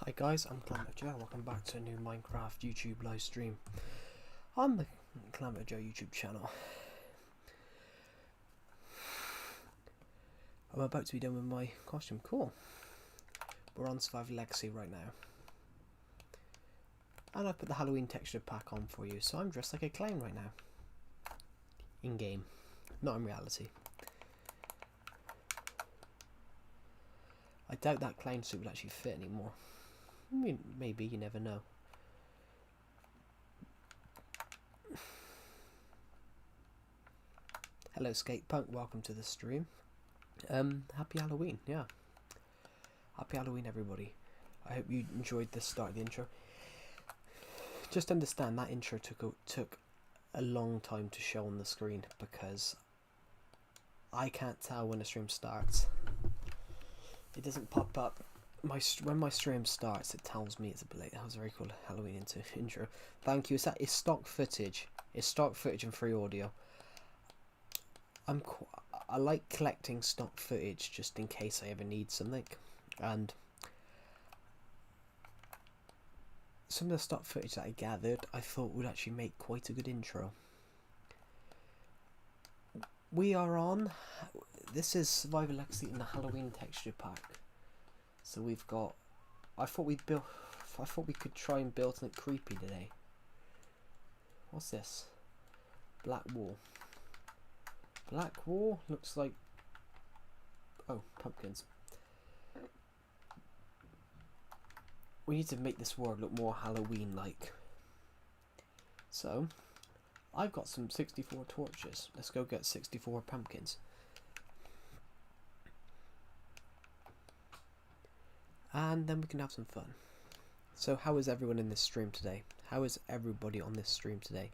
Hi guys, I'm Joe. Welcome back to a new Minecraft YouTube live stream on the Joe YouTube channel. I'm about to be done with my costume. Cool. We're on Survival Legacy right now. And I've put the Halloween texture pack on for you, so I'm dressed like a clown right now. In game, not in reality. I doubt that clown suit would actually fit anymore. I mean, maybe, you never know. Hello Skate Punk, welcome to the stream. Happy Halloween, yeah. Happy Halloween everybody. I hope you enjoyed the start of the intro. Just understand that intro took a long time to show on the screen because I can't tell when the stream starts. It doesn't pop up. When my stream starts, it tells me it's a bit late. That was a very cool Halloween intro. Thank you. It's stock footage. It's stock footage and free audio. I like collecting stock footage just in case I ever need something, and some of the stock footage that I gathered I thought would actually make quite a good intro. We are on. This is Survival Legacy in the Halloween texture pack. So we've got. I thought we could try and build something creepy today. What's this? Black wall. Black wall looks like. Oh, pumpkins. We need to make this world look more Halloween-like. So, I've got some 64 torches. Let's go get 64 pumpkins. And then we can have some fun. So how is everyone in this stream today? How is everybody on this stream today?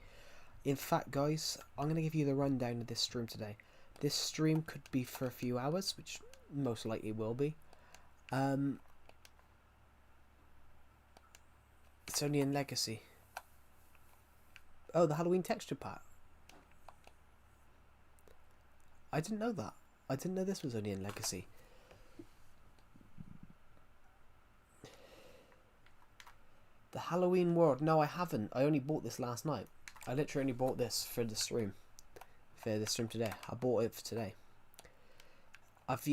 In fact, guys, I'm going to give you the rundown of this stream today. This stream could be for a few hours, which most likely will be. It's only in Legacy. Oh, the Halloween texture pack. I didn't know that. I didn't know this was only in Legacy. The Halloween world. No, I haven't. I only bought this last night. I literally only bought this for the stream. For the stream today. I bought it for today. I've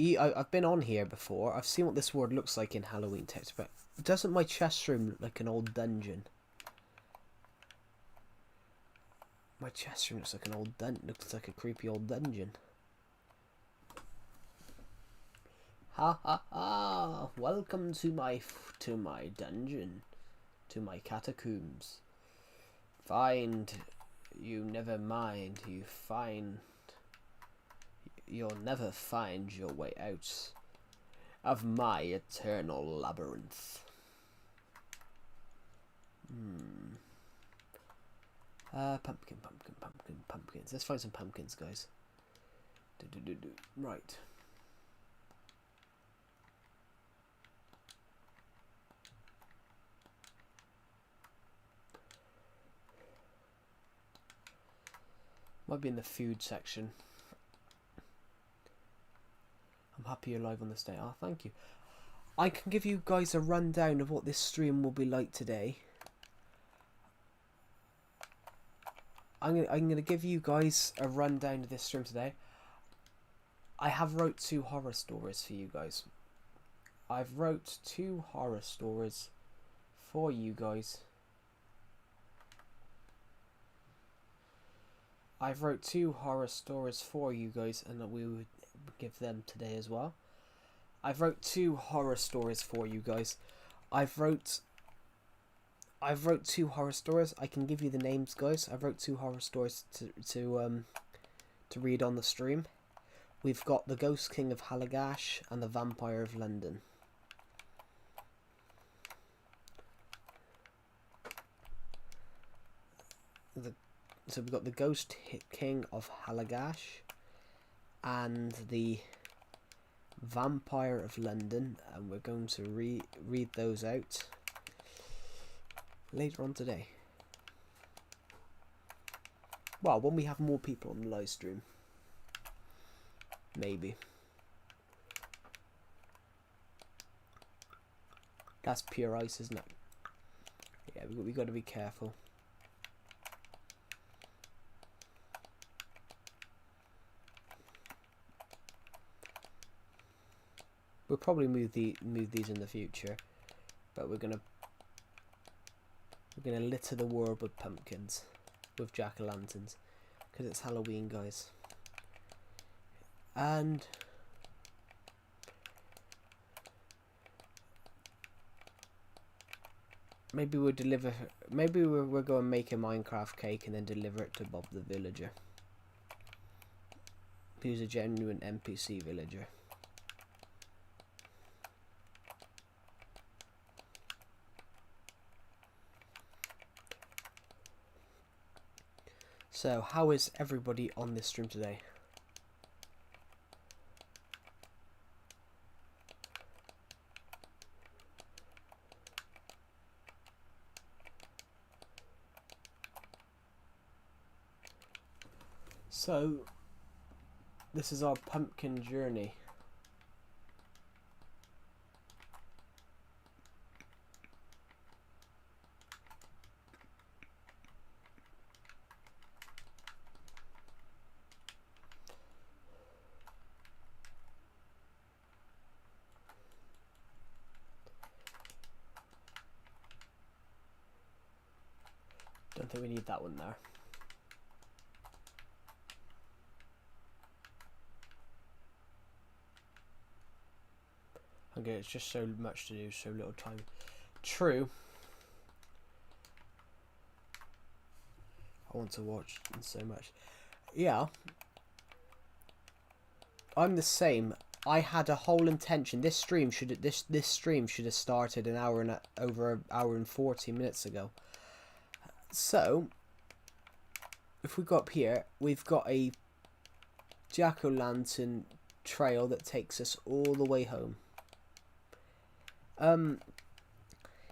been on here before. I've seen what this world looks like in Halloween text, but doesn't my chest room look like an old dungeon? My chest room looks like an old looks like a creepy old dungeon. Ha ha ha! Welcome to my dungeon. To my catacombs. Find, you never mind, you'll never find your way out of my eternal labyrinth. Pumpkins. Let's find some pumpkins, guys. Right. Might be in the food section. I'm happy you're live on this day. Oh, thank you. I can give you guys a rundown of what this stream will be like today. I'm gonna give you guys a rundown of this stream today. I have wrote 2 horror stories for you guys. I've wrote 2 horror stories for you guys. I've wrote 2 horror stories for you guys, and we would give them today as well. I've wrote 2 horror stories for you guys. I've wrote 2 horror stories. I can give you the names, guys. I've wrote 2 horror stories to read on the stream. We've got the Ghost King of Halligash and the Vampire of London. So we've got the Ghost King of Halligash and the Vampire of London, and we're going to read those out later on today. Well, when we have more people on the live stream. Maybe. That's pure ice, isn't it? Yeah, we got to be careful. We'll probably move these in the future, but we're gonna litter the world with pumpkins, with jack-o'-lanterns, because it's Halloween, guys. And maybe we'll deliver. Maybe we're going to make a Minecraft cake and then deliver it to Bob the villager, who's a genuine NPC villager. So, how is everybody on this stream today? So, this is our pumpkin journey. Don't think we need that one there. Okay, it's just so much to do, so little time. True. I want to watch so much. Yeah. I'm the same. I had a whole intention. This stream should have started over an hour and 40 minutes ago. So, if we go up here, we've got a jack-o'-lantern trail that takes us all the way home.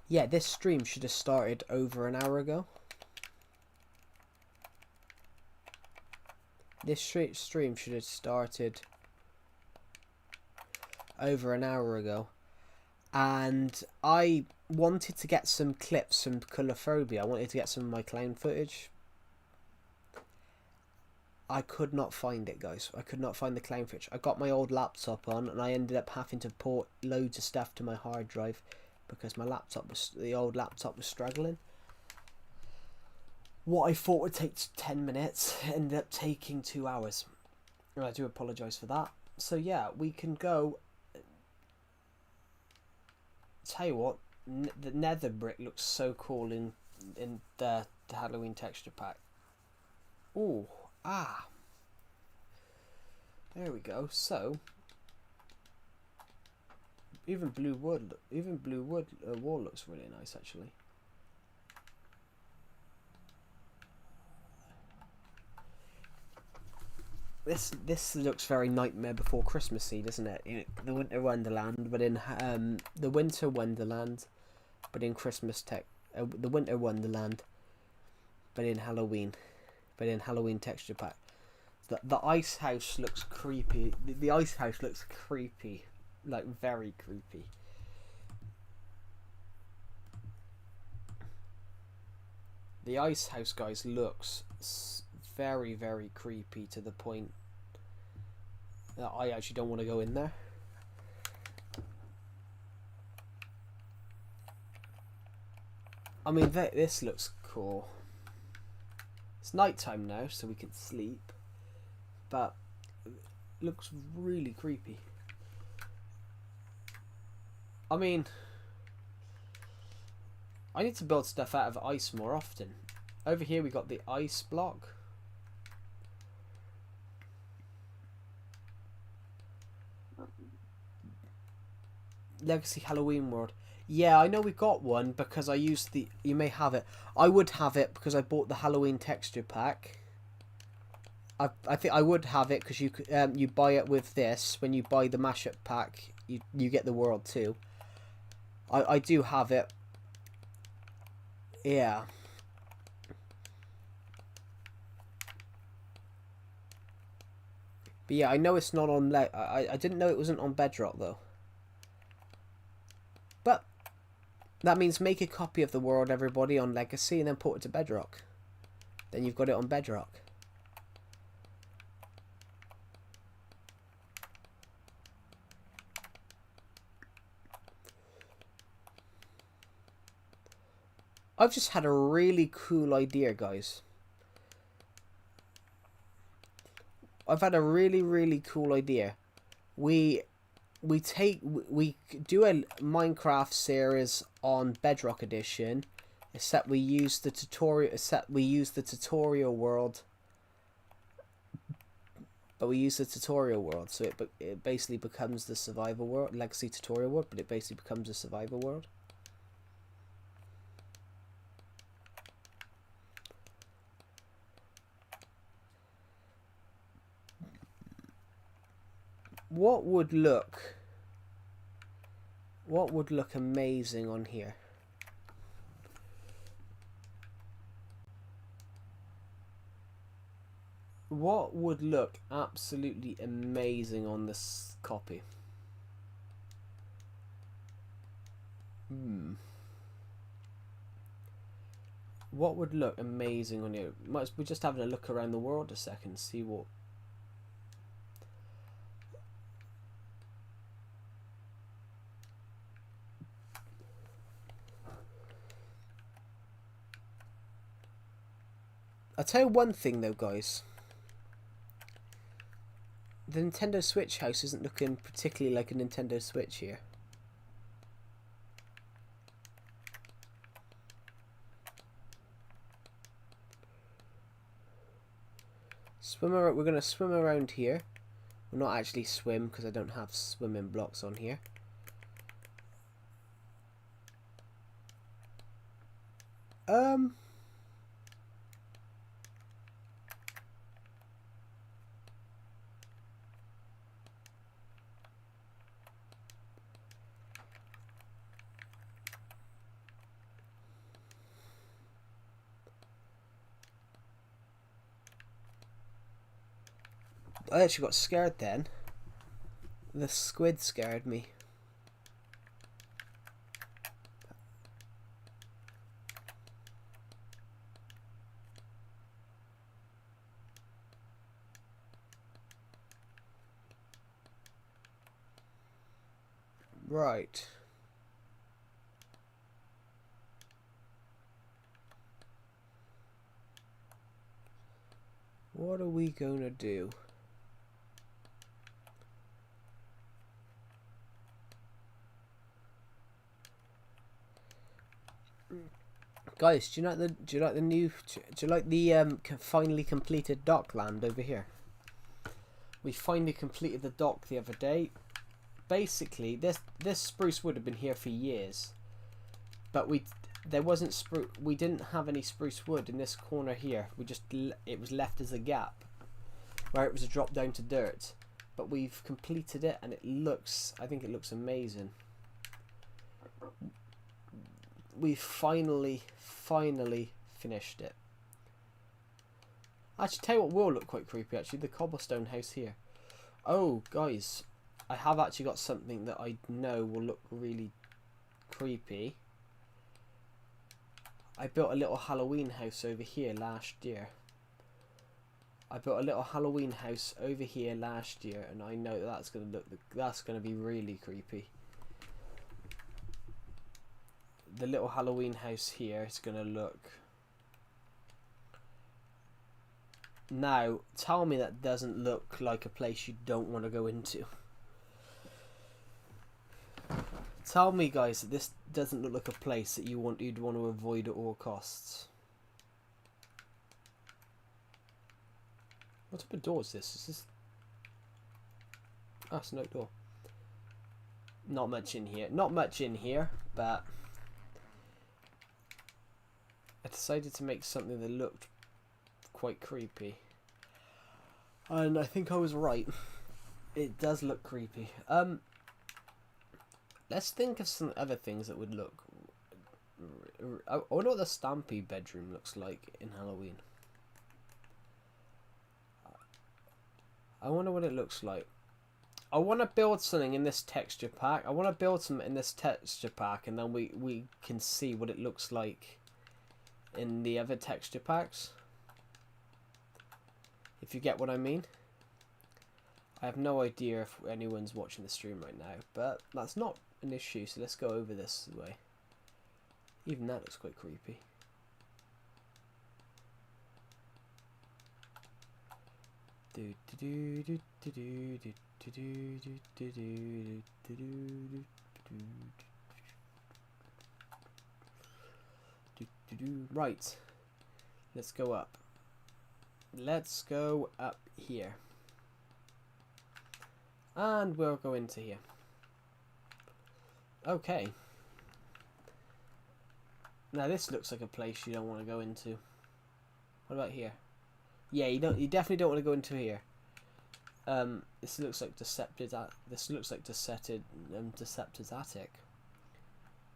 Yeah, this stream should have started over an hour ago. This stream should have started over an hour ago. And I wanted to get some clips from Colourphobia. I wanted to get some of my clown footage. I could not find it, guys. I could not find the clown footage. I got my old laptop on, and I ended up having to port loads of stuff to my hard drive because the old laptop was struggling. What I thought would take 10 minutes ended up taking 2 hours. And I do apologise for that. So yeah, we can go. Tell you what, the nether brick looks so cool in the Halloween texture pack. Ooh. Ah, there we go. So, even blue wood wall looks really nice, actually. This looks very Nightmare Before Christmassy, doesn't it? You know, the Winter Wonderland, but in the Winter Wonderland, but in the Winter Wonderland, but in Halloween. But in Halloween texture pack. The ice house looks creepy. The ice house looks creepy. Like, very creepy. The ice house, guys, looks very, very creepy to the point that I actually don't want to go in there. I mean, this looks cool. It's nighttime now, so we can sleep, but it looks really creepy. I mean, I need to build stuff out of ice more often. Over here we got the ice block. Legacy Halloween World. Yeah, I know we got one because I used the... You may have it. I would have it because I bought the Halloween texture pack. I think I would have it because you buy it with this. When you buy the mashup pack, you get the world too. I do have it. Yeah. But yeah, I know it's not on... I didn't know it wasn't on Bedrock though. But That means make a copy of the world, everybody, on Legacy, and then put it to Bedrock. Then you've got it on Bedrock. I've just had a really cool idea, guys. I've had a really cool idea. We do a Minecraft series on Bedrock Edition, except we use the tutorial world. But we use the tutorial world, so it basically becomes the survival world, Legacy tutorial world, but it basically becomes a survival world. What would look amazing on here? What would look absolutely amazing on this copy? What would look amazing on here? We're just having a look around the world a second, see what. I'll tell you one thing though, guys. The Nintendo Switch house isn't looking particularly like a Nintendo Switch here. We're going to swim around here. We'll not actually swim because I don't have swimming blocks on here. I actually got scared then. The squid scared me. Right. What are we gonna do? Guys, do you like the finally completed dockland over here? We finally completed the dock the other day. Basically, this spruce wood have been here for years, but we didn't have any spruce wood in this corner here. It was left as a gap where it was a drop down to dirt. But we've completed it, and I think it looks amazing. We finally finished it. Actually, tell you what will look quite creepy, actually, the cobblestone house here. Oh, guys, I have actually got something that I know will look really creepy. I built a little Halloween house over here last year. And I know that's gonna be really creepy. The little Halloween house here is gonna look. Now, tell me that doesn't look like a place you don't want to go into. Tell me, guys, that this doesn't look like a place that you'd want to avoid at all costs. What type of door is this? Is this? Oh, it's no door. Not much in here, but I decided to make something that looked quite creepy. And I think I was right. It does look creepy. Let's think of some other things that would look. I wonder what the Stampy bedroom looks like in Halloween. I wonder what it looks like. I want to build something in this texture pack. I want to build something in this texture pack, and then we can see what it looks like in the other texture packs. If you get what I mean. I have no idea if anyone's watching the stream right now, but that's not an issue, so let's go over this way. Even that looks quite creepy. Right, let's go up. Let's go up here. And we'll go into here. Okay. Now this looks like a place you don't want to go into. What about here? Yeah, you definitely don't want to go into here. This looks like Deceptiv's attic.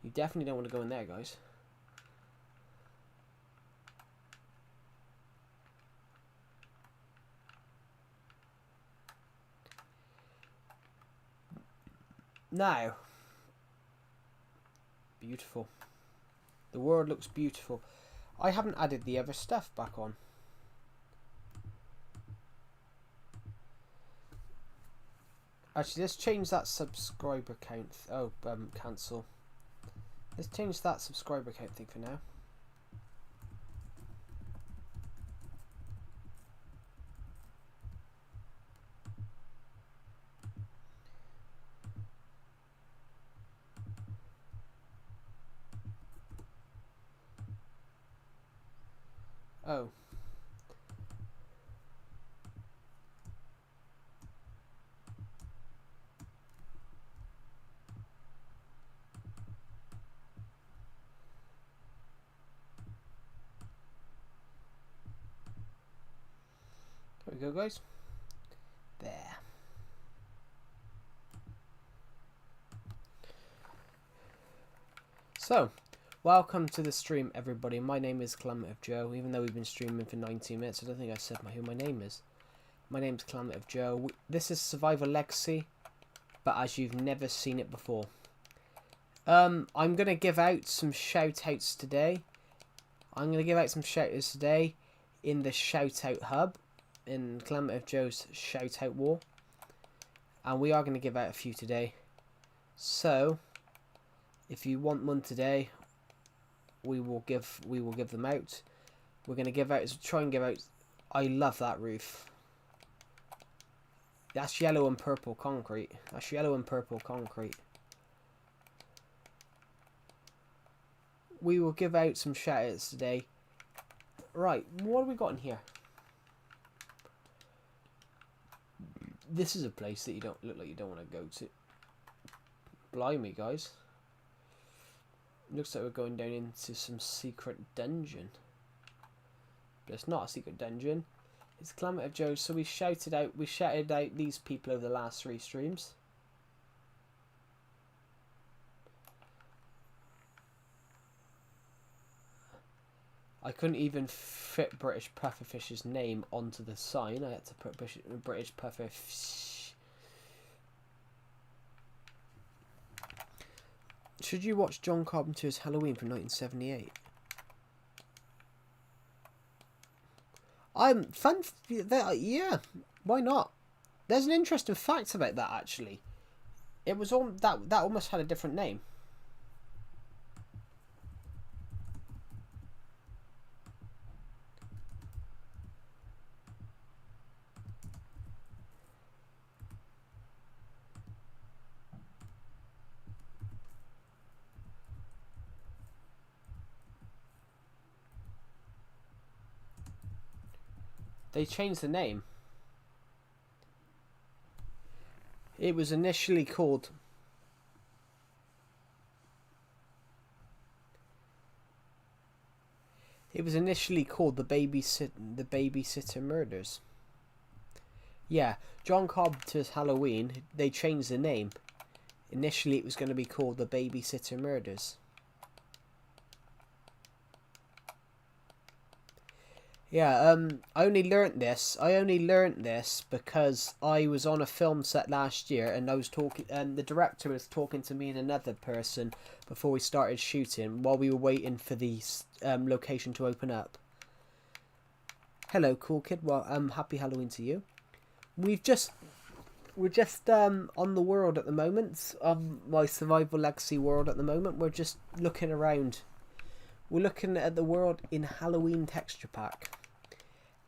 You definitely don't want to go in there, guys. Now, beautiful. The world looks beautiful. I haven't added the other stuff back on. Actually, let's change that subscriber count. Oh, cancel. Let's change that subscriber count thing for now. Oh. There we go, guys. There. So, welcome to the stream, everybody. My name is Calamity of Joe. Even though we've been streaming for 19 minutes, I don't think I said who my name is. My name's Calamity of Joe. This is Survivor Legacy, but as you've never seen it before. I'm going to give out some shout-outs today. I'm going to give out some shout-outs today in the shout-out hub, in Calamity of Joe's shout-out wall. And we are going to give out a few today. So, if you want one today, we will give them out. We're going to give out, try and give out, I love that roof. That's yellow and purple concrete. That's yellow and purple concrete. We will give out some shout-outs today. Right, what have we got in here? This is a place that you don't look like you don't want to go to. Blimey, guys. Looks like we're going down into some secret dungeon. But it's not a secret dungeon. It's Calamity of Joe. So we shouted out these people over the last 3 streams. I couldn't even fit British Pufferfish's name onto the sign. I had to put British Pufferfish. Should you watch John Carpenter's Halloween from 1978? Yeah, why not? There's an interesting fact about that actually. It was on that almost had a different name. They changed the name. It was initially called... It was initially called the Babysitter Murders. Yeah, John Carpenter's Halloween, they changed the name. Initially it was going to be called the Babysitter Murders. Yeah, I only learnt this. I only learnt this because I was on a film set last year, and I was talking, and the director was talking to me and another person before we started shooting, while we were waiting for the location to open up. Hello, cool kid. Well, happy Halloween to you. We're just on the world at the moment, on my survival legacy world at the moment. We're just looking around. We're looking at the world in Halloween texture pack.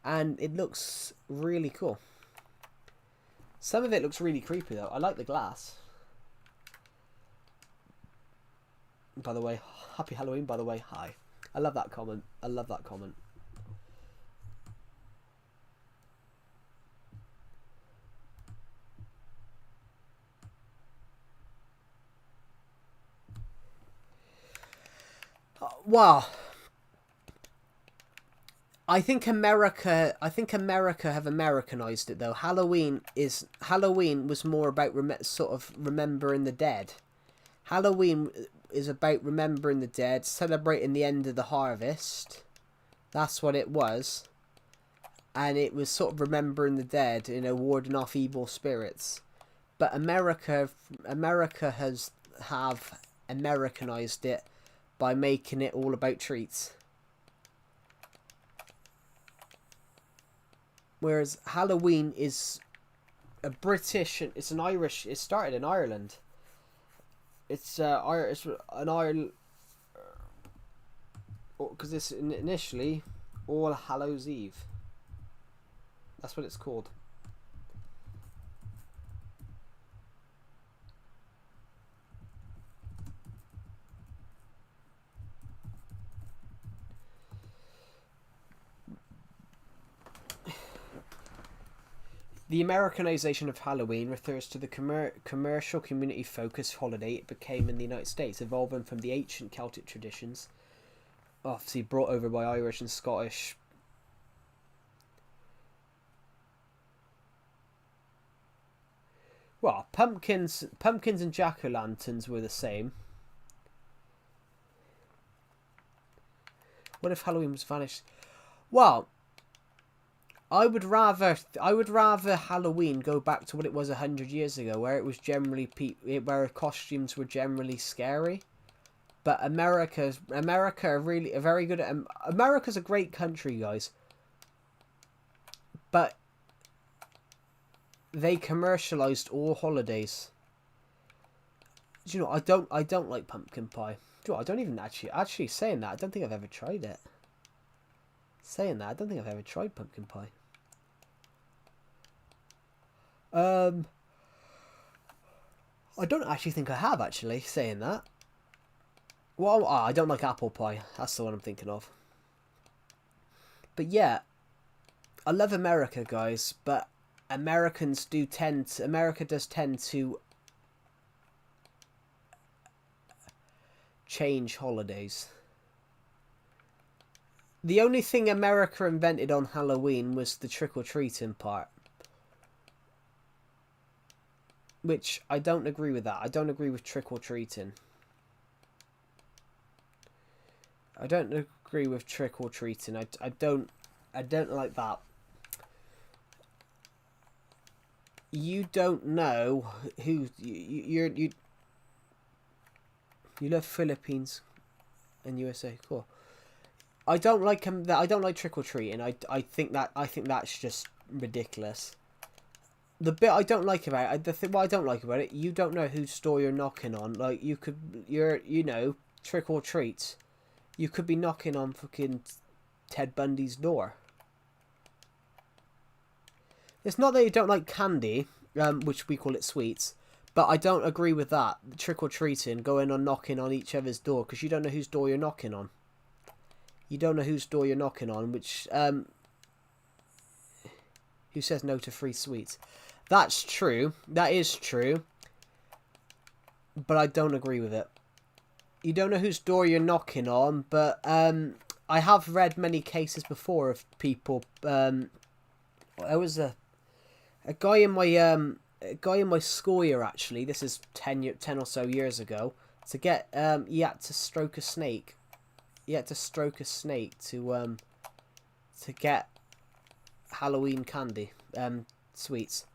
And it looks really cool. Some of it looks really creepy though. I like the glass. By the way, happy Halloween, by the way. Hi. I love that comment. I love that comment. Wow. I think America have Americanized it though. Halloween was more about sort of remembering the dead. Halloween is about remembering the dead, celebrating the end of the harvest. That's what it was. And it was sort of remembering the dead, you know, warding off evil spirits. But America have Americanized it by making it all about treats. Whereas Halloween is a British, it's an Irish, it started in Ireland. It's an Ireland, because it's initially All Hallows Eve. That's what it's called. The Americanization of Halloween refers to the commercial community-focused holiday it became in the United States, evolving from the ancient Celtic traditions, obviously brought over by Irish and Scottish. Well, pumpkins and jack-o'-lanterns were the same. What if Halloween was vanished? Well, I would rather Halloween go back to what it was 100 years ago, where it was generally where costumes were generally scary. But America are really very good at. America's a great country, guys. But they commercialized all holidays. Do you know? I don't like pumpkin pie. Do you know, I don't even actually saying that. I don't think I've ever tried it. Saying that, I don't think I've ever tried pumpkin pie. I don't actually think I have, actually, saying that. Well, I don't like apple pie. That's the one I'm thinking of. But yeah, I love America, guys, but America does tend to change holidays. The only thing America invented on Halloween was the trick-or-treating part. Which, I don't agree with that. I don't agree with trick-or-treating. I don't agree with trick-or-treating. I don't like that. You don't know who... You love Philippines and USA. Cool. I don't like I don't like trick-or-treating. I think that's just ridiculous. The bit I don't like about it, what I don't like about it, you don't know whose door you're knocking on. Like, you know, trick or treat. You could be knocking on fucking Ted Bundy's door. It's not that you don't like candy, which we call it sweets, but I don't agree with that. Trick or treating, going on knocking on each other's door, because you don't know whose door you're knocking on. You don't know whose door you're knocking on, which, who says no to free sweets? That's true. That is true. But I don't agree with it. You don't know whose door you're knocking on, but I have read many cases before of people. There was a guy in my school year, actually. This is 10 or so years ago. To get he had to stroke a snake. He had to stroke a snake to to get Halloween candy, sweets.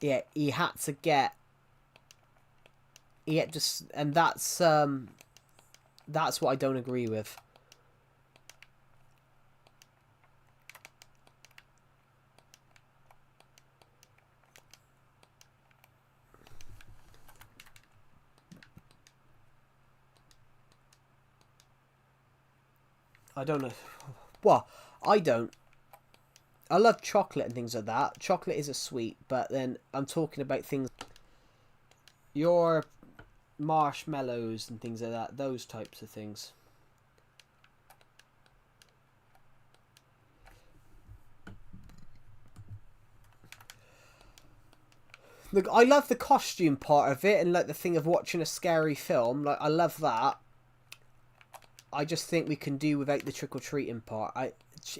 Yeah, he had to get. Yeah, and that's what I don't agree with. I don't know. Well, I don't. I love chocolate and things like that. Chocolate is a sweet, but then I'm talking about things. Your marshmallows and things like that. Those types of things. Look, I love the costume part of it and like the thing of watching a scary film. Like I love that. I just think we can do without the trick-or-treating part.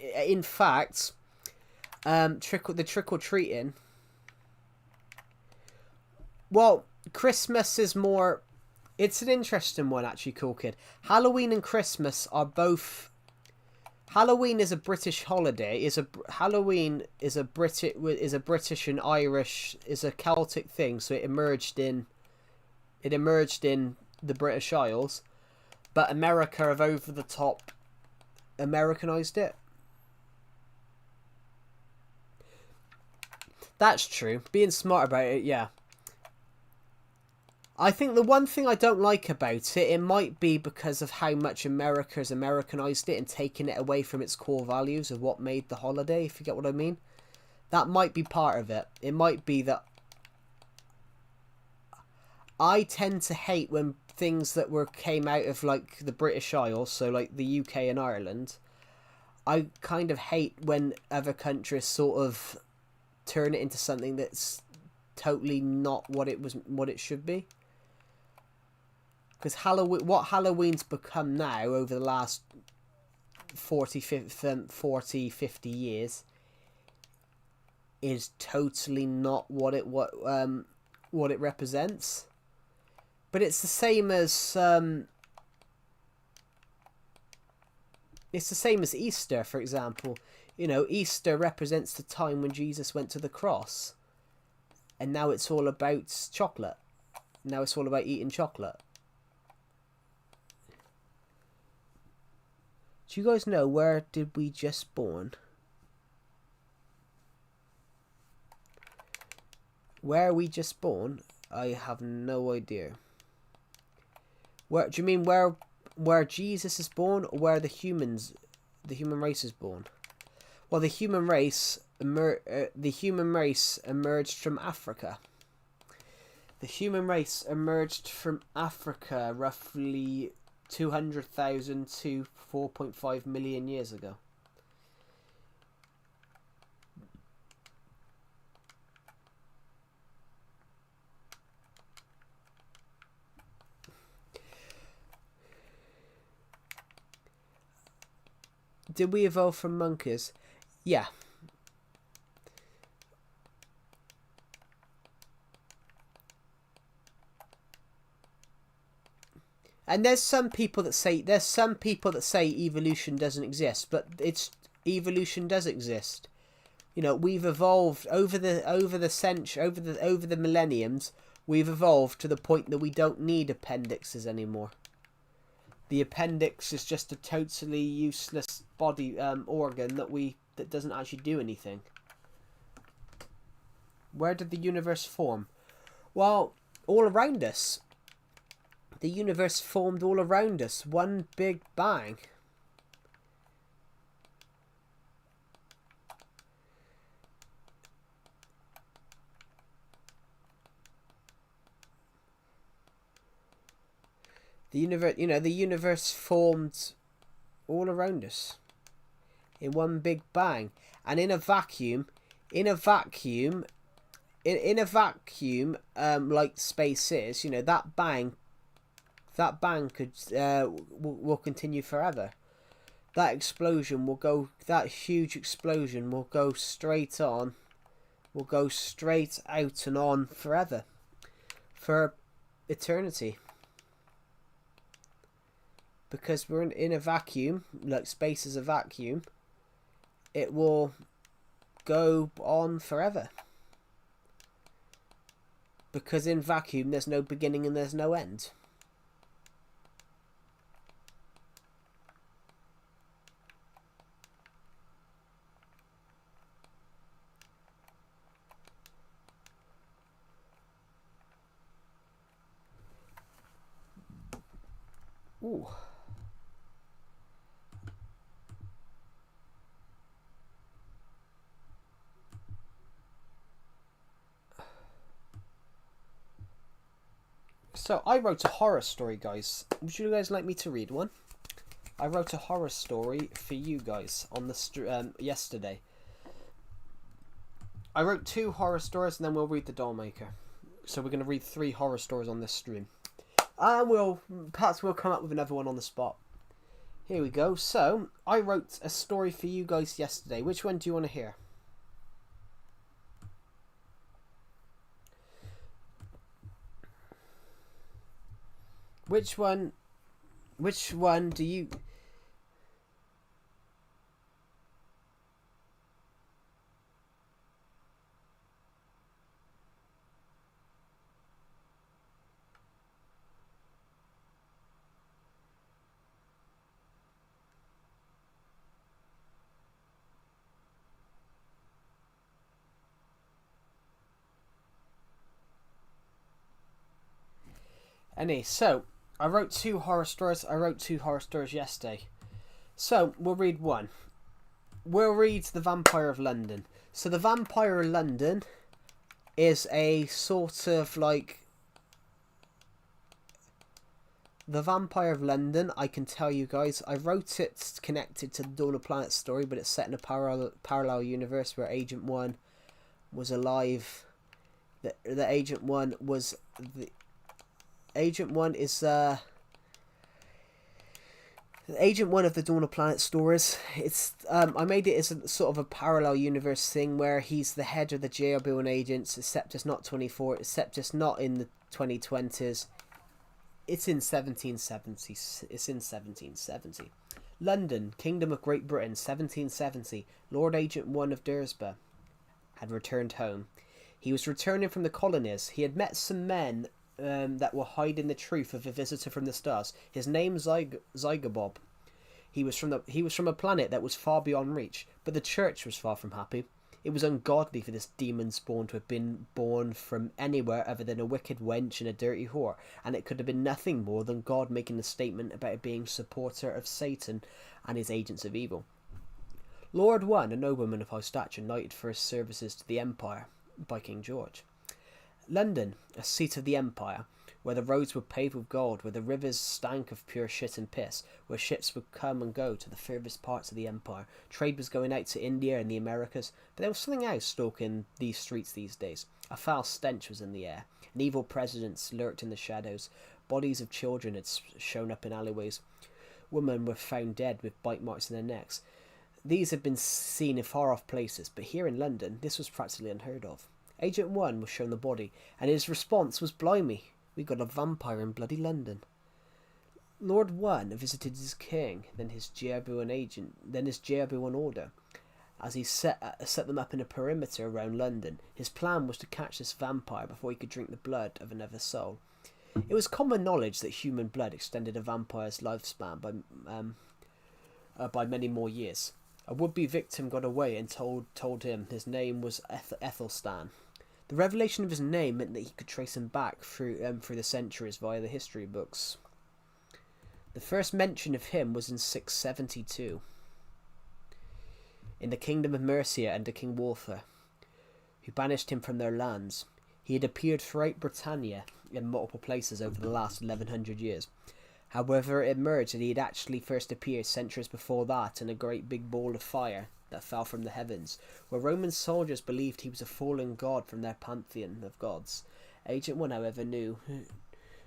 In fact, the trick-or-treating. Well, Christmas is more. It's an interesting one, actually, cool kid. Halloween and Christmas are both. Halloween is a British holiday. Halloween is a British and Irish is a Celtic thing. So it emerged in the British Isles. But America have over the top Americanized it. That's true. Being smart about it, yeah. I think the one thing I don't like about it might be because of how much America has Americanized it and taken it away from its core values of what made the holiday, if you get what I mean. That might be part of it. It might be that I tend to hate when things that came out of like the British Isles, so like the UK and Ireland. I kind of hate when other countries sort of turn it into something that's totally not what it should be. Because what Halloween's become now over the last 40, 50 years is totally not what it represents. But it's the same as Easter, for example. You know, Easter represents the time when Jesus went to the cross. And now it's all about chocolate. Now it's all about eating chocolate. Do you guys know where did we just born? Where we just born? I have no idea. Where do you mean where Jesus is born, or where the human race is born? Well, the human race emerged from Africa. The human race emerged from Africa roughly 200,000 to 4.5 million years ago. Did we evolve from monkeys? Yeah. And there's some people that say evolution doesn't exist, but evolution does exist. You know, we've evolved over the millenniums. We've evolved to the point that we don't need appendixes anymore. The appendix is just a totally useless body organ that doesn't actually do anything. Where did the universe form? Well, all around us. The universe formed all around us. One big bang. The universe formed all around us in one big bang, and in a vacuum, like space is, you know, that bang could will continue forever. That huge explosion will go straight on, will go straight out and on forever, for eternity. because we're in a vacuum, like space is a vacuum, it will go on forever. Because in vacuum there's no beginning and there's no end. Ooh. So I wrote a horror story, guys. Would you guys like me to read one? I wrote a horror story for you guys on the yesterday. I wrote 2 horror stories, and then we'll read the Dollmaker. So we're going to read 3 horror stories on this stream. And perhaps we'll come up with another one on the spot. Here we go. So, I wrote a story for you guys yesterday. Which one do you want to hear? Which one do you... So, I wrote 2 horror stories. I wrote 2 horror stories yesterday. So, we'll read one. We'll read The Vampire of London. So, The Vampire of London is a sort of like... The Vampire of London, I can tell you guys, I wrote it connected to the Dawn of Planet story, but it's set in a parallel universe where Agent 1 was alive. The Agent 1 was... Agent 1 is Agent 1 of the Dawn of Planet stories. It's I made it as a sort of a parallel universe thing where he's the head of the JRB1 agents, except it's not 24, except it's not in the 2020s. It's in 1770. It's in 1770. London, Kingdom of Great Britain, 1770. Lord Agent 1 of Dursba had returned home. He was returning from the colonies. He had met some men that were hiding the truth of a visitor from the stars. His name Zygobob. He was from a planet that was far beyond reach, but the church was far from happy. It was ungodly for this demon spawn to have been born from anywhere other than a wicked wench and a dirty whore, and it could have been nothing more than God making a statement about it being a supporter of Satan and his agents of evil. Lord 1, a nobleman of high stature, knighted for his services to the Empire by King George. London, a seat of the Empire, where the roads were paved with gold, where the rivers stank of pure shit and piss, where ships would come and go to the furthest parts of the Empire. Trade was going out to India and the Americas, but there was something else stalking these streets these days. A foul stench was in the air. An evil presence lurked in the shadows. Bodies of children had shown up in alleyways. Women were found dead with bite marks in their necks. These had been seen in far-off places, but here in London, this was practically unheard of. Agent 1 was shown the body, and his response was, "Blimey, we got a vampire in bloody London." Lord 1 visited his king, then his JRB1 order. As he set them up in a perimeter around London, his plan was to catch this vampire before he could drink the blood of another soul. It was common knowledge that human blood extended a vampire's lifespan by many more years. A would-be victim got away and told him his name was Ethelstan. The revelation of his name meant that he could trace him back through the centuries via the history books. The first mention of him was in 672, in the kingdom of Mercia under King Walther, who banished him from their lands. He had appeared throughout Britannia in multiple places over the last 1100 years. However, it emerged that he had actually first appeared centuries before that in a great big ball of fire that fell from the heavens, where Roman soldiers believed he was a fallen god from their pantheon of gods. Agent 1, however, knew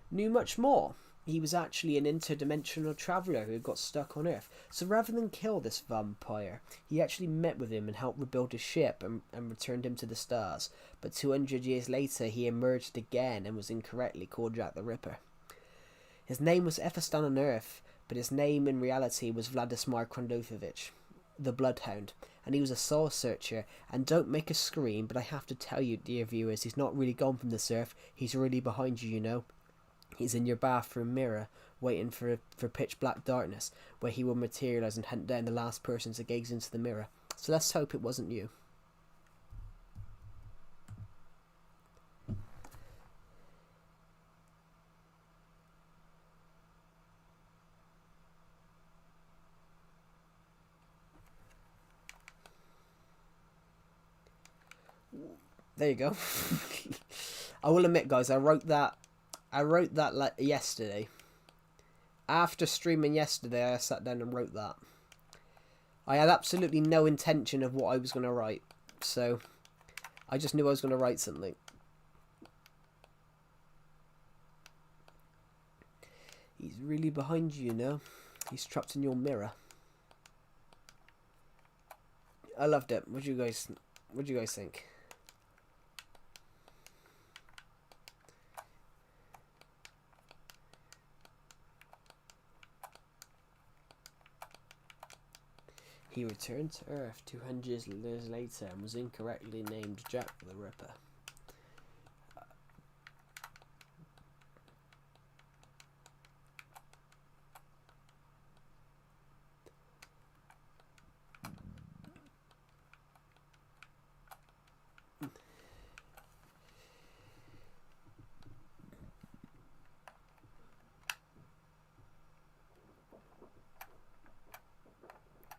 much more. He was actually an interdimensional traveller who had got stuck on Earth. So rather than kill this vampire, he actually met with him and helped rebuild his ship and returned him to the stars. But 200 years later, he emerged again and was incorrectly called Jack the Ripper. His name was Ethelstan on Earth, but his name in reality was Vladimir Kondofovich, the Bloodhound, and he was a soul searcher. And don't make a scream, but I have to tell you, dear viewers, he's not really gone from this earth. He's really behind you, you know. He's in your bathroom mirror, waiting for pitch black darkness, where he will materialise and hunt down the last person to gaze into the mirror. So let's hope it wasn't you. There you go. I will admit, guys, I wrote that yesterday. After streaming yesterday, I sat down and wrote that. I had absolutely no intention of what I was going to write, so I just knew I was going to write something. He's really behind you, you know. He's trapped in your mirror. I loved it. What do you guys think? He returned to Earth 200 years later and was incorrectly named Jack the Ripper.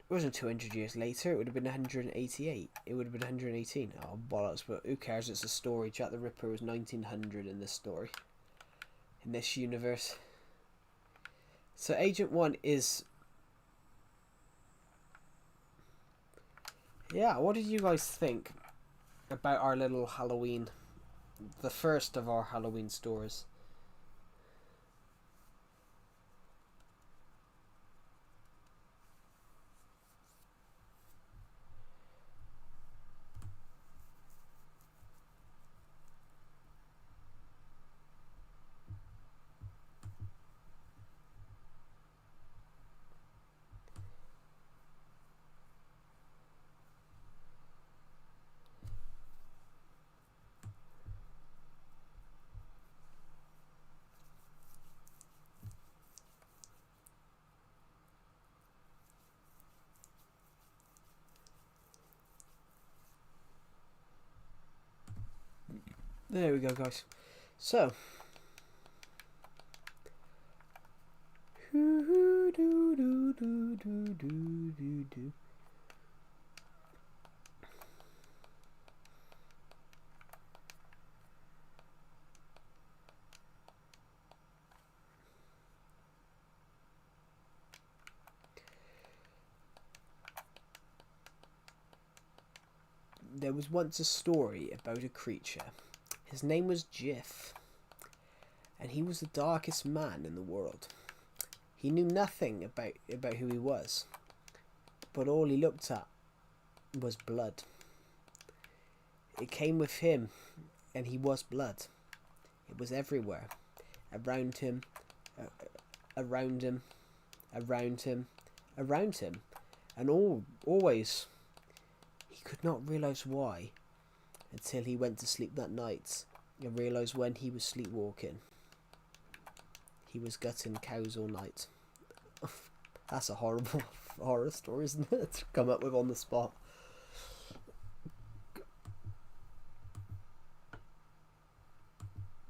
It wasn't 200 years later, it would have been 188. It would have been 118. Oh, bollocks, but who cares? It's a story. Jack the Ripper was 1900 in this story. In this universe. So Agent 1 is... Yeah, what did you guys think about our little Halloween? The first of our Halloween stories. There we go, guys. So, there was once a story about a creature. His name was Jiff, and he was the darkest man in the world. He knew nothing about who he was, but all he looked at was blood. It came with him, and he was blood. It was everywhere, around him, around him, around him, around him, and always. He could not realise why, until he went to sleep that night and realised when he was sleepwalking, he was gutting cows all night. That's a horrible horror story, isn't it, to come up with on the spot.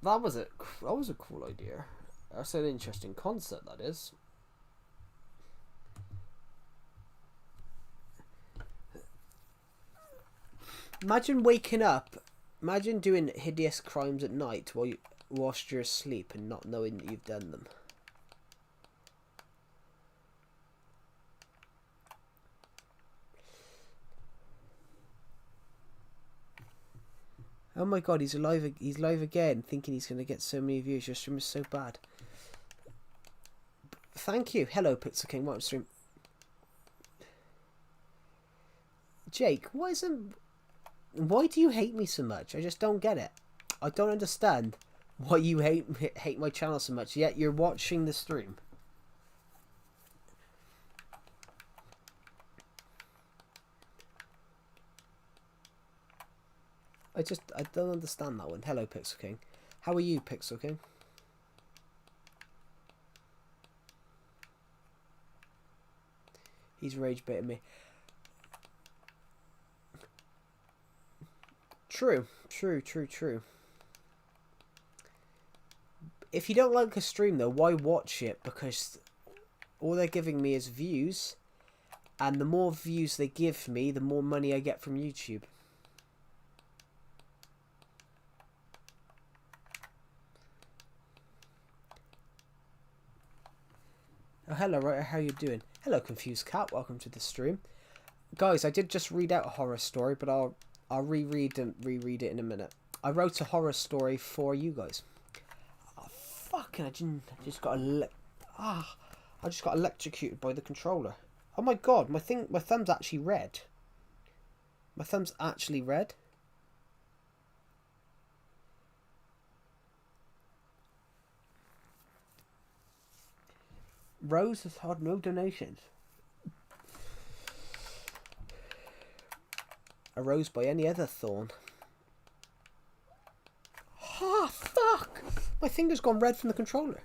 That was it. That was a cool idea. That's an interesting concept, that is. Imagine waking up, imagine doing hideous crimes at night whilst you're asleep and not knowing that you've done them. Oh my god, he's live again, thinking he's going to get so many views. Your stream is so bad. Thank you. Hello, Pixel King. What stream? Jake, why do you hate me so much? I just don't get it. I don't understand why you hate my channel so much, yet you're watching the stream. I don't understand that one. Hello, Pixel King. How are you, Pixel King? He's rage baiting me. True. If you don't like a stream though, why watch it? Because all they're giving me is views, and the more views they give me, the more money I get from YouTube. Oh, hello, right? How you doing? Hello, Confused Cat. Welcome to the stream, guys. I did just read out a horror story, but I'll reread it in a minute. I wrote a horror story for you guys. Oh, fucking! I just got electrocuted by the controller. Oh my god, my thumb's actually red. My thumb's actually red. Rose has had no donations. A rose by any other thorn. Ah, fuck! My finger's gone red from the controller.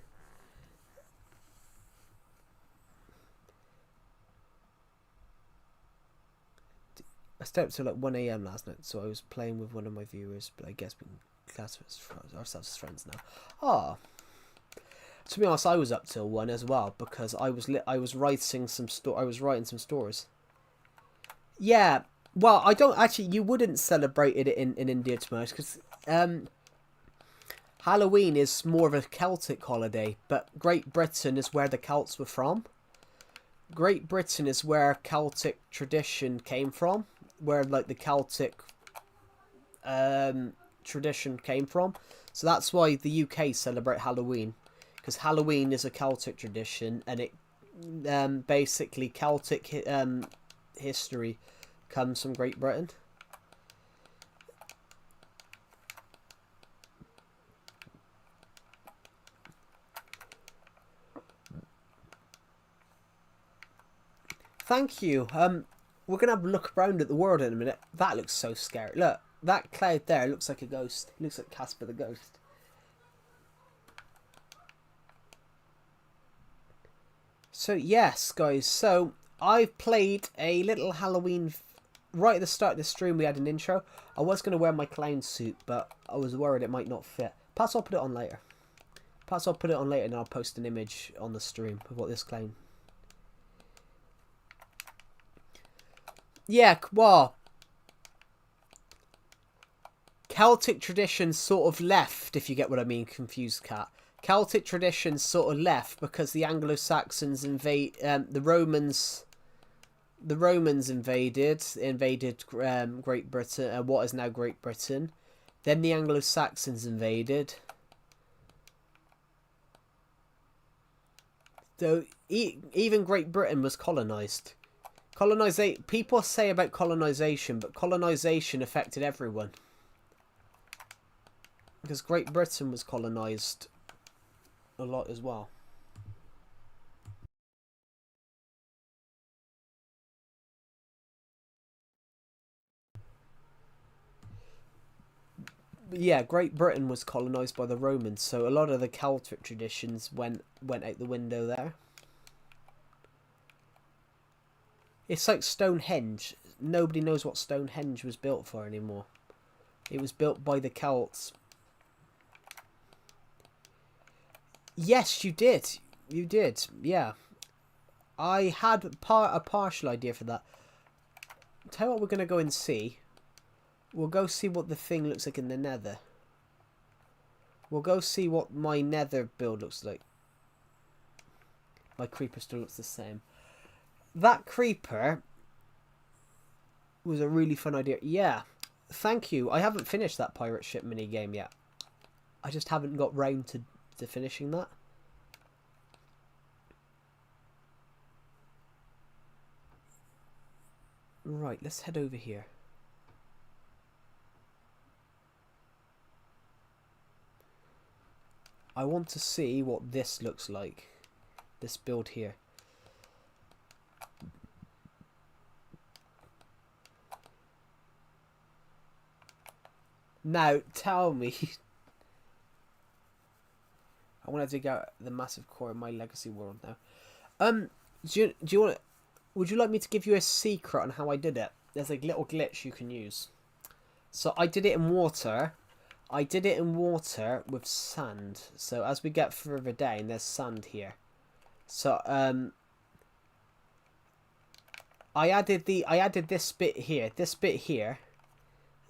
I stayed up till like 1 AM last night, so I was playing with one of my viewers, but I guess we can class ourselves as friends now. Ah. To be honest, I was up till 1 as well because I was writing some stories. Yeah, well, I don't actually. You wouldn't celebrate it in India too much because Halloween is more of a Celtic holiday, but Great Britain is where the Celts were from. Great Britain is where Celtic tradition came from, where like the Celtic tradition came from. So that's why the UK celebrate Halloween. Because Halloween is a Celtic tradition, and it basically Celtic history comes from Great Britain. Thank you. We're gonna have a look around at the world in a minute. That looks so scary. Look, that cloud there looks like a ghost. It looks like Casper the Ghost. So yes, guys, so I've played a little Halloween. Right at the start of the stream we had an intro. I was going to wear my clown suit, but I was worried it might not fit. Perhaps I'll put it on later. And I'll post an image on the stream of what this clown. Yeah, well, Celtic tradition sort of left, if you get what I mean, Confused Cat. Celtic traditions sort of left because the Anglo-Saxons the Romans invaded Great Britain, what is now Great Britain. Then the Anglo-Saxons invaded. So even Great Britain was colonized. People say about colonization, but colonization affected everyone. Because Great Britain was colonized a lot as well. But yeah, Great Britain was colonized by the Romans, so a lot of the Celtic traditions went out the window there. It's like Stonehenge. Nobody knows what Stonehenge was built for anymore. It was built by the Celts. Yes, you did. You did, yeah. I had a partial idea for that. Tell you what we're going to go and see. We'll go see what the thing looks like in the nether. We'll go see what my nether build looks like. My creeper still looks the same. That creeper was a really fun idea. Yeah, thank you. I haven't finished that pirate ship mini game yet. I just haven't got round to finishing that. Right, let's head over here. I want to see what this looks like. This build here. Now, tell me. I want to dig out the massive core of my legacy world now. Do you want? Would you like me to give you a secret on how I did it? There's a little glitch you can use. So I did it in water. I did it in water with sand. So as we get further down, there's sand here. So I added this bit here,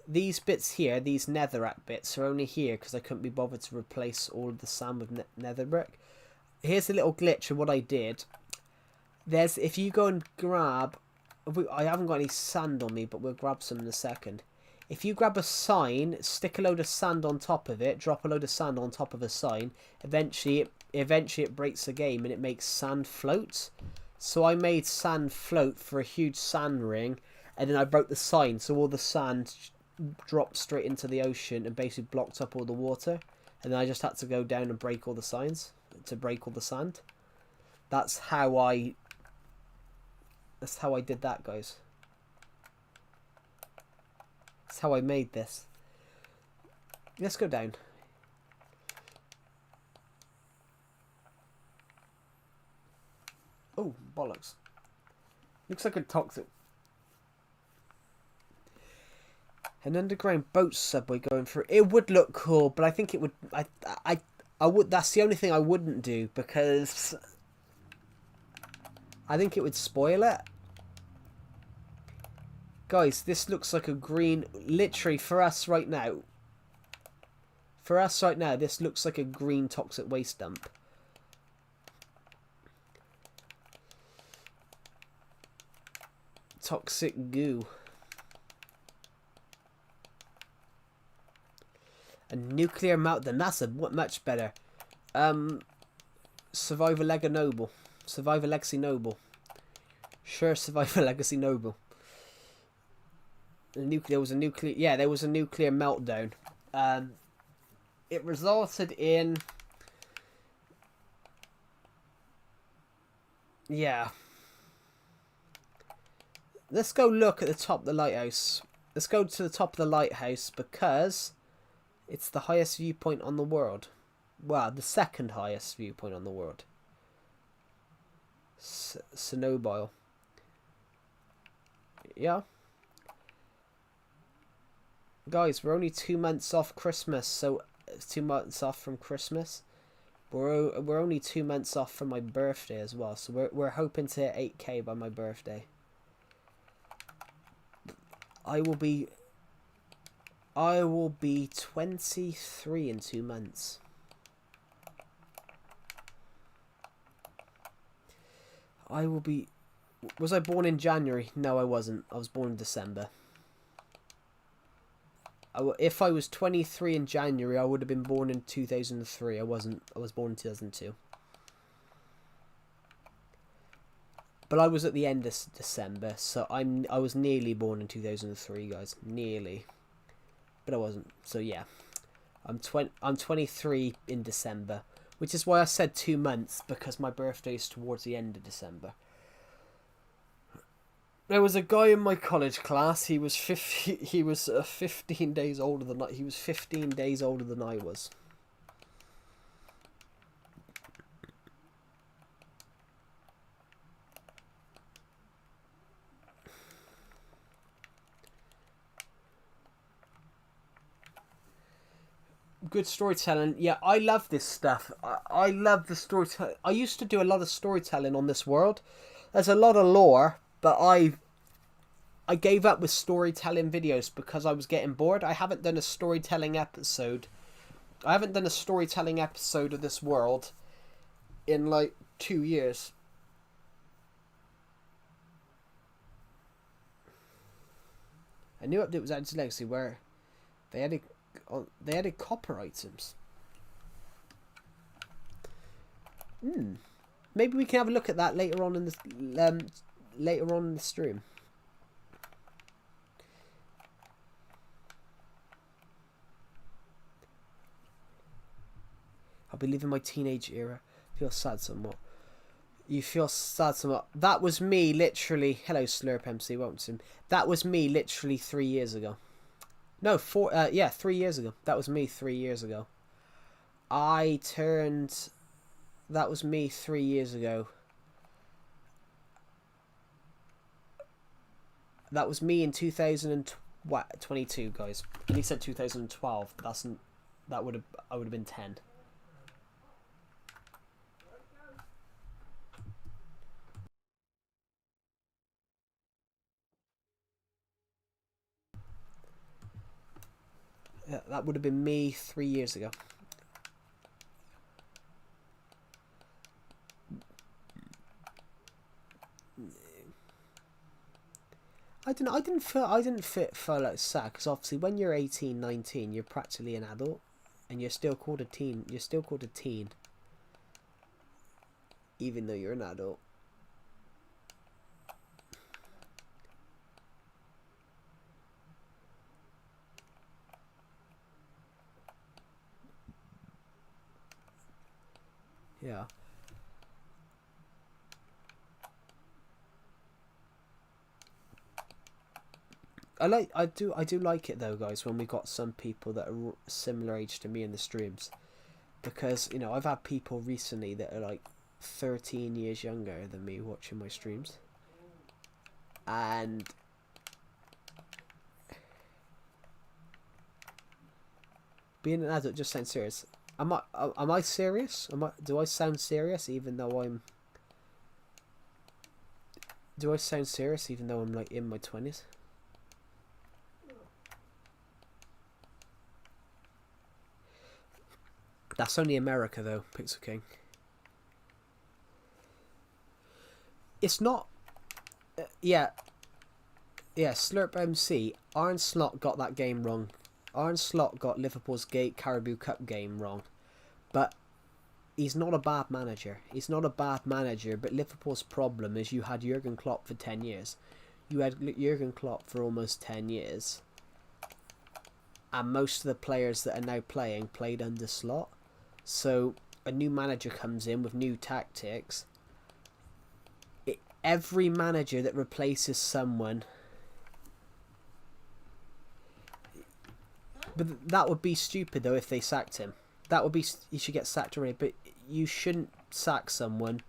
these bits here, these netherrack bits are only here because I couldn't be bothered to replace all of the sand with nether brick. Here's a little glitch of what I did. There's, if you go and grab, I haven't got any sand on me, but we'll grab some in a second. If you grab a sign, stick a load of sand on top of it, drop a load of sand on top of a sign, eventually it breaks the game and it makes sand float. So I made sand float for a huge sand ring, and then I broke the sign, so all the sand dropped straight into the ocean and basically blocked up all the water. And then I just had to go down and break all the signs to break all the sand. That's how I did that, guys. That's how I made this. Let's go down. Oh, bollocks. Looks like a toxic. An underground boat subway going through. It would look cool, but I think it would. I would. That's the only thing I wouldn't do, because I think it would spoil it. Guys, this looks like a green. Literally, for us right now. This looks like a green toxic waste dump. Toxic goo. A nuclear meltdown. That's a much better. Survivor Lega Noble. Survivor Legacy Noble. Sure, Survivor Legacy Noble. There was a nuclear. Yeah, there was a nuclear meltdown. It resulted in. Yeah. Let's go look at the top of the lighthouse. Let's go to the top of the lighthouse because it's the highest viewpoint on the world. Well, the second highest viewpoint on the world. Snowbile. Yeah. Guys, we're only 2 months off Christmas, so it's 2 months off from Christmas. We're only 2 months off from my birthday as well, so we're hoping to hit 8K by my birthday. I will be 23 in 2 months. I will be. Was I born in January? No, I wasn't. I was born in December. If I was 23 in January, I would have been born in 2003. I wasn't. I was born in 2002. But I was at the end of December, so I was nearly born in 2003, guys. Nearly. But I wasn't. So yeah. I'm 23 in December, which is why I said 2 months, because my birthday is towards the end of December. There was a guy in my college class. He was 15 days older than he was 15 days older than I was. Good storytelling. Yeah, I love this stuff. I love the storytelling. I used to do a lot of storytelling on this world. There's a lot of lore, but I gave up with storytelling videos because I was getting bored. I haven't done a storytelling episode. I haven't done a storytelling episode of this world in like 2 years. A new update was added to Legacy where they added copper items. Maybe we can have a look at that later on in the stream. I'll be living my teenage era. Feel sad somewhat. You feel sad somewhat. That was me literally. Hello, Slurp MC. Welcome to him. That was me literally 3 years ago. No, 3 years ago. That was me 3 years ago. I turned. That was me 3 years ago. That was me in 2022, guys. And he said 2012. That would have. I would have been 10. Yeah, that would have been me 3 years ago. I didn't feel like sad because obviously when you're 18, 19, you're practically an adult, and you're still called a teen. You're still called a teen, even though you're an adult. Yeah. I do like it though, guys, when we got some people that are similar age to me in the streams, because I've had people recently that are like 13 years younger than me watching my streams, and being an adult just sounds serious. Am I serious? Do I sound serious even though I'm? Do I sound serious even though I'm like in my 20s? That's only America though, Pixel King. It's not. Yeah, Slurp MC. Arne Slot got that game wrong. Arne Slot got Liverpool's Gate Caribou Cup game wrong, but he's not a bad manager. He's not a bad manager, but Liverpool's problem is you had Jurgen Klopp for 10 years. You had Jurgen Klopp for almost 10 years, and most of the players that are now played under Slot. So a new manager comes in with new tactics. Every manager that replaces someone, but that would be stupid though if they sacked him. That would be, he should get sacked already. But you shouldn't sack someone.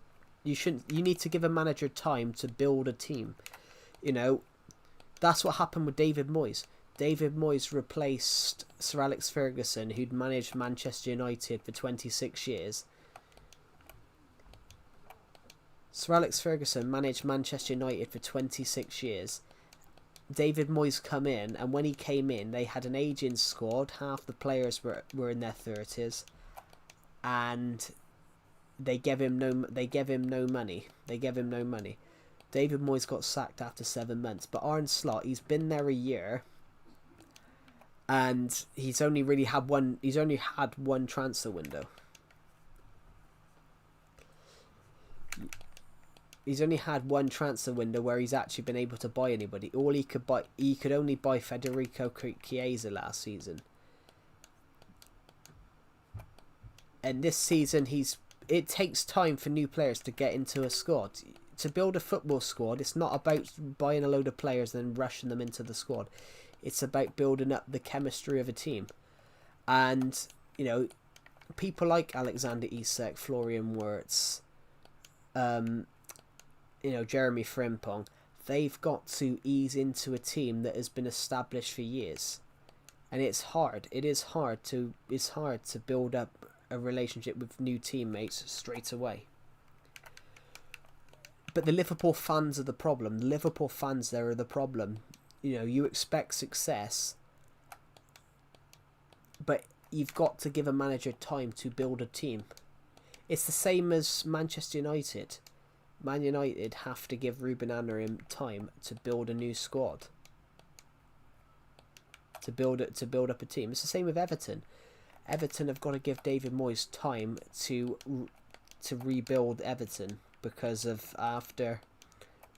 You need to give a manager time to build a team. That's what happened with David Moyes. David Moyes replaced Sir Alex Ferguson, who'd managed Manchester United for 26 years. Sir Alex Ferguson managed Manchester United for 26 years. David Moyes come in, and when he came in, they had an aging squad. Half the players were in their 30s, and they gave him no money. David Moyes got sacked after 7 months, but Arne Slot, he's been there a year, and he's only had one transfer window. He's only had one transfer window where he's actually been able to buy anybody. He could only buy Federico Chiesa last season. And this season, it takes time for new players to get into a squad. To build a football squad, it's not about buying a load of players and then rushing them into the squad. It's about building up the chemistry of a team. And, people like Alexander Isak, Florian Wirtz, Jeremy Frimpong, they've got to ease into a team that has been established for years, and it's hard. It's hard to build up a relationship with new teammates straight away. But the Liverpool fans are the problem. The Liverpool fans there are the problem. You expect success, but you've got to give a manager time to build a team. It's the same as Manchester United. Man United have to give Ruben Amorim time to build a new squad, to build up a team. It's the same with Everton. Everton have got to give David Moyes time to rebuild Everton because of after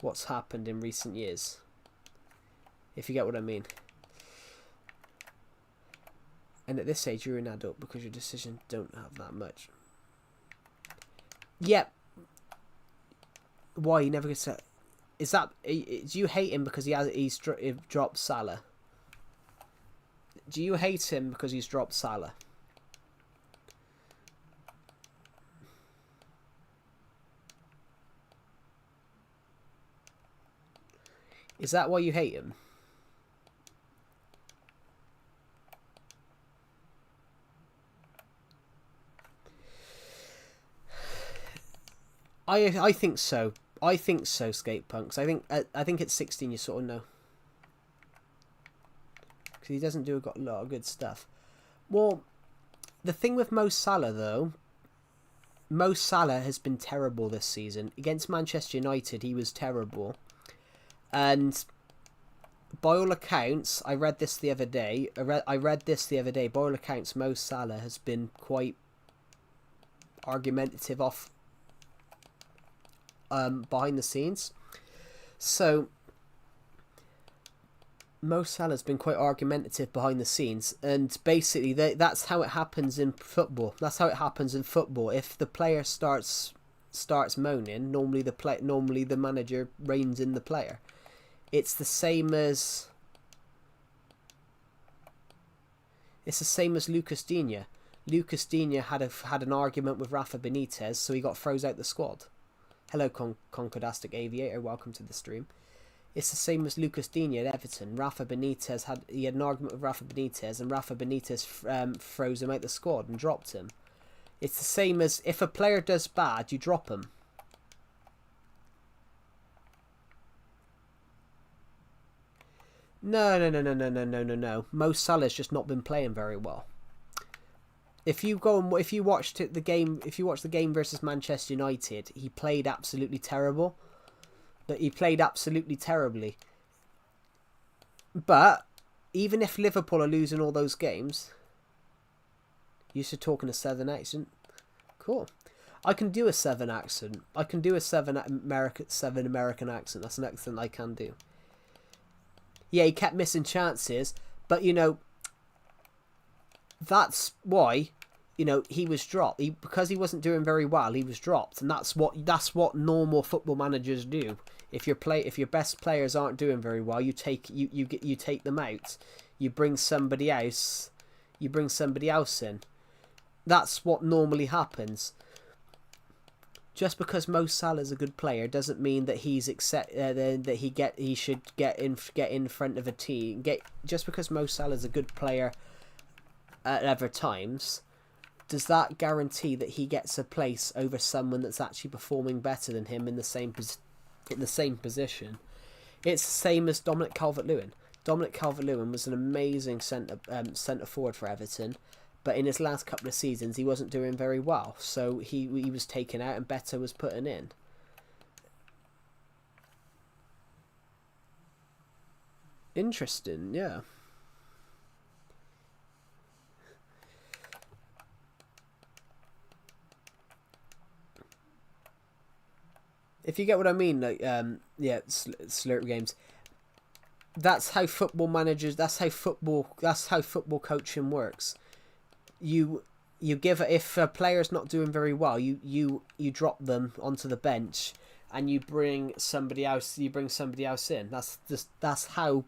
what's happened in recent years. If you get what I mean. And at this stage, you're an adult because your decisions don't have that much. Yep. Why he never gets that? Is that, do you hate him because he's dropped Salah? Do you hate him because he's dropped Salah? Is that why you hate him? I think so. I think so, Skate Punks. I think at 16 you sort of know. Because he doesn't do a lot of good stuff. Well, the thing with Mo Salah, though, Mo Salah has been terrible this season. Against Manchester United, he was terrible. And by all accounts, I read this the other day. I read this the other day. By all accounts, Mo Salah has been quite argumentative behind the scenes. So Mo Salah's been quite argumentative behind the scenes, and basically that's how it happens in football. That's how it happens in football. If the player starts moaning, normally the manager reins in the player. It's the same as Lucas Digne. Lucas Digne had an argument with Rafa Benitez, so he got froze out the squad. Hello, Concordastic Aviator. Welcome to the stream. It's the same as Lucas Digne at Everton. Rafa Benitez had an argument with Rafa Benitez, and Rafa Benitez froze him out the squad and dropped him. It's the same as if a player does bad, you drop him. No. Mo Salah's just not been playing very well. If you watch the game versus Manchester United, he played absolutely terrible. He played absolutely terribly. But even if Liverpool are losing all those games, you should talk in a Southern accent. Cool. I can do a Southern accent. I can do a Southern American accent. That's an accent I can do. Yeah, he kept missing chances, but that's why, he was dropped. Because he wasn't doing very well, he was dropped, and that's what normal football managers do. If your best players aren't doing very well, you take them out. You bring somebody else in. That's what normally happens. Just because Mo Salah is a good player doesn't mean that he should get in front of a team. Just because Mo Salah is a good player at other times, does that guarantee that he gets a place over someone that's actually performing better than him in the same position? It's the same as Dominic Calvert-Lewin. Dominic Calvert-Lewin was an amazing centre forward for Everton, but in his last couple of seasons he wasn't doing very well, so he was taken out and Better was put in. Interesting, yeah. If you get what I mean, like Slurp games. That's how football managers. That's how football coaching works. You give if a player's not doing very well, you drop them onto the bench, and you bring somebody else. You bring somebody else in. That's how.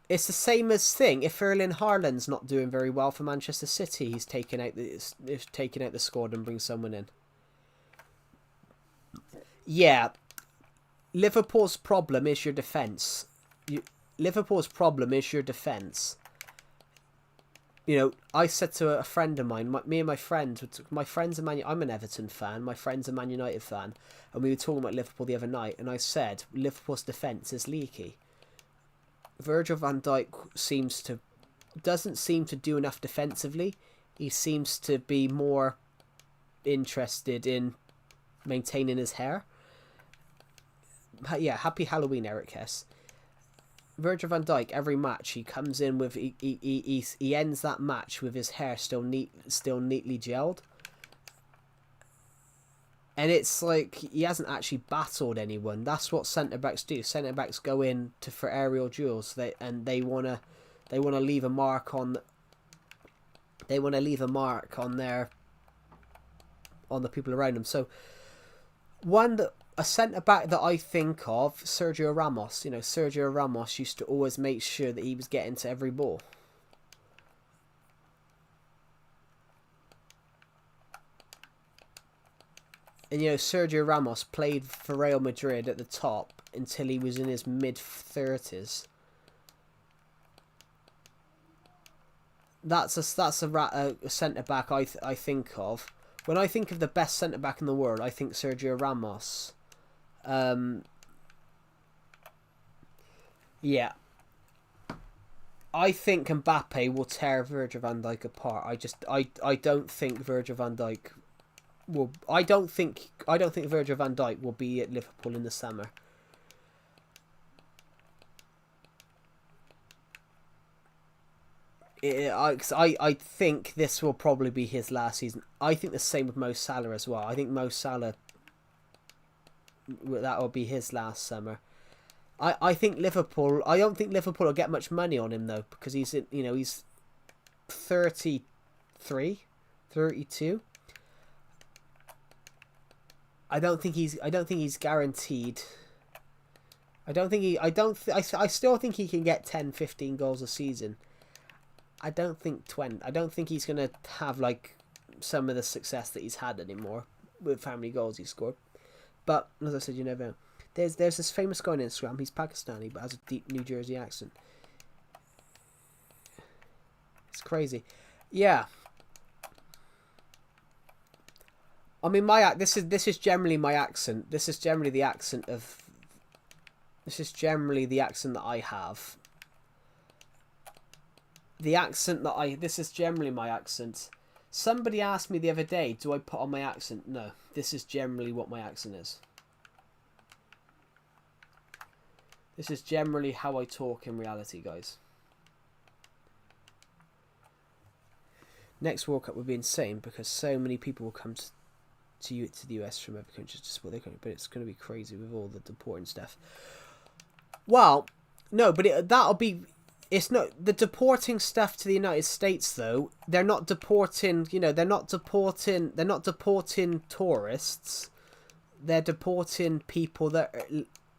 It's the same as thing. If Erling Haaland's not doing very well for Manchester City, he's taking out the squad and brings someone in. Yeah, Liverpool's problem is your defence. Liverpool's problem is your defence. I said to a friend of mine, my friend's I'm an Everton fan, my friend's a Man United fan, and we were talking about Liverpool the other night, and I said, Liverpool's defence is leaky. Virgil van Dijk doesn't seem to do enough defensively. He seems to be more interested in maintaining his hair. Yeah, happy Halloween, Eric Hess. Virgil van Dijk, every match he comes in with, he ends that match with his hair still neatly gelled, and it's like he hasn't actually battled anyone. That's what centre backs do. Centre backs go in for aerial duels. They wanna leave a mark on. They want to leave a mark on the people around them. So one that a centre-back that I think of, Sergio Ramos. You know, Sergio Ramos used to always make sure that he was getting to every ball. And, you know, Sergio Ramos played for Real Madrid at the top until he was in his mid-30s. That's a centre-back I think of. When I think of the best centre-back in the world, I think Sergio Ramos. Yeah. I think Mbappe will tear Virgil van Dijk apart. I don't think Virgil van Dijk will. I don't think Virgil van Dijk will be at Liverpool in the summer. I think this will probably be his last season. I think the same with Mo Salah as well. I think Mo Salah, that will be his last summer. I think Liverpool. I don't think Liverpool will get much money on him though, because he's 33, 32. I don't think he's guaranteed. I still think he can get 10, 15 goals a season. I don't think 20. I don't think he's gonna have like some of the success that he's had anymore with how many goals he scored. But as I said, you never know. There's this famous guy on Instagram. He's Pakistani but has a deep New Jersey accent. It's crazy. Yeah. I mean, this is generally my accent. This is generally the accent of. This is generally the accent that I have. This is generally my accent. Somebody asked me the other day, do I put on my accent? No, this is generally what my accent is. This is generally how I talk in reality, guys. Next World Cup would be insane because so many people will come to the US from other countries to support their country, but it's going to be crazy with all the deporting stuff. Well, no, but that'll be. It's not the deporting stuff to the United States though. They're not deporting. You know, they're not deporting tourists. They're deporting people that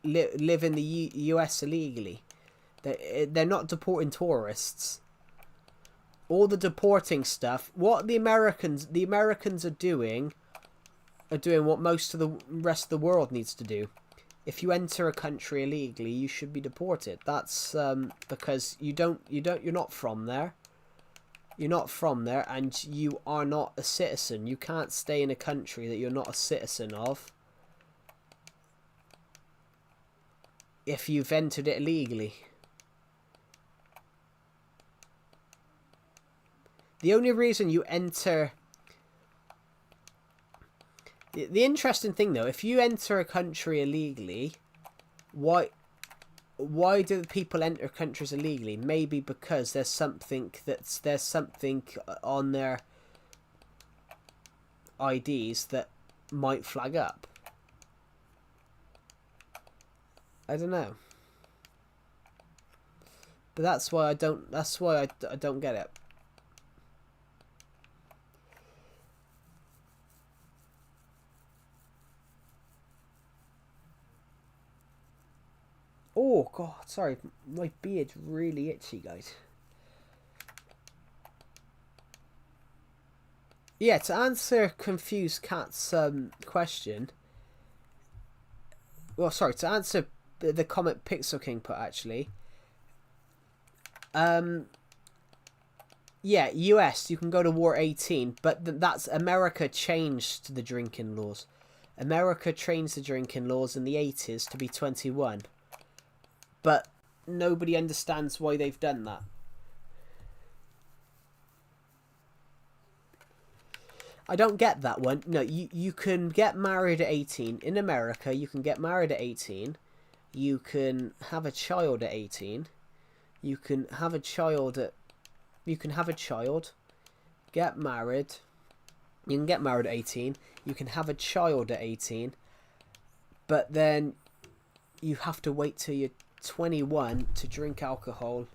live in the US illegally. They're not deporting tourists. All the deporting stuff. What the Americans are doing what most of the rest of the world needs to do. If you enter a country illegally, you should be deported. That's because you're not from there. You're not from there, and you are not a citizen. You can't stay in a country that you're not a citizen of if you've entered it illegally. The only reason you enter. The interesting thing though, if you enter a country illegally, why do people enter countries illegally? Maybe because there's something on their IDs that might flag up. I don't know. But that's why I don't get it. Oh god, sorry, my beard's really itchy, guys. Yeah, to answer Confused Cat's question. Well, sorry, to answer the comment Pixel King put actually. Yeah, US, you can go to war 18, but that's America changed the drinking laws. America changed the drinking laws in the 80s to be 21. But nobody understands why they've done that. I don't get that one. No, you can get married at 18. In America, you can get married at 18. You can have a child at 18. You can have a child, get married. You can get married at 18. You can have a child at 18. But then you have to wait till you're 21 to drink alcohol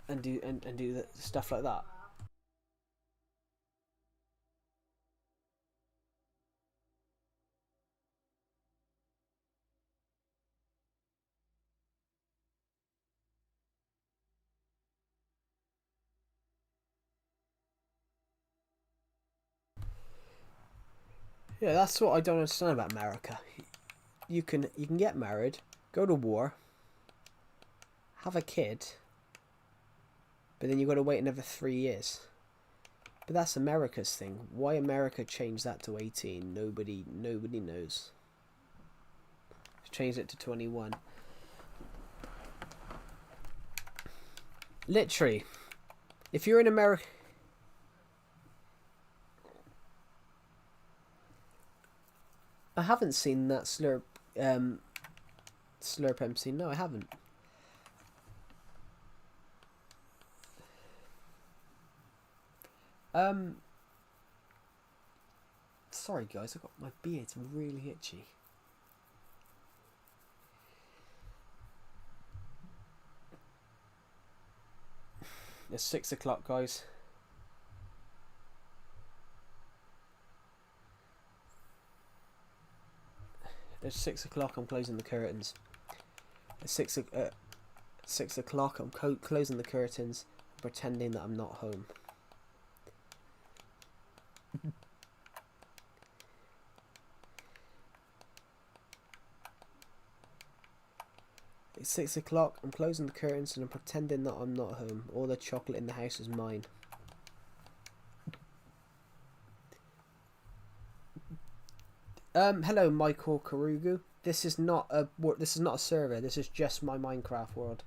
and do stuff like that. Yeah, that's what I don't understand about America. You can get married, go to war, have a kid, but then you've got to wait another 3 years. But that's America's thing. Why America changed that to 18? Nobody knows. Changed it to 21. Literally, if you're in America, I haven't seen that Slurp MC. No, I haven't. Sorry guys, I got my beard's really itchy. It's 6 o'clock, guys. It's 6 o'clock. I'm closing the curtains. It's 6 o'clock. I'm closing the curtains, pretending that I'm not home. It's 6 o'clock. I'm closing the curtains and I'm pretending that I'm not home. All the chocolate in the house is mine. Hello, Michael Karugu. This is not a server. This is just my Minecraft world.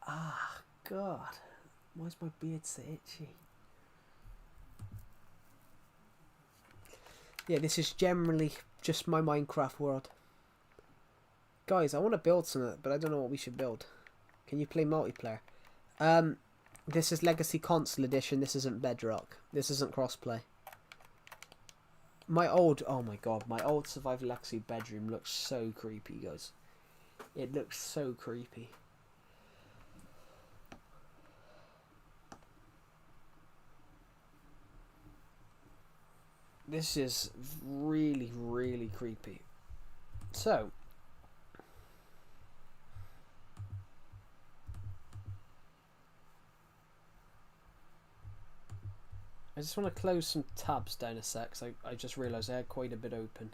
Ah, God. Why's my beard so itchy? Yeah, this is generally just my Minecraft world. Guys, I want to build something, but I don't know what we should build. Can you play multiplayer? This is Legacy Console Edition. This isn't Bedrock. This isn't crossplay. Oh my god, my old Survival Legacy bedroom looks so creepy, guys. It looks so creepy. This is really, really creepy. So, I just want to close some tabs down a sec, because I just realised I had quite a bit open.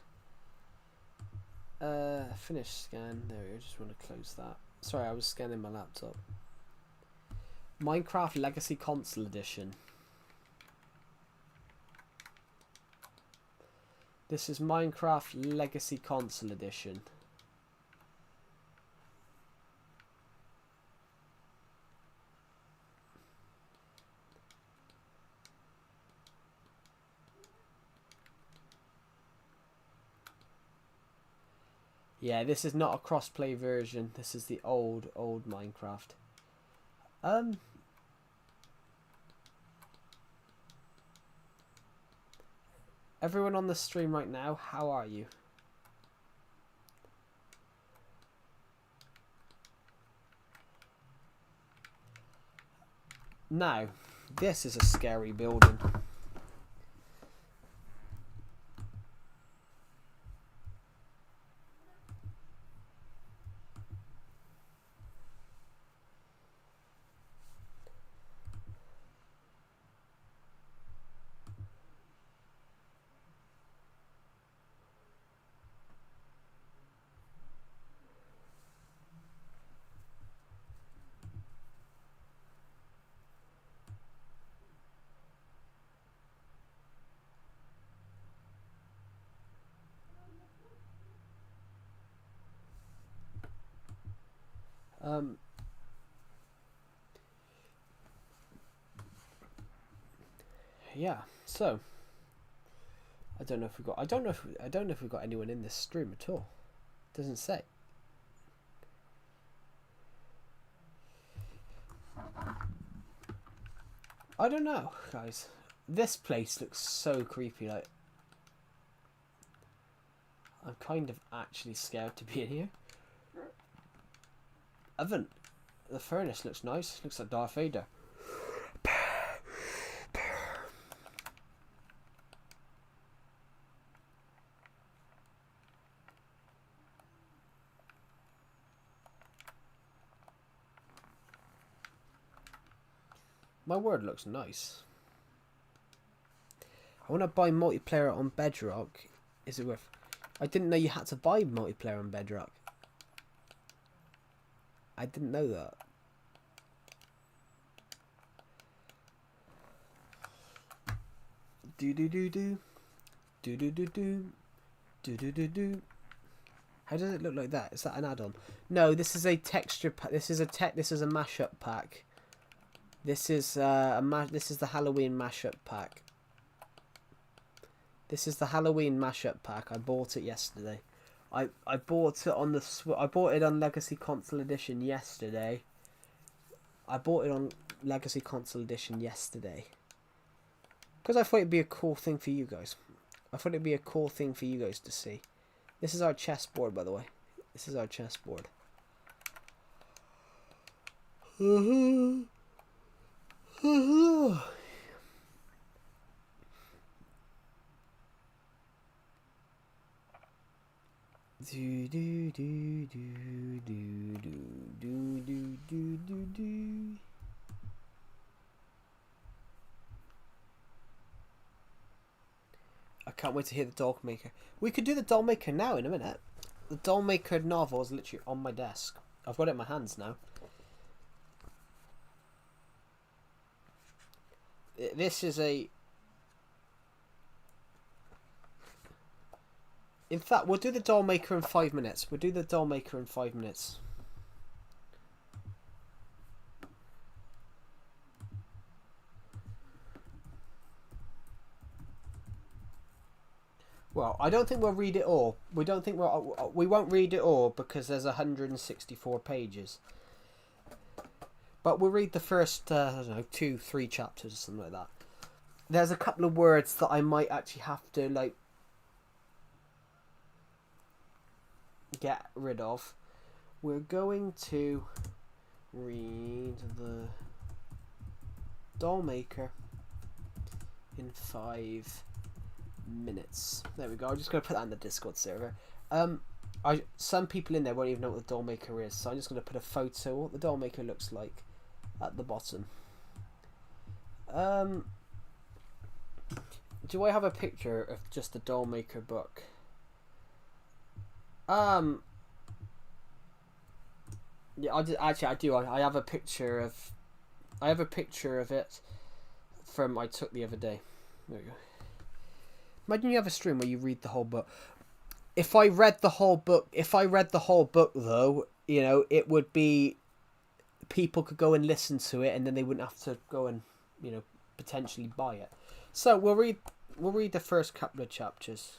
Finish scan. There we go. Just want to close that. Sorry, I was scanning my laptop. Minecraft Legacy Console Edition. This is Minecraft Legacy Console Edition. Yeah, this is not a crossplay version. This is the old Minecraft. Everyone on the stream right now, how are you? Now, this is a scary building. Yeah, so I don't know if we've got anyone in this stream at all. Doesn't say. I don't know, guys. This place looks so creepy. Like, I'm kind of actually scared to be in here. The furnace looks nice. Looks like Darth Vader. My word looks nice. I want to buy multiplayer on Bedrock. Is it worth... I didn't know you had to buy multiplayer on Bedrock. I didn't know that. Do do do do. Do do do do. Do do do do. How does it look like that? Is that an add-on? No, this is a texture pack. This is a mashup pack. This is this is the Halloween mashup pack. This is the Halloween mashup pack. I bought it yesterday. I bought it on I bought it on Legacy Console Edition yesterday. Because I thought it'd be a cool thing for you guys. I thought it'd be a cool thing for you guys to see. This is our chessboard, by the way. This is our chessboard. Do do do do do do do do do do. I can't wait to hear the Doll Maker. We could do the Doll Maker now in a minute. The Doll Maker novel is literally on my desk. I've got it in my hands now. This is a... In fact, we'll do the Doll Maker in 5 minutes. We'll do the Doll Maker in 5 minutes. Well, I don't think we'll read it all. We won't read it all because there's 164 pages. But we'll read the first, I don't know, 2-3 chapters or something like that. There's a couple of words that I might actually have to, like, get rid of. We're going to read the Doll Maker in 5 minutes. There we go. I'm just going to put that in the Discord server. Some people in there won't even know what the Doll Maker is, so I'm just going to put a photo of what the Doll Maker looks like at the bottom. Do I have a picture of just the Doll Maker book? Yeah, I do. I have a picture of. I have a picture of it from I took the other day. There we go. Imagine you have a stream where you read the whole book. If I read the whole book, though, you know, it would be people could go and listen to it, and then they wouldn't have to go and, you know, potentially buy it. So we'll read the first couple of chapters.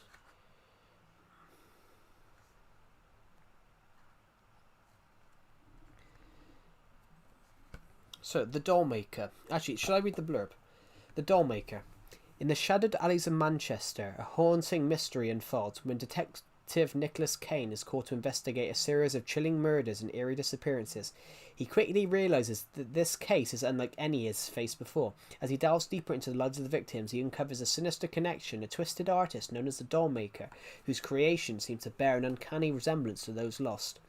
So, the Doll Maker. Actually, should I read the blurb? The Doll Maker. In the shadowed alleys of Manchester, a haunting mystery unfolds when Detective Nicholas Kane is called to investigate a series of chilling murders and eerie disappearances. He quickly realises that this case is unlike any he has faced before. As he delves deeper into the lives of the victims, he uncovers a sinister connection, a twisted artist known as the Doll Maker, whose creations seem to bear an uncanny resemblance to those lost.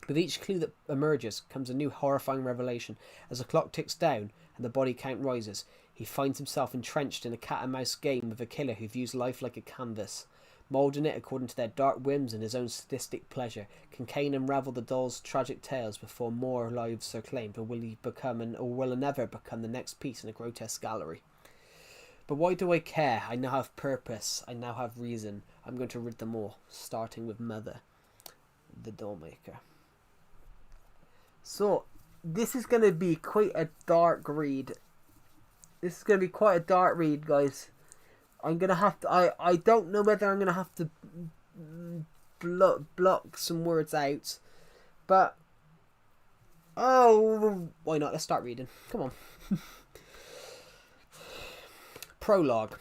With each clue that emerges comes a new horrifying revelation. As the clock ticks down and the body count rises, he finds himself entrenched in a cat-and-mouse game with a killer who views life like a canvas. Moulding it according to their dark whims and his own sadistic pleasure, can Kane unravel the doll's tragic tales before more lives are claimed, or will he never become the next piece in a grotesque gallery? But why do I care? I now have purpose. I now have reason. I'm going to rid them all, starting with Mother, the Doll Maker. So, this is going to be quite a dark read. This is going to be quite a dark read, guys. I'm going to have to... I don't know whether I'm going to have to block some words out. But... oh, why not? Let's start reading. Come on. Prologue.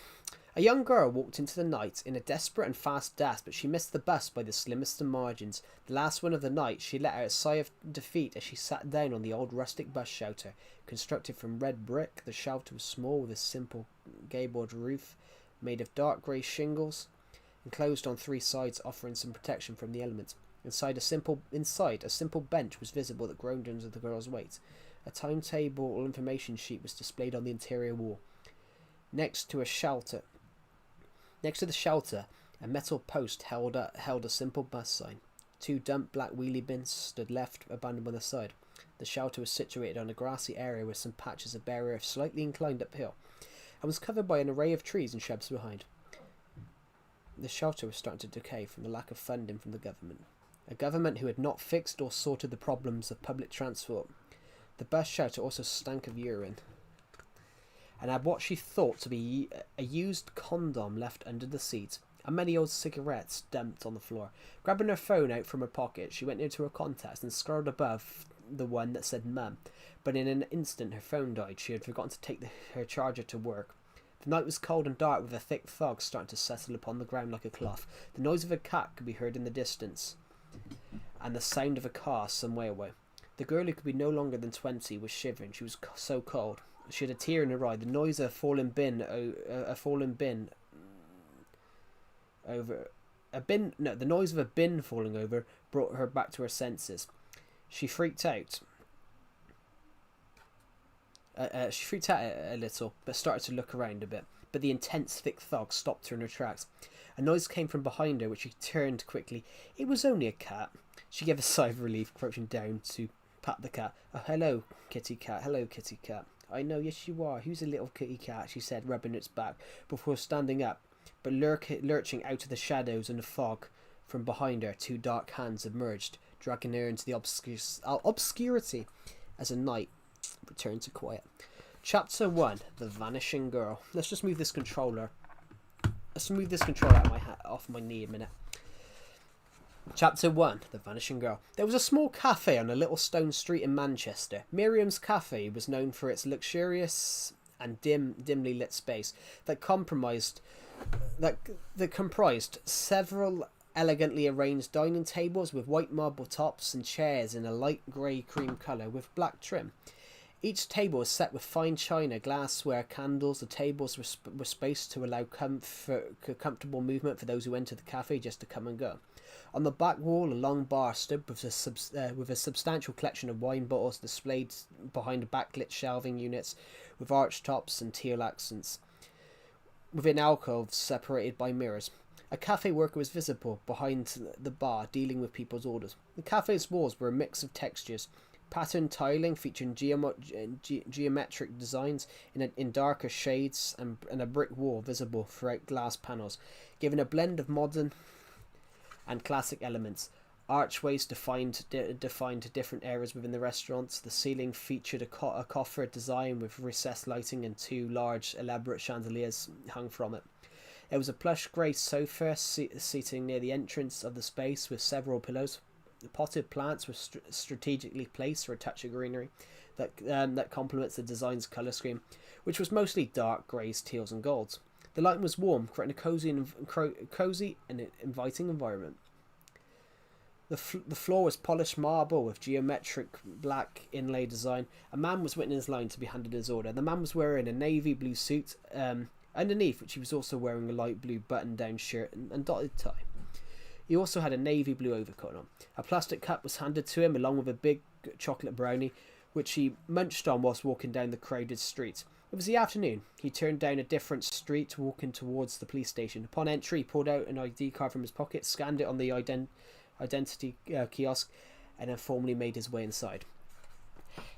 A young girl walked into the night in a desperate and fast dash, but she missed the bus by the slimmest of margins. The last one of the night, she let out a sigh of defeat as she sat down on the old rustic bus shelter. Constructed from red brick, the shelter was small with a simple gabled roof made of dark grey shingles, enclosed on 3 sides, offering some protection from the elements. Inside, a simple bench was visible that groaned under the girl's weight. A timetable or information sheet was displayed on the interior wall. Next to the shelter, a metal post held a simple bus sign. 2 dumped black wheelie bins stood left, abandoned by the side. The shelter was situated on a grassy area with some patches of bare earth slightly inclined uphill, and was covered by an array of trees and shrubs behind. The shelter was starting to decay from the lack of funding from the government. A government who had not fixed or sorted the problems of public transport. The bus shelter also stank of urine, and had what she thought to be a used condom left under the seat, and many old cigarettes dumped on the floor. Grabbing her phone out from her pocket, she went into her contacts and scrolled above the one that said Mum, but in an instant her phone died. She had forgotten to take her charger to work. The night was cold and dark, with a thick fog starting to settle upon the ground like a cloth. The noise of a cat could be heard in the distance, and the sound of a car some way away. The girl, who could be no longer than 20, was shivering. She was so cold. She had a tear in her eye. The noise of a fallen bin falling over brought her back to her senses. She freaked out. She freaked out a little, but started to look around a bit. But the intense, thick fog stopped her in her tracks. A noise came from behind her, which she turned quickly. It was only a cat. She gave a sigh of relief, crouching down to pat the cat. Oh, hello, kitty cat. Hello, kitty cat. I know, yes you are. Who's a little kitty cat? She said, rubbing its back, before standing up. But lurching out of the shadows and the fog from behind her, 2 dark hands emerged, dragging her into the obscurity as the night returned to quiet. Chapter 1: The Vanishing Girl. Let's just move this controller. Let's move this controller off my knee a minute. Chapter 1: The Vanishing Girl. There was a small cafe on a little stone street in Manchester. Miriam's Cafe was known for its luxurious and dimly lit space that comprised several elegantly arranged dining tables with white marble tops and chairs in a light grey cream colour with black trim. Each table was set with fine china, glassware, candles. The tables were spaced to allow comfortable movement for those who entered the cafe just to come and go. On the back wall, a long bar stood with a substantial collection of wine bottles displayed behind backlit shelving units with arched tops and teal accents, within alcoves separated by mirrors. A cafe worker was visible behind the bar, dealing with people's orders. The cafe's walls were a mix of textures. Patterned tiling featuring geometric designs in darker shades, and a brick wall visible throughout glass panels, giving a blend of modern and classic elements. Archways defined different areas within the restaurants. The ceiling featured a coffer design with recessed lighting and 2 large, elaborate chandeliers hung from it. There was a plush grey sofa seating near the entrance of the space with several pillows. The potted plants were strategically placed for a touch of greenery that complements the design's colour scheme, which was mostly dark greys, teals and golds. The lighting was warm, creating a cosy and inviting environment. The floor was polished marble with geometric black inlay design. A man was waiting in his line to be handed his order. The man was wearing a navy blue suit, underneath which he was also wearing a light blue button-down shirt and dotted tie. He also had a navy blue overcoat on. A plastic cup was handed to him along with a big chocolate brownie, which he munched on whilst walking down the crowded street. It was the afternoon. He turned down a different street, walking towards the police station. Upon entry, he pulled out an ID card from his pocket, scanned it on the identity kiosk, and then formally made his way inside.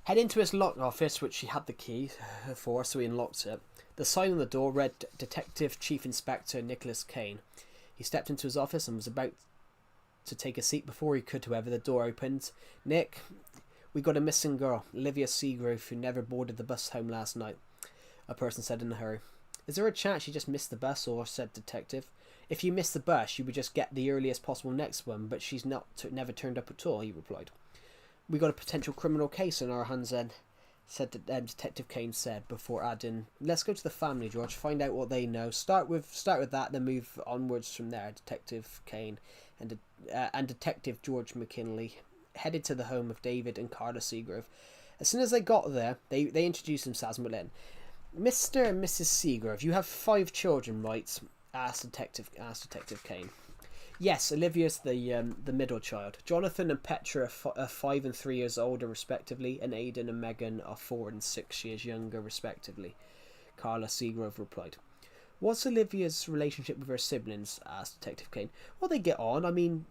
Heading to his lock office, which he had the key for, so he unlocked it. The sign on the door read Detective Chief Inspector Nicholas Kane. He stepped into his office and was about to take a seat before he could, however, the door opened. Nick, we got a missing girl, Olivia Seagrove, who never boarded the bus home last night, a person said in a hurry. Is there a chance she just missed the bus, or said Detective? If you missed the bus, you would just get the earliest possible next one, but she's never turned up at all, he replied. We got a potential criminal case on our hands then, said Detective Kane said, before adding, let's go to the family, George, find out what they know. Start with that, then move onwards from there. Detective Kane and Detective George McKinley headed to the home of David and Carla Seagrove. As soon as they got there, they introduced themselves and went in. Mr. and Mrs. Seagrove, you have 5 children, right? asked Detective Kane. Yes, Olivia's the middle child. Jonathan and Petra are 5 and 3 years older, respectively, and Aidan and Megan are 4 and 6 years younger, respectively. Carla Seagrove replied. What's Olivia's relationship with her siblings? Asked Detective Kane. Well, they get on. I mean,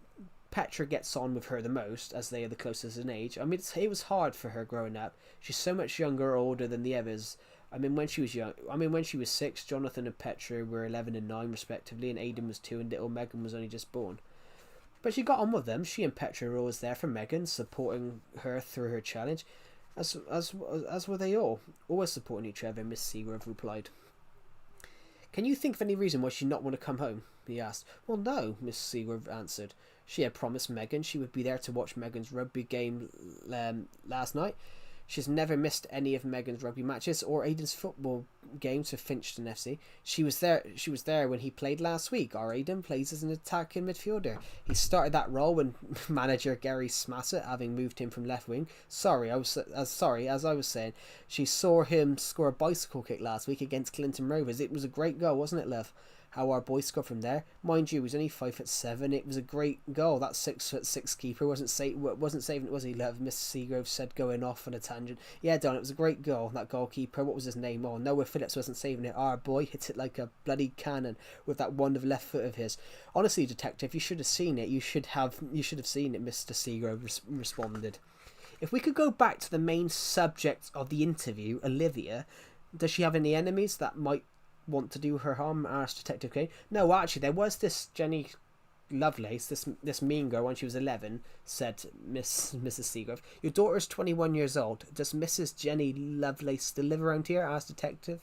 Petra gets on with her the most, as they are the closest in age. I mean, it was hard for her growing up. She's so much younger or older than the others. When she was 6, Jonathan and Petra were 11 and 9 respectively, and Aidan was 2, and little Megan was only just born. But she got on with them. She and Petra were always there for Megan, supporting her through her challenge, as were they all, always supporting each other. Miss Seagrove replied. Can you think of any reason why she'd not want to come home? He asked. Well, no, Miss Seagrove answered. She had promised Megan she would be there to watch Megan's rugby game last night. She's never missed any of Megan's rugby matches or Aidan's football games for Finchton FC. She was there when he played last week. Our Aidan plays as an attacking midfielder. He started that role when manager Gary Smassett, having moved him from left wing. As I was saying, she saw him score a bicycle kick last week against Clinton Rovers. It was a great goal, wasn't it, love? How our boy scored from there. Mind you, he was only 5'7". It was a great goal. That 6'6" keeper wasn't saving it, was he, love? Miss Seagrove said, going off on a tangent. Yeah, Don, it was a great goal. That goalkeeper, what was his name? Oh, Noah Phillips wasn't saving it. Our boy hit it like a bloody cannon with that wonderful left foot of his. Honestly, detective, you should have seen it. You should have seen it. Mr. Seagrove responded. If we could go back to the main subject of the interview, Olivia, does she have any enemies that might want to do her harm? Asked Detective Kane. No, actually, there was this Jenny Lovelace, this mean girl when she was 11, said Mrs. Seagrove. Your daughter's 21 years old. Does Mrs. Jenny Lovelace still live around here? Asked Detective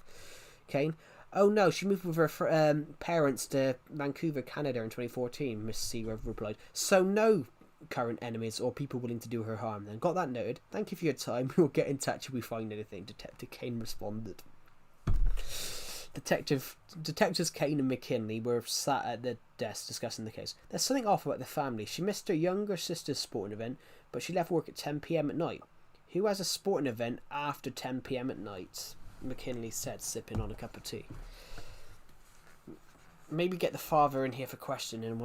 Kane. Oh no, she moved with her parents to Vancouver, Canada in 2014, Miss Seagrove replied. So no current enemies or people willing to do her harm then. Got that noted. Thank you for your time. We'll get in touch if we find anything, Detective Kane responded. Detectives Kane and McKinley were sat at the desk discussing the case. There's something off about the family. She missed her younger sister's sporting event, but she left work at 10 p.m. at night. Who has a sporting event after 10 p.m. at night? McKinley said, sipping on a cup of tea. Maybe get the father in here for questioning.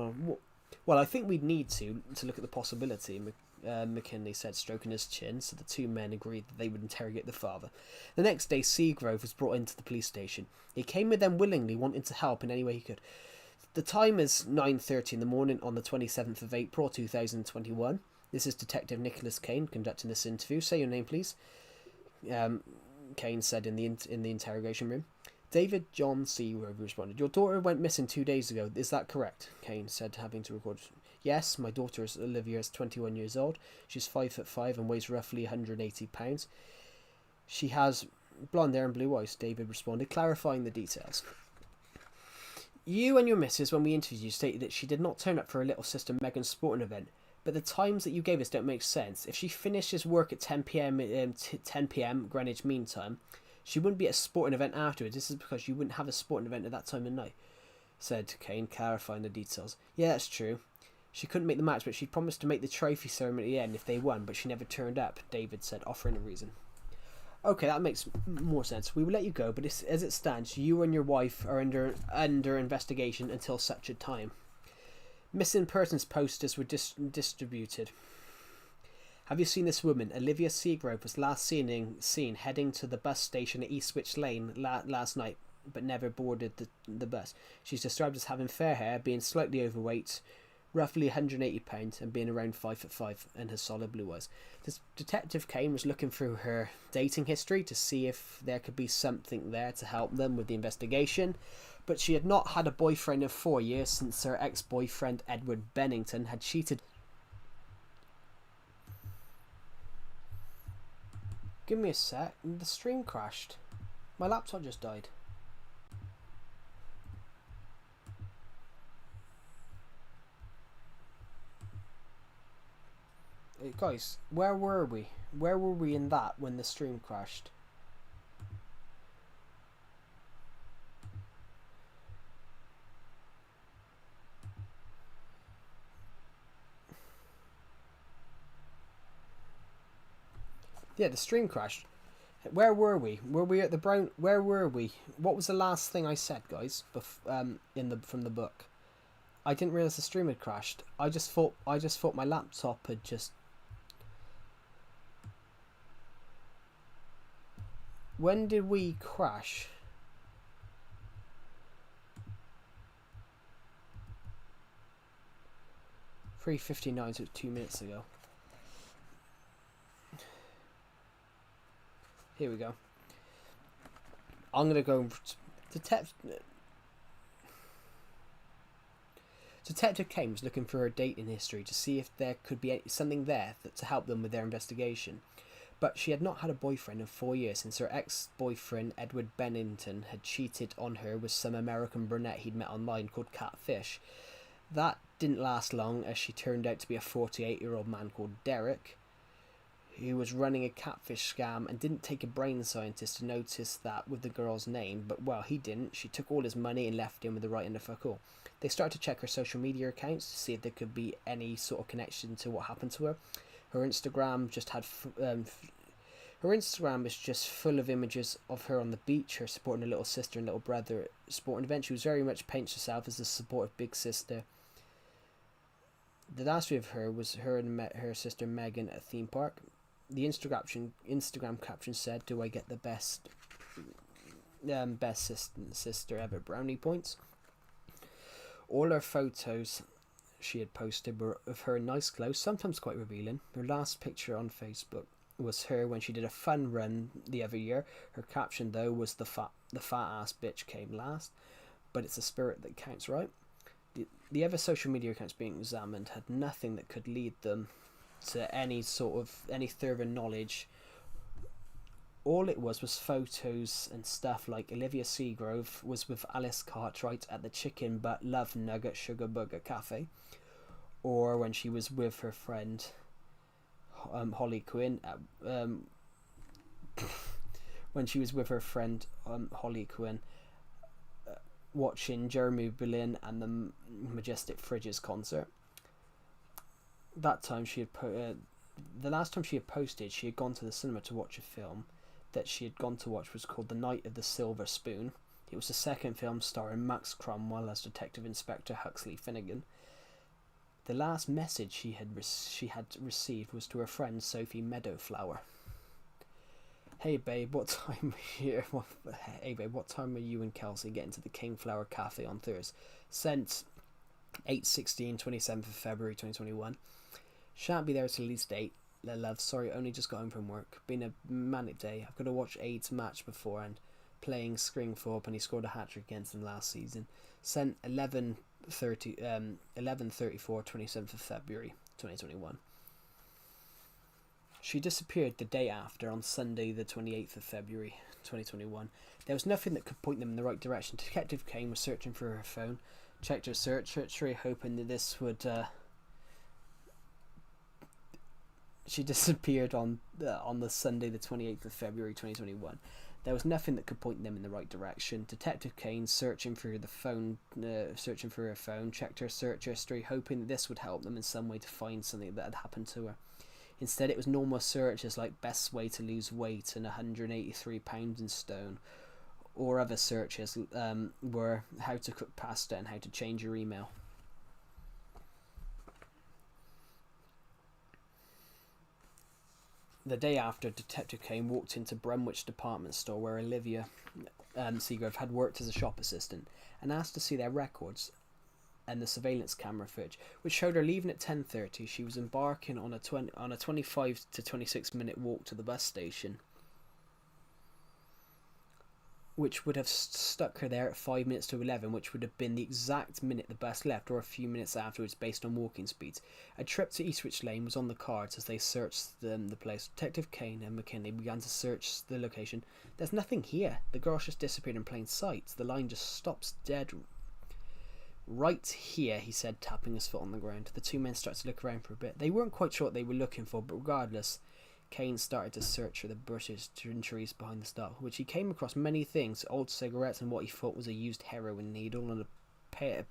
Well, I think we'd need to look at the possibility, McKinley said, stroking his chin, so the two men agreed that they would interrogate the father. The next day, Seagrove was brought into the police station. He came with them willingly, wanting to help in any way he could. The time is 9:30 in the morning on the 27th of April 2021. This is Detective Nicholas Kane conducting this interview. Say your name, please. Kane said in the interrogation room. David John Seagrove responded. Your daughter went missing 2 days ago. Is that correct? Kane said, having to record. Yes, my daughter Olivia is 21 years old. She's 5'5" and weighs roughly 180 pounds. She has blonde hair and blue eyes, David responded, clarifying the details. You and your missus, when we interviewed you, stated that she did not turn up for her little sister Megan's sporting event, but the times that you gave us don't make sense. If she finishes work at 10 p.m. Greenwich Mean Time, she wouldn't be at a sporting event afterwards. This is because you wouldn't have a sporting event at that time of night, said Kane, clarifying the details. Yeah, that's true. She couldn't make the match, but she promised to make the trophy ceremony at the end if they won, but she never turned up, David said, offering a reason. Okay, that makes more sense. We will let you go, but as it stands, you and your wife are under investigation until such a time. Missing persons posters were distributed. Have you seen this woman? Olivia Seagrove was last seen heading to the bus station at Eastwich Lane last night, but never boarded the bus. She's described as having fair hair, being slightly overweight, roughly 180 pounds, and being around 5'5", and has solid blue eyes. Detective Kane was looking through her dating history to see if there could be something there to help them with the investigation, but she had not had a boyfriend in 4 years since her ex-boyfriend Edward Bennington had cheated. Give me a sec, the stream crashed. My laptop just died. Hey guys, where were we? Where were we in that when the stream crashed? Yeah, the stream crashed. Where were we? Were we at the brown? Where were we? What was the last thing I said, guys? From the book. I didn't realize the stream had crashed. I just thought my laptop had just. When did we crash? $3:59, so it's 2 minutes ago. Here we go. I'm gonna go Detective Kane was looking for her dating history to see if there could be something there to help them with their investigation. But she had not had a boyfriend in 4 years since her ex-boyfriend Edward Bennington had cheated on her with some American brunette he'd met online called Catfish. That didn't last long, as she turned out to be a 48-year-old man called Derek, who was running a catfish scam and didn't take a brain scientist to notice that with the girl's name, but well, he didn't. She took all his money and left him with the right end of fuck all. They started to check her social media accounts to see if there could be any sort of connection to what happened to her. Her Instagram just had her Instagram is just full of images of her on the beach, her supporting her little sister and little brother at sporting events. She was very much paints herself as a supportive big sister. The last view of her was her and her sister Megan at a theme park. The Instagram caption said, "Do I get the best sister ever brownie points?" All her photos she had posted were of her in nice clothes, sometimes quite revealing. Her last picture on Facebook was her when she did a fun run the other year. Her caption though was the fat ass bitch came last, but it's the spirit that counts, right? The other social media accounts being examined had nothing that could lead them to any further knowledge. All it was photos and stuff like Olivia Seagrove was with Alice Cartwright at the Chicken Butt Love Nugget Sugar Burger Cafe, or when she was with her friend Holly Quinn at, watching Jeremy Berlin and the Majestic Fridges concert. That time she had the last time she had posted, she had gone to the cinema to watch a film that she had gone to watch was called The Night of the Silver Spoon. It was the second film starring Max Cromwell as Detective Inspector Huxley Finnegan. The last message she had received was to her friend Sophie Meadowflower. Hey babe, what time are you and Kelsey getting to the Kingflower Cafe on Thursday? Sent 8/16, 27th of February 2021. Shan't be there till at least 8. Love, sorry, only just got home from work. Been a manic day. I've got to watch Aids match beforehand. Playing Scringthorpe, and he scored a hat-trick against them last season. Sent 11:34, 27th of February 2021. She disappeared the day after, on Sunday the 28th of February 2021. There was nothing that could point them in the right direction. Detective Kane was searching for her phone. Checked her search history, hoping that this would... She disappeared on the Sunday the 28th of February 2021. There was nothing that could point them in the right direction. Detective Kane searching for her phone, checked her search history, hoping that this would help them in some way to find something that had happened to her. Instead, it was normal searches like best way to lose weight and 183 pounds in stone, or other searches were how to cook pasta and how to change your email. The day after, Detective Kane walked into Bromwich department store where Olivia Seagrove had worked as a shop assistant, and asked to see their records and the surveillance camera footage, which showed her leaving at 10:30. She was embarking on a 25 to 26 minute walk to the bus station, which would have stuck her there at 5 minutes to 11, which would have been the exact minute the bus left, or a few minutes afterwards based on walking speeds. A trip to Eastwich Lane was on the cards as they searched the place. Detective Kane and McKinley began to search the location. There's nothing here. The girl's just disappeared in plain sight. The line just stops dead. Right here, he said, tapping his foot on the ground. The two men started to look around for a bit. They weren't quite sure what they were looking for, but regardless, Kane started to search for the bushes and trees behind the stall, which he came across many things: old cigarettes and what he thought was a used heroin needle and a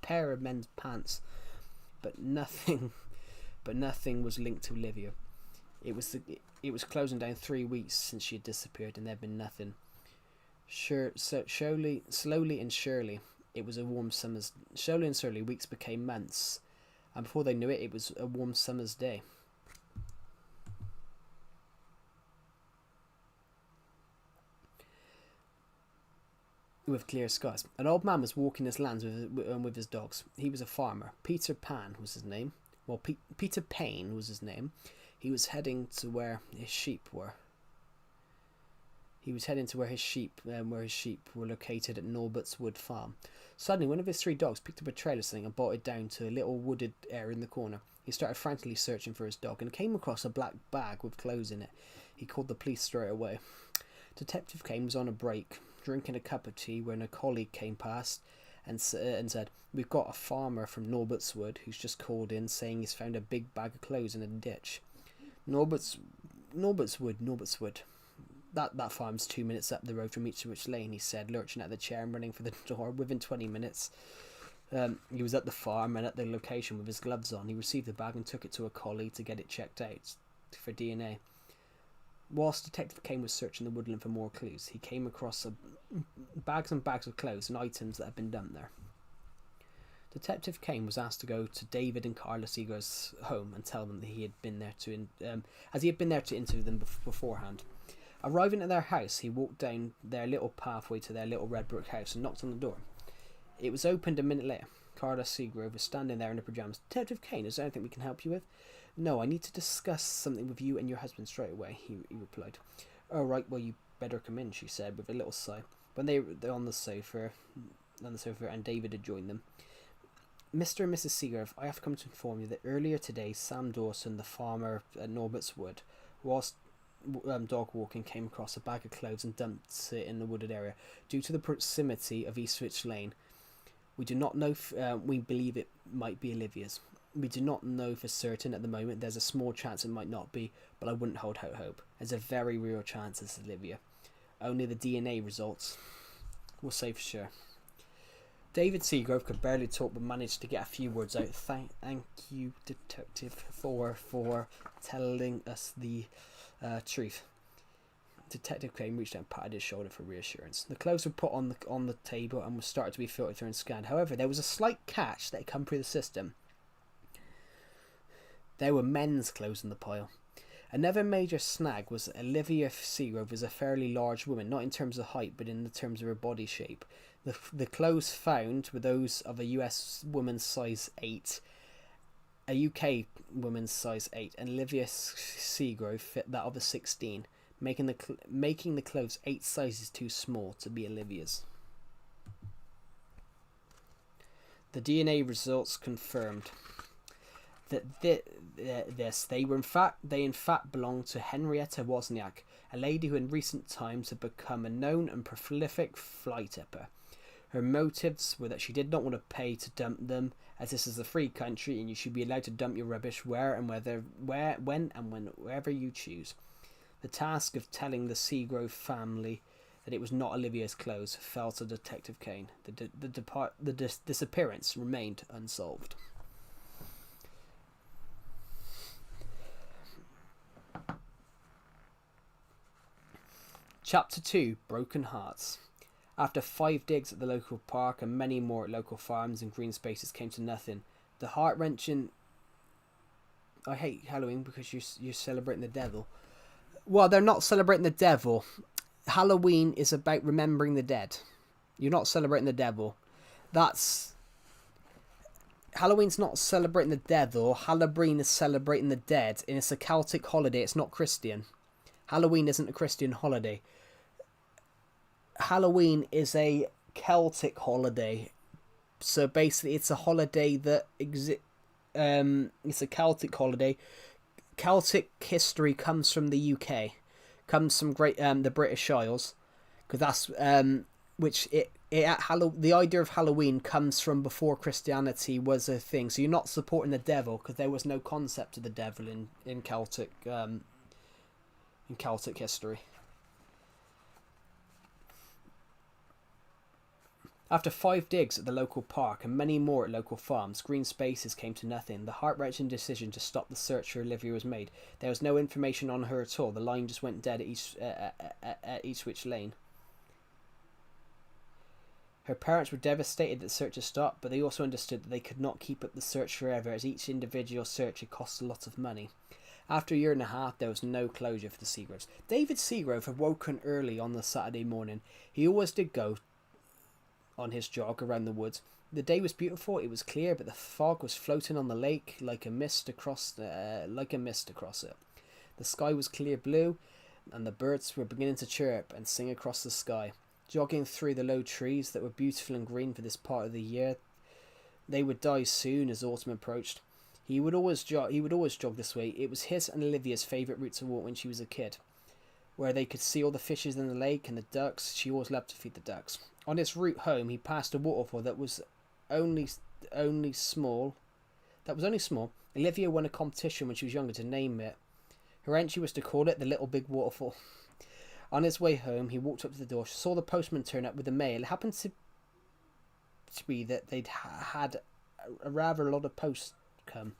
pair of men's pants, but nothing was linked to Olivia. It was closing down 3 weeks since she had disappeared, and there had been nothing. Slowly and surely, It was a warm summer's. Slowly and slowly, weeks became months, and before they knew it, it was a warm summer's day. With clear skies. An old man was walking his lands with his dogs. He was a farmer. Peter Pan was his name. Well, Peter Payne was his name. He was heading to where his sheep were. Where his sheep were located at Norbert's Wood Farm. Suddenly, one of his 3 dogs picked up a trail of something and bolted down to a little wooded area in the corner. He started frantically searching for his dog and came across a black bag with clothes in it. He called the police straight away. Detective Kane was on a break, drinking a cup of tea, when a colleague came past and said, "We've got a farmer from Norbert's Wood who's just called in saying he's found a big bag of clothes in a ditch." Norbert's Wood. That farm's 2 minutes up the road from Ipswich Lane, he said, lurching at the chair and running for the door. Within 20 minutes, he was at the farm and at the location with his gloves on. He received the bag and took it to a colleague to get it checked out for DNA. Whilst Detective Kane was searching the woodland for more clues, he came across bags and bags of clothes and items that had been dumped there. Detective Kane was asked to go to David and Carla Seeger's home and tell them that he had been there to interview them beforehand. Arriving at their house, he walked down their little pathway to their little red brick house and knocked on the door. It was opened a minute later. Carla Seagrove was standing there in her pyjamas. "Detective Kane, is there anything we can help you with?" "No, I need to discuss something with you and your husband straight away," he replied. "Oh, right, well, you better come in," she said with a little sigh. When they're on the sofa, and David had joined them. "Mr. and Mrs. Seagrove, I have come to inform you that earlier today, Sam Dawson, the farmer at Norbert's Wood, whilst dog walking, came across a bag of clothes and dumped it in the wooded area. Due to the proximity of Ipswich Lane, we do not know we believe it might be Olivia's. We do not know for certain at the moment. There's a small chance it might not be, but I wouldn't hold out hope. There's a very real chance it's Olivia. Only the DNA results will say for sure." David Seagrove could barely talk but managed to get a few words out. Thank you, Detective, for telling us the truth." Detective Kane reached out and patted his shoulder for reassurance. The clothes were put on the table and were started to be filtered through and scanned. However, there was a slight catch that had come through the system. There were men's clothes in the pile. Another major snag was that Olivia Seagrove was a fairly large woman, not in terms of height, but in the terms of her body shape. The clothes found were those of a US woman's size 8, a UK woman's size 8, and Olivia Seagrove fit that of a 16, making the clothes 8 sizes too small to be Olivia's. The DNA results confirmed that they in fact belonged to Henrietta Wozniak, a lady who in recent times had become a known and prolific fly tipper. Her motives were that she did not want to pay to dump them, as this is a free country and you should be allowed to dump your rubbish wherever you choose. The task of telling the Seagrove family that it was not Olivia's clothes fell to Detective Kane. The disappearance remained unsolved. Chapter 2, Broken Hearts. After 5 digs at the local park and many more at local farms and green spaces came to nothing, the heart-wrenching... I hate Halloween because you're celebrating the devil. Well, they're not celebrating the devil. Halloween is about remembering the dead. You're not celebrating the devil. Halloween's not celebrating the devil. Halloween is celebrating the dead, and it's a Celtic holiday. It's not Christian. Halloween isn't a Christian holiday. Halloween is a Celtic holiday. So basically it's a holiday that it's a Celtic holiday. Celtic history comes from the UK, comes from the British Isles, because that's the idea of Halloween comes from before Christianity was a thing. So you're not supporting the devil because there was no concept of the devil in Celtic history. After 5 digs at the local park and many more at local farms, green spaces came to nothing. The heart-wrenching decision to stop the search for Olivia was made. There was no information on her at all. The line just went dead at Ipswich Lane. Her parents were devastated that the search had stopped, but they also understood that they could not keep up the search forever, as each individual search had cost a lot of money. After a year and a half, there was no closure for the Seagroves. David Seagrove had woken early on the Saturday morning. He always did go on his jog around the woods. The day was beautiful, it was clear, but the fog was floating on the lake like a mist across it. The sky was clear blue, and the birds were beginning to chirp and sing across the sky. Jogging through the low trees that were beautiful and green for this part of the year, they would die soon as autumn approached. He would always jog this way. It was his and Olivia's favourite route to walk when she was a kid, where they could see all the fishes in the lake and the ducks. She always loved to feed the ducks. On his route home, he passed a waterfall that was only small. Olivia won a competition when she was younger to name it. Her entry was to call it the Little Big Waterfall. On his way home, he walked up to the door, saw the postman turn up with the mail. It happened to be that they'd had a rather lot of post come.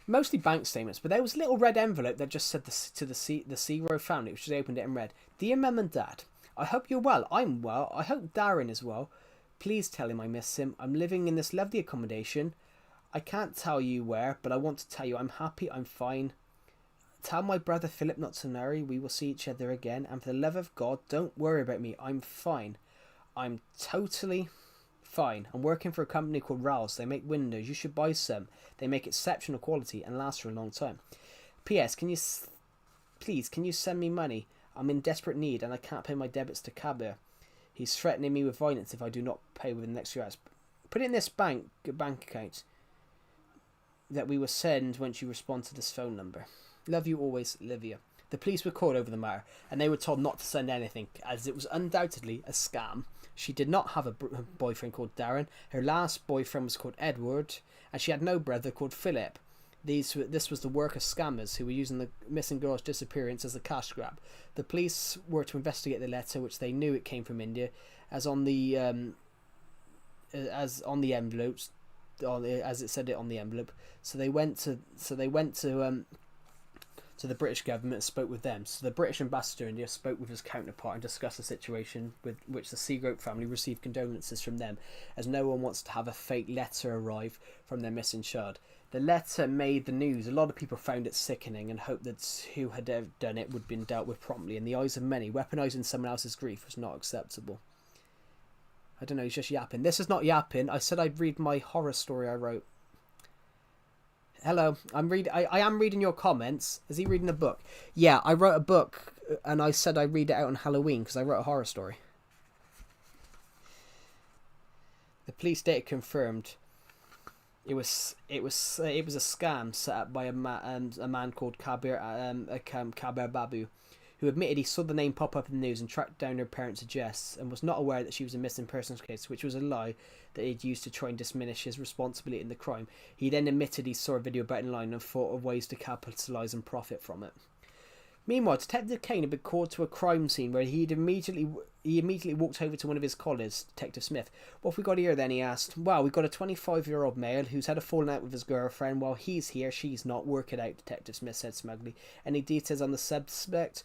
Mostly bank statements, but there was a little red envelope that just said to the Seagrove family, which they opened it and read, "Dear Mum and Dad, I hope you're well. I'm well. I hope Darren is well. Please tell him I miss him. I'm living in this lovely accommodation. I can't tell you where, but I want to tell you I'm happy, I'm fine. Tell my brother Philip not to worry. We will see each other again. And for the love of God, don't worry about me. I'm fine. I'm totally fine. I'm working for a company called Rouse. They make windows. You should buy some. They make exceptional quality and last for a long time. P.S. Can you send me money? I'm in desperate need and I can't pay my debits to Kabir. He's threatening me with violence if I do not pay within the next few hours. Put it in this bank account that we will send once you respond to this phone number. Love you always, Olivia." The police were called over the matter, and they were told not to send anything, as it was undoubtedly a scam. She did not have a boyfriend called Darren. Her last boyfriend was called Edward, and she had no brother called Philip. This was the work of scammers who were using the missing girl's disappearance as a cash grab. The police were to investigate the letter, which they knew it came from India, as it said it on the envelope. So they went to the British government and spoke with them. So the British ambassador in India spoke with his counterpart and discussed the situation, with which the Seagrove family received condolences from them, as no one wants to have a fake letter arrive from their missing child. The letter made the news. A lot of people found it sickening and hoped that who had done it would have been dealt with promptly. In the eyes of many, weaponising someone else's grief was not acceptable. I don't know, he's just yapping. This is not yapping. I said I'd read my horror story I wrote. Hello, I am reading your comments. Is he reading a book? Yeah, I wrote a book, and I said I'd read it out on Halloween because I wrote a horror story. The police data confirmed it was a scam set up by a man called Kabir Babu, who admitted he saw the name pop up in the news and tracked down her parents' address and was not aware that she was a missing persons case, which was a lie that he'd used to try and diminish his responsibility in the crime. He then admitted he saw a video about it online and thought of ways to capitalise and profit from it. Meanwhile, Detective Kane had been called to a crime scene where he immediately walked over to one of his colleagues, Detective Smith. "What have we got here then?" he asked. "Well, we've got a 25-year-old male who's had a falling out with his girlfriend. While he's here, she's not. Work it out," Detective Smith said smugly. "Any details on the suspect?"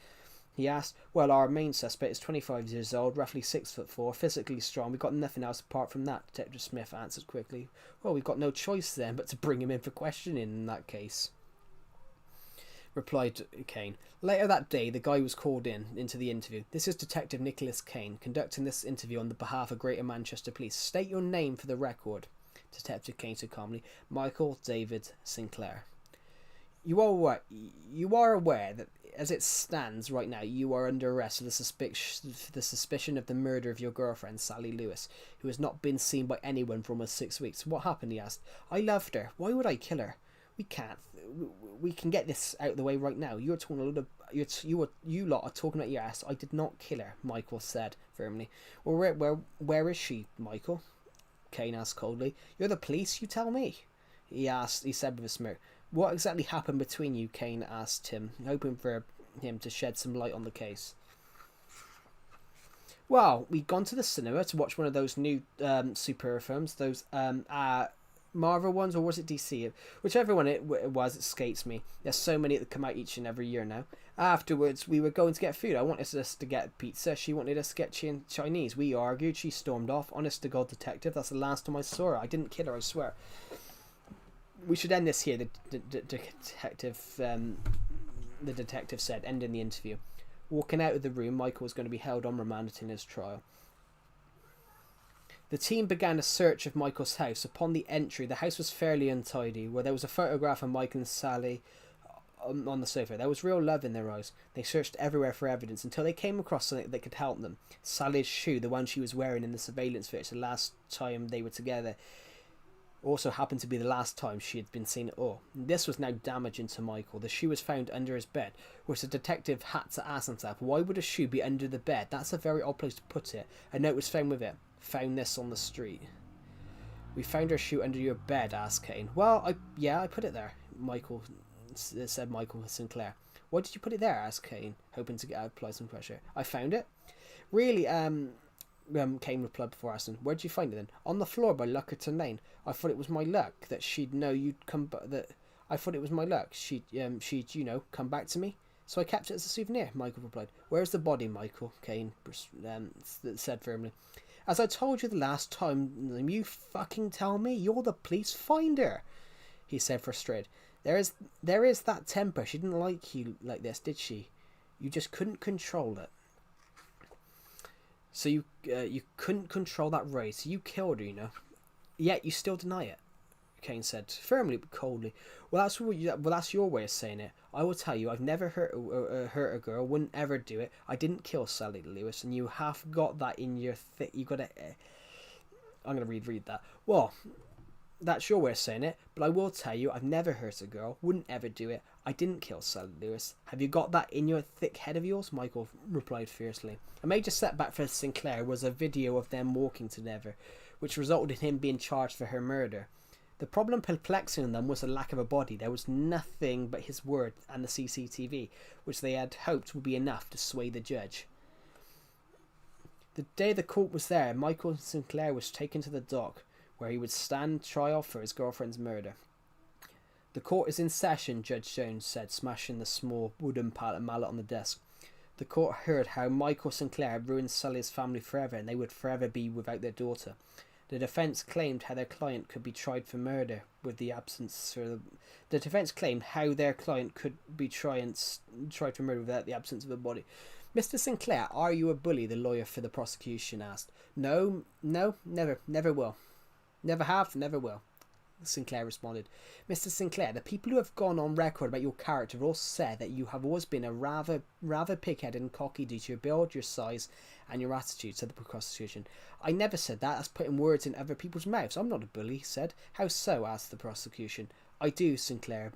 he asked. "Well, our main suspect is 25 years old, roughly 6'4", physically strong. We've got nothing else apart from that," Detective Smith answered quickly. "Well, we've got no choice then but to bring him in for questioning in that case," replied Kane. Later that day, the guy was called into the interview. "This is Detective Nicholas Kane, conducting this interview on the behalf of Greater Manchester Police. State your name for the record," Detective Kane said calmly. "Michael David Sinclair." You are aware that, as it stands right now, you are under arrest for the suspicion of the murder of your girlfriend, Sally Lewis, who has not been seen by anyone for almost 6 weeks. "What happened?" he asked. "I loved her. Why would I kill her? We can't. We can get this out of the way right now. You're talking a lot of you lot are talking about your ass. I did not kill her," Michael said firmly. "Well, where is she, Michael?" Kane asked coldly. "You're the police. You tell me," he said with a smirk. "What exactly happened between you?" Kane asked him, hoping for him to shed some light on the case. "Well, we'd gone to the cinema to watch one of those new superhero films, those Marvel ones, or was it DC? Whichever one it was, it escapes me. There's so many that come out each and every year now. Afterwards, we were going to get food. I wanted us to get pizza. She wanted us to get Chinese. We argued. She stormed off. Honest to God, detective, that's the last time I saw her. I didn't kill her, I swear. We should end this here. The detective said, ending the interview. Walking out of the room, Michael was going to be held on remand in his trial. The team began a search of Michael's house. Upon the entry, the house was fairly untidy, where there was a photograph of Mike and Sally on the sofa. There was real love in their eyes. They searched everywhere for evidence until they came across something that could help them. Sally's shoe, the one she was wearing in the surveillance footage the last time they were together, also happened to be the last time she had been seen at all. This was now damaging to Michael. The shoe was found under his bed, which the detective had to ask himself, why would a shoe be under the bed? That's a very odd place to put it. A note was found with it. Found this on the street. We found her shoe under your bed, asked Kane. Well, I put it there, said Michael Sinclair. Why did you put it there, asked Kane, hoping to apply some pressure. I found it. Really, Kane replied before asking, where'd you find it then? On the floor by Luckerton Lane. I thought it was my luck that she'd know you'd come, I thought it was my luck she'd come back to me. So I kept it as a souvenir, Michael replied. Where's the body, Michael? Kane said firmly. As I told you the last time, you fucking tell me. You're the police. Find her, he said frustrated. There is that temper. She didn't like you like this, did she? You just couldn't control it. So you couldn't control that rage. So you killed her, you know. Yet you still deny it, Kane said, firmly but coldly. Well, that's your way of saying it. I will tell you, I've never hurt a girl. Wouldn't ever do it. I didn't kill Sally Lewis, and you have got that in your you got to. I'm gonna read that. Well, that's your way of saying it, but I will tell you, I've never hurt a girl. Wouldn't ever do it. I didn't kill Sally Lewis. Have you got that in your thick head of yours? Michael replied fiercely. A major setback for Sinclair was a video of them walking together, which resulted in him being charged for her murder. The problem perplexing them was the lack of a body. There was nothing but his word and the CCTV, which they had hoped would be enough to sway the judge. The day the court was there, Michael Sinclair was taken to the dock, where he would stand trial for his girlfriend's murder. The court is in session, Judge Jones said, smashing the small wooden mallet on the desk. The court heard how Michael Sinclair had ruined Sully's family forever, and they would forever be without their daughter. The defence claimed how their client could be tried for murder with the absence the defence claimed how their client could be tried for murder without the absence of a body. Mr. Sinclair, are you a bully? The lawyer for the prosecution asked. No, never will. Never have, never will, Sinclair responded. Mr. Sinclair, the people who have gone on record about your character have all said that you have always been a rather pig-headed and cocky due to your build, your size, and your attitude, said the prosecution. I never said that. That's putting words in other people's mouths. I'm not a bully, he said. How so? Asked the prosecution. I do, Sinclair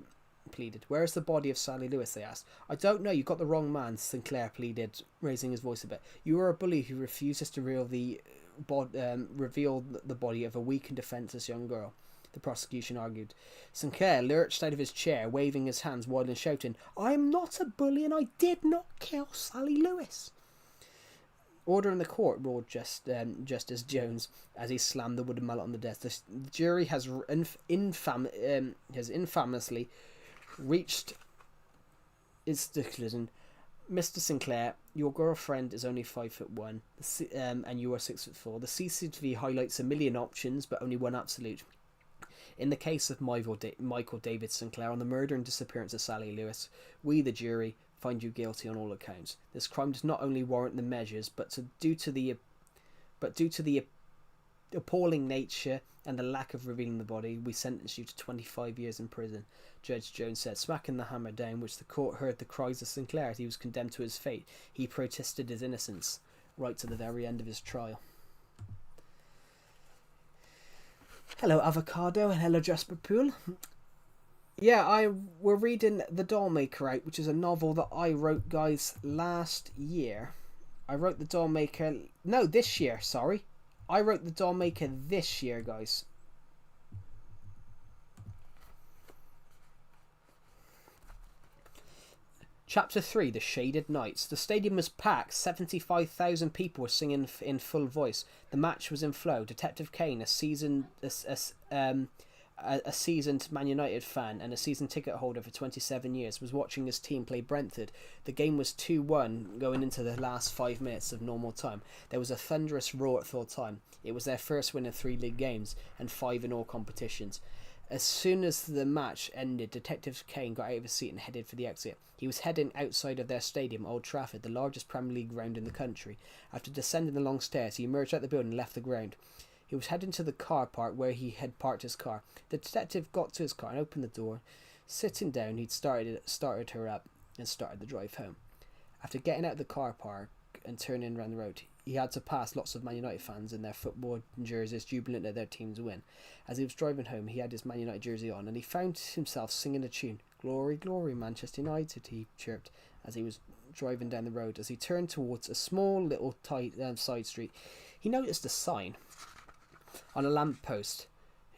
pleaded. Where is the body of Sally Lewis? They asked. I don't know. You got the wrong man, Sinclair pleaded, raising his voice a bit. You are a bully who refuses to reveal the body of a weak and defenceless young girl, the prosecution argued. Sinclair lurched out of his chair, waving his hands wide and shouting, I am not a bully and I did not kill Sally Lewis. Order in the court, roared Justice Jones as he slammed the wooden mallet on the desk. The jury has infamously reached its conclusion. Mr. Sinclair, your girlfriend is only 5'1", and you are 6'4". The CCTV highlights a million options, but only one absolute. In the case of Michael David Sinclair on the murder and disappearance of Sally Lewis, we, the jury, find you guilty on all accounts. This crime does not only warrant the measures, but due to the appalling nature and the lack of revealing the body, we sentence you to 25 years in prison, Judge Jones said, smacking the hammer down, which the court heard the cries of Sinclair as he was condemned to his fate. He protested his innocence right to the very end of his trial. Hello, Avocado, and hello, Jasper Poole. Yeah, we're reading The Dollmaker out, which is a novel that I wrote, guys, last year. I wrote The Dollmaker... No, this year, sorry. I wrote The Dollmaker this year, guys. Chapter 3, The Shaded Nights. The stadium was packed. 75,000 people were singing in full voice. The match was in flow. Detective Kane, a a seasoned Man United fan and a season ticket holder for 27 years, was watching his team play Brentford. The game was 2-1 going into the last 5 minutes of normal time. There was a thunderous roar at full time. It was their first win in 3 league games and 5 in all competitions. As soon as the match ended, Detective Kane got out of his seat and headed for the exit. He was heading outside of their stadium, Old Trafford, the largest Premier League ground in the country. After descending the long stairs, he emerged out the building and left the ground. He was heading to the car park where he had parked his car. The detective got to his car and opened the door. Sitting down, he'd started her up and started the drive home. After getting out of the car park and turning around the road, he had to pass lots of Man United fans in their football jerseys, jubilant at their team's win. As he was driving home, he had his Man United jersey on, and he found himself singing a tune. "Glory, glory, Manchester United," he chirped as he was driving down the road. As he turned towards a small little tight side street, he noticed a sign on a lamp post.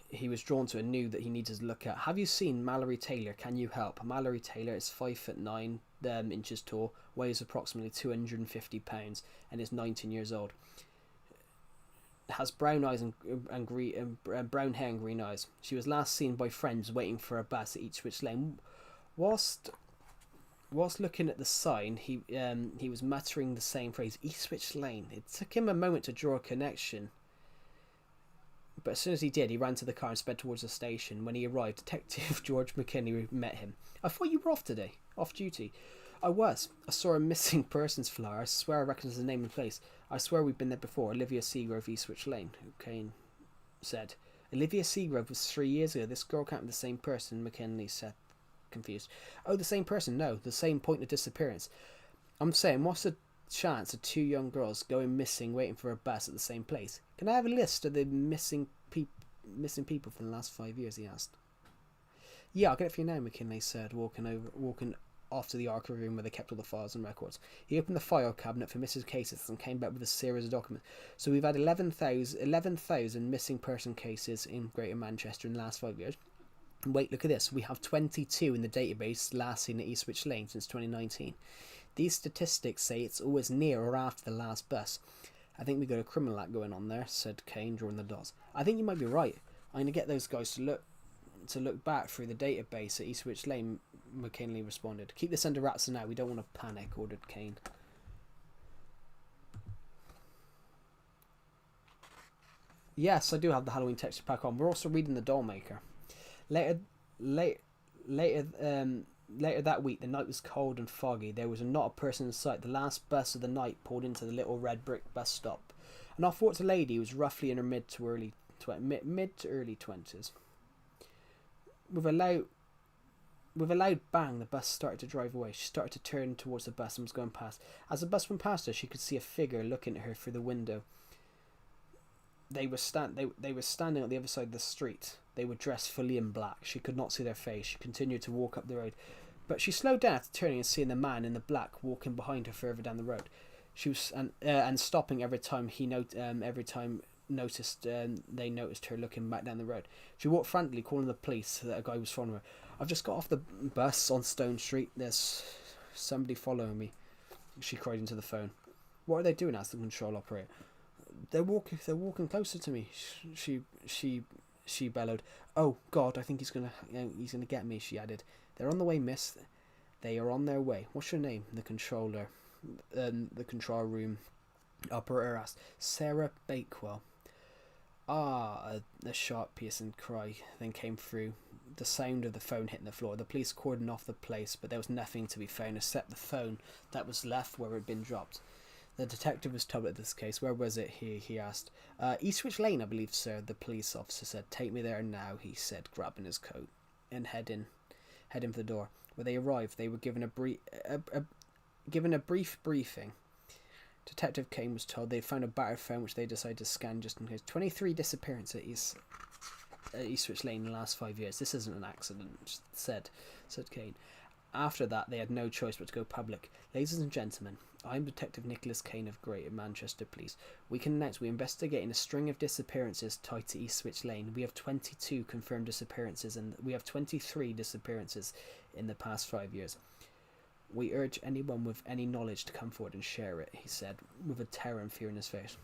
He was drawn to and knew that he needed to look at. "Have you seen Mallory Taylor? Can you help?" Mallory Taylor is 5'9" inches tall, weighs approximately 250 pounds, and is 19 years old. Has brown eyes and brown hair and green eyes. She was last seen by friends waiting for a bus at Eastwich Lane. Whilst looking at the sign, he was muttering the same phrase, "Eastwich Lane." It took him a moment to draw a connection, but as soon as he did, he ran to the car and sped towards the station. When he arrived, Detective George McKinley met him. "I thought you were off today, off duty." "I was. I saw a missing persons flyer. I swear I recognise the name and place. I swear we've been there before. Olivia Seagrove, Eastwich Lane," Kane said. "Olivia Seagrove was 3 years ago. This girl can't be the same person," McKinley said, confused. "Oh, the same person? No, the same point of disappearance. I'm saying, what's the chance of 2 young girls going missing waiting for a bus at the same place? Can I have a list of the missing people for the last 5 years?" he asked. "Yeah, I'll get it for you now," McKinley said, walking off to the archive room where they kept all the files and records. He opened the file cabinet for missing cases and came back with a series of documents. "So we've had 11,000 missing person cases in Greater Manchester in the last 5 years. Wait, look at this. We have 22 in the database last seen at Eastwich Lane since 2019. These statistics say it's always near or after the last bus. I think we got a criminal act going on there," said Kane, drawing the dots. "I think you might be right. I'm going to get those guys to look back through the database at Eastwich Lane," McKinley responded. "Keep this under wraps for now. We don't want to panic," ordered Kane. Yes, I do have the Halloween texture pack on. We're also reading The Dollmaker. Later that week, the night was cold and foggy. There was not a person in sight. The last bus of the night pulled into the little red brick bus stop. And off walked a lady who was roughly in her mid to early 20s. With a loud bang, the bus started to drive away. She started to turn towards the bus and was going past. As the bus went past her, she could see a figure looking at her through the window. They were standing on the other side of the street. They were dressed fully in black. She could not see their face. She continued to walk up the road, but she slowed down after turning and seeing the man in the black walking behind her further down the road. She was and stopping every time they noticed her looking back down the road. She walked frantically, calling the police that a guy was following her. "I've just got off the bus on Stone Street. There's somebody following me," she cried into the phone. "What are they doing?" asked the control operator. They're walking closer to me," she bellowed. "Oh God, I think he's gonna get me," she added. "They're on the way, miss. They are on their way. What's your name?" The control room operator asked. "Sarah Bakewell." A sharp, piercing cry then came through, the sound of the phone hitting the floor. The police cordoned off the place, but there was nothing to be found except the phone that was left where it had been dropped. The detective was troubled at this case. "Where was it?" he asked. "Eastwich Lane, I believe, sir," the police officer said. "Take me there now," he said, grabbing his coat and heading for the door. When they arrived, they were given a brief briefing. Detective Kane was told they found a battered phone which they decided to scan just in case. 23 disappearances at Eastwich Lane in the last 5 years. "This isn't an accident," said Kane. After that, they had no choice but to go public. "Ladies and gentlemen, I'm Detective Nicholas Kane of Greater Manchester Police. We can announce we're investigating a string of disappearances tied to Eastwich Lane. We have 22 confirmed disappearances and we have 23 disappearances in the past 5 years. We urge anyone with any knowledge to come forward and share it," he said, with a terror and fear in his face.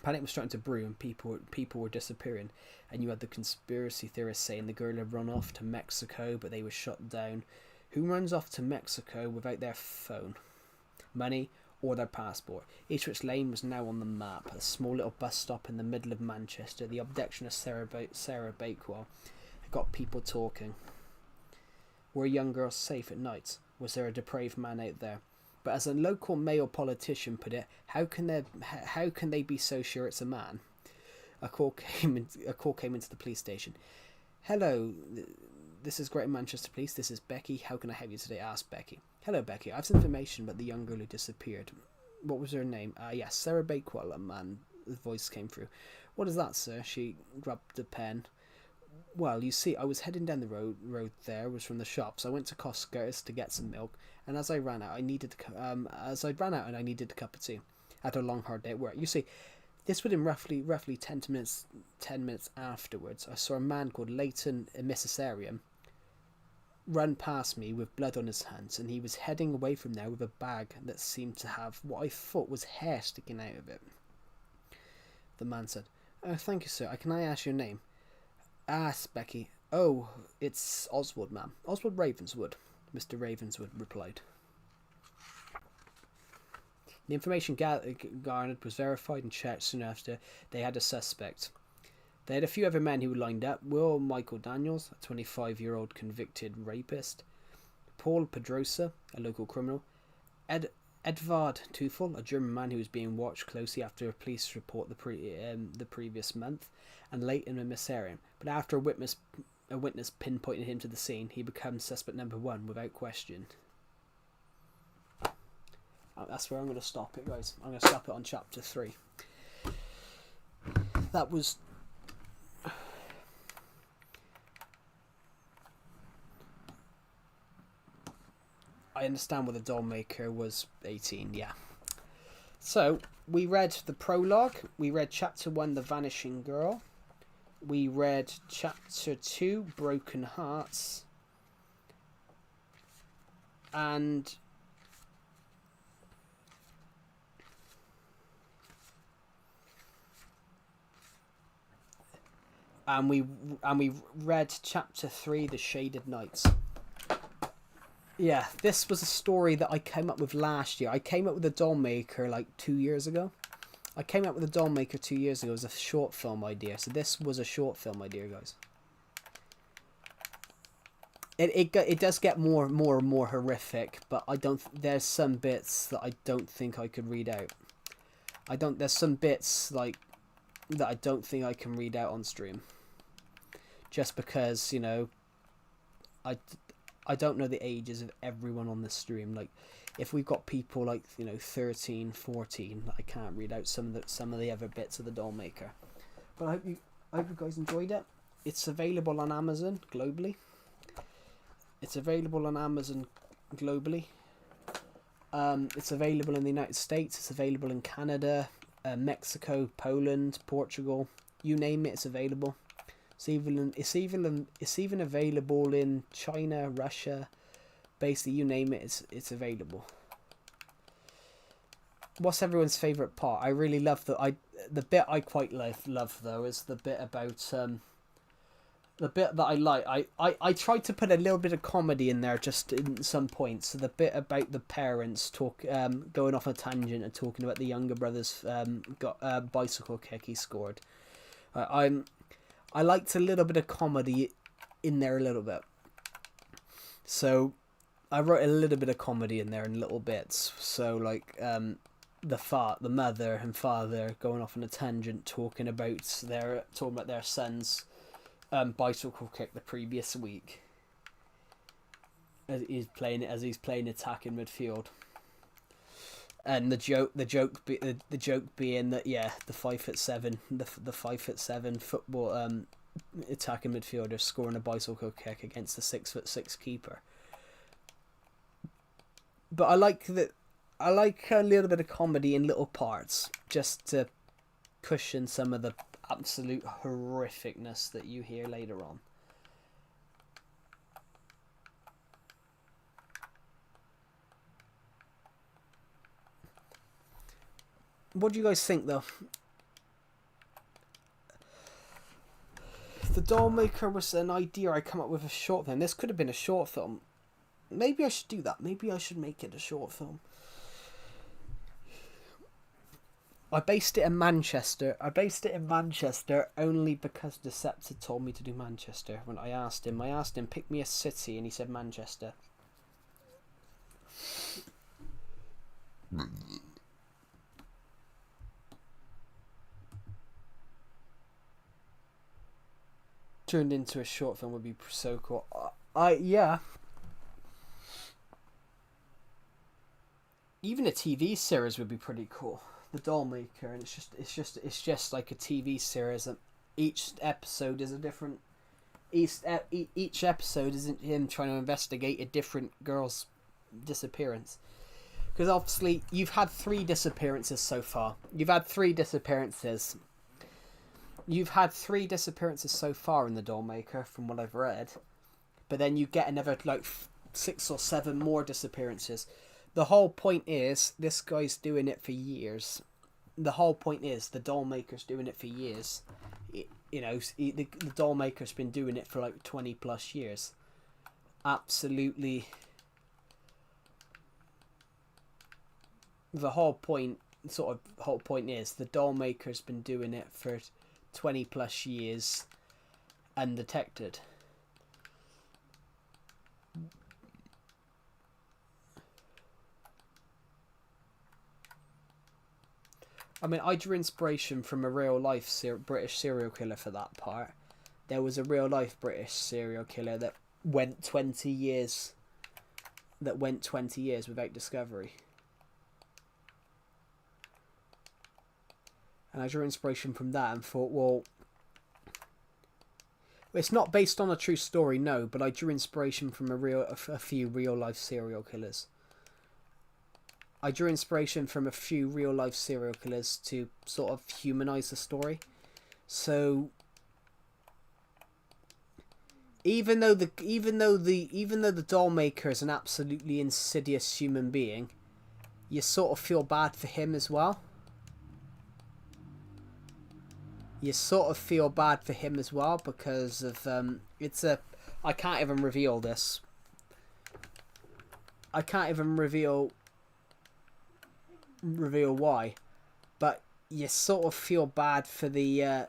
Panic was starting to brew, and people were disappearing. And you had the conspiracy theorists saying the girl had run off to Mexico, but they were shut down. Who runs off to Mexico without their phone, money, or their passport? Eastwich Lane was now on the map, a small little bus stop in the middle of Manchester. The abduction of Sarah Bakewell had got people talking. Were young girls safe at night? Was there a depraved man out there? But as a local male politician put it, how can they be so sure it's a man? A call came into the police station. Hello, this is Greater Manchester Police. This is Becky. How can I help you today? Asked Becky. Hello, Becky. I have some information about the young girl who disappeared. What was her name? Yes, Sarah Bakewell, a man. The voice came through. What is that, sir? She grabbed the pen. Well, you see, I was heading down the road there, was from the shops. I went to Costco's to get some milk, and as I ran out, I needed a cup of tea. I had a long, hard day at work. You see, this within roughly 10 minutes afterwards, I saw a man called Leighton Emissarium run past me with blood on his hands, and he was heading away from there with a bag that seemed to have what I thought was hair sticking out of it. The man said, "Oh, thank you, sir. Can I ask your name?" Asked Becky. "Oh, it's Oswald, ma'am. Oswald Ravenswood," Mr. Ravenswood replied. The information garnered was verified and checked soon after. They had a suspect. They had a few other men who were lined up. Will Michael Daniels, a 25-year-old convicted rapist. Paul Pedrosa, a local criminal. Edvard Teufel, a German man who was being watched closely after a police report the previous month. And Leighton Emissarium. But after a witness pinpointed him to the scene, he becomes suspect number 1 without question. That's where I'm going to stop it, guys. I'm going to stop it on chapter 3. That was... I understand why the doll maker was 18, yeah. So, we read the prologue. We read chapter 1, The Vanishing Girl. We read chapter 2, Broken Hearts. And we read chapter 3, The Shaded Nights. Yeah, this was a story that I came up with last year. I came up with the doll maker like 2 years ago. I came up with the doll maker 2 years ago as a short film idea. So this was a short film idea, guys. It does get more and more horrific, but there's some bits that I don't think I could read out. There's some bits like that I don't think I can read out on stream. Just because, you know, I don't know the ages of everyone on the stream. Like, if we've got people like, you know, 13, 14, I can't read out some of the other bits of the doll maker. But I hope you guys enjoyed it. It's available on Amazon globally. It's available in the United States. It's available in Canada, Mexico, Poland, Portugal. You name it, it's available. It's even available in China, Russia. Basically, you name it, it's available. What's everyone's favourite part? I really love the bit I quite love though is the bit about the bit that I like. I tried to put a little bit of comedy in there just in some points. So the bit about the parents going off a tangent and talking about the younger brother's got a bicycle kick he scored. I liked a little bit of comedy in there a little bit. So I wrote a little bit of comedy in there in little bits. So like the mother and father going off on a tangent talking about their son's bicycle kick the previous week. As he's playing attacking midfield. And the joke being that the 5'7" football attacking midfielder scoring a bicycle kick against the 6'6" keeper. But I like a little bit of comedy in little parts just to cushion some of the absolute horrificness that you hear later on. What do you guys think, though? The Dollmaker was an idea I come up with a short film. This could have been a short film. Maybe I should do that. Maybe I should make it a short film. I based it in Manchester. Only because Deceptor told me to do Manchester. When I asked him, pick me a city, and he said Manchester. Turned into a short film would be so cool. Yeah. Even a TV series would be pretty cool. The Dollmaker, and it's just like a TV series, and each episode is a different. Each episode is him trying to investigate a different girl's disappearance. Because obviously you've had 3 disappearances so far. You've had 3 disappearances so far in the Dollmaker, from what I've read. But then you get another like 6 or 7 more disappearances. The whole point is, this guy's doing it for years. The whole point is, the Dollmaker's doing it for years. The Dollmaker's been doing it for like 20 plus years. Absolutely. The whole point is, the Dollmaker's been doing it for 20 plus years, undetected. I mean, I drew inspiration from a real life British serial killer for that part. There was a real life British serial killer that went 20 years. Without discovery. And I drew inspiration from that and thought, well, it's not based on a true story, no, but I drew inspiration from a few real life serial killers. I drew inspiration from a few real life serial killers to sort of humanize the story. So even though the Dollmaker is an absolutely insidious human being, you sort of feel bad for him as well. Because of I can't even reveal this. I can't even reveal why, but you sort of feel bad for the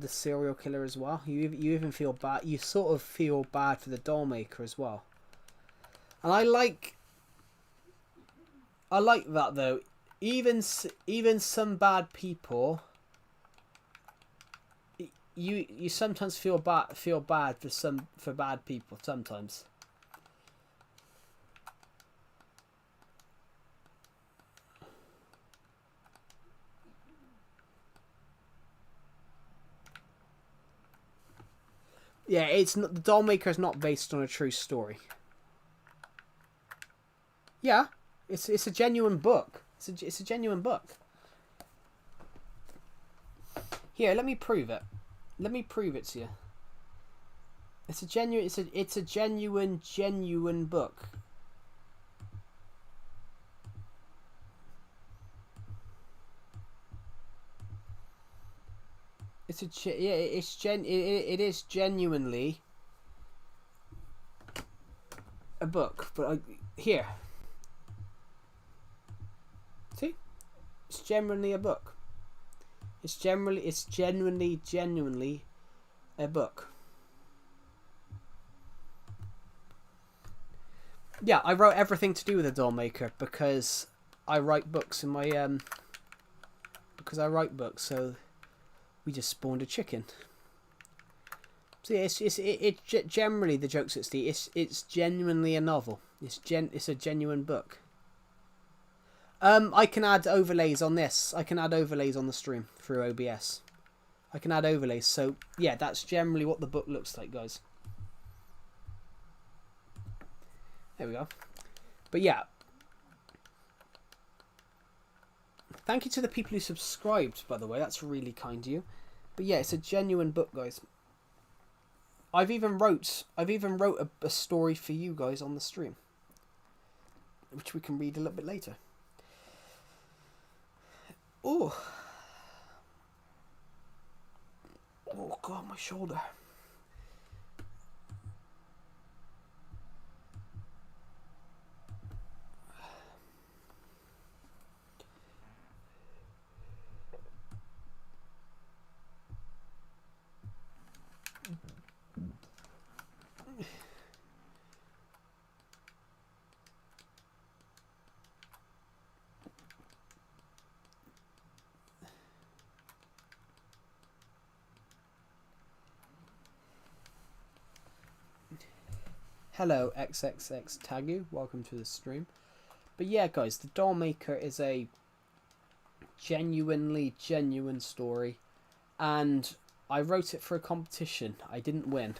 serial killer as well. You even feel bad. You sort of feel bad for the Dollmaker as well. And I like that though. Even some bad people. You sometimes feel bad for bad people sometimes. Yeah, it's not, the Dollmaker is not based on a true story. Yeah, it's a genuine book. It's a genuine book. Here, let me prove it. Let me prove it to you. It's a genuine book. It is genuinely a book, but here. See? It's genuinely a book. It's genuinely a book. Yeah, I wrote everything to do with the Dollmaker because I write books in my so we just spawned a chicken. So yeah, it's generally the joke 60. It's genuinely a novel. It's a genuine book. I can add overlays on this. I can add overlays on the stream through OBS. I can add overlays. So yeah, that's generally what the book looks like, guys. There we go. But yeah, thank you to the people who subscribed, by the way. That's really kind of you. But yeah, it's a genuine book, guys. I've even wrote a story for you guys on the stream, which we can read a little bit later. Oh, Oh god, my shoulder. Hello XXX Tagu, welcome to the stream. But yeah guys, the Doll Maker is a genuine story, and I wrote it for a competition. I didn't win,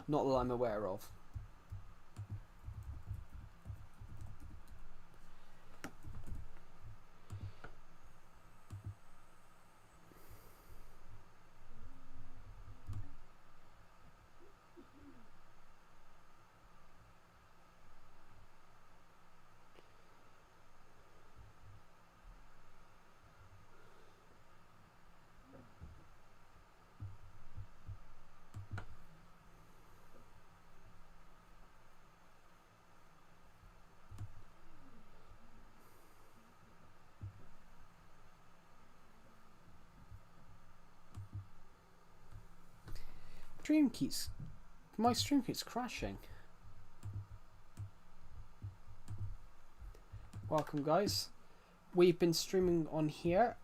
not that I'm aware of. My stream keeps crashing. Welcome guys. We've been streaming on here.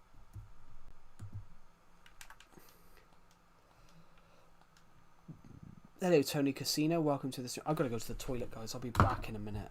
Hello Tony Casino, welcome to the stream. I've got to go to the toilet guys, I'll be back in a minute.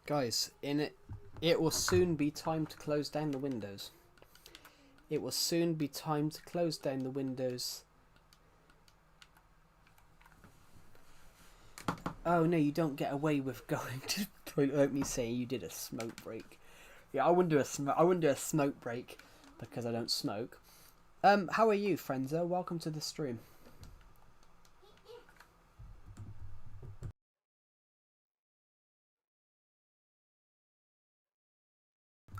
Guys, it will soon be time to close down the windows. It will soon be time to close down the windows. Oh no, you don't get away with going to the toilet without me saying you did a smoke break. Yeah, I wouldn't do a smoke break because I don't smoke. How are you, Frenzo? Welcome to the stream.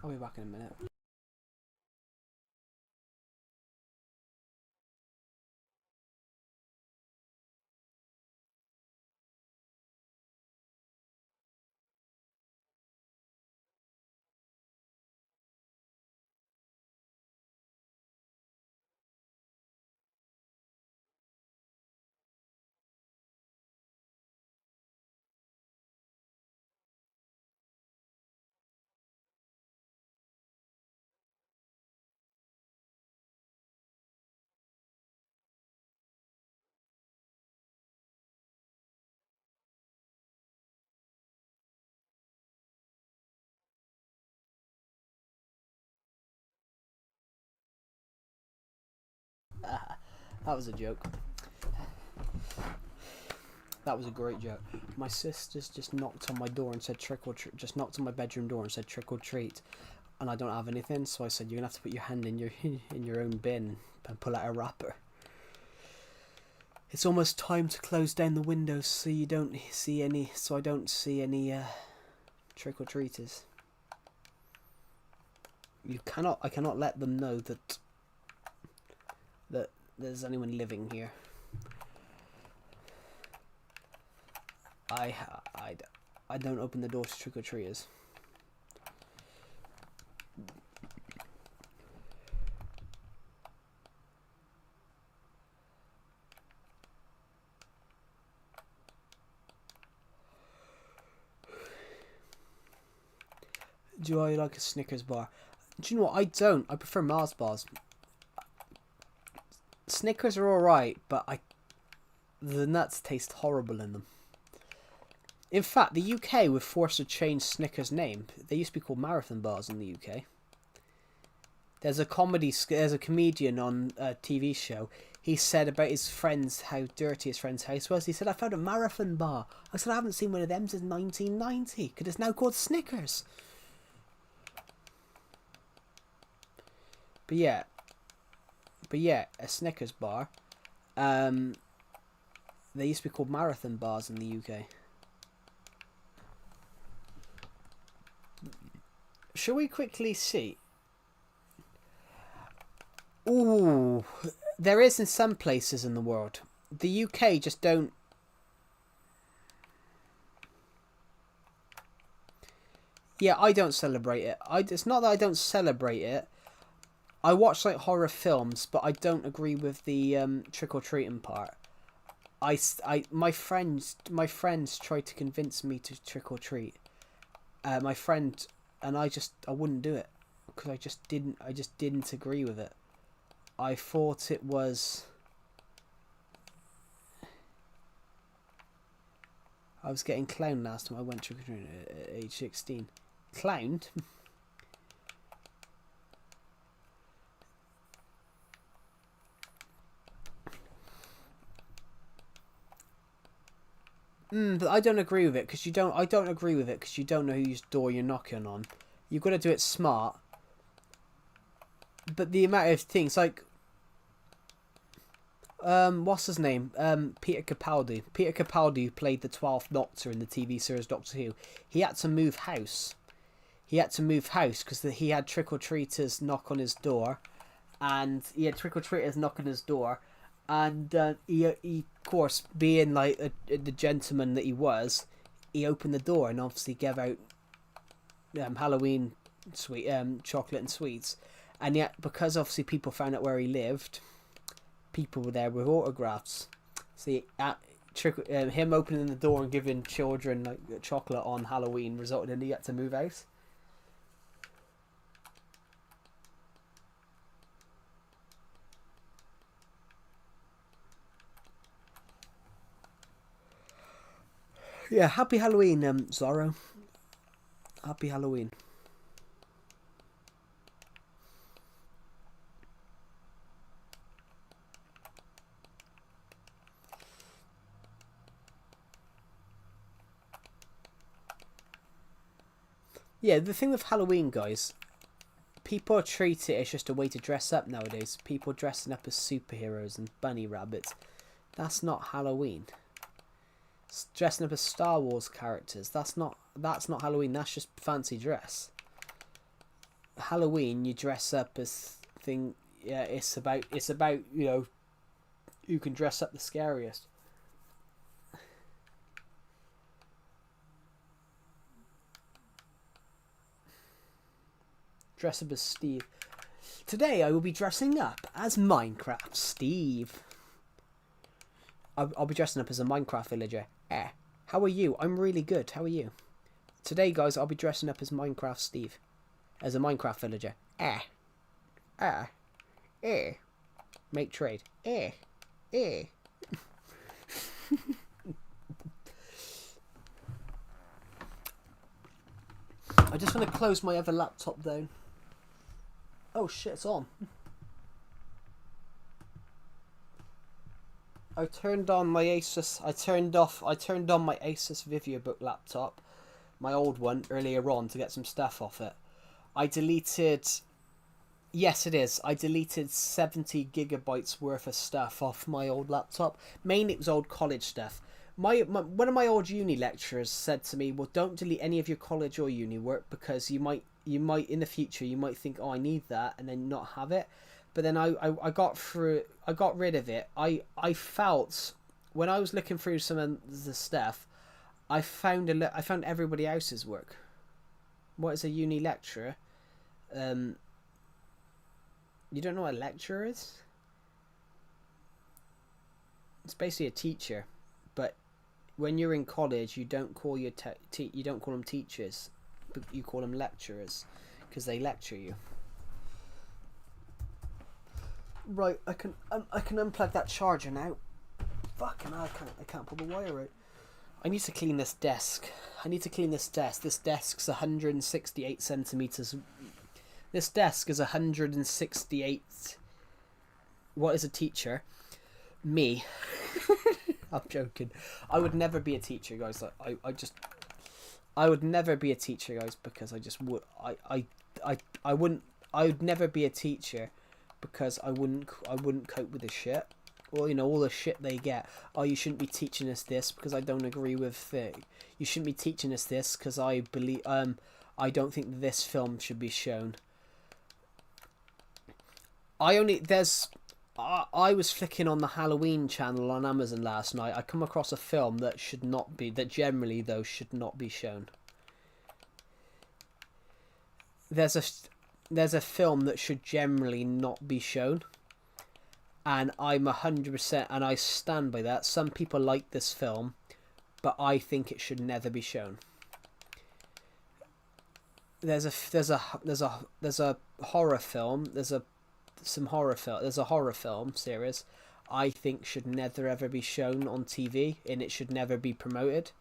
I'll be back in a minute. That was a joke. That was a great joke. My sister's just knocked on my door and said trick or treat. Just knocked on my bedroom door and said trick or treat, and I don't have anything. So I said, you're gonna have to put your hand in your own bin and pull out a wrapper. It's almost time to close down the windows so you don't see any. So I don't see any trick or treaters. I cannot let them know that there's anyone living here. I don't open the door to trick or treaters. Do I like a Snickers bar? Do you know what? I don't. I prefer Mars bars. Snickers are alright, but the nuts taste horrible in them. In fact, the UK were forced to change Snickers' name. They used to be called marathon bars in the UK. There's a comedian on a TV show. He said about his friends, how dirty his friend's house was. He said, I found a marathon bar. I said, I haven't seen one of them since 1990, because it's now called Snickers. But yeah, a Snickers bar. They used to be called marathon bars in the UK. Shall we quickly see? Ooh, there is in some places in the world. The UK just don't. Yeah, I don't celebrate it. It's not that I don't celebrate it. I watch like horror films, but I don't agree with the trick or treating part. My friends tried to convince me to trick or treat. My friend and I wouldn't do it because I just didn't agree with it. I thought it was. I was getting clowned last time I went trick or treating at age 16. Clowned. But I don't agree with it because you don't. I don't agree with it because you don't know whose door you're knocking on. You've got to do it smart. But the amount of things like, what's his name? Peter Capaldi. Peter Capaldi, who played the 12th Doctor in the TV series Doctor Who. He had to move house. Because he had trick or treaters knock on his door, and he, of course, being like the gentleman that he was, he opened the door and obviously gave out Halloween chocolate and sweets. And yet, because obviously people found out where he lived, people were there with autographs. See, him opening the door and giving children like chocolate on Halloween resulted in he had to move out. Yeah, happy Halloween, Zorro. Happy Halloween. Yeah, the thing with Halloween, guys, people treat it as just a way to dress up nowadays. People dressing up as superheroes and bunny rabbits. That's not Halloween. Dressing up as Star Wars characters. That's not Halloween. That's just fancy dress. Halloween, you dress up as thing. Yeah, it's about who can dress up the scariest. Dress up as Steve. Today I will be dressing up as Minecraft Steve. I'll be dressing up as a Minecraft villager. How are you? I'm really good. How are you? Today, guys, I'll be dressing up as Minecraft Steve. As a Minecraft villager. Make trade. I just want to close my other laptop down. Oh shit, it's on. I turned on my Asus. I turned on my Asus VideoBook laptop, my old one, earlier on to get some stuff off it. I deleted. Yes, it is. I deleted 70 gigabytes worth of stuff off my old laptop. Mainly, it was old college stuff. One of my old uni lecturers said to me, "Well, don't delete any of your college or uni work because you might in the future you might think, oh, I need that, and then not have it." But then I got rid of it. I felt when I was looking through some of the stuff, I found everybody else's work. What is a uni lecturer? You don't know what a lecturer is? It's basically a teacher, but when you're in college, you don't call you don't call them teachers, but you call them lecturers because they lecture you. Right, I can unplug that charger now. Fucking hell, I can't pull the wire out. I need to clean this desk. This desk's 168 centimeters. This desk is 168. What is a teacher? Me. I'm joking. I would never be a teacher, guys. I would never be a teacher, guys, because I would never be a teacher because I wouldn't cope with the shit. Well, you know, all the shit they get. Oh, you shouldn't be teaching us this because I don't agree with it. You shouldn't be teaching us this because I don't think this film should be shown. I was flicking on the Halloween channel on Amazon last night. I come across a film that generally though should not be shown. There's a film that should generally not be shown. And I'm 100%, and I stand by that. Some people like this film, but I think it should never be shown. There's a horror film. There's a horror film series I think should never ever be shown on TV, and it should never be promoted.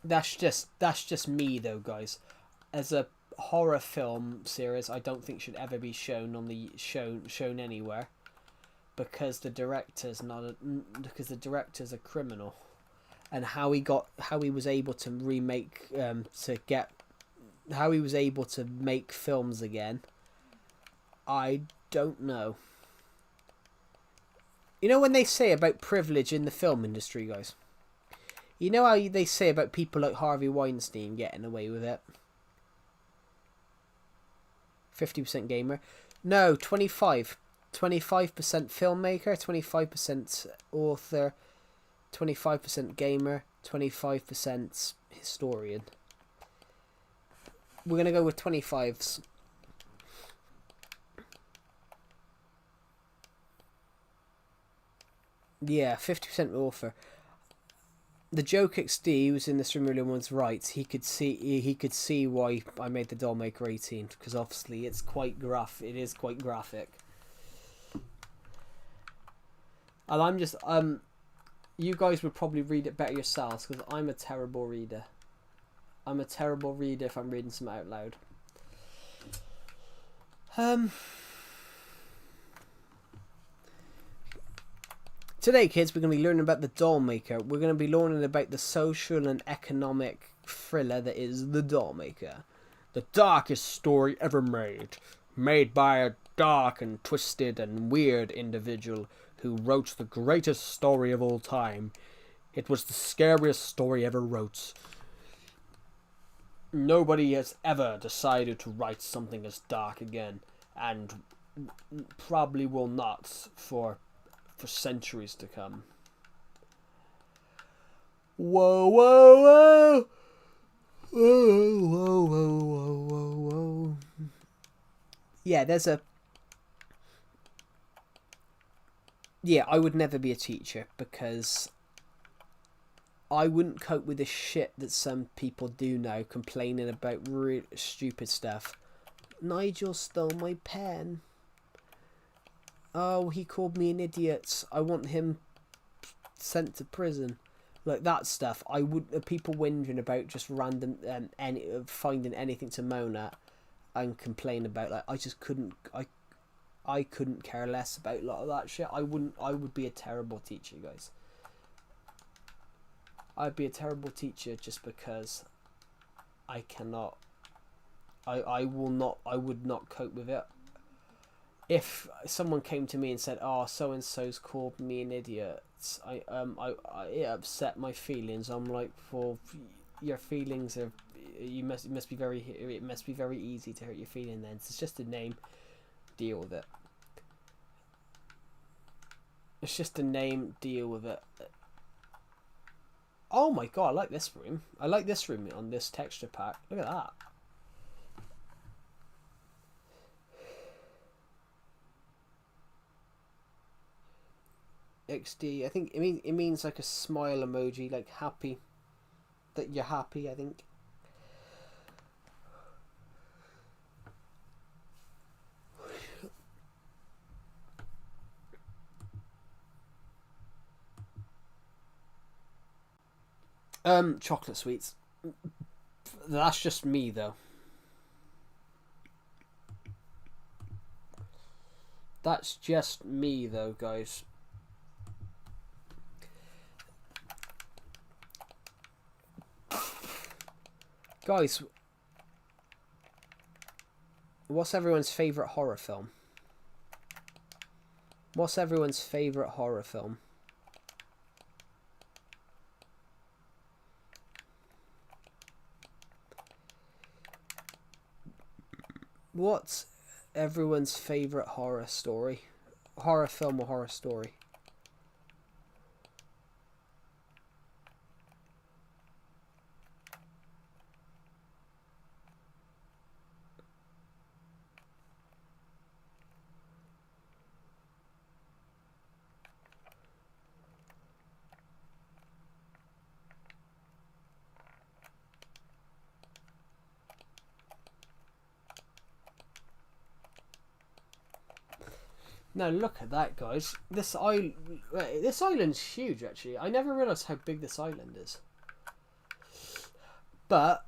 That's just me though, guys. As a horror film series, I don't think should ever be shown on the shown anywhere, because the director's a criminal, and how he was able to make films again, I don't know. You know when they say about privilege in the film industry, guys? You know how they say about people like Harvey Weinstein getting away with it? 50% gamer. No, 25% filmmaker, 25% author, 25% gamer, 25% historian. We're going to go with 25s. Yeah, 50% author. The Joke XD who was in this room earlier was right. He could see why I made the Dollmaker 18, because obviously it's quite it is quite graphic. And I'm just you guys would probably read it better yourselves, because I'm a terrible reader. I'm a terrible reader if I'm reading something out loud. Today, kids, we're going to be learning about the Dollmaker. We're going to be learning about the social and economic thriller that is the Dollmaker. The darkest story ever made by a dark and twisted and weird individual who wrote the greatest story of all time. It was the scariest story ever wrote. Nobody has ever decided to write something as dark again, and probably will not for centuries to come. Whoa, whoa, whoa. Whoa, whoa, whoa, whoa, whoa, whoa. Yeah, I would never be a teacher, because I wouldn't cope with the shit that some people do now, complaining about really stupid stuff. Nigel stole my pen. Oh, he called me an idiot. I want him sent to prison. Like that stuff. People whinging about just random finding anything to moan at and complain about. Like I just couldn't. I couldn't care less about a lot of that shit. I would be a terrible teacher, guys. I'd be a terrible teacher just because I cannot. I would not cope with it. If someone came to me and said, "Oh, so and so's called me an idiot," it upset my feelings. I'm like, "Well, your feelings are, it must be very easy to hurt your feelings. Then it's just a name, deal with it. It's just a name, deal with it." Oh my god, I like this room. I like this room on this texture pack. Look at that. XD, I think it means like a smile emoji, like happy, that you're happy, I think. Chocolate sweets. That's just me though. That's just me though, guys. Guys, what's everyone's favourite horror film? What's everyone's favourite horror film? What's everyone's favourite horror story? Horror film or horror story? Now look at that, guys. This island's huge, actually. I never realised how big this island is. But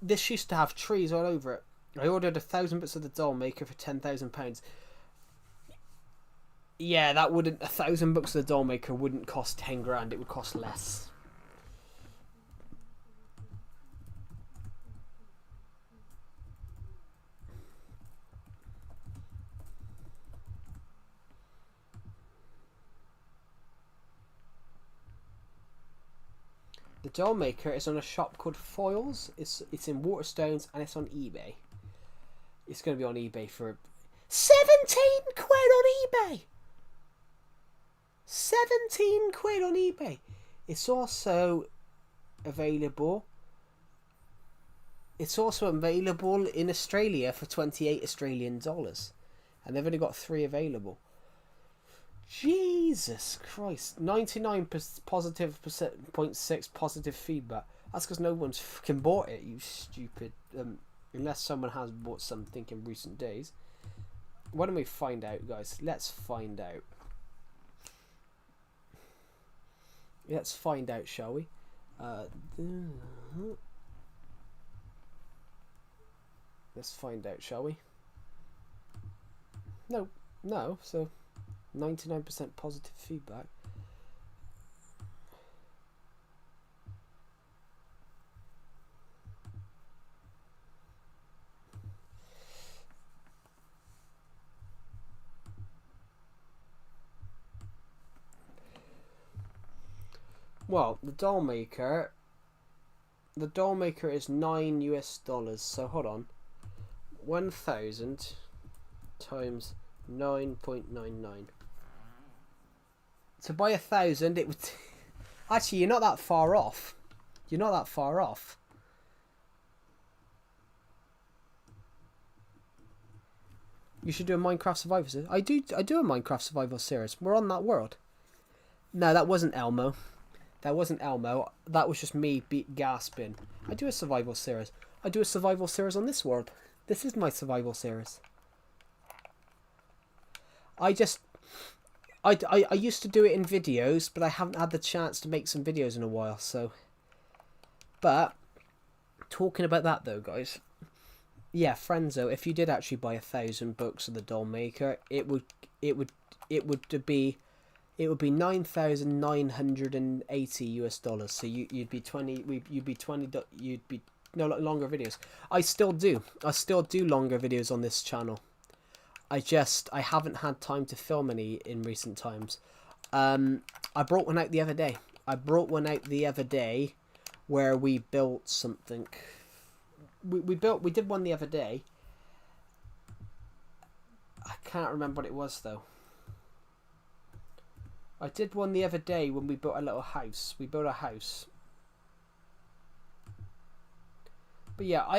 this used to have trees all over it. I ordered 1,000 bits of the doll maker for £10,000. Yeah, that wouldn't. 1,000 books of the doll maker wouldn't cost 10 grand. It would cost less. The doll maker is on a shop called Foils. It's in Waterstones and it's on eBay. It's going to be on eBay for 17 quid on eBay. 17 quid on eBay. It's also available. It's also available in Australia for 28 Australian dollars, and they've only got 3 available. Jesus Christ, 99.6 positive feedback. That's because no one's fucking bought it, you stupid. Unless someone has bought something in recent days. Why don't we find out, guys? Let's find out. Let's find out, shall we? Let's find out, shall we? No, so 99% positive feedback. Well, the doll maker is $9 US. So hold on, 1,000 times 9.99. To buy 1,000, it would. Actually, you're not that far off. You're not that far off. You should do a Minecraft survival series. I do a Minecraft survival series. We're on that world. No, that wasn't Elmo. That wasn't Elmo. That was just me gasping. I do a survival series. I do a survival series on this world. This is my survival series. I used to do it in videos, but I haven't had the chance to make some videos in a while, so. But, talking about that though, guys. Yeah, Frenzo. If you did actually buy 1,000 books of the Doll Maker, it would it would be it would be $9,980 US. So you'd be 20. You'd be 20. You'd be no longer videos. I still do. I still do longer videos on this channel. I haven't had time to film any in recent times. I brought one out the other day. Where we built something. We did one the other day. I can't remember what it was though. I did one the other day when we built a little house. We built a house. But yeah, I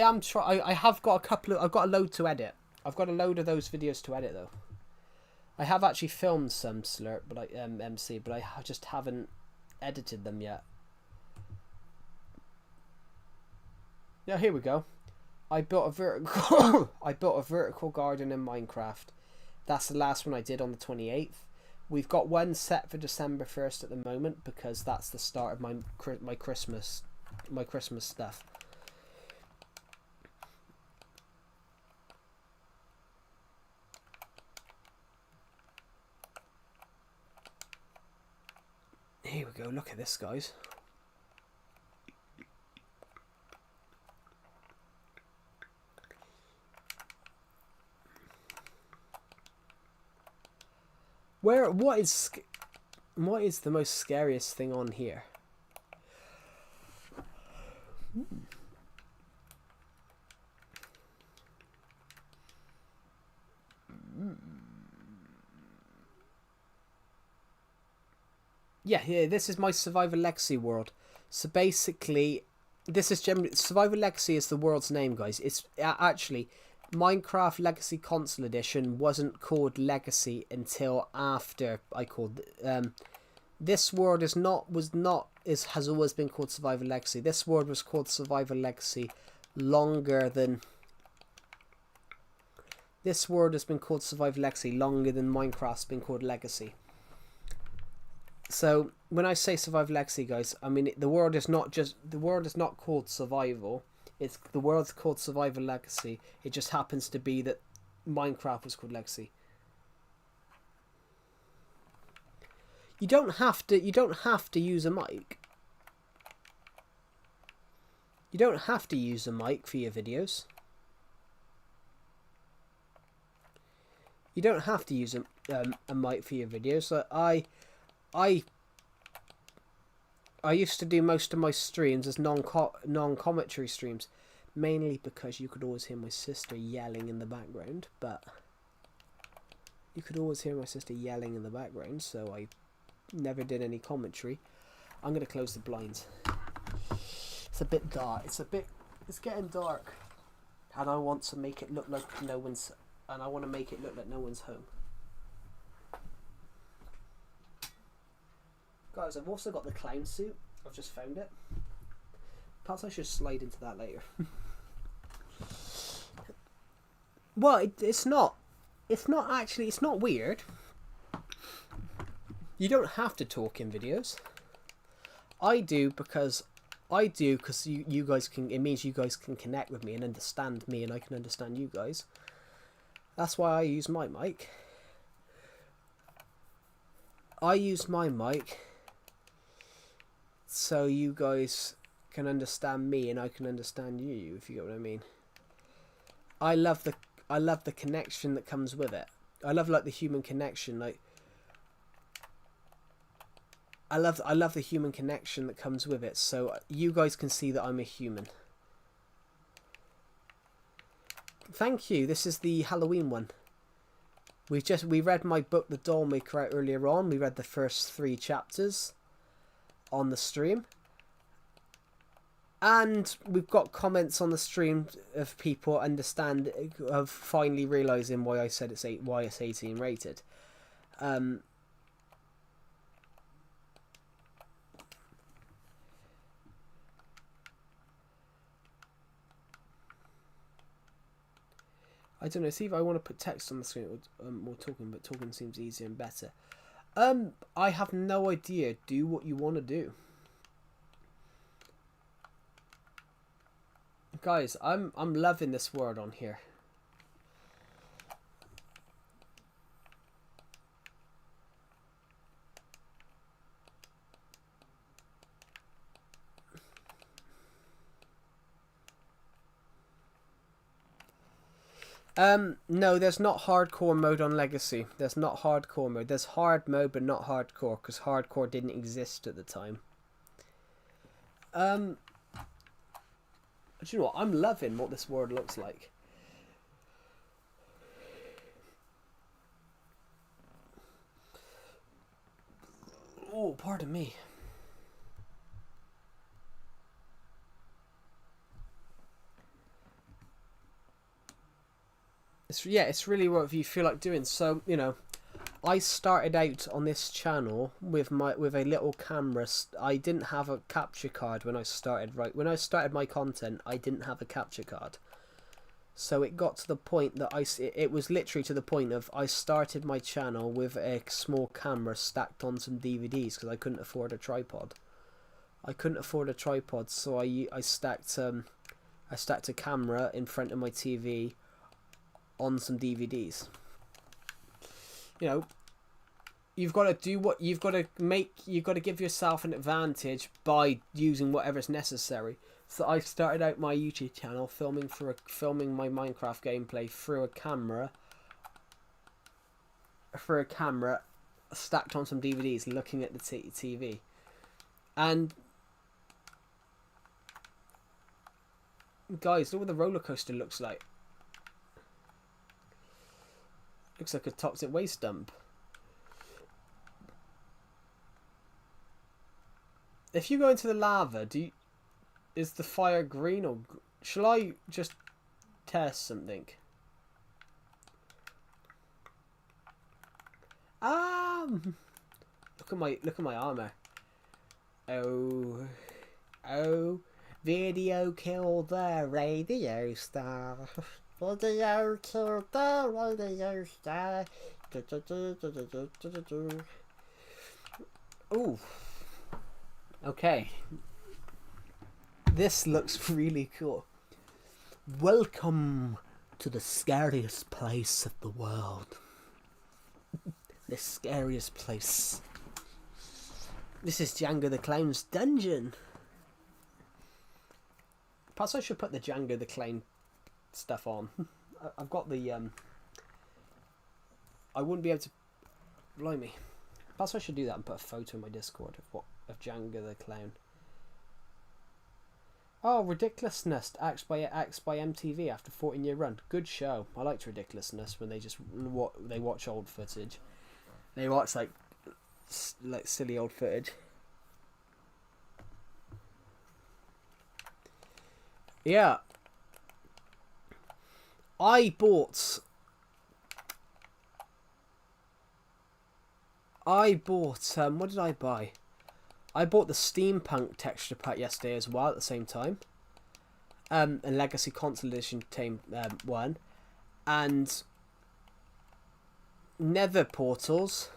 have got a couple of. I've got a load to edit. I've got a load of those videos to edit though. I have actually filmed some Slurp, but MC, but I just haven't edited them yet. Now here we go. I built a vertical. I built a vertical garden in Minecraft. That's the last one I did on the 28th. We've got one set for December 1st at the moment because that's the start of my Christmas stuff. Here we go. Look at this, guys. What is the most scariest thing on here? Yeah, this is my Survivor Legacy world. So basically, this is generally Survivor Legacy is the world's name, guys. It's actually Minecraft Legacy Console Edition wasn't called Legacy until after I called this world has always been called Survivor Legacy. This world was called Survivor Legacy longer than this world has been called Survivor Legacy longer than Minecraft's been called Legacy. So when I say Survivor Legacy, guys, I mean the world is not called Survival. The world's called Survivor Legacy. It just happens to be that Minecraft was called Legacy. You don't have to use a mic. You don't have to use a mic for your videos. You don't have to use a mic for your videos. So I used to do most of my streams as non-commentary streams, mainly because you could always hear my sister yelling in the background, so I never did any commentary. I'm going to close the blinds. It's a bit dark. It's getting dark. And I want to make it look like no one's home. Guys, I've also got the clown suit. I've just found it. Perhaps I should slide into that later. Well, it's not weird. You don't have to talk in videos. I do because you guys can. It means you guys can connect with me and understand me, and I can understand you guys. That's why I use my mic. I use my mic so you guys can understand me and I can understand you, if you get what I mean. I love the connection that comes with it. I love the human connection. I love the human connection that comes with it, so you guys can see that I'm a human. Thank you. This is the Halloween one. We read my book, The Doll Maker, out earlier on. We read the first 3 chapters on the stream. And we've got comments on the stream of people of finally realising why I said why it's 18 rated. I don't know, see if I want to put text on the screen or more talking, but talking seems easier and better. I have no idea. Do what you want to do. Guys, I'm loving this word on here. No, there's not hardcore mode on Legacy. There's not hardcore mode. There's hard mode, but not hardcore, because hardcore didn't exist at the time. Do you know what? I'm loving what this world looks like. Oh, pardon me. It's really what you feel like doing. So, you know, I started out on this channel with a little camera. I didn't have a capture card when I started. Right when I started my content, I didn't have a capture card. So it got to the point that it was literally to the point of I started my channel with a small camera stacked on some DVDs because I couldn't afford a tripod. So I stacked a camera in front of my TV on some DVDs. You know, you've got to do what you've got to give yourself an advantage by using whatever's necessary. So I started out my YouTube channel filming my Minecraft gameplay through a camera stacked on some DVDs, looking at the TV, and guys, look what the roller coaster looks like. Looks like a toxic waste dump. If you go into the lava, is the fire green, or shall I just test something? Look at my armor. Oh, video killed the radio star. Video killed the radio star. Ooh. Okay. This looks really cool. Welcome to the scariest place of the world. The scariest place. This is Django the Clown's dungeon. Perhaps I should put the Django the Clown stuff on. I've got the I wouldn't be able to. Blimey. Perhaps I should do that and put a photo in my Discord of Django the Clown. Oh, Ridiculousness, axed by MTV after 14-year run. Good show. I liked Ridiculousness when they just watch old footage. They watch like silly old footage. Yeah. I bought what did I buy? I bought the Steampunk texture pack yesterday as well at the same time. A Legacy Console Edition Tame 1. And Nether Portals.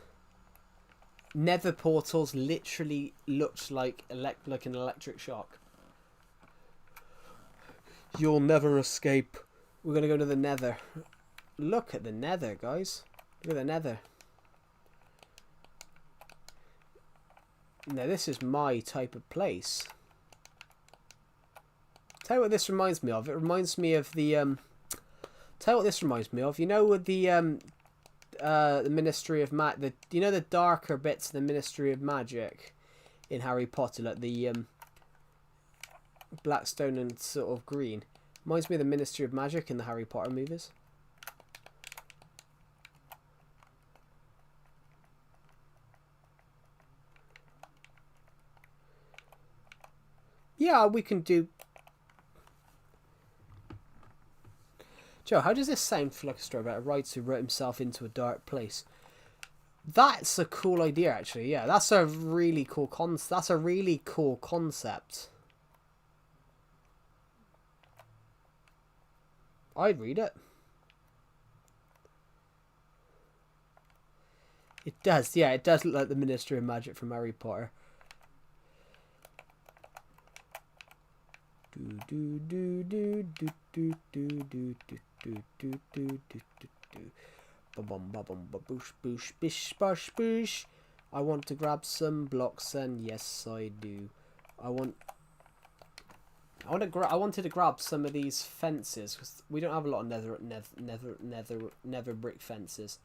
Nether Portals literally looked like an electric shock. You'll never escape. We're going to go to the Nether. Look at the Nether, guys. Look at the Nether. Now, this is my type of place. Tell you what this reminds me of. It reminds me of the... tell you what this reminds me of. You know, with the Ministry of Magic... You know the darker bits of the Ministry of Magic in Harry Potter? Like the Blackstone and sort of green. Reminds me of the Ministry of Magic in the Harry Potter movies. Yeah, we can do... Joe, how does this sound for like a story about a writer who wrote himself into a dark place? That's a cool idea, actually. Yeah, that's a really cool concept. I'd read it. It does, yeah, it does look like the Ministry of Magic from Harry Potter. do do do do do do do do do do do do do. Bum bum bum bum boosh boosh bish bosh boosh. I want to grab some blocks, and yes, I do. I wanted to grab some of these fences because we don't have a lot of nether brick fences.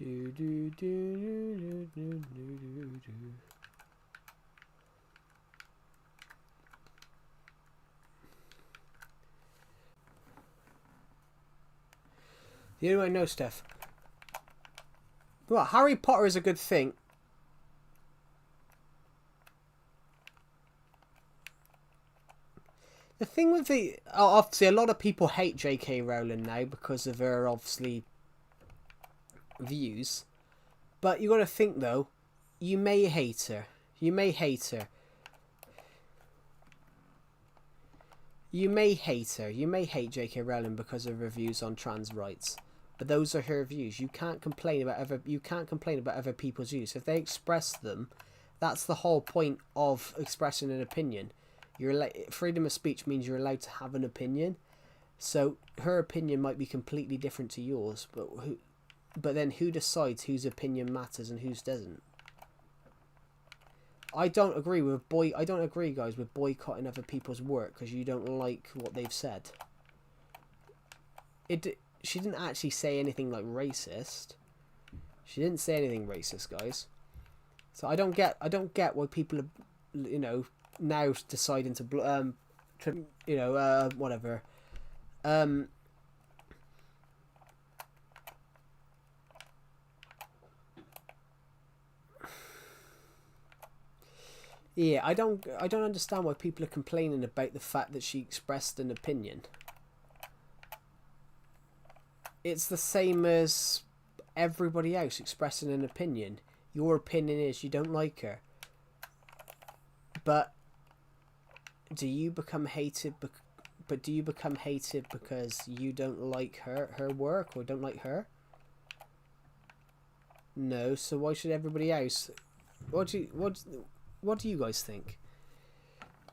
Do do do do do do do. The only way I know stuff. Well, Harry Potter is a good thing. The thing with obviously a lot of people hate J.K. Rowling now because of her obviously views, but you got to think though, you may hate her. You may hate her. You may hate her. You may hate J.K. Rowling because of her views on trans rights. But those are her views. You can't complain about other people's views. If they express them, that's the whole point of expressing an opinion. Freedom of speech means you're allowed to have an opinion. So her opinion might be completely different to yours, but then who decides whose opinion matters and whose doesn't? I don't agree, guys, with boycotting other people's work because you don't like what they've said. She didn't actually say anything like racist. She didn't say anything racist, guys. So I don't get why people are, now deciding to, whatever. Yeah, I don't understand why people are complaining about the fact that she expressed an opinion. It's the same as everybody else expressing an opinion. Your opinion is you don't like her. But do you become hated because you don't like her work or don't like her? No, so why should everybody else? What do you guys think?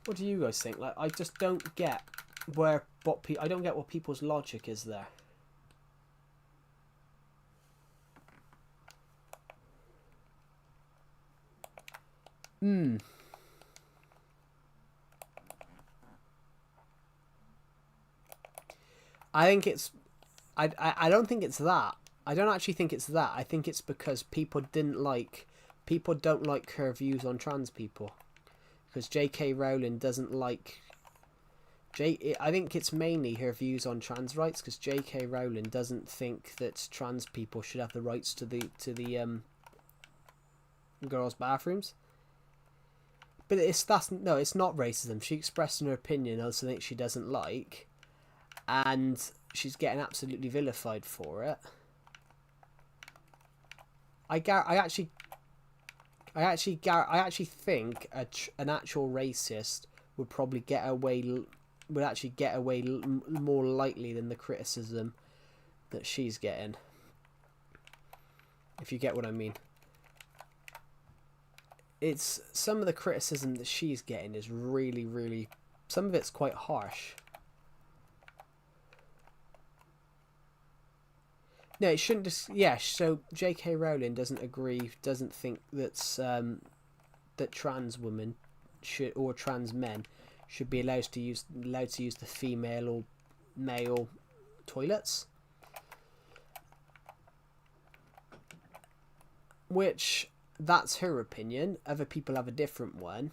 What do you guys think? Like, I just don't get I don't get what people's logic is there. I think it's I don't think it's that. I don't actually think it's that. I think it's because people don't like her views on trans people. Because J.K. Rowling doesn't like I think it's mainly her views on trans rights, because J.K. Rowling doesn't think that trans people should have the rights to the girls' bathrooms. But it's not racism. She expressed her opinion on something she doesn't like, and she's getting absolutely vilified for it. I actually think an actual racist would probably get away more lightly than the criticism that she's getting. If you get what I mean. It's some of the criticism that she's getting is really, really, some of it's quite harsh. No, it shouldn't just, yeah, so J.K. Rowling doesn't think that that trans women or trans men should be allowed to use the female or male toilets. Which, that's her opinion. Other people have a different one.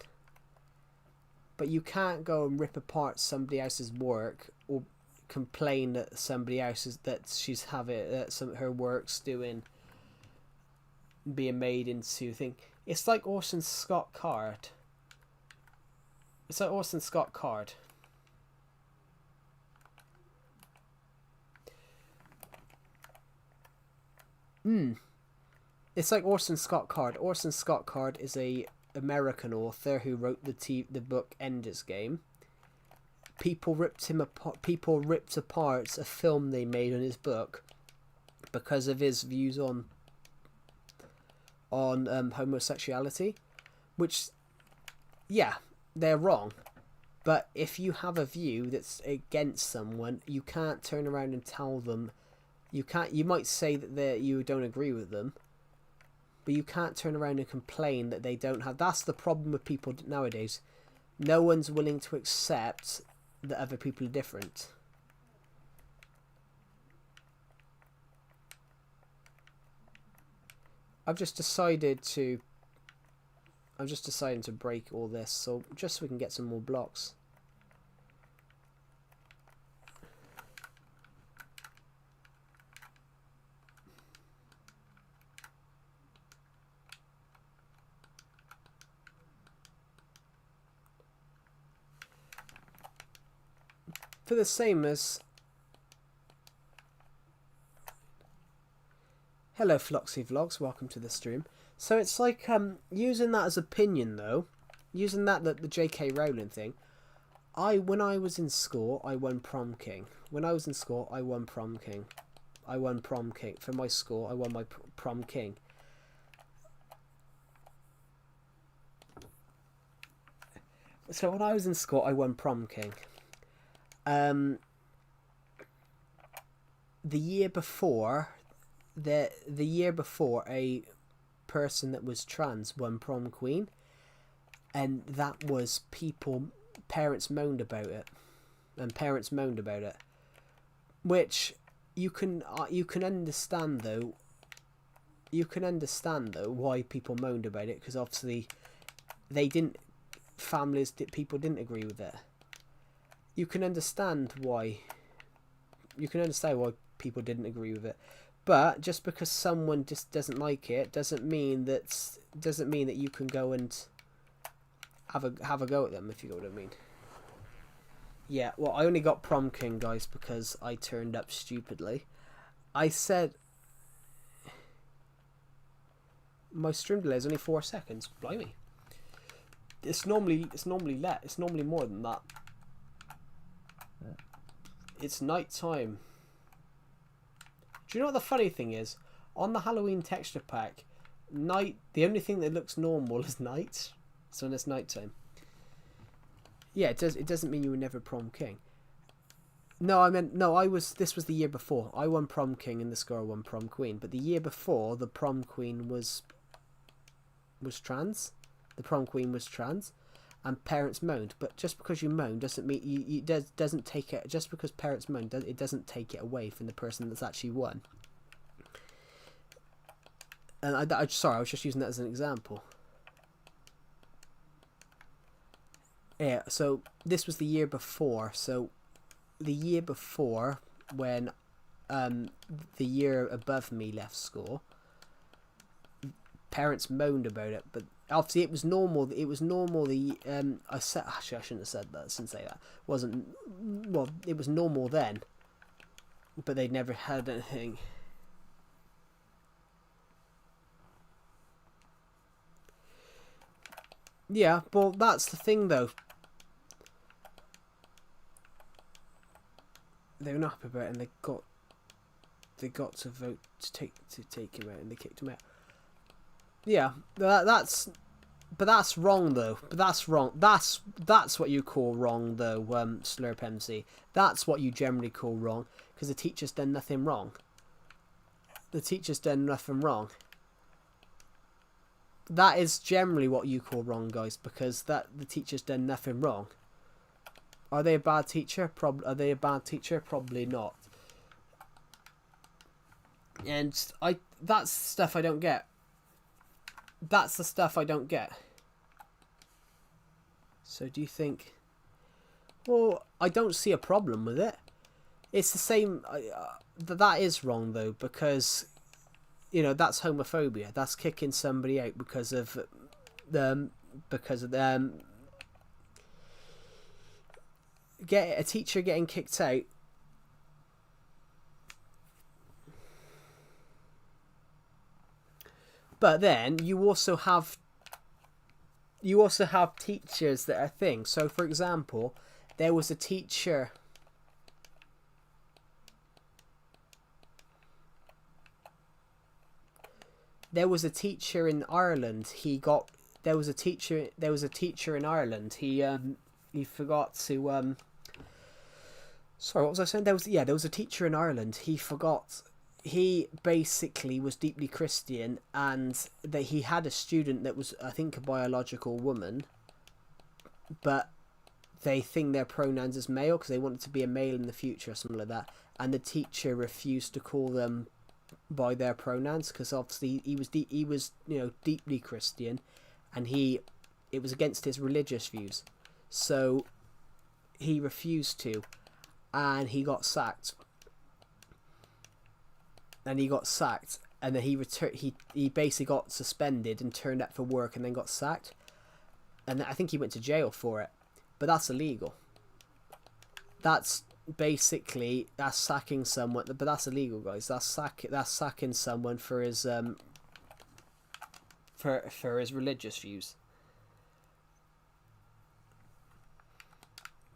But you can't go and rip apart somebody else's work or complain that somebody else her work's doing being made into thing. It's like Orson Scott Card. It's like Orson Scott Card. It's like Orson Scott Card. Orson Scott Card is a American author who wrote the book Ender's Game. People ripped him apart. People ripped apart a film they made on his book because of his views on homosexuality, which, yeah, they're wrong. But if you have a view that's against someone, you can't turn around and tell them. You might say that you don't agree with them, but you can't turn around and complain that they don't have. That's the problem with people nowadays. No one's willing to accept that other people are different. I'm just deciding to break all this, so just so we can get some more blocks. For the same as... Hello Floxy Vlogs, welcome to the stream. So it's like using that as opinion though, using that the J.K. Rowling thing. When I was in school, I won prom king. When I was in school, I won prom king. I won prom king for my school. I won my prom king. So when I was in school, I won prom king. The year before, the year before, a person that was trans won prom queen, and that was parents moaned about it, which you can understand though. You can understand though why people moaned about it, because obviously people didn't agree with it. You can understand why people didn't agree with it, but just because someone just doesn't like it doesn't mean that you can go and have a go at them, if you know what I mean. Yeah, well, I only got prom king, guys, because I turned up stupidly. I said my stream delay is only 4 seconds. Blimey. It's normally more than that. It's night time. Do you know what the funny thing is? On the Halloween texture pack, the only thing that looks normal is night. So when it's night time. Yeah, it doesn't mean you were never prom king. No, I meant this was the year before. I won prom king and this girl won prom queen. But the year before, the prom queen was trans. The prom queen was trans. And parents moaned, but just because you moan doesn't mean doesn't take it. Just because parents moan, it doesn't take it away from the person that's actually won. And sorry, I was just using that as an example. Yeah, so this was the year before. So the year before, when the year above me left school, parents moaned about it, but obviously it was normal. It was normal. Actually, I shouldn't have said that. I shouldn't say that. It was normal then, but they'd never had anything. Yeah, well, that's the thing though. They were not happy about it, and they got to vote to take him out, and they kicked him out. Yeah, that's wrong though. But that's wrong. That's what you call wrong though. Slurp MC. That's what you generally call wrong, because the teacher's done nothing wrong. The teacher's done nothing wrong. That is generally what you call wrong, guys, because the teacher's done nothing wrong. Are they a bad teacher? Are they a bad teacher? Probably not. And that's stuff I don't get. That's the stuff I don't get. So do you think... Well, I don't see a problem with it. It's the same... that is wrong, though, because that's homophobia. That's kicking somebody out because of them, get a teacher getting kicked out. But then you also have teachers that are things. So for example, there was a teacher in Ireland. There was a teacher in Ireland. He forgot to sorry, what was I saying? There was a teacher in Ireland. He basically was deeply Christian, and that he had a student that was, I think, a biological woman, but they think their pronouns as male because they wanted to be a male in the future or something like that, and the teacher refused to call them by their pronouns because obviously he was deeply Christian, and it was against his religious views, so he refused to, and he got sacked. And then he basically got suspended and turned up for work and then got sacked, and I think he went to jail for it. But that's illegal. That's sacking someone, but that's illegal, guys. That's sacking someone for his for his religious views.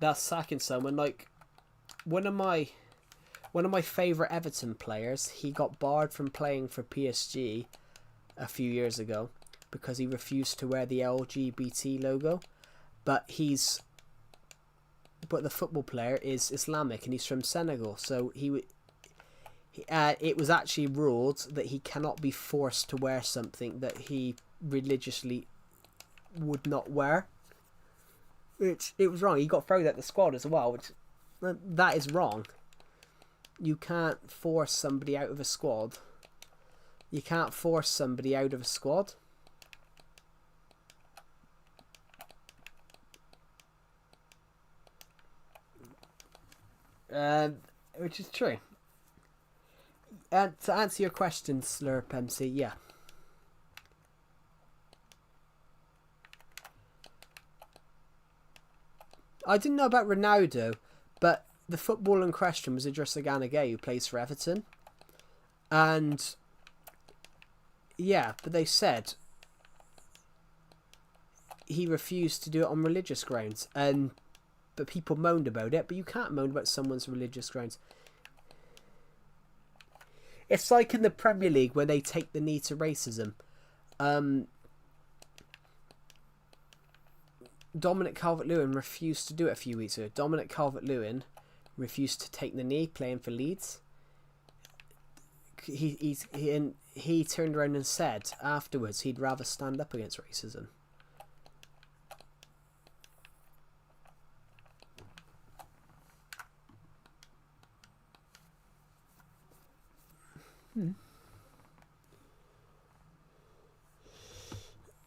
That's sacking someone. Like one of my favourite Everton players, he got barred from playing for PSG a few years ago because he refused to wear the LGBT logo. But the football player is Islamic and he's from Senegal, so it was actually ruled that he cannot be forced to wear something that he religiously would not wear. Which, it was wrong. He got thrown out the squad as well, which that is wrong. You can't force somebody out of a squad. You can't force somebody out of a squad. Which is true. And to answer your question, Slurp MC, yeah. I didn't know about Ronaldo, but the footballer in question was Idris Gana Gueye, who plays for Everton. And yeah, but they said he refused to do it on religious grounds, but people moaned about it. But you can't moan about someone's religious grounds. It's like in the Premier League where they take the knee to racism. Dominic Calvert-Lewin refused to do it a few weeks ago. Dominic Calvert-Lewin refused to take the knee playing for Leeds. He turned around and said afterwards he'd rather stand up against racism.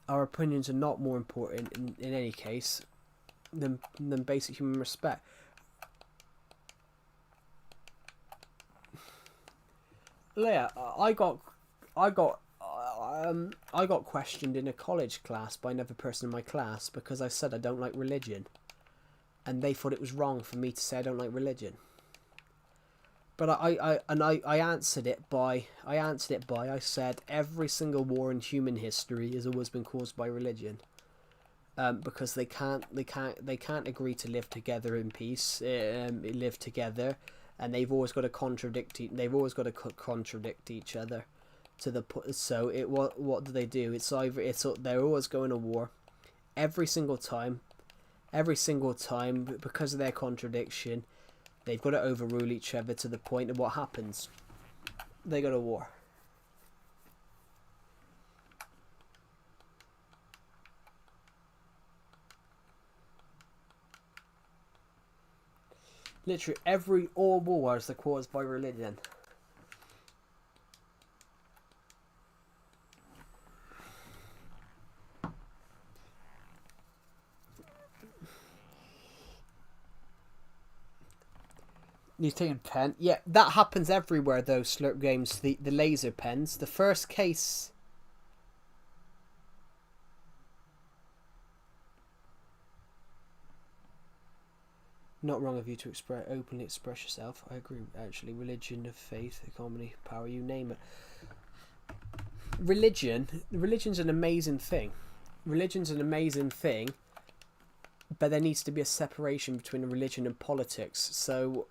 Our opinions are not more important in any case than basic human respect. Yeah, I got questioned in a college class by another person in my class because I said I don't like religion, and they thought it was wrong for me to say I don't like religion. But I answered it by I said every single war in human history has always been caused by religion, because they can't agree to live together in peace, live together, and they've always got to contradict each other. What do they do? They're always going to war, every single time, because of their contradiction. They've got to overrule each other to the point of what happens. They go to war. Literally, all wars are caused by religion. You're taking a pen. Yeah, that happens everywhere though, Slurp Games. The laser pens. The first case... Not wrong of you to openly express yourself. I agree, actually. Religion, of faith, economy, power, you name it. Religion's an amazing thing. Religion's an amazing thing, but there needs to be a separation between religion and politics. So,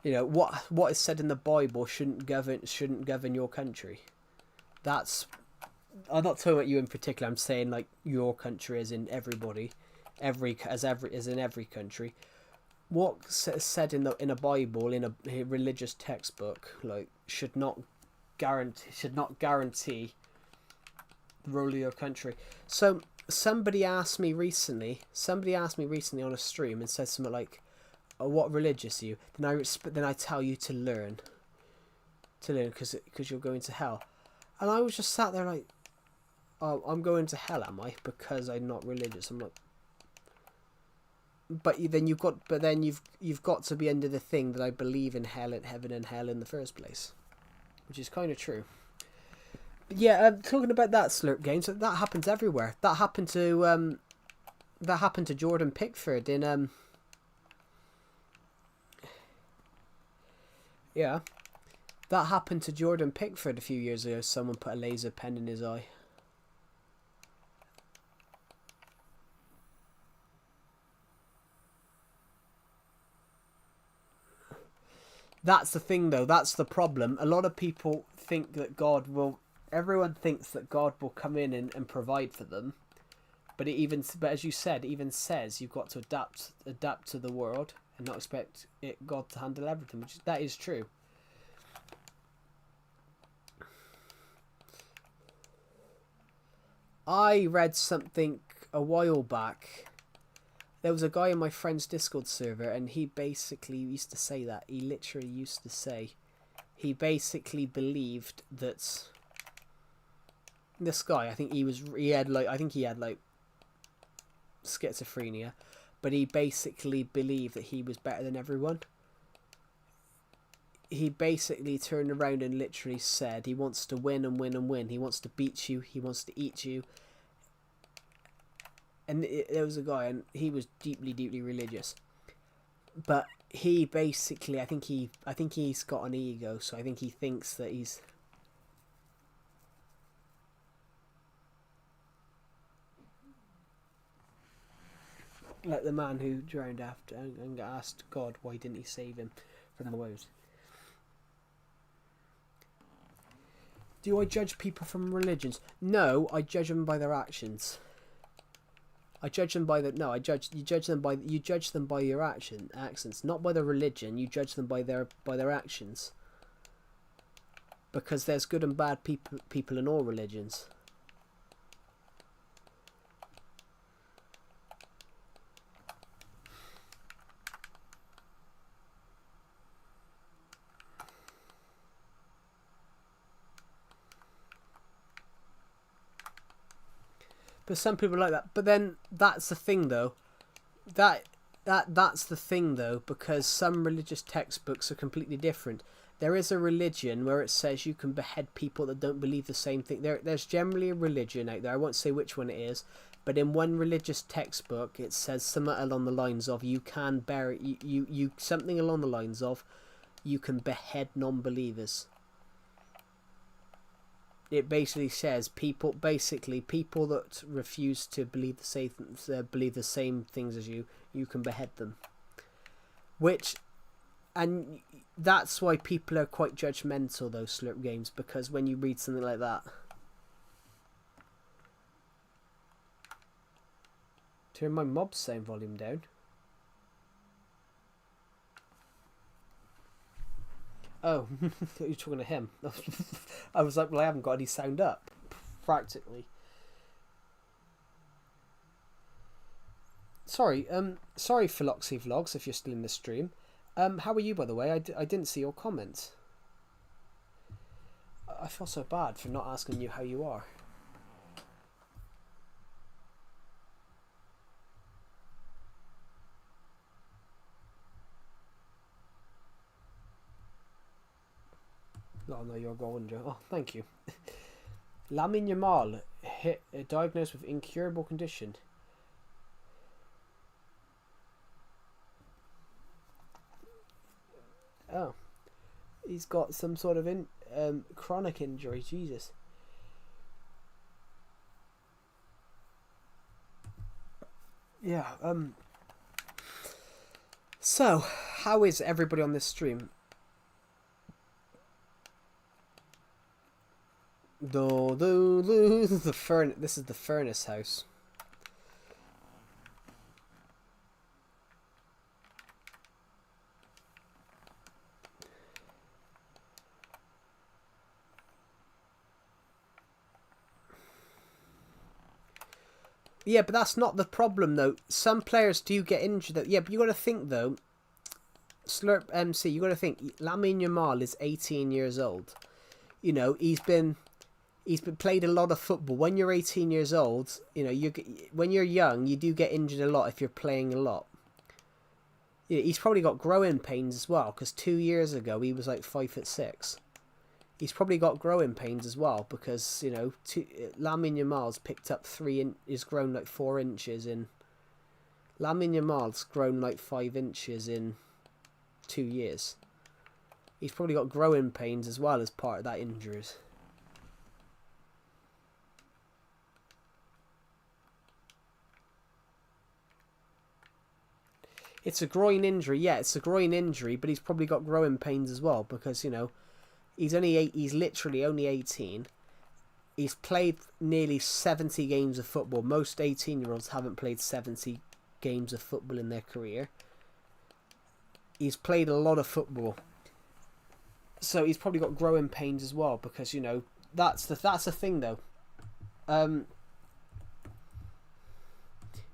you know, what is said in the Bible shouldn't govern your country. That's... I'm not talking about you in particular. I'm saying like your country as in everybody, as in every country. What's said in a Bible, in a religious textbook, like should not guarantee the rule of your country. So somebody asked me recently on a stream and said something like, "Oh, what religious are you?" Then I tell you to learn because you're going to hell. And I was just sat there like, "Oh, I'm going to hell, am I? Because I'm not religious?" I'm like, but then you've got to be under the thing that I believe in heaven and hell in the first place, which is kind of true. But yeah, talking about that, Slurp Games, that happens everywhere. That happened to Jordan Pickford in yeah, that happened to Jordan Pickford a few years ago. Someone put a laser pen in his eye. That's the thing, though. That's the problem. A lot of people think that everyone thinks that God will come in and provide for them. But as you said, it even says you've got to adapt to the world and not expect God to handle everything, that is true. I read something a while back. There was a guy in my friend's Discord server, and he basically used to say that. He literally used to say he basically believed that this guy, I think he had schizophrenia, but he basically believed that he was better than everyone. He basically turned around and literally said he wants to win and win and win. He wants to beat you. He wants to eat you. And there was a guy, and he was deeply, deeply religious. But he basically, I think he's got an ego, so I think he thinks that he's... like the man who drowned after and asked God why didn't he save him from the waves. Do I judge people from religions? No, I judge them by their actions. You judge them by your accents, not by their religion. You judge them by their actions. Because there's good and bad people in all religions. But some people like that. But then that's the thing, though. That's the thing, though, because some religious textbooks are completely different. There is a religion where it says you can behead people that don't believe the same thing. There's generally a religion out there. I won't say which one it is, but in one religious textbook it says something along the lines of you can something along the lines of you can behead non-believers. It basically says people that refuse to believe the same things as you can behead them. And that's why people are quite judgmental, those Slurp Games, because when you read something like that, turn my mob sound volume down. Oh, I thought you were talking to him. I was like, well, I haven't got any sound up, practically. Sorry, Philoxy Vlogs, if you're still in the stream. How are you, by the way? I didn't see your comments. I feel so bad for not asking you how you are. Oh no, you're going, Joe. Oh, thank you. Lamine Yamal diagnosed with incurable condition. Oh, he's got some sort of chronic injury. Jesus. Yeah. So, how is everybody on this stream? This is the furnace house. Yeah, but that's not the problem though. Some players do get injured though. Yeah, but you got to think though. Slurp MC, you got to think. Lamine Yamal is 18 years old. You know, he's been played a lot of football. When you're 18 years old, you know, when you're young, you do get injured a lot if you're playing a lot. Yeah, he's probably got growing pains as well because 2 years ago he was like 5'6". He's probably got growing pains as well because you know Lamine Yamal's picked up is grown like 4 inches in. Lamine Yamal's grown like 5 inches in 2 years. He's probably got growing pains as well as part of that injuries. It's a groin injury, yeah, it's a groin injury, but he's probably got growing pains as well because, you know, he's literally only 18. He's played nearly 70 games of football. Most 18-year-olds haven't played 70 games of football in their career. He's played a lot of football. So he's probably got growing pains as well because, you know, that's the thing though. You're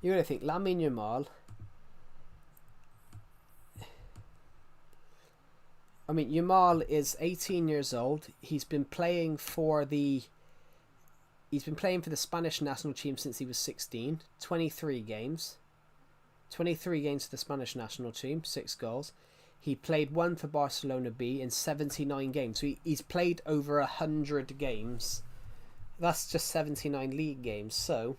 going to think Lamine Yamal. I mean, Yamal is 18 years old. He's been playing for the Spanish national team since he was 16. 23 games. 23 games for the Spanish national team, 6 goals. He played 1 for Barcelona B in 79 games. So he's played over 100 games. That's just 79 league games. So,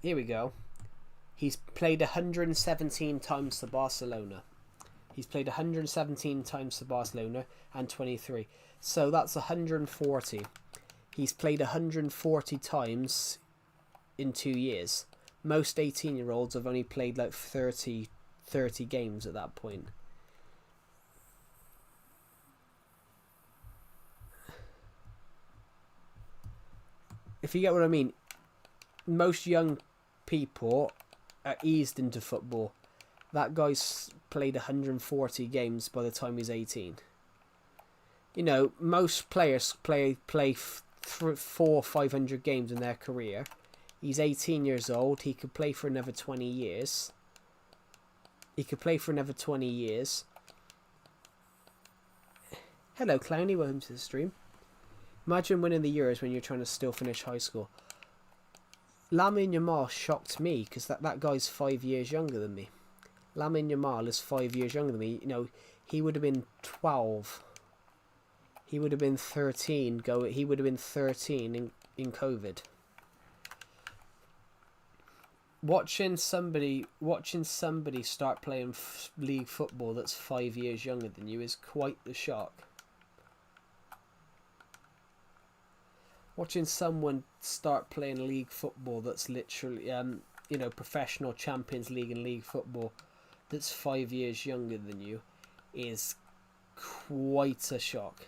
here we go. He's played 117 times for Barcelona. He's played 117 times for Barcelona and 23. So that's 140. He's played 140 times in 2 years. Most 18-year-olds have only played like 30 games at that point. If you get what I mean, most young people are eased into football. That guy's played 140 games by the time he's 18. You know, most players play 400-500 games in their career. He's 18 years old. He could play for another 20 years. Hello, Clowny. Welcome to the stream. Imagine winning the Euros when you're trying to still finish high school. Lamine Yamal shocked me because that guy's 5 years younger than me. Lamine Yamal is 5 years younger than me. You know, he would have been 12. He would have been 13. He would have been 13 in COVID. Watching somebody start playing league football that's 5 years younger than you is quite the shock. Watching someone start playing league football that's literally, you know, professional Champions League and league football that's 5 years younger than you is quite a shock.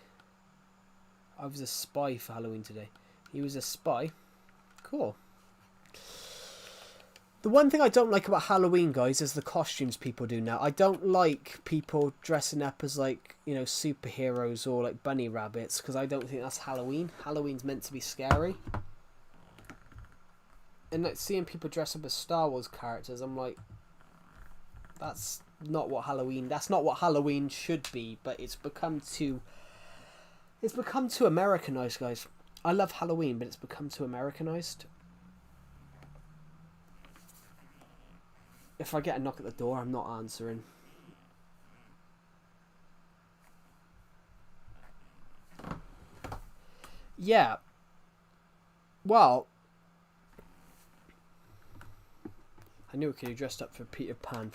I was a spy for Halloween today. He was a spy. Cool. The one thing I don't like about Halloween, guys, is the costumes people do now. I don't like people dressing up as, like, you know, superheroes or, like, bunny rabbits, because I don't think that's Halloween. Halloween's meant to be scary. And, like, seeing people dress up as Star Wars characters, I'm like, that's not what Halloween should be, but it's become too Americanized, guys. I love Halloween, but it's become too Americanized. If I get a knock at the door, I'm not answering. Yeah. Well, I knew he dressed up for Peter Pan.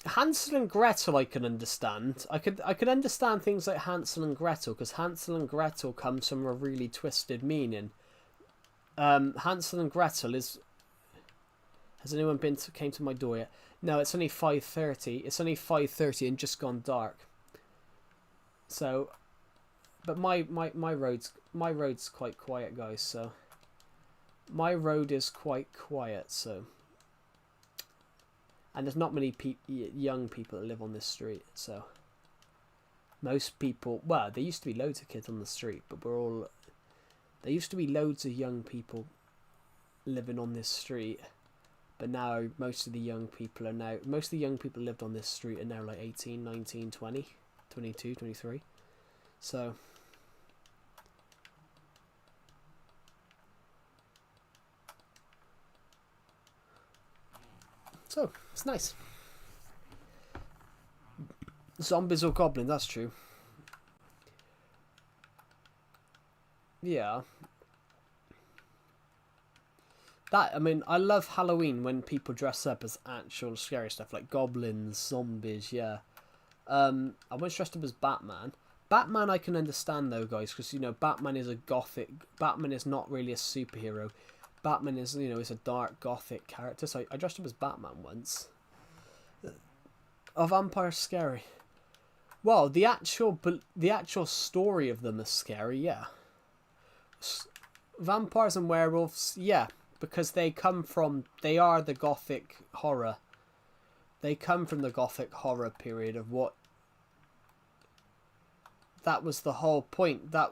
Hansel and Gretel I can understand. I could understand things like Hansel and Gretel, because Hansel and Gretel comes from a really twisted meaning. Hansel and Gretel is... Has anyone came to my door yet? No, it's only 5:30. It's only 5:30 and just gone dark. So, but my road's quite quiet, guys. So, my road is quite quiet. So, and there's not many young people that live on this street. So, most people. Well, there used to be loads of kids on the street, but we're all. There used to be loads of young people living on this street. But now most of the young people lived on this street are now like 18, 19, 20, 22, 23. So it's nice. Zombies or goblins, that's true. Yeah. I mean, I love Halloween when people dress up as actual scary stuff, like goblins, zombies, yeah. I once dressed up as Batman. Batman I can understand, though, guys, because, you know, Batman is a gothic... Batman is not really a superhero. Batman is, you know, is a dark gothic character, so I dressed up as Batman once. Are vampires scary? Well, the actual story of them is scary, yeah. Vampires and werewolves, yeah. Because they are the gothic horror. They come from the gothic horror period of what... That was the whole point. That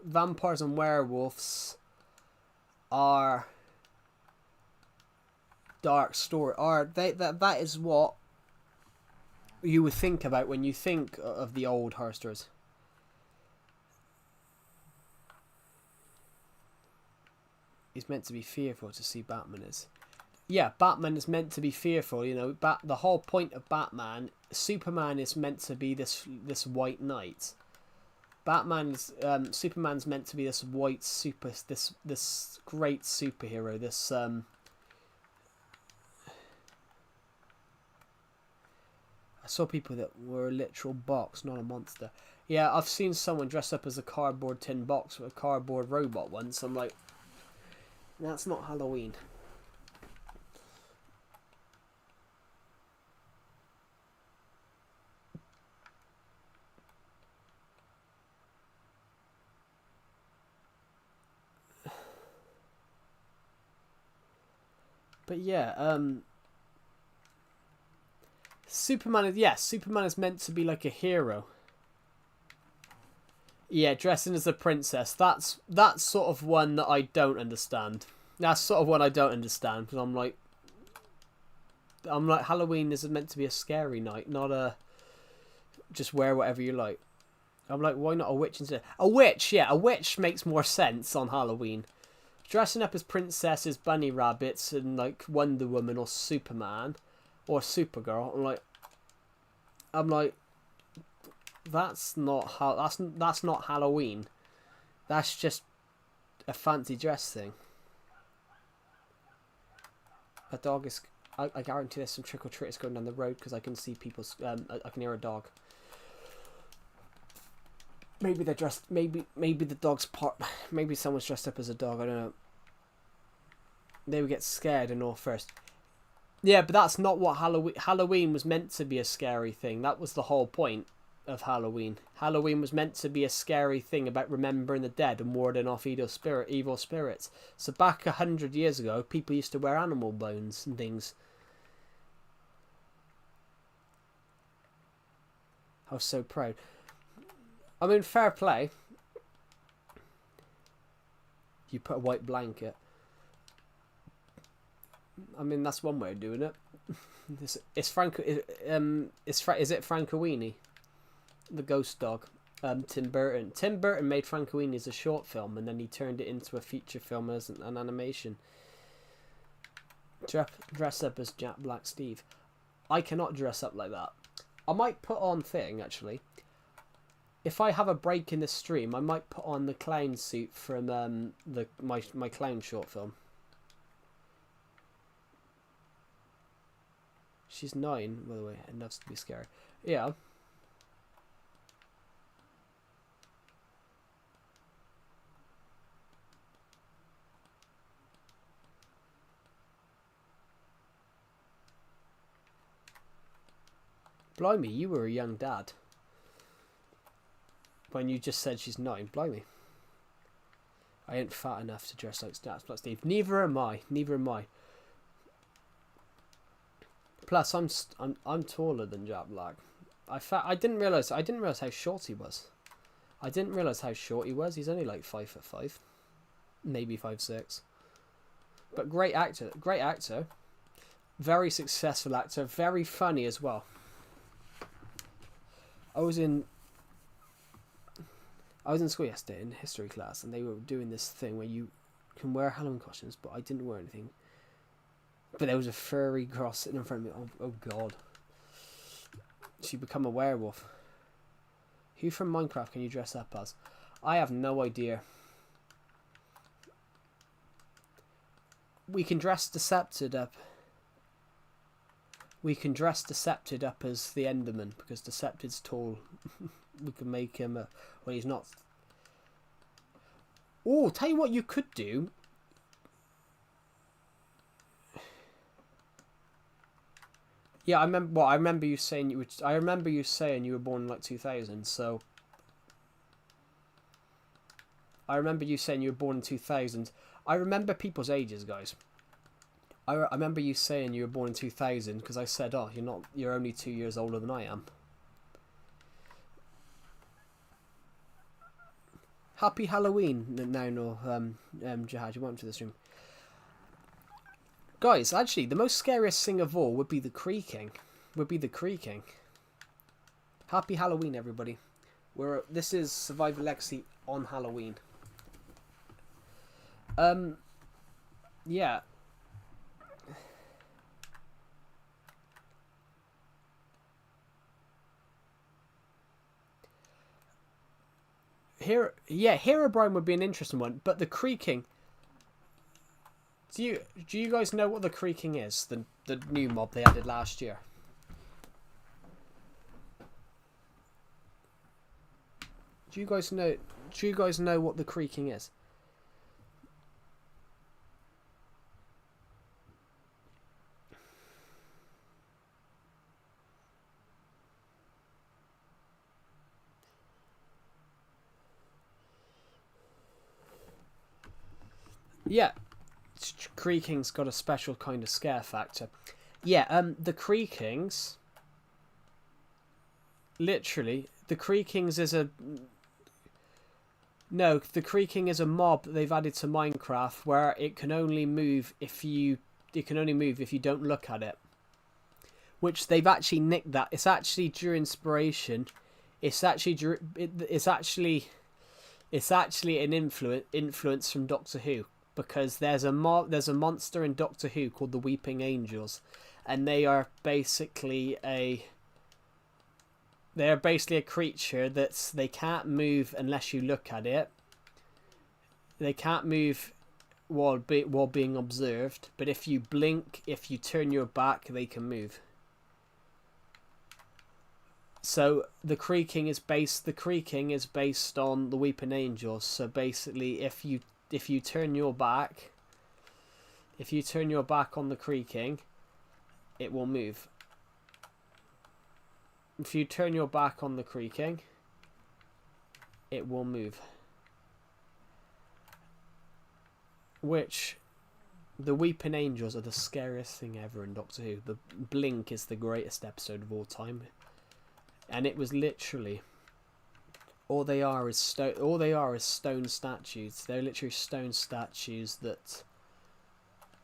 vampires and werewolves are dark story. That is what you would think about when you think of the old horror stories. He's meant to be fearful to see Batman is. Yeah, Batman is meant to be fearful, you know. The whole point of Batman, Superman is meant to be this white knight. Superman's meant to be this white this great superhero, this I saw people that were a literal box, not a monster. Yeah, I've seen someone dress up as a cardboard tin box with a cardboard robot once. I'm like, that's not Halloween. But yeah, Superman is meant to be like a hero. Yeah, dressing as a princess. That's sort of one that I don't understand. That's sort of one I don't understand, because I'm like Halloween is meant to be a scary night, not a just wear whatever you like. I'm like, why not a witch instead? A witch, yeah, a witch makes more sense on Halloween. Dressing up as princesses, bunny rabbits, and like Wonder Woman or Superman or Supergirl, I'm like, that's not Halloween. That's just a fancy dress thing. A dog is. I guarantee there's some trick or treaters going down the road because I can see people's. I can hear a dog. Maybe they're dressed. Maybe the dog's part. Maybe someone's dressed up as a dog. I don't know. They would get scared and all first. Yeah, but that's not what Halloween was meant to be, a scary thing. That was the whole point of Halloween. Halloween was meant to be a scary thing about remembering the dead and warding off evil spirits. So back 100 years ago, people used to wear animal bones and things. I was so proud. I mean, fair play. You put a white blanket. I mean, that's one way of doing it. Is it Frankenweenie? The ghost dog. Tim Burton. Tim Burton made Frankenweenie as a short film, and then he turned it into a feature film as an animation. Dress up as Jack Black Steve. I cannot dress up like that. I might put on thing, actually. if I have a break in the stream, I might put on the clown suit from my clown short film. She's 9, by the way, and loves to be scary. Yeah. Blimey, you were a young dad when you just said she's 9. Blimey. I ain't fat enough to dress like Steve. Neither am I. Neither am I. Plus, I'm taller than Jack Black. I didn't realize how short he was. I didn't realize how short he was. He's only like 5'5", maybe 5'6". But great actor. Great actor. Very successful actor. Very funny as well. I was in school yesterday in history class, and they were doing this thing where you can wear Halloween costumes, but I didn't wear anything. But there was a furry girl sitting in front of me. Oh God. She'd become a werewolf. Who from Minecraft can you dress up as? I have no idea. We can dress Decepted up. We can dress Decepted up as the Enderman, because Decepted's tall. We can make him a... Well, he's not. Oh, tell you what you could do. Yeah, I remember. Well, I remember you saying you were. I remember you saying you were born in like 2000. So. I remember you saying you were born in 2000. I remember people's ages, guys. I remember you saying you were born in 2000 because I said, "Oh, you're not. You're only 2 years older than I am." Happy Halloween, no, Jihad. You welcome to this room. Guys, actually, the most scariest thing of all would be the creaking. Happy Halloween, everybody. This is Survivor Legacy on Halloween. Yeah. Herobrine would be an interesting one, but the creaking. Do you guys know what the creaking is? The new mob they added last year. Do you guys know what the creaking is? Yeah. Creaking's got a special kind of scare factor. Yeah, the creakings... Literally, the creakings is a... No, the creaking is a mob that they've added to Minecraft where it can only move if you... It can only move if you don't look at it. Which they've actually nicked that. It's actually due inspiration. It's actually an influence from Doctor Who. Because there's a monster in Doctor Who called the Weeping Angels, and they are basically a creature they can't move unless you look at it. They can't move while being observed, but if you blink, if you turn your back, they can move. So the creaking is based on the Weeping Angels. So basically, if you turn your back on the creaking, it will move. If you turn your back on the creaking, it will move. Which, the Weeping Angels are the scariest thing ever in Doctor Who. The Blink is the greatest episode of all time. And it was literally... All they are is stone statues. They're literally stone statues that,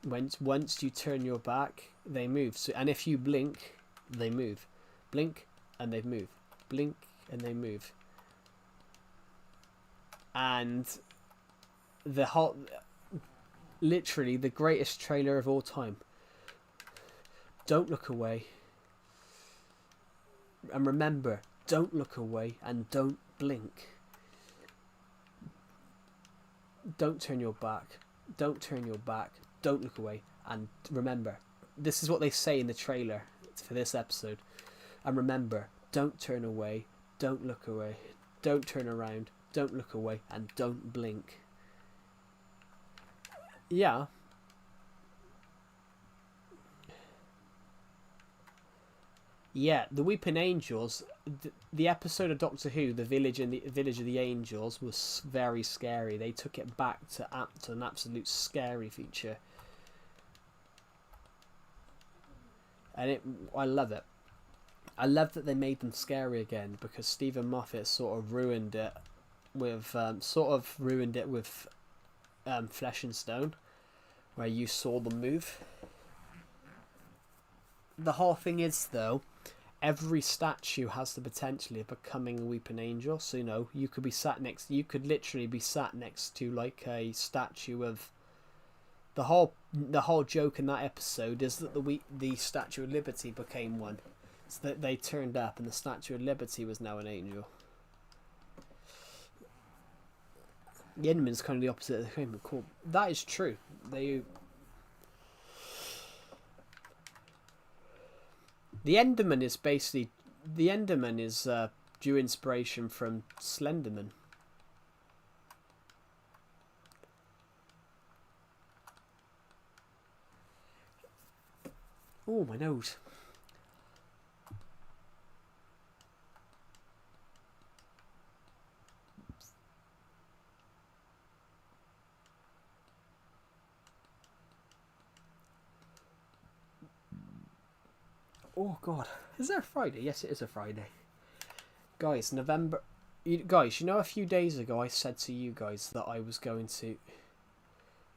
once you turn your back, they move. So, and if you blink, they move. Blink, and they move. Blink, and they move. And literally the greatest trailer of all time. Don't look away. And remember, don't look away, and don't blink. Don't turn your back. Don't turn your back. Don't look away. And remember, this is what they say in the trailer for this episode. And remember, don't turn away. Don't look away. Don't turn around. Don't look away. And don't blink. Yeah. Yeah, the Weeping Angels, the episode of Doctor Who, the Village of the Angels, was very scary. They took it back to an absolute scary feature, and I love it. I love that they made them scary again, because Stephen Moffat sort of ruined it with Flesh and Stone, where you saw them move. The whole thing is, though, every statue has the potential of becoming a Weeping Angel. So, you know, you could literally be sat next to like a statue of the whole joke in that episode is that the Statue of Liberty became one. So that they turned up and the Statue of Liberty was now an angel. The Enderman's kind of the opposite of the thing, but cool. That is true. The Enderman is due inspiration from Slenderman. Oh, my nose. Oh God, is there a Friday? Yes, it is a Friday. Guys, November. Guys, you know, a few days ago I said to you guys that I was going to.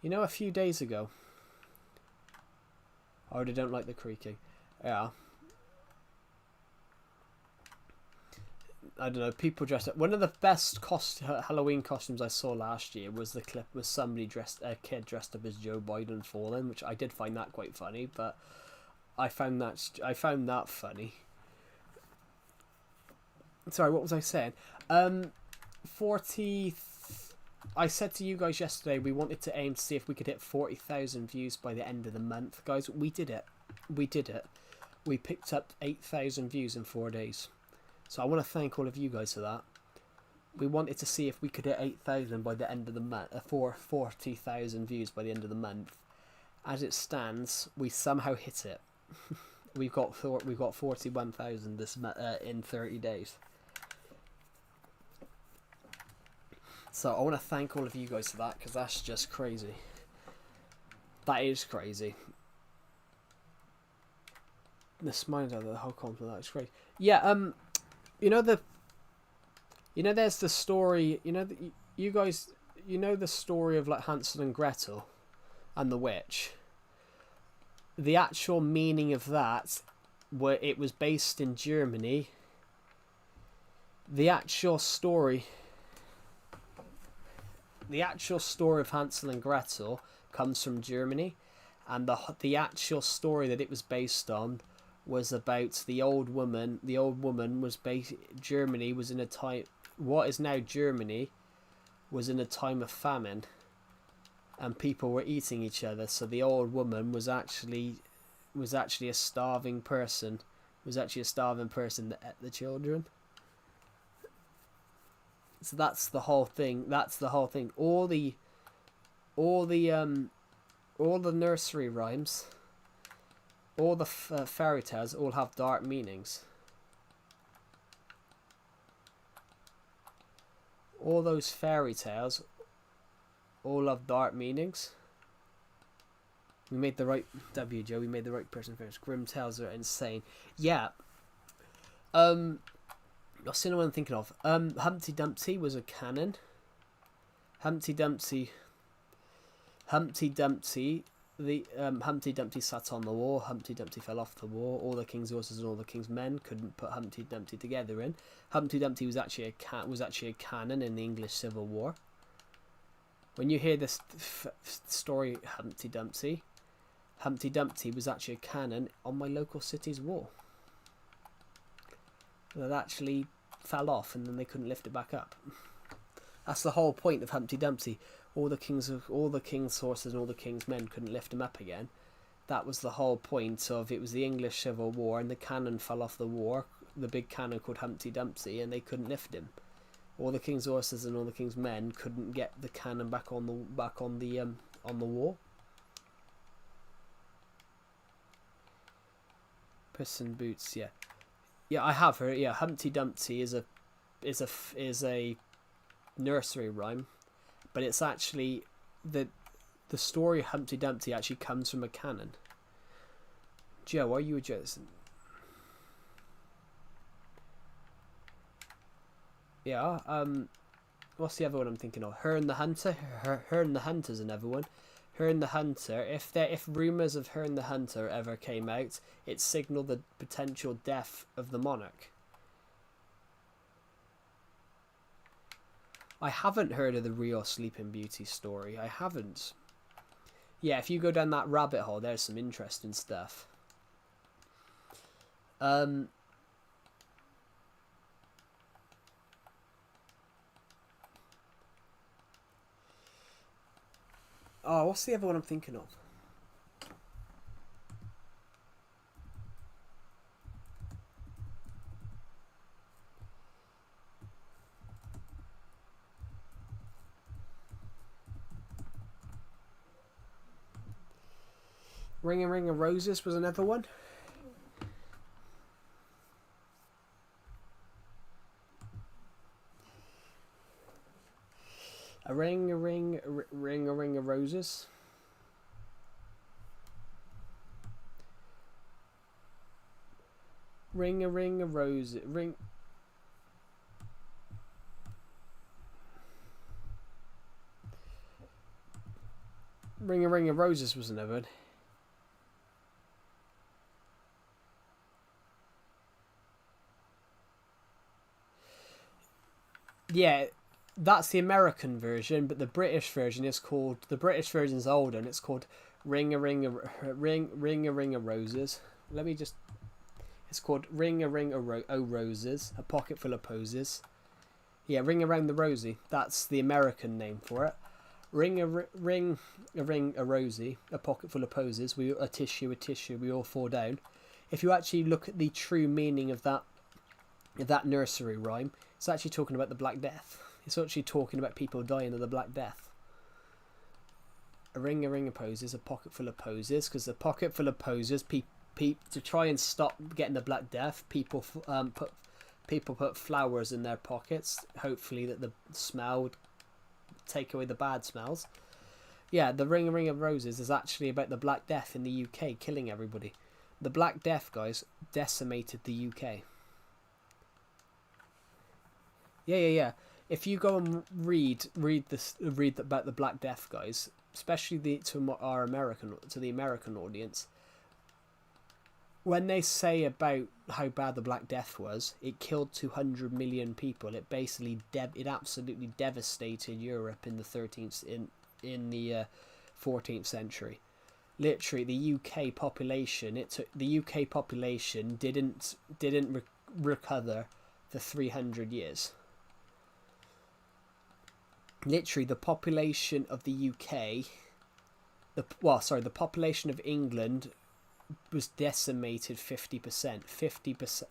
You know, a few days ago. Oh, they don't like the creaking. Yeah. I don't know. People dressed up. One of the best Halloween costumes I saw last year was the clip with a kid dressed up as Joe Biden fallen, which I did find that quite funny, but. I found that funny. Sorry, what was I saying? 40. I said to you guys yesterday we wanted to aim to see if we could hit 40,000 views by the end of the month, guys. We did it. We We picked up 8,000 views in 4 days. So I want to thank all of you guys for that. We wanted to see if we could hit 8,000 by the end of the month, 40,000 views by the end of the month. As it stands, we somehow hit it. we've got 41,000 in 30 days. So I want to thank all of you guys for that, because that's just crazy. That is crazy. The smiling out of the whole content, that is crazy. Yeah, there's the story. You guys, the story of like Hansel and Gretel and the witch. The actual meaning of that, where it was based in Germany. The actual story of Hansel and Gretel comes from Germany, and the actual story that it was based on was about the old woman. The old woman was Germany was in a time. What is now Germany was in a time of famine. And people were eating each other, so the old woman was actually a starving person. Was actually a starving person that ate the children. So that's the whole thing. All the nursery rhymes, all the fairy tales, all have dark meanings. All those fairy tales. All have dark meanings. We made the right Joe. We made the right person first. Grim tales are insane. Yeah. What's the one I'm thinking of? Humpty Dumpty was a canon. Humpty Dumpty. Humpty Dumpty sat on the wall. Humpty Dumpty fell off the wall. All the king's horses and all the king's men couldn't put Humpty Dumpty together in. Humpty Dumpty was actually a canon in the English Civil War. When you hear this story, Humpty Dumpty was actually a cannon on my local city's wall. That actually fell off and then they couldn't lift it back up. That's the whole point of Humpty Dumpty. All the king's horses and all the king's men couldn't lift him up again. That was the whole point of it. Was the English Civil War, and the cannon fell off the war, the big cannon called Humpty Dumpty, and they couldn't lift him. All the king's horses and all the king's men couldn't get the cannon back on the wall. Puss in Boots, yeah, I have heard. Yeah, Humpty Dumpty is a nursery rhyme, but it's actually the story of Humpty Dumpty actually comes from a cannon. Joe, are you a Jason? Yeah. What's the other one I'm thinking of? Her and the Hunter. Her and the Hunter's another one. Her and the Hunter. If rumours of Her and the Hunter ever came out, it signalled the potential death of the monarch. I haven't heard of the real Sleeping Beauty story. I haven't. Yeah, if you go down that rabbit hole, there's some interesting stuff. Oh, what's the other one I'm thinking of? Ring a Ring of Roses was another one. A ring of roses. Ring a ring of roses. Ring a ring of roses was another one. Yeah, that's the American version, but the British version is called. The British version's older, and it's called Ring a Ring of Roses. Let me just. It's called Ring a Ring o' Roses, a pocket full of posies. Yeah, Ring Around the Rosie. That's the American name for it. Ring a ring a rosy, a pocket full of posies. A tissue. We all fall down. If you actually look at the true meaning of that nursery rhyme, it's actually talking about the Black Death. It's actually talking about people dying of the Black Death. A ring of posies, a pocket full of posies, because the pocket full of posies, to try and stop getting the Black Death, people put flowers in their pockets, hopefully that the smell would take away the bad smells. Yeah, the ring of roses is actually about the Black Death in the UK, killing everybody. The Black Death, guys, decimated the UK. Yeah. If you go and read about the Black Death, guys, especially to the American audience, when they say about how bad the Black Death was, it killed 200 million people. It basically it absolutely devastated Europe in the 14th century. Literally, the UK population didn't recover for 300 years. Literally, the population of the UK, the population of England was decimated 50%. 50%,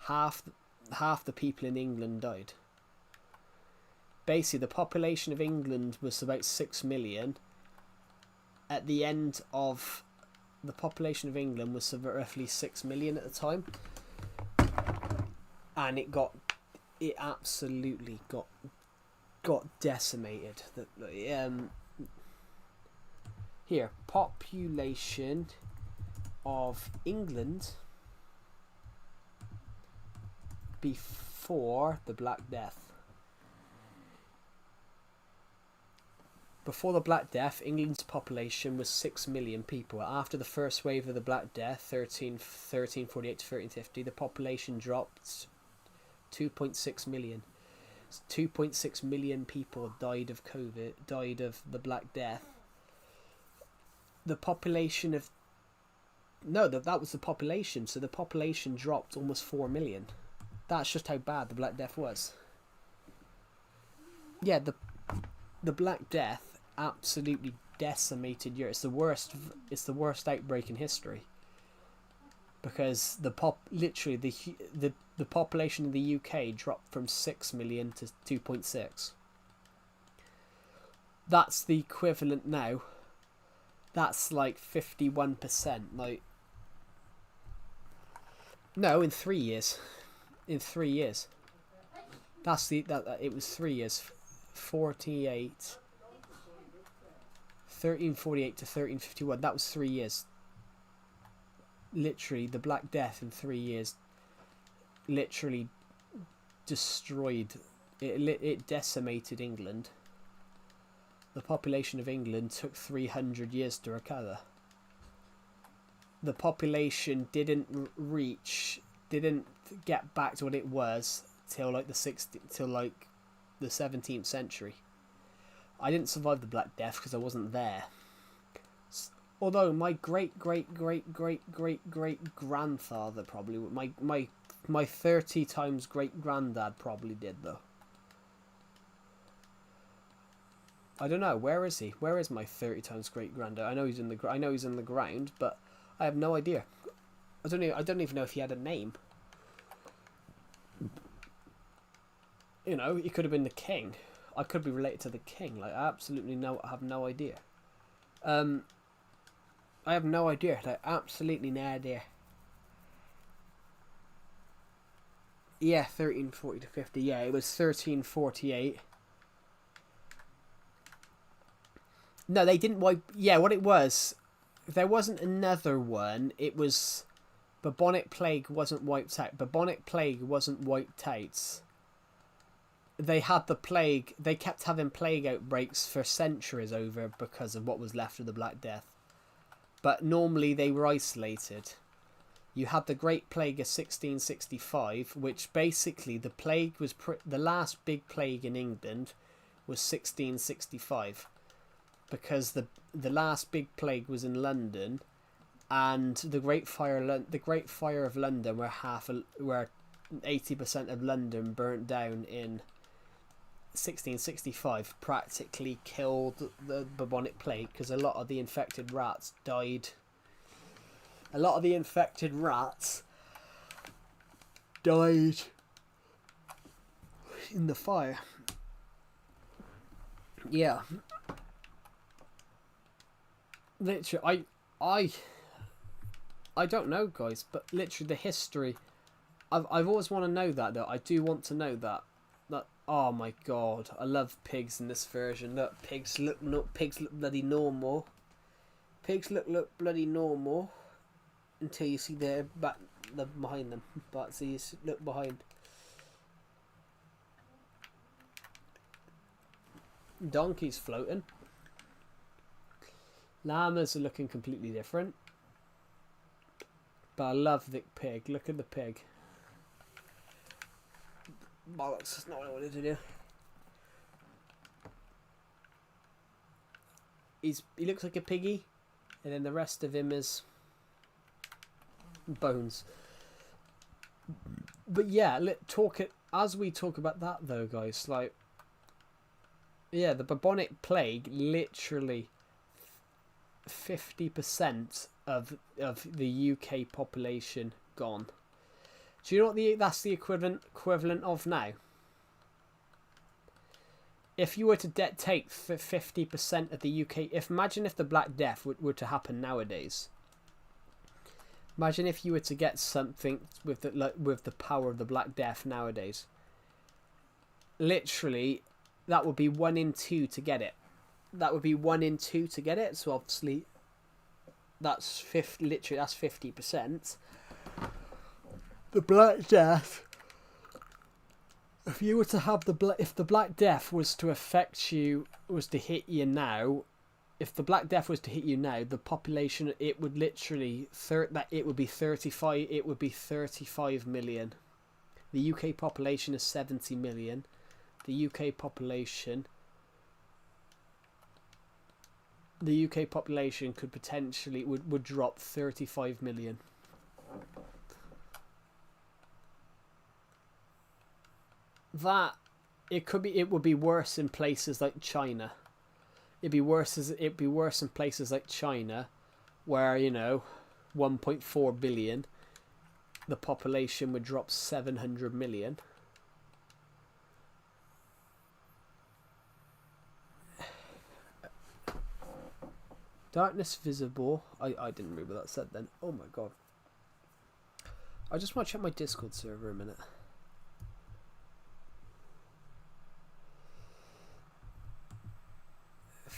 half the people in England died. Basically, the population of England was about 6 million. At the end of the population of England was roughly 6 million at the time, and it absolutely got decimated. Here, population of England before the Black Death. Before the Black Death, England's population was 6 million people. After the first wave of the Black Death, 1348 to 1350, the population dropped 2.6 million. 2.6 million people died of COVID, died of the Black Death. The population of... No, that was the population. So the population dropped almost 4 million. That's just how bad the Black Death was. Yeah, the Black Death absolutely decimated Europe. It's the worst. It's the worst outbreak in history. Because the population in the UK dropped from 6 million to 2.6. That's the equivalent now. That's like 51%. Like, no, in 3 years. In 3 years. That's the it was 3 years. 1348 to 1351. That was 3 years. Literally, the Black Death in 3 years literally destroyed it decimated England. The population of England took 300 years to recover. The population didn't get back to what it was till like the 17th century. I didn't survive the Black Death because I wasn't there. Although my great grandfather probably, my 30 times great granddad probably did though. I don't know. Where is he? Where is my 30 times great granddad? I know he's in the ground, but I have no idea. I don't even know if he had a name. You know, he could have been the king. I could be related to the king. Like, I have no idea. I have no idea. Like, absolutely no idea. Yeah, 1340 to 50. Yeah, it was 1348. No, they didn't wipe... Yeah, what it was... There wasn't another one. It was... Bubonic plague wasn't wiped out. Bubonic plague wasn't wiped out. They had the plague... They kept having plague outbreaks for centuries over because of what was left of the Black Death. But normally they were isolated. You had the Great Plague of 1665, which basically the plague was... The last big plague in England was 1665. Because the last big plague was in London, and the Great Fire of London, where 80% of London burnt down in 1665, practically killed the bubonic plague because a lot of the infected rats died. A lot of the infected rats died in the fire. Yeah. Literally, I don't know, guys, but literally the history. I've always want to know that though. I do want to know that. Oh my god, I love pigs in this version. Look, pigs look bloody normal. Pigs look bloody normal until you see the behind them. But see, look behind. Donkeys floating. Llamas are looking completely different. But I love the pig. Look at the pig. Bollocks, that's not what I wanted to do. He looks like a piggy. And then the rest of him is bones. But yeah, as we talk about that though, guys, like, yeah, the bubonic plague literally 50% of the UK population gone. Do you know what that's the equivalent of now? If you were to take 50% of the UK, imagine if the Black Death were to happen nowadays. Imagine if you were to get something with the power of the Black Death nowadays. Literally, that would be 1 in 2 to get it. That would be 1 in 2 to get it. So obviously, that's 50%. The Black Death. If you were to have if the Black Death was to affect you, was to hit you now, if the Black Death was to hit you now, the population, it would literally it would be 35 million. The UK population is 70 million. The UK population could potentially would drop 35 million. that it would be worse in places like China. It'd be worse in places like China, where 1.4 billion, the population would drop 700 million. Darkness visible. I didn't read what that said then. Oh my god. I just want to check my Discord server a minute.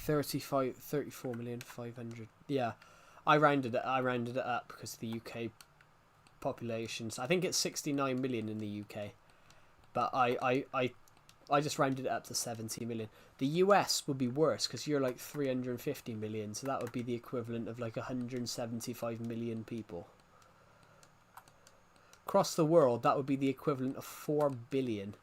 34,500,000. Yeah, I rounded it up because of the UK populations. I think it's 69 million in the UK, but I just rounded it up to 70 million. The US would be worse because you're like 350 million, so that would be the equivalent of like 175 million people. Across the world, that would be the equivalent of 4 billion.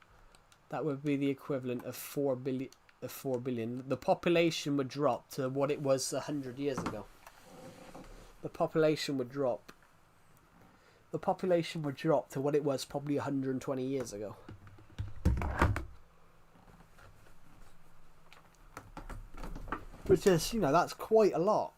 That would be the equivalent of 4 billion. The population would drop to what it was 100 years ago. The population would drop to what it was probably 120 years ago. Which is, that's quite a lot.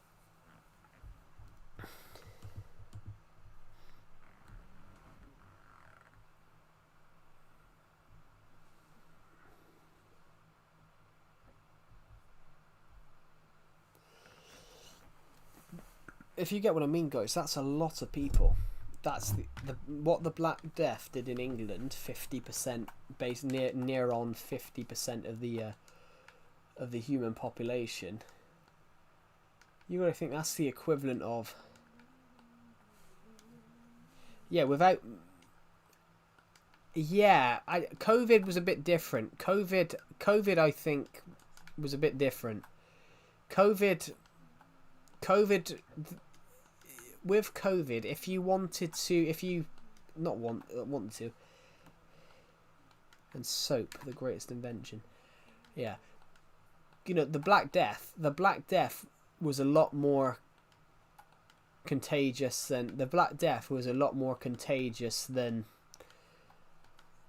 If you get what I mean, guys, that's a lot of people. That's what the Black Death did in England. 50%, based near on 50% of the human population. You gotta think that's the equivalent of. Yeah, COVID was a bit different. COVID, I think, was a bit different. With COVID, if you wanted to, and soap, the greatest invention. Yeah. The Black Death was a lot more contagious than the Black Death was a lot more contagious than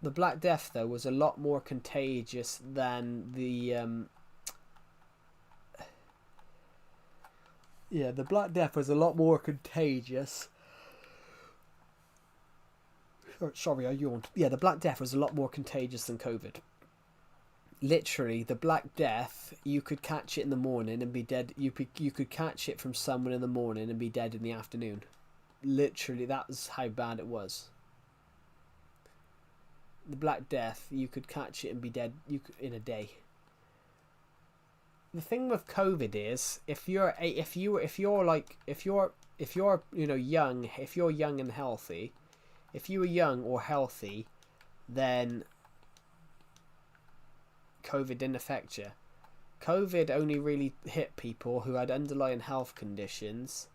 the Black Death though was a lot more contagious than the the Black Death was a lot more contagious. Sorry, I yawned. Yeah, the Black Death was a lot more contagious than COVID. Literally, the Black Death, you could catch it in the morning and be dead. You could catch it from someone in the morning and be dead in the afternoon. Literally, that was how bad it was. The Black Death, you could catch it and be dead in a day. The thing with COVID is, if you're young, if you're young and healthy, if you were young or healthy, then COVID didn't affect you. COVID only really hit people who had underlying health conditions.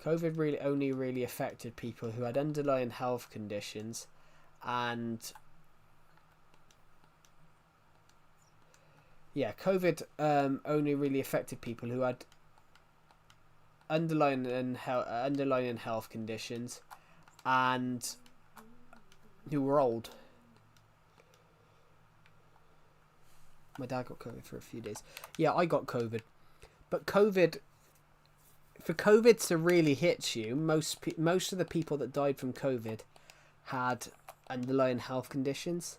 COVID only really affected people who had underlying health conditions, and COVID only really affected people who had underlying health conditions and who were old. My dad got COVID for a few days. Yeah, I got COVID. But for COVID to really hit you, most of the people that died from COVID had underlying health conditions,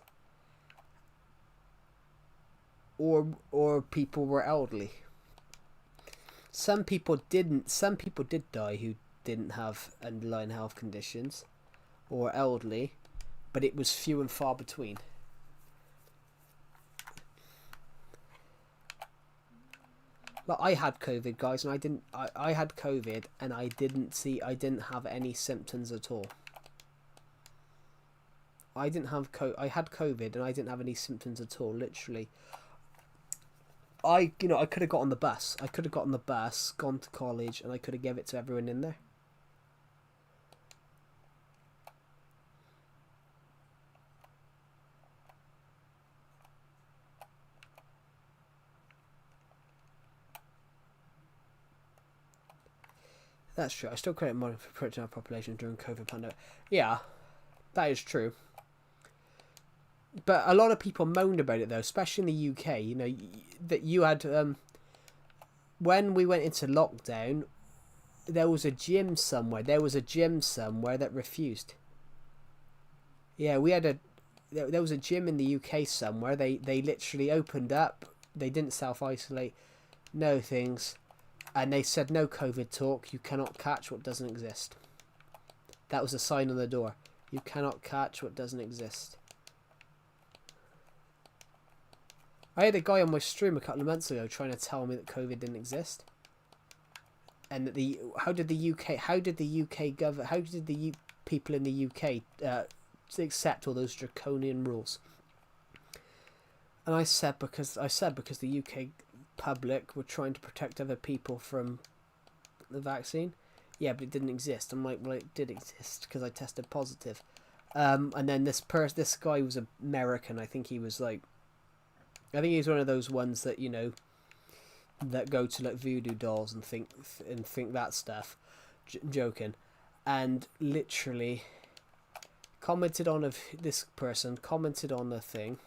or people were elderly. Some people didn't. Some people did die who didn't have underlying health conditions or elderly, but it was few and far between. Like, I had COVID, guys, and I had COVID and I didn't have any symptoms at all. I had COVID and I didn't have any symptoms at all, literally. I could have got on the bus. I could have got on the bus, gone to college, and I could have given it to everyone in there. That's true. I still credit money for protecting our population during COVID pandemic. Yeah, that is true. But a lot of people moaned about it though, especially in the UK. You know that you had when we went into lockdown, there was a gym somewhere. There was a gym somewhere that refused. Yeah, we had a there was a gym in the UK somewhere. They literally opened up. They didn't self isolate, no things, and they said no COVID talk. You cannot catch what doesn't exist. That was a sign on the door. You cannot catch what doesn't exist. I had a guy on my stream a couple of months ago trying to tell me that COVID didn't exist, and that how did the people in the UK accept all those draconian rules? And I said because the UK public were trying to protect other people from the vaccine. Yeah, but it didn't exist. I'm like, well, it did exist because I tested positive. And then this guy was American. I think he was one of those ones that, you know, that go to like voodoo dolls and think that stuff, joking, and literally commented on this person commented on the thing.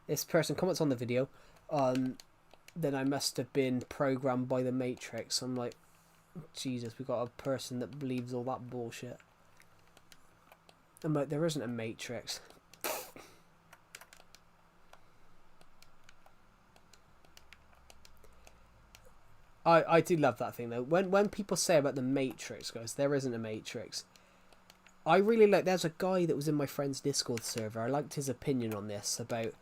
This person comments on the video, then I must have been programmed by the Matrix. I'm like, Jesus, we got a person that believes all that bullshit. I'm like, there isn't a Matrix. I do love that thing though. When people say about the Matrix, guys, there isn't a Matrix. I really like. There's a guy that was in my friend's Discord server. I liked his opinion on this about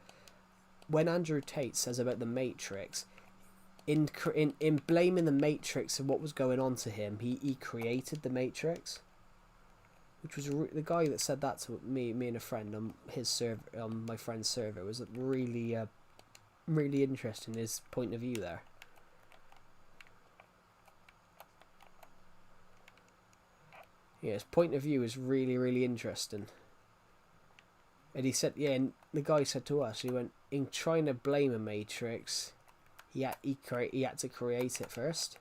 when Andrew Tate says about the Matrix. In blaming the Matrix and what was going on to him, he created the Matrix, which was the guy that said that to me and a friend on his server, on my friend's server, was really really interesting, his point of view there. Yeah, his point of view is really, really interesting. And he said, yeah, and the guy said to us, he went, in trying to blame a Matrix, he had to create it first.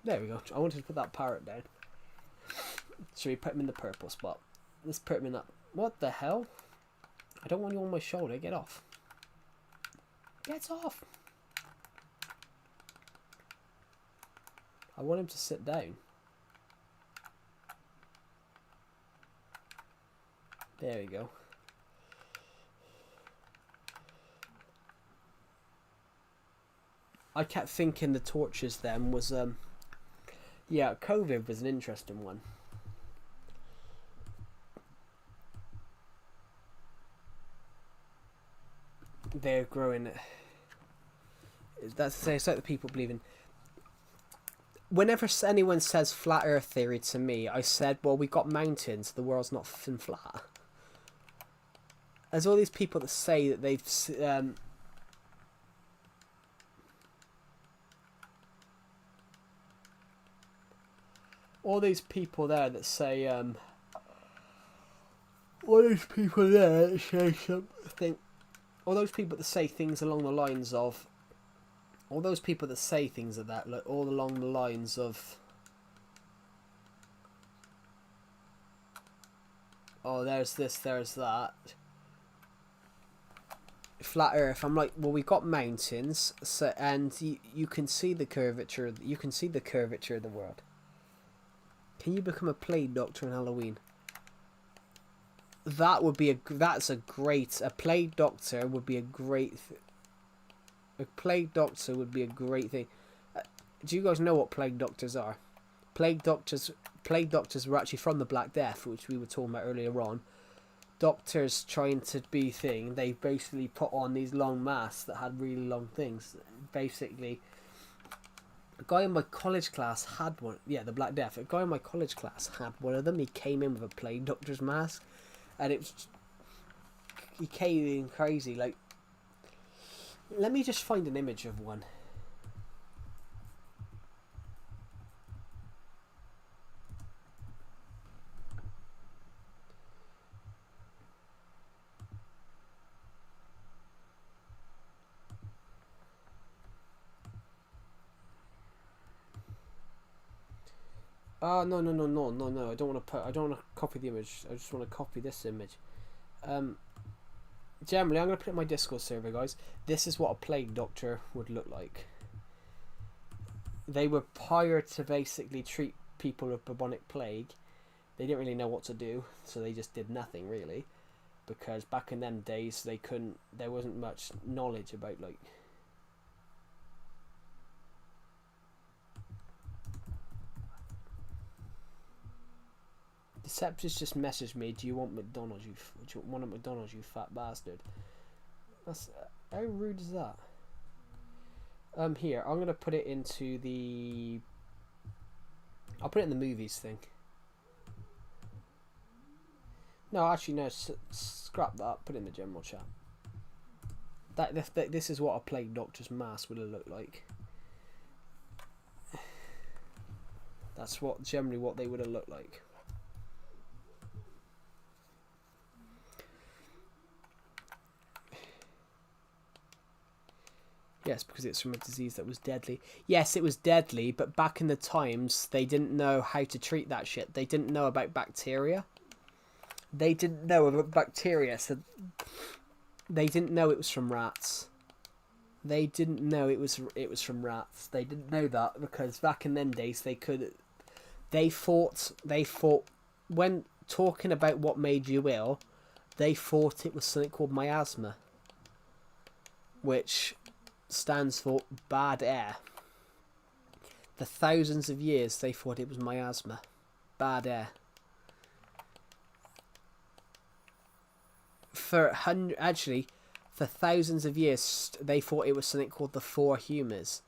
There we go. I wanted to put that parrot down. Should we put him in the purple spot? Let's put him in that. What the hell? I don't want you on my shoulder. Get off. Get off. I want him to sit down. There we go. I kept thinking the torches then was yeah, COVID was an interesting one. They're growing. That's it's like the people believing. Whenever anyone says flat Earth theory to me, I said, well, we got mountains. The world's not flat. There's all these people that say that they've all these people there that say all those people there that say something. All those people that say things along the lines of. All those people that say things like that, like all along the lines of. Oh, there's this, there's that. Flat Earth. I'm like, well, we've got mountains, so and you can see the curvature. You can see the curvature of the world. Can you become a plague doctor in Halloween? That would be a plague doctor would be a great. A plague doctor would be a great thing. Do you guys know what plague doctors are? Plague doctors were actually from the Black Death, which we were talking about earlier on. Doctors trying to be thing, they basically put on these long masks that had really long things. Basically, a guy in my college class had one. Yeah, the Black Death. A guy in my college class had one of them. He came in with a plague doctor's mask, and he came in crazy. Like, let me just find an image of one. No. I don't want to put. I don't want to copy the image. I just want to copy this image. Generally, I'm going to put it in my Discord server, guys. This is what a plague doctor would look like. They were hired to basically treat people with bubonic plague. They didn't really know what to do, so they just did nothing really, because back in them days they couldn't. There wasn't much knowledge about like. Deceptus just messaged me. Do you want McDonald's? Do you want a McDonald's? You fat bastard. That's how rude is that? Here I'm gonna put it into the. I'll put it in the movies thing. No, actually, no. Scrap that. Put it in the general chat. This is what a plague doctor's mask would have looked like. That's generally what they would have looked like. Yes, because it's from a disease that was deadly. Yes, it was deadly, but back in the times, they didn't know how to treat that shit. They didn't know about bacteria. They didn't know about bacteria, so they didn't know it was from rats. They didn't know it was from rats. They didn't know that because back in them days they thought when talking about what made you ill, they thought it was something called miasma, which stands for bad air. For thousands of years they thought it was miasma, bad air. For thousands of years they thought it was something called the four humours.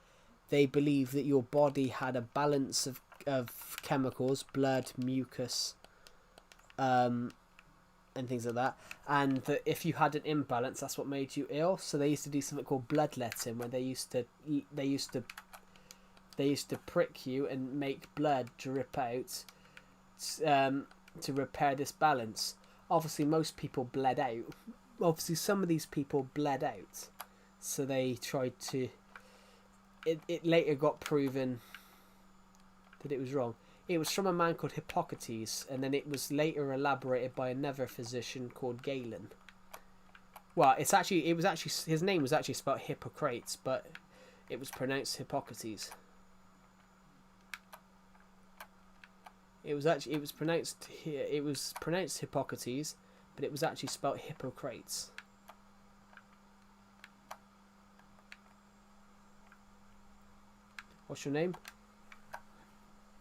They believed that your body had a balance of chemicals, blood, mucus, and things like that, and that if you had an imbalance, that's what made you ill. So they used to do something called bloodletting, where they used to prick you and make blood drip out to repair this balance. Obviously, most people bled out. Obviously, some of these people bled out, so they tried to. It later got proven that it was wrong. It was from a man called Hippocrates, and then it was later elaborated by another physician called Galen. Well, his name was actually spelled Hippocrates, but it was pronounced Hippocrates. It was pronounced Hippocrates, but it was actually spelled Hippocrates. What's your name?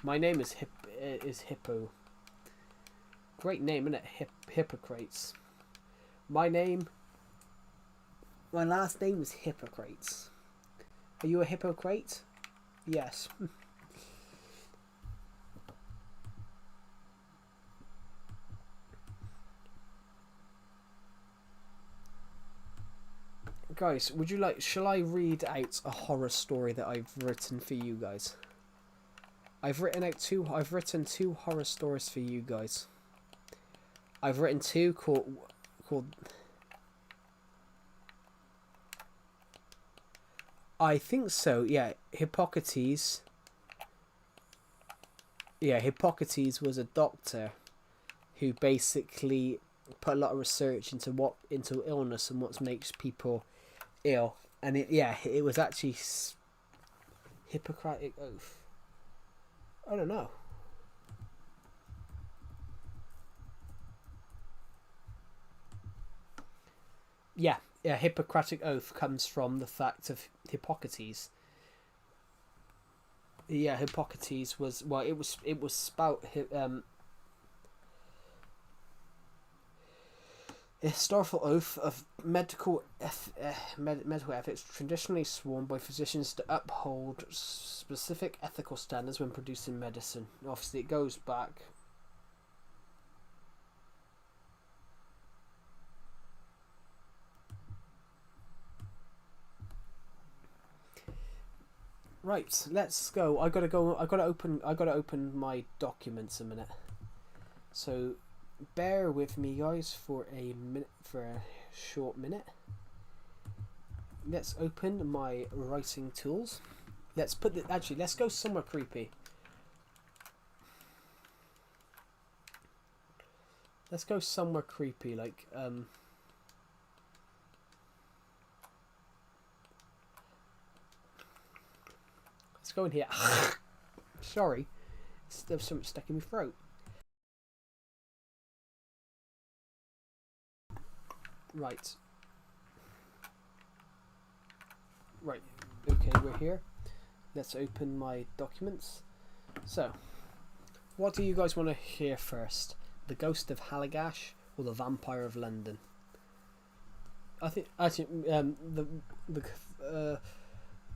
My name is Hippo. Great name, isn't it? Hippocrates. My last name is Hippocrates. Are you a Hippocrate? Yes. Guys, shall I read out a horror story that I've written for you guys? I've written two horror stories for you guys. I've written two called I think so, yeah, Hippocrates. Yeah, Hippocrates was a doctor who basically put a lot of research into illness and what makes people ill, and it was actually Hippocratic Oath. I don't know. Yeah, Hippocratic Oath comes from the fact of Hippocrates. Yeah, Hippocrates was it was spelt a historical oath of medical ethics traditionally sworn by physicians to uphold specific ethical standards when producing medicine. Obviously, it goes back. Right, let's go. I gotta open my documents a minute. So bear with me, guys, for a short minute. Let's open my writing tools. Let's go somewhere creepy. Let's go somewhere creepy, like let's go in here. Sorry, there's something stuck in my throat. Right. Right. Okay, we're here. Let's open my documents. So, what do you guys want to hear first? The Ghost of Halligash or the Vampire of London? I think actually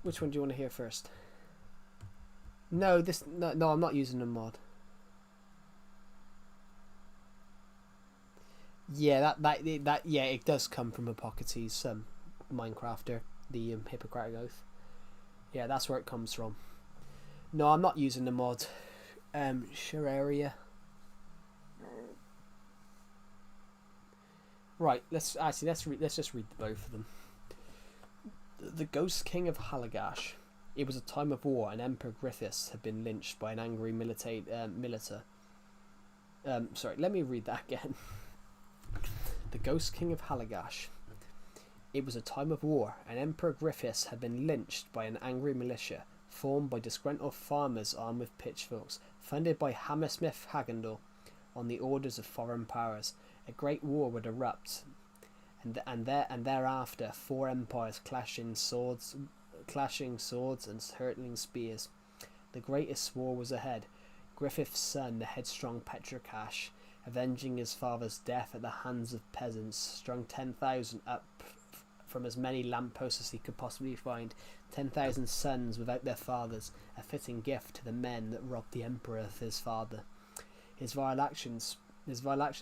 which one do you want to hear first? No, no, I'm not using a mod. Yeah, that yeah, it does come from Hippocrates, Minecrafter, the Hippocratic Oath. Yeah, that's where it comes from. No, I'm not using the mod. Sure area. Right, let's just read both of them. The Ghost King of Halligash. It was a time of war, and Emperor Griffiths had been lynched by an angry militor. Sorry, let me read that again. The Ghost King of Halligash. It was a time of war, and Emperor Griffiths had been lynched by an angry militia, formed by disgruntled farmers armed with pitchforks, funded by Hammersmith Hagandal, on the orders of foreign powers. A great war would erupt, and thereafter 4 empires clashing swords and hurtling spears. The greatest war was ahead. Griffith's son, the headstrong Petrocash, avenging his father's death at the hands of peasants, strung 10,000 up from as many lampposts as he could possibly find. 10,000 sons without their fathers, a fitting gift to the men that robbed the emperor of his father. His vile actions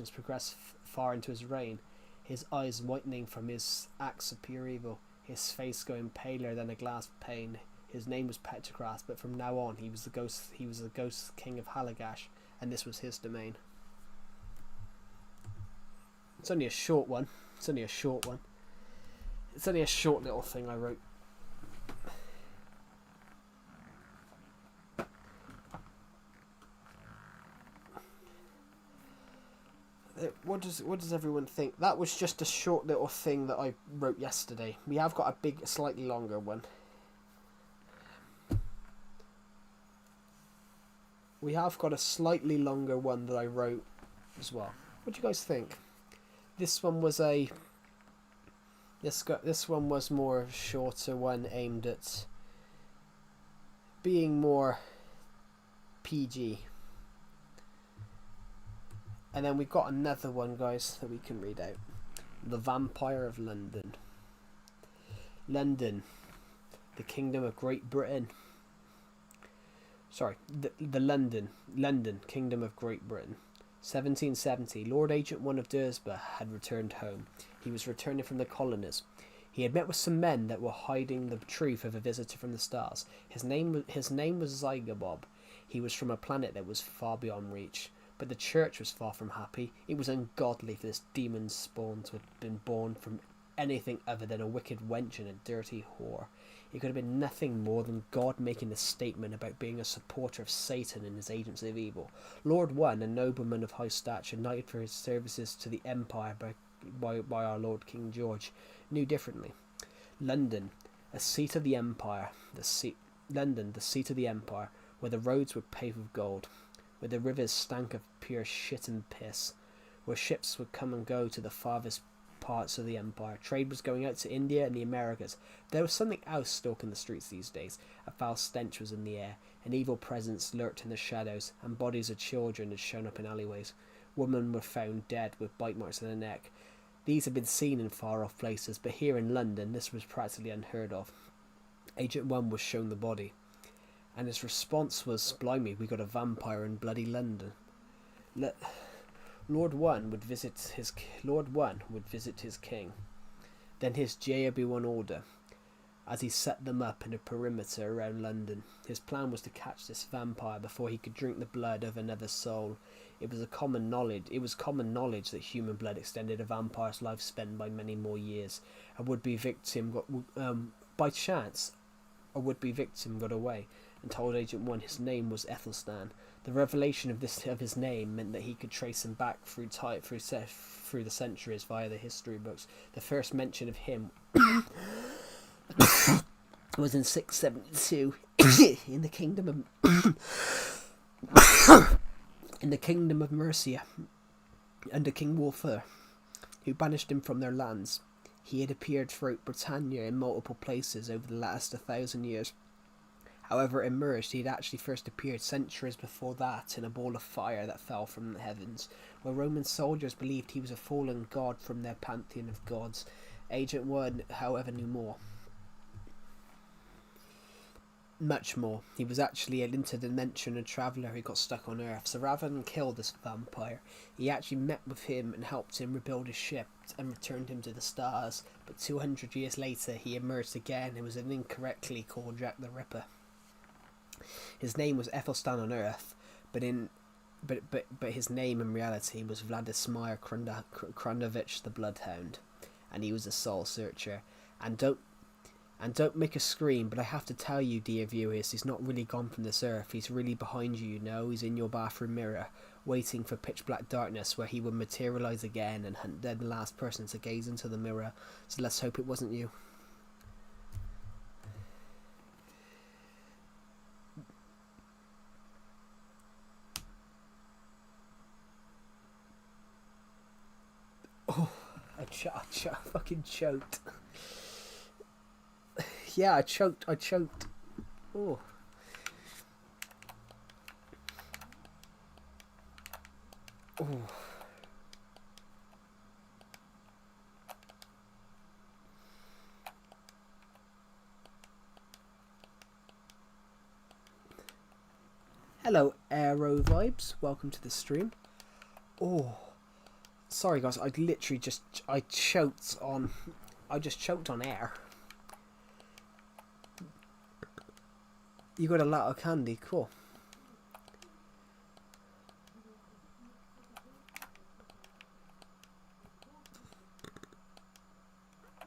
progressed far into his reign, his eyes whitening from his acts of pure evil, his face going paler than a glass pane. His name was Petrocras, but from now on he was the ghost king of Halligash, and this was his domain. It's only a short one. It's only a short little thing I wrote. What does everyone think? That was just a short little thing that I wrote yesterday. We have got a slightly longer one. We have got a slightly longer one that I wrote as well. What do you guys think? This one was this one was more of a shorter one, aimed at being more PG. And then we've got another one, guys, that we can read out. The Vampire of London. London, the Kingdom of Great Britain. Sorry, the London, Kingdom of Great Britain. 1770, Lord Agent 1 of Dursba had returned home. He was returning from the colonies. He had met with some men that were hiding the truth of a visitor from the stars. His name was Zygobob. He was from a planet that was far beyond reach. But the church was far from happy. It was ungodly for this demon spawn to have been born from anything other than a wicked wench and a dirty whore. It could have been nothing more than God making a statement about being a supporter of Satan and his agents of evil. Lord One, a nobleman of high stature, knighted for his services to the Empire by our Lord King George, knew differently. London, a seat of the Empire, London, the seat of the Empire, where the roads were paved with gold, where the rivers stank of pure shit and piss, where ships would come and go to the farthest parts of the empire. Trade was going out to India and the Americas. There was something else stalking the streets these days. A foul stench was in the air. An evil presence lurked in the shadows, and bodies of children had shown up in alleyways. Women were found dead with bite marks on their neck. These had been seen in far-off places, but here in London this was practically unheard of. Agent 1 was shown the body, and his response was, "Blimey, we got a vampire in bloody London." Lord One would visit his king, then his JB1 order, as he set them up in a perimeter around London. His plan was to catch this vampire before he could drink the blood of another soul. It was common knowledge that human blood extended a vampire's lifespan by many more years. A would-be victim got away, and told Agent 1 his name was Ethelstan. The revelation of his name meant that he could trace him back through the centuries via the history books. The first mention of him was in 672 in the kingdom of Mercia under King Wulfur, who banished him from their lands. He had appeared throughout Britannia in multiple places over the last 1,000 years. However, it emerged he had actually first appeared centuries before that in a ball of fire that fell from the heavens, where Roman soldiers believed he was a fallen god from their pantheon of gods. Agent 1, however, knew more. Much more. He was actually an interdimensional traveller who got stuck on Earth, so rather than kill this vampire, he actually met with him and helped him rebuild his ship and returned him to the stars. But 200 years later, he emerged again and was incorrectly called Jack the Ripper. His name was Ethelstan on Earth, but his name in reality was Vladimir Krandovich the Bloodhound, and he was a soul searcher. And don't make a scream, but I have to tell you, dear viewers, he's not really gone from this earth. He's really behind you, you know. He's in your bathroom mirror, waiting for pitch black darkness where he will materialise again and hunt dead the last person to gaze into the mirror. So let's hope it wasn't you. Oh, I fucking choked. Yeah, I choked. Oh. Oh. Hello, Aero Vibes. Welcome to the stream. Oh. Sorry guys, I choked on air. You got a lot of candy, cool.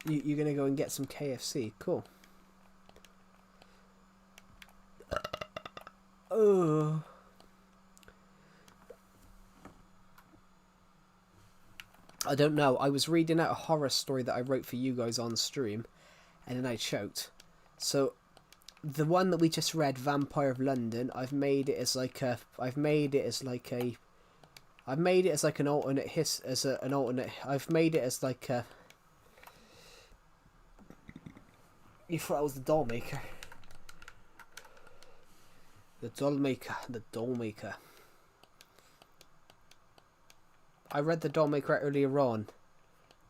You're gonna go and get some KFC, cool. Oh. I don't know. I was reading out a horror story that I wrote for you guys on stream, and then I choked. So, the one that we just read, Vampire of London, I've made it as like an alternate I've made it as like a. You thought I was the doll maker. The doll maker. I read the doll maker earlier on,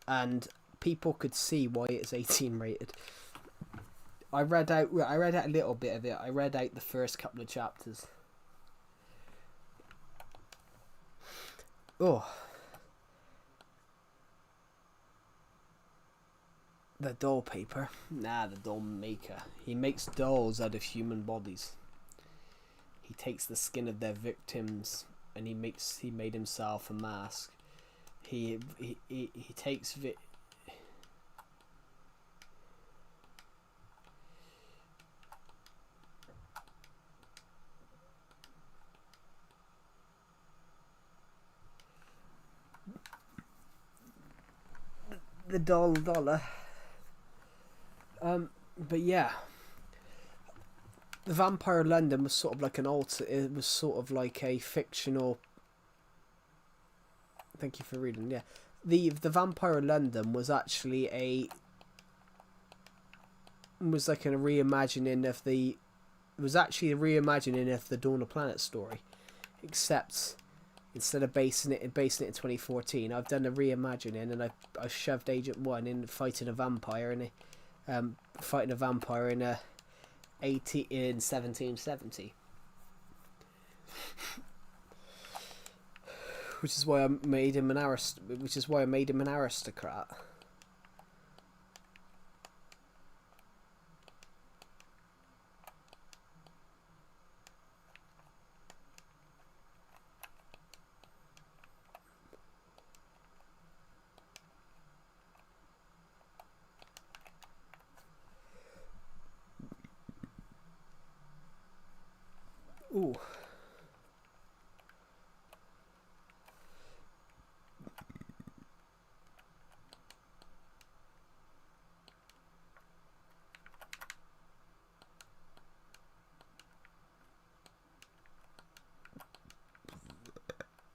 and people could see why it's 18 rated. I read out a little bit of it. I read out the first couple of chapters. Oh. The doll paper. Nah, the doll maker. He makes dolls out of human bodies. He takes the skin of their victims and he made himself a mask. He takes the dollar. But yeah. The Vampire of London was sort of like it was sort of like a fictional. Thank you for reading. Yeah, the Vampire of London was actually like a reimagining of the. It was actually a reimagining of the Dawn of Planet story, except instead of basing it in 2014, I've done a reimagining and I shoved Agent 1 in fighting a vampire in 1770. Which is why I made him an aristocrat. Ooh.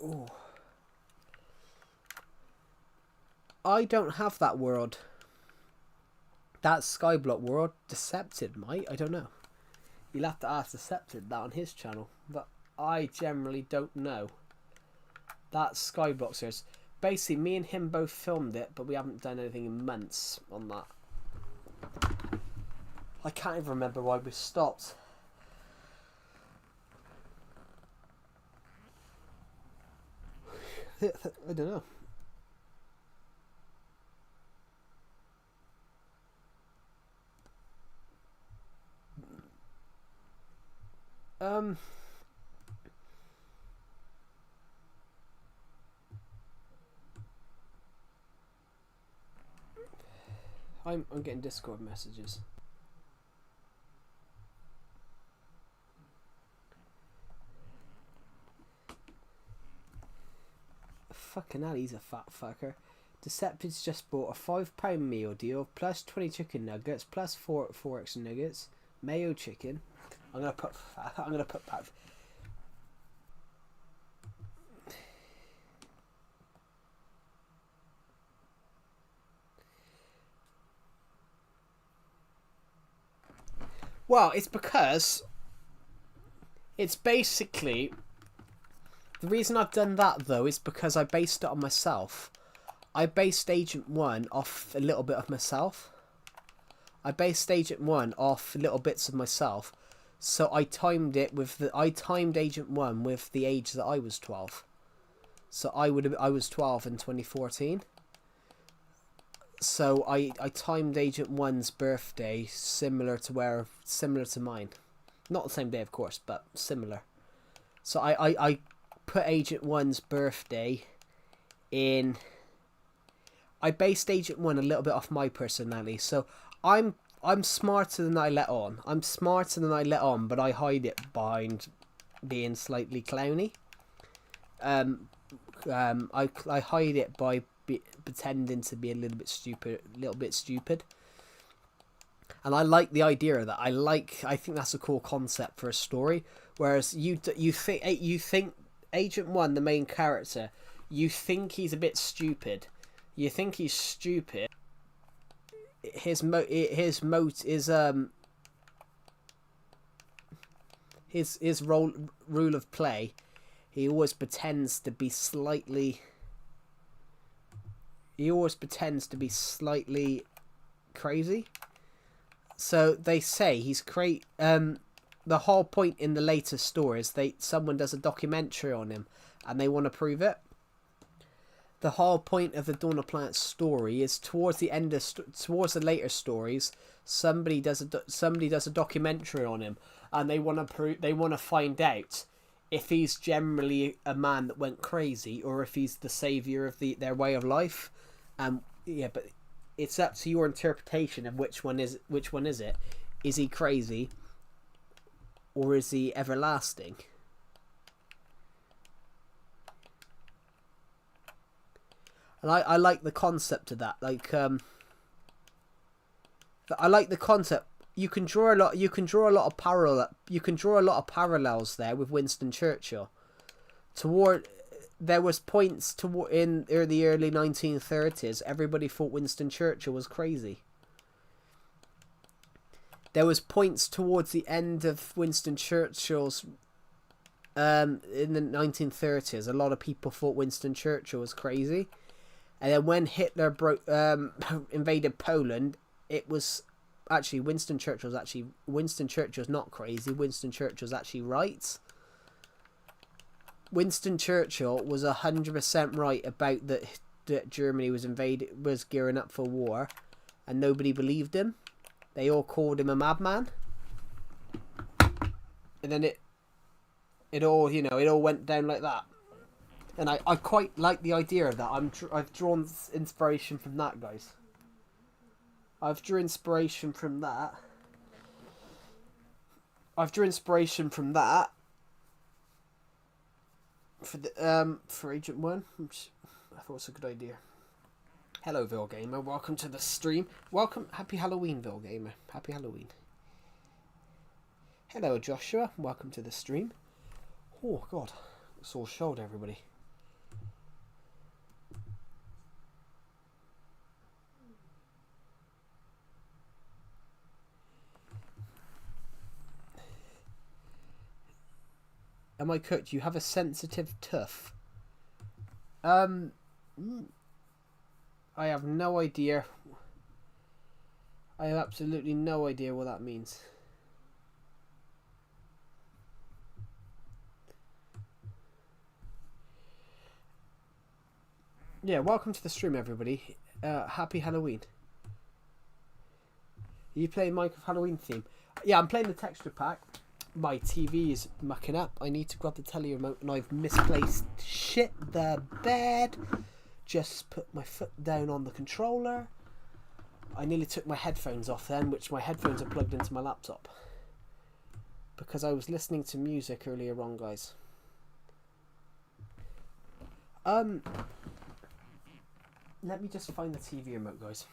Ooh. I don't have that world. That Skyblock world. Decepted might. I don't know. You'll have to ask Decepted that on his channel. But I generally don't know. That Skyblock series. Basically, me and him both filmed it, but we haven't done anything in months on that. I can't even remember why we stopped. I don't know. I'm getting Discord messages. Fucking hell, he's a fat fucker. Decepted's just bought a £5 meal deal plus 20 chicken nuggets plus 4 extra nuggets, mayo chicken. I'm gonna put back. Well, it's because it's basically the reason I've done that though is because I based it on myself. I based Agent 1 off a little bit of myself. I based Agent 1 off little bits of myself. So I timed it with I timed Agent 1 with the age that I was 12. So I was 12 in 2014. So I timed Agent 1's birthday similar to mine. Not the same day, of course, but similar. So I put Agent 1's birthday in. I based Agent 1 a little bit off my personality. So I'm smarter than I let on. I'm smarter than I let on, but I hide it behind being slightly clowny. I hide it by pretending to be a little bit stupid. And I like the idea of that. I think that's a cool concept for a story. Whereas you think Agent 1, the main character, you think he's a bit stupid. You think he's stupid. His rule of play, he always pretends to be slightly crazy. So they say he's the whole point in the later stories, someone does a documentary on him and they want to prove it. The whole point of the Dawn of Planets story is towards the later stories, somebody does a documentary on him, and they want to find out if he's generally a man that went crazy or if he's the savior of their way of life. Yeah, but it's up to your interpretation of which one is it. Is he crazy or is he everlasting? And I like the concept of that. I like the concept. You can draw a lot of parallels there with Winston Churchill. There was points in the early 1930s. Everybody thought Winston Churchill was crazy. There was points towards the end of Winston Churchill's in the 1930s. A lot of people thought Winston Churchill was crazy. And then when Hitler invaded Poland, it was actually Winston Churchill's not crazy. Winston Churchill's actually right. Winston Churchill was 100% right about that Germany was gearing up for war, and nobody believed him. They all called him a madman. And then it all went down like that. And I quite like the idea of that. I've drawn inspiration from that, guys. I've drew inspiration from that. for Agent 1, which I thought was a good idea. Hello, Ville Gamer. Welcome to the stream. Welcome. Happy Halloween, Ville Gamer. Happy Halloween. Hello, Joshua. Welcome to the stream. Oh, God. Sore shoulder, everybody. Am I cooked? You have a sensitive tooth. I have no idea. I have absolutely no idea what that means. Yeah, welcome to the stream, everybody. Happy Halloween. Are you playing Minecraft Halloween theme? Yeah, I'm playing the texture pack. My TV is mucking up. I need to grab the telly remote and I've misplaced shit the bed. Just put my foot down on the controller. I nearly took my headphones off then, which my headphones are plugged into my laptop. Because I was listening to music earlier on, guys. Let me just find the TV remote, guys.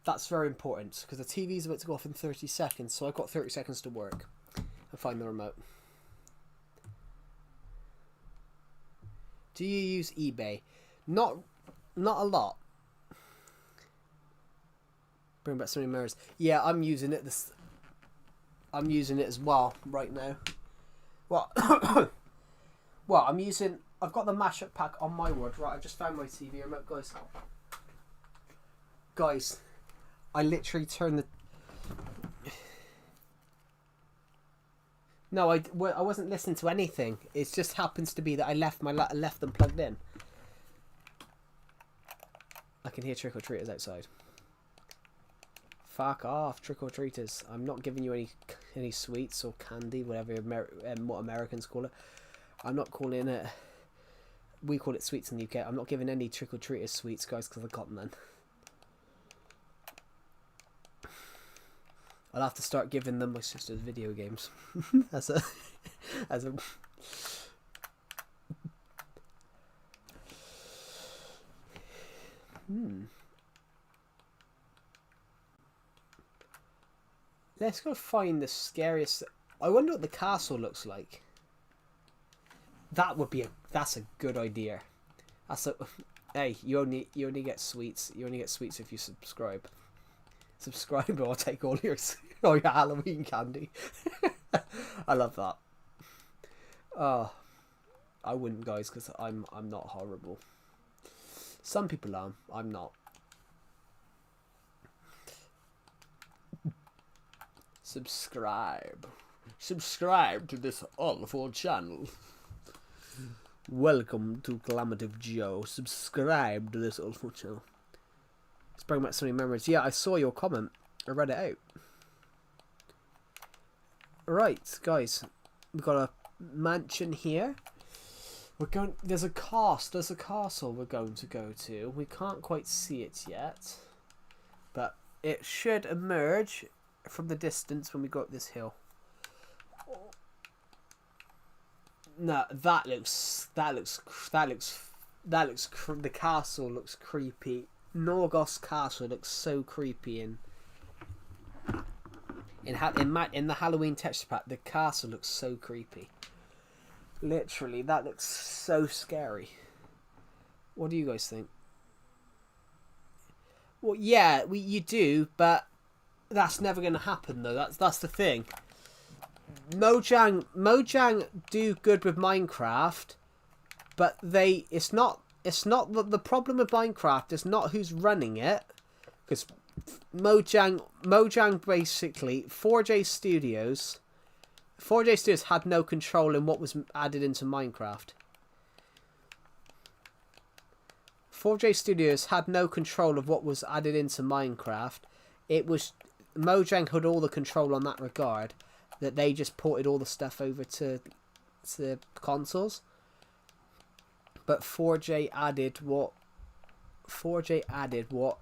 That's very important, because the TV's about to go off in 30 seconds, so I've got 30 seconds to work. And find the remote. Do you use eBay? Not a lot. Bring back so many mirrors. Yeah, I'm using it. I'm using it as well right now. Well, well, I've got the mashup pack on my word. Right, I just found my TV remote, guys. Guys, I literally turned the. No, I wasn't listening to anything. It just happens to be that I left them plugged in. I can hear trick-or-treaters outside. Fuck off, trick-or-treaters. I'm not giving you any sweets or candy, whatever what Americans call it. I'm not calling it... We call it sweets in the UK. I'm not giving any trick-or-treaters sweets, guys, because I've got none. I'll have to start giving them my sister's video games. as a Let's go find the scariest. I wonder what the castle looks like. That's a good idea. Hey, you only get sweets. You only get sweets if you subscribe. Subscribe or I'll take all your Halloween candy. I love that. Oh, I wouldn't, guys, because I'm not horrible. Some people are. I'm not. Subscribe to this awful channel. Welcome to Calamative Joe. Subscribe to this awful channel. Let's bring back so many memories. Yeah, I saw your comment. I read it out. Right, guys. We've got a mansion here. There's a castle we're going to go to. We can't quite see it yet. But it should emerge from the distance when we go up this hill. No, the castle looks creepy. Norgos Castle looks so creepy in the Halloween texture pack. The castle looks so creepy. Literally, that looks so scary. What do you guys think? Well, yeah, you do, but that's never going to happen though. That's the thing. Mojang do good with Minecraft, but it's not the problem with Minecraft is not who's running it, because Mojang basically 4J Studios had no control in what was added into Minecraft. 4J Studios had no control of what was added into Minecraft. It was Mojang had all the control on that regard, that they just ported all the stuff over to consoles. But 4J added what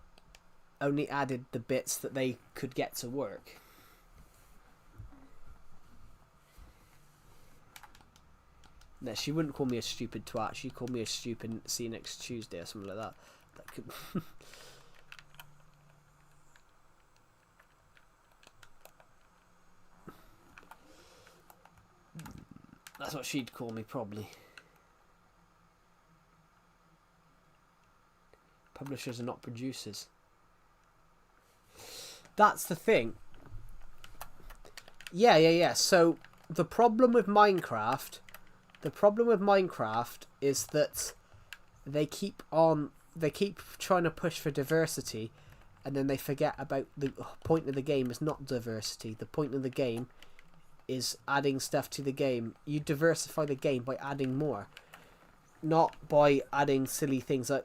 only added the bits that they could get to work. No, she wouldn't call me a stupid twat. She'd call me a stupid see you next Tuesday or something like that. That could... That's what she'd call me, probably. Publishers are not producers. That's the thing. Yeah. So the problem with Minecraft is that they keep trying to push for diversity, and then they forget about the point of the game is not diversity. The point of the game is adding stuff to the game. You diversify the game by adding more, not by adding silly things like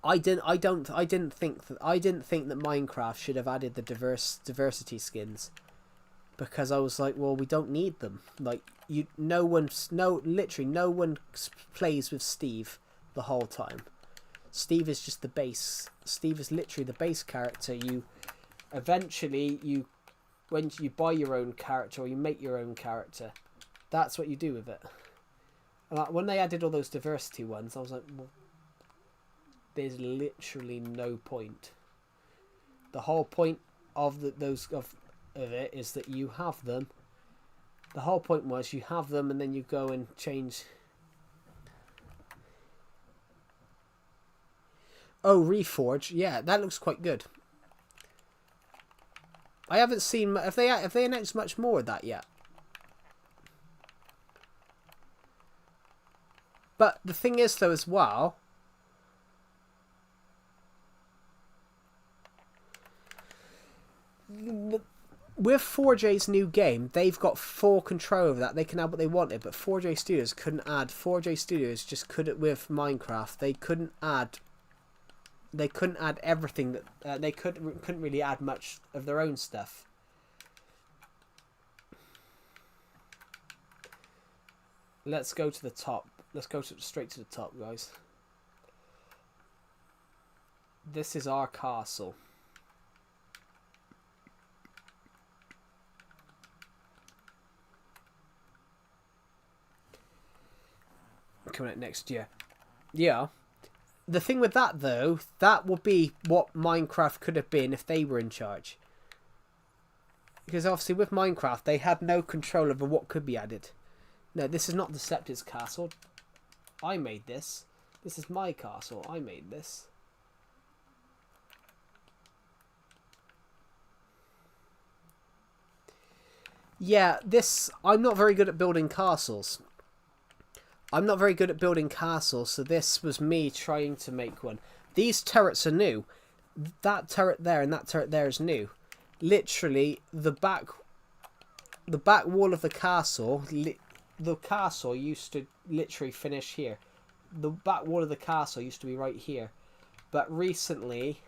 I didn't think that Minecraft should have added the diversity skins, because I was like, well, we don't need them. Like, literally no one plays with Steve the whole time. Steve is just the base. Steve is literally the base character. When you buy your own character or you make your own character, that's what you do with it. And like, when they added all those diversity ones, I was like, well, there's literally no point. The whole point of it is that you have them. The whole point was you have them and then you go and change. Oh, Reforge. Yeah, that looks quite good. I haven't seen... Have they announced much more of that yet? But the thing is, though, as well... With 4J's new game, they've got full control over that. They can add what they wanted, but 4J Studios couldn't add. 4J Studios just couldn't with Minecraft. They couldn't add everything that they couldn't really add much of their own stuff. Let's go to the top. Let's go straight to the top, guys. This is our castle. Coming out next year. Yeah. The thing with that, though, that would be what Minecraft could have been if they were in charge. Because obviously with Minecraft, they had no control over what could be added. No, this is not Deceptive's castle. I made this. This is my castle. I made this. Yeah, I'm not very good at building castles. So this was me trying to make one. These turrets are new. That turret there and that turret there is new. Literally, the back wall of the castle used to literally finish here. The back wall of the castle used to be right here. But recently,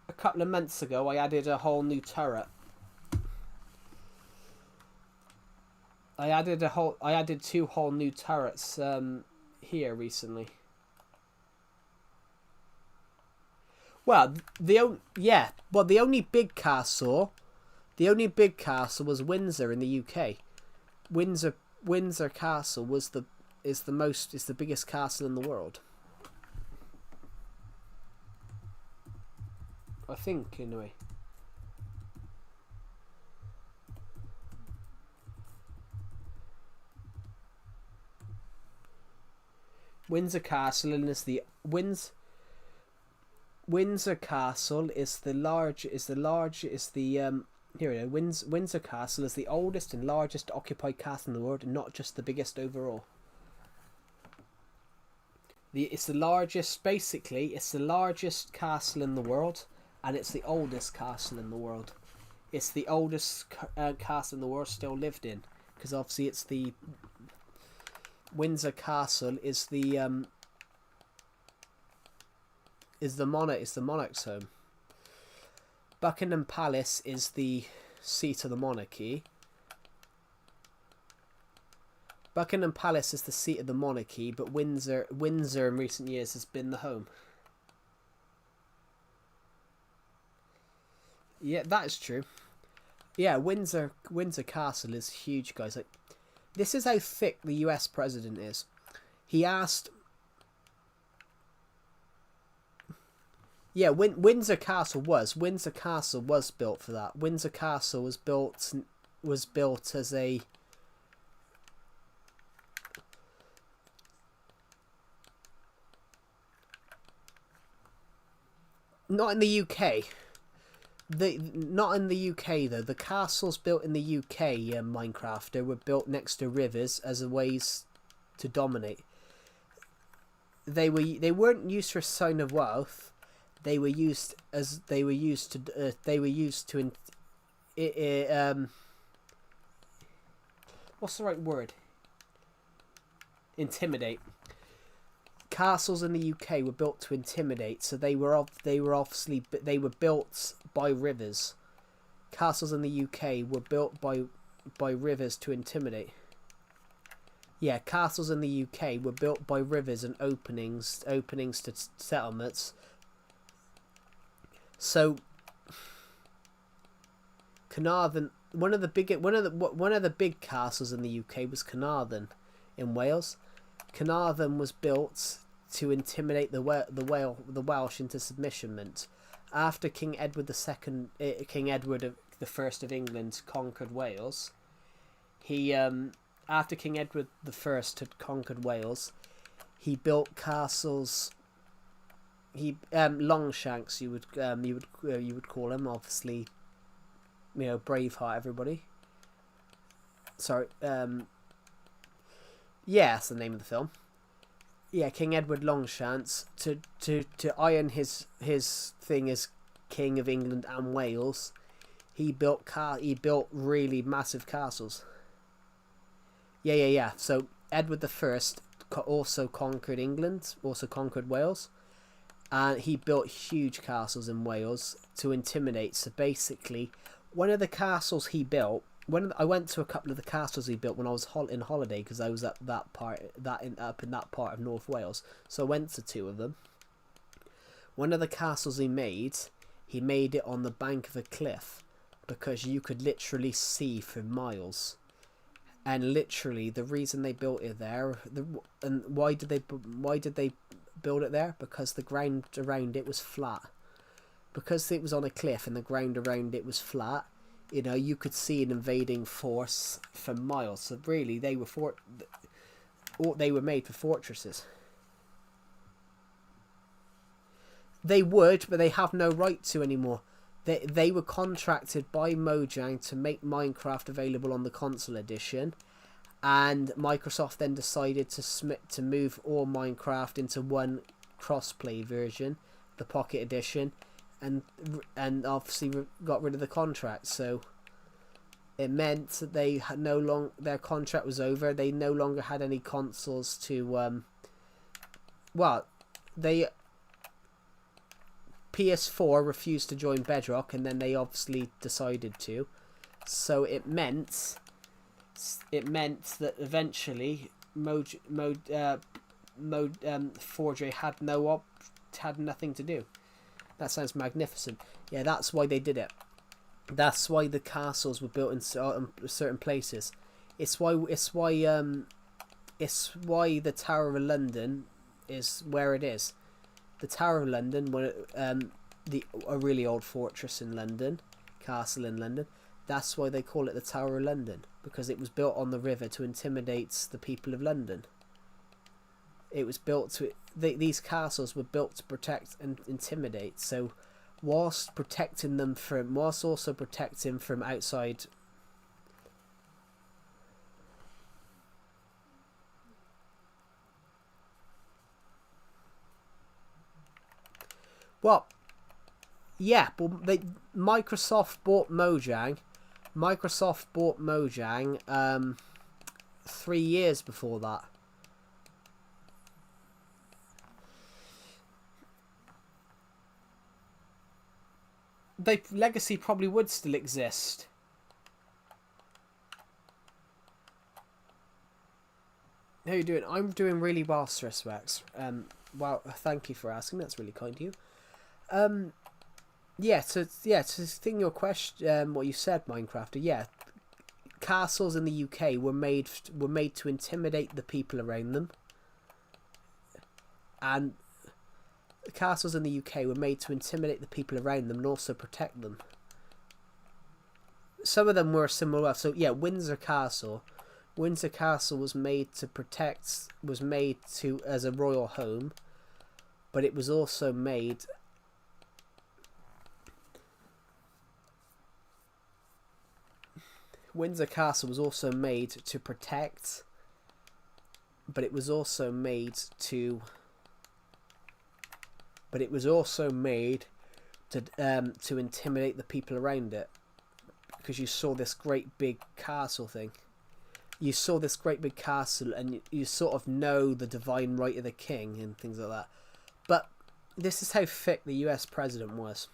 a couple of months ago, I added a whole new turret. I added 2 whole new turrets here recently. Well, the only big castle was Windsor in the UK. Windsor Castle is the biggest castle in the world. I think, anyway. Windsor Castle is the Windsor Castle is the Windsor Castle is the oldest and largest occupied castle in the world, and not just the biggest overall. It's the largest castle in the world, and it's the oldest castle in the world. It's the oldest castle in the world still lived in, because obviously it's the Windsor Castle is the monarch's home. Buckingham Palace is the seat of the monarchy. Buckingham Palace is the seat of the monarchy, but Windsor in recent years has been the home. Yeah, that is true. Yeah, Windsor Castle is huge, guys. Like, This is how thick the US president is. He asked... Yeah, Windsor Castle was built for that. Windsor Castle was built as a... Not in the UK. Not in the UK though. The castles built in the UK Minecraft, they were built next to rivers as a ways to dominate. They weren't used for a sign of wealth. They were used to what's the right word? Intimidate. Castles in the UK were built to intimidate, so they were built by rivers. Castles in the UK were built by rivers to intimidate. Yeah, castles in the UK were built by rivers and openings to settlements. So Carnarvon, one of the big castles in the UK was Carnarvon in Wales. Carnarvon was built to intimidate the Welsh into submission. After King Edward the First of England conquered Wales, after King Edward the First had conquered Wales, he built castles. Longshanks, you would call him, obviously. Braveheart, everybody. Sorry. Yeah, that's the name of the film. Yeah, King Edward Longshanks to iron his thing as King of England and Wales. He built really massive castles. Yeah. So Edward the First also conquered England, also conquered Wales, and he built huge castles in Wales to intimidate. So basically, one of the castles he built. I went to a couple of the castles he built when I was in holiday, because I was at up in that part of North Wales. So I went to two of them. One of the castles he made it on the bank of a cliff, because you could literally see for miles. And literally, the reason they built it there, and why did they build it there? Because the ground around it was flat. Because it was on a cliff and the ground around it was flat, you could see an invading force for miles. So really, they were made for fortresses. They would, but they have no right to anymore. They were contracted by Mojang to make Minecraft available on the console edition, and Microsoft then decided to move all Minecraft into one crossplay version, the Pocket Edition, and obviously got rid of the contract. So it meant that they had their contract was over. They no longer had any consoles to PS4 refused to join Bedrock, and then they obviously decided to. So it meant that eventually Forge had nothing to do. That sounds magnificent. Yeah, that's why they did it. That's why the castles were built in certain places. It's why the Tower of London is where it is. The Tower of London, a really old fortress in London, castle in London. That's why they call it the Tower of London, because it was built on the river to intimidate the people of London. It was built to... These castles were built to protect and intimidate. So, whilst also protecting from outside... Well, yeah, but Microsoft bought Mojang. 3 years before that. Legacy probably would still exist. How are you doing? I'm doing really well, Stresswax. Wow, thank you for asking. That's really kind of you. To think your question, what you said, Minecrafter. Yeah, castles in the UK were made to intimidate the people around them, and castles in the UK were made to intimidate the people around them and also protect them. Some of them were similar. So yeah, Windsor Castle. Windsor Castle was made as a royal home, but it was also made. Windsor Castle was also made to protect, but it was also made to. But it was also made to intimidate the people around it, because you saw this great big castle thing. You saw this great big castle, and you sort of know the divine right of the king and things like that. But this is how thick the US president was.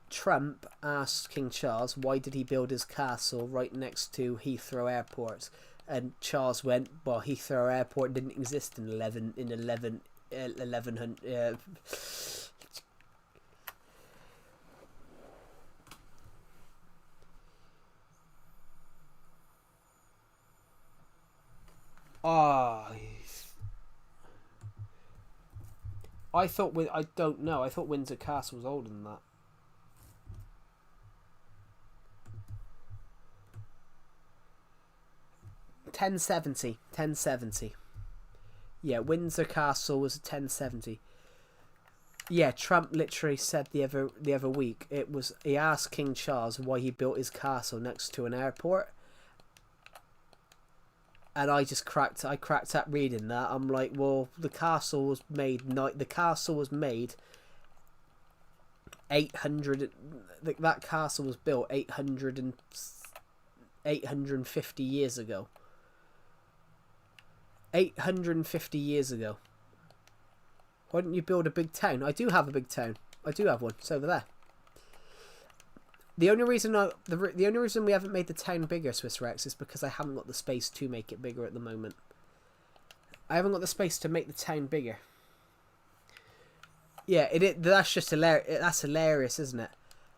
Trump asked King Charles why did he build his castle right next to Heathrow Airport, and Charles went, well, Heathrow Airport didn't exist in 1100. I don't know. I thought Windsor Castle was older than that. $1070. Yeah, Windsor Castle was 1070. Yeah, Trump literally said the other week, he asked King Charles why he built his castle next to an airport, and I cracked up reading that. I'm like, well, the castle was made 800. That castle was built 850 years ago. 850 years ago. Why didn't you build a big town? I do have a big town. I do have one. It's over there. The only reason we haven't made the town bigger, Swiss Rex, is because I haven't got the space to make it bigger at the moment. I haven't got the space to make the town bigger. Yeah, that's just hilarious. That's hilarious, isn't it?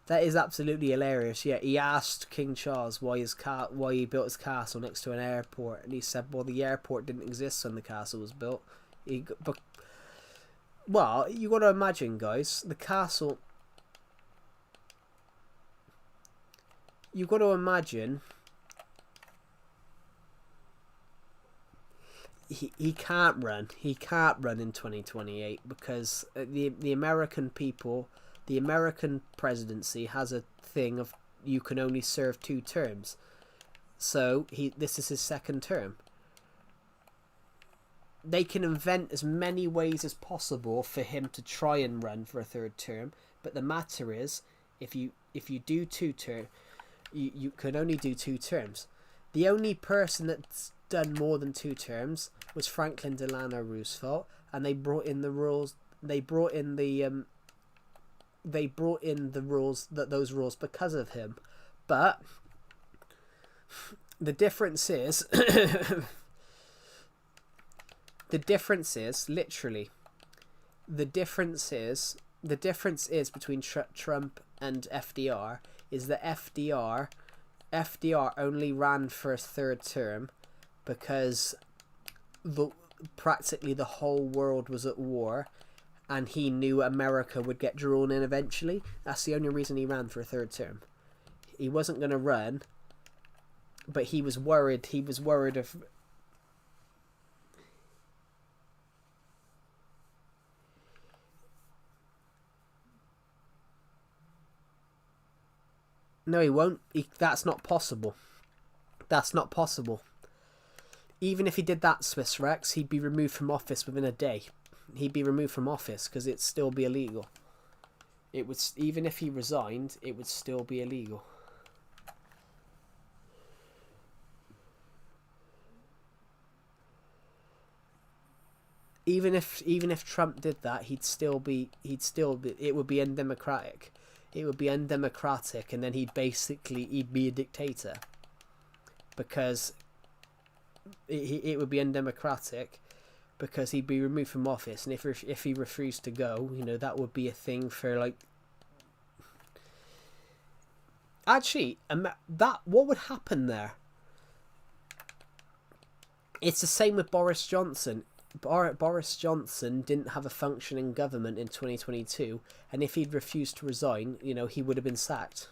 That is absolutely hilarious. Yeah, he asked King Charles why he built his castle next to an airport, and he said, well, the airport didn't exist when the castle was built. Well, you got to imagine, guys, the castle. You got to imagine. He can't run. He can't run in 2028 because the American people, the American presidency has a thing of you can only serve 2 terms. So this is his second term. They can invent as many ways as possible for him to try and run for a 3rd term, but the matter is, if you do 2 terms, you can only do 2 terms. The only person that's done more than 2 terms was Franklin Delano Roosevelt, and they brought in the rules. They brought in the rules because of him. But the difference is the difference is between Trump and FDR is that FDR only ran for a 3rd term because practically the whole world was at war, and he knew America would get drawn in eventually. That's the only reason he ran for a 3rd term. He wasn't going to run, but he was worried. He was worried of. No, he won't. That's not possible. That's not possible. Even if he did that, Swiss Rex, he'd be removed from office within a day. He'd be removed from office because it'd still be illegal. It would, even if he resigned, it would still be illegal. Even if Trump did that, it would be undemocratic. It would be undemocratic, and then he'd be a dictator, because it would be undemocratic, because he'd be removed from office, and if he refused to go, that would be a thing for Actually, that what would happen there? It's the same with Boris Johnson. Boris Johnson didn't have a functioning government in 2022, and if he'd refused to resign, you know, he would have been sacked.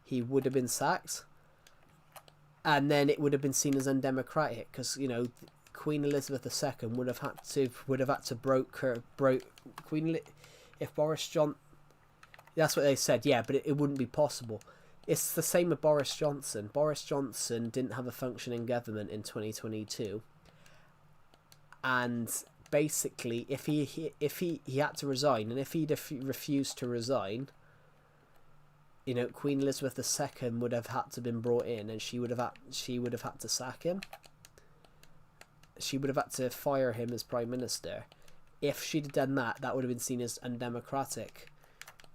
He would have been sacked, and then it would have been seen as undemocratic because, you know, Queen Elizabeth II would have had to if Boris Johnson. That's what they said, yeah, but it wouldn't be possible. It's the same with Boris Johnson. Boris Johnson didn't have a functioning government in 2022. And basically, if he had to resign, and if he'd refused to resign, you know, Queen Elizabeth II would have had to been brought in, and she would have had to sack him. She would have had to fire him as Prime Minister. If she'd have done that, that would have been seen as undemocratic.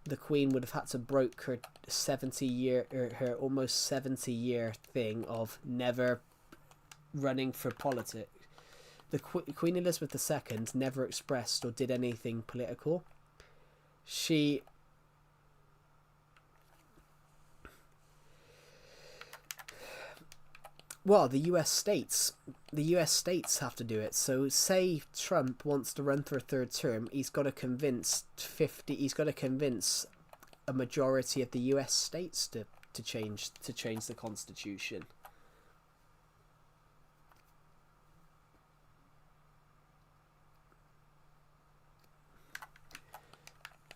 The Queen would have had to broke her her almost 70-year thing of never running for politics. The Queen Elizabeth II never expressed or did anything political. Well, the US states have to do it. So say Trump wants to run for a third term, he's got to convince a majority of the US states to change the constitution.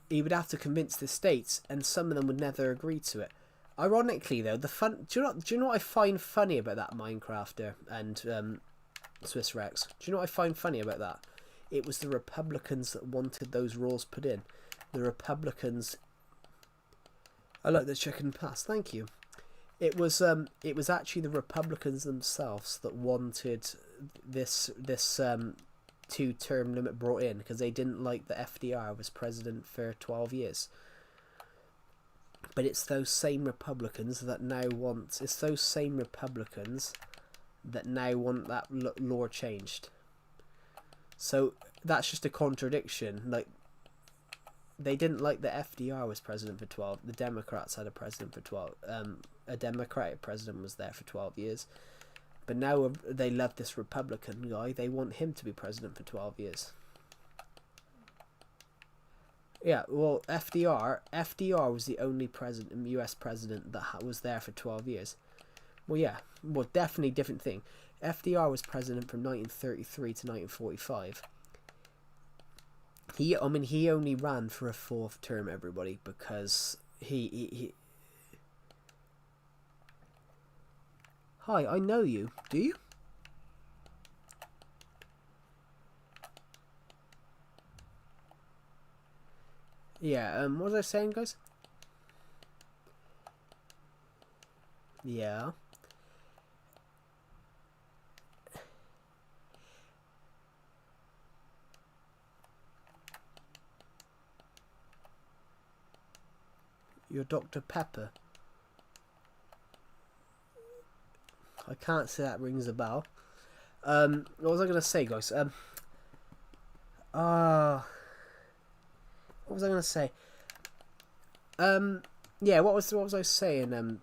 He would have to convince the states, and some of them would never agree to it. Ironically, though, do you know what I find funny about that Minecrafter and Swiss Rex? Do you know what I find funny about that? It was the Republicans that wanted those rules put in. The Republicans. I like the chicken pass. Thank you. It was actually the Republicans themselves that wanted this 2-term limit brought in because they didn't like that FDR was president for 12 years. But it's those same Republicans that now want that law changed. So that's just a contradiction. Like, they didn't like that FDR was president for 12. The Democrats had a president for 12. A Democratic president was there for 12 years. But now they love this Republican guy. They want him to be president for 12 years. Yeah, well, FDR was the only US president that was there for 12 years. Well, yeah, well, definitely different thing. FDR was president from 1933 to 1945. He only ran for a 4th term, everybody, because he. Hi, I know you. Do you? Yeah, what was I saying, guys? Yeah. You're Dr. Pepper. I can't say that rings a bell. What was I going to say, guys? What was I going to say? Yeah, what was I saying?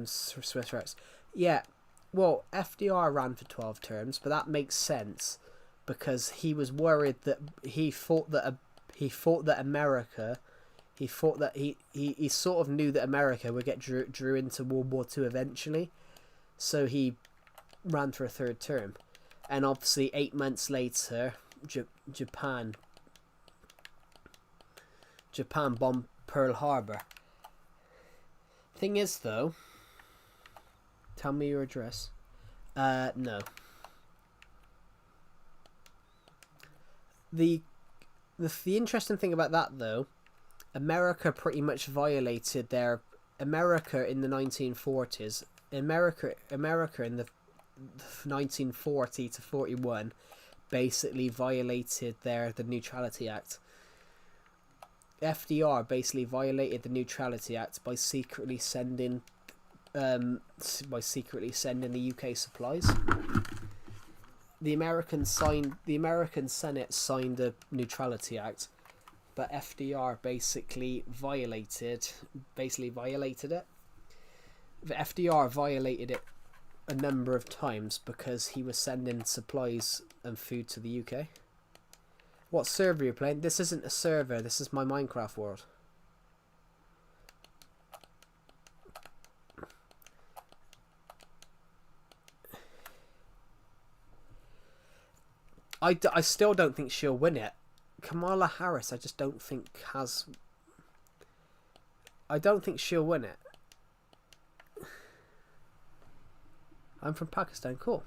Swiss Rex. Yeah, well, FDR ran for 12 terms, but that makes sense because he was worried that he thought that America. He thought that he sort of knew that America would get drew into World War II eventually, so he ran for a 3rd term, and obviously 8 months later, Japan bombed Pearl Harbor. Thing is, though, tell me your address. No. The interesting thing about that, though, America pretty much violated their America in the 1940s. America in the 1940 to 41 basically violated the Neutrality Act. FDR basically violated the Neutrality Act by secretly sending the UK supplies. The American Senate signed the Neutrality Act, but FDR basically violated it. The FDR violated it a number of times because he was sending supplies and food to the UK. What server you're playing? This isn't a server, this is my Minecraft world. I still don't think she'll win it. Kamala Harris, I just don't think has... I don't think she'll win it. I'm from Pakistan, cool.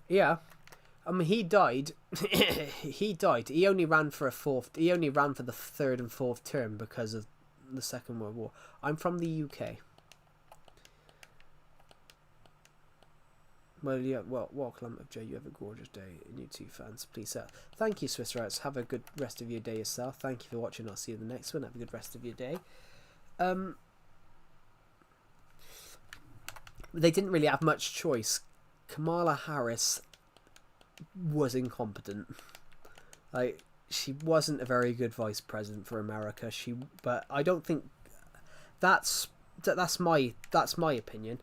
Yeah. I mean, he died. He died. He only ran for the third and fourth term because of the Second World War. I'm from the UK. Well, yeah, welcome, Joe. You have a gorgeous day. And you too, fans. Please, thank you, Swiss Routes. Have a good rest of your day yourself. Thank you for watching. I'll see you in the next one. Have a good rest of your day. They didn't really have much choice. Kamala Harris was incompetent. Like, she wasn't a very good vice president for America. But I don't think that's my opinion.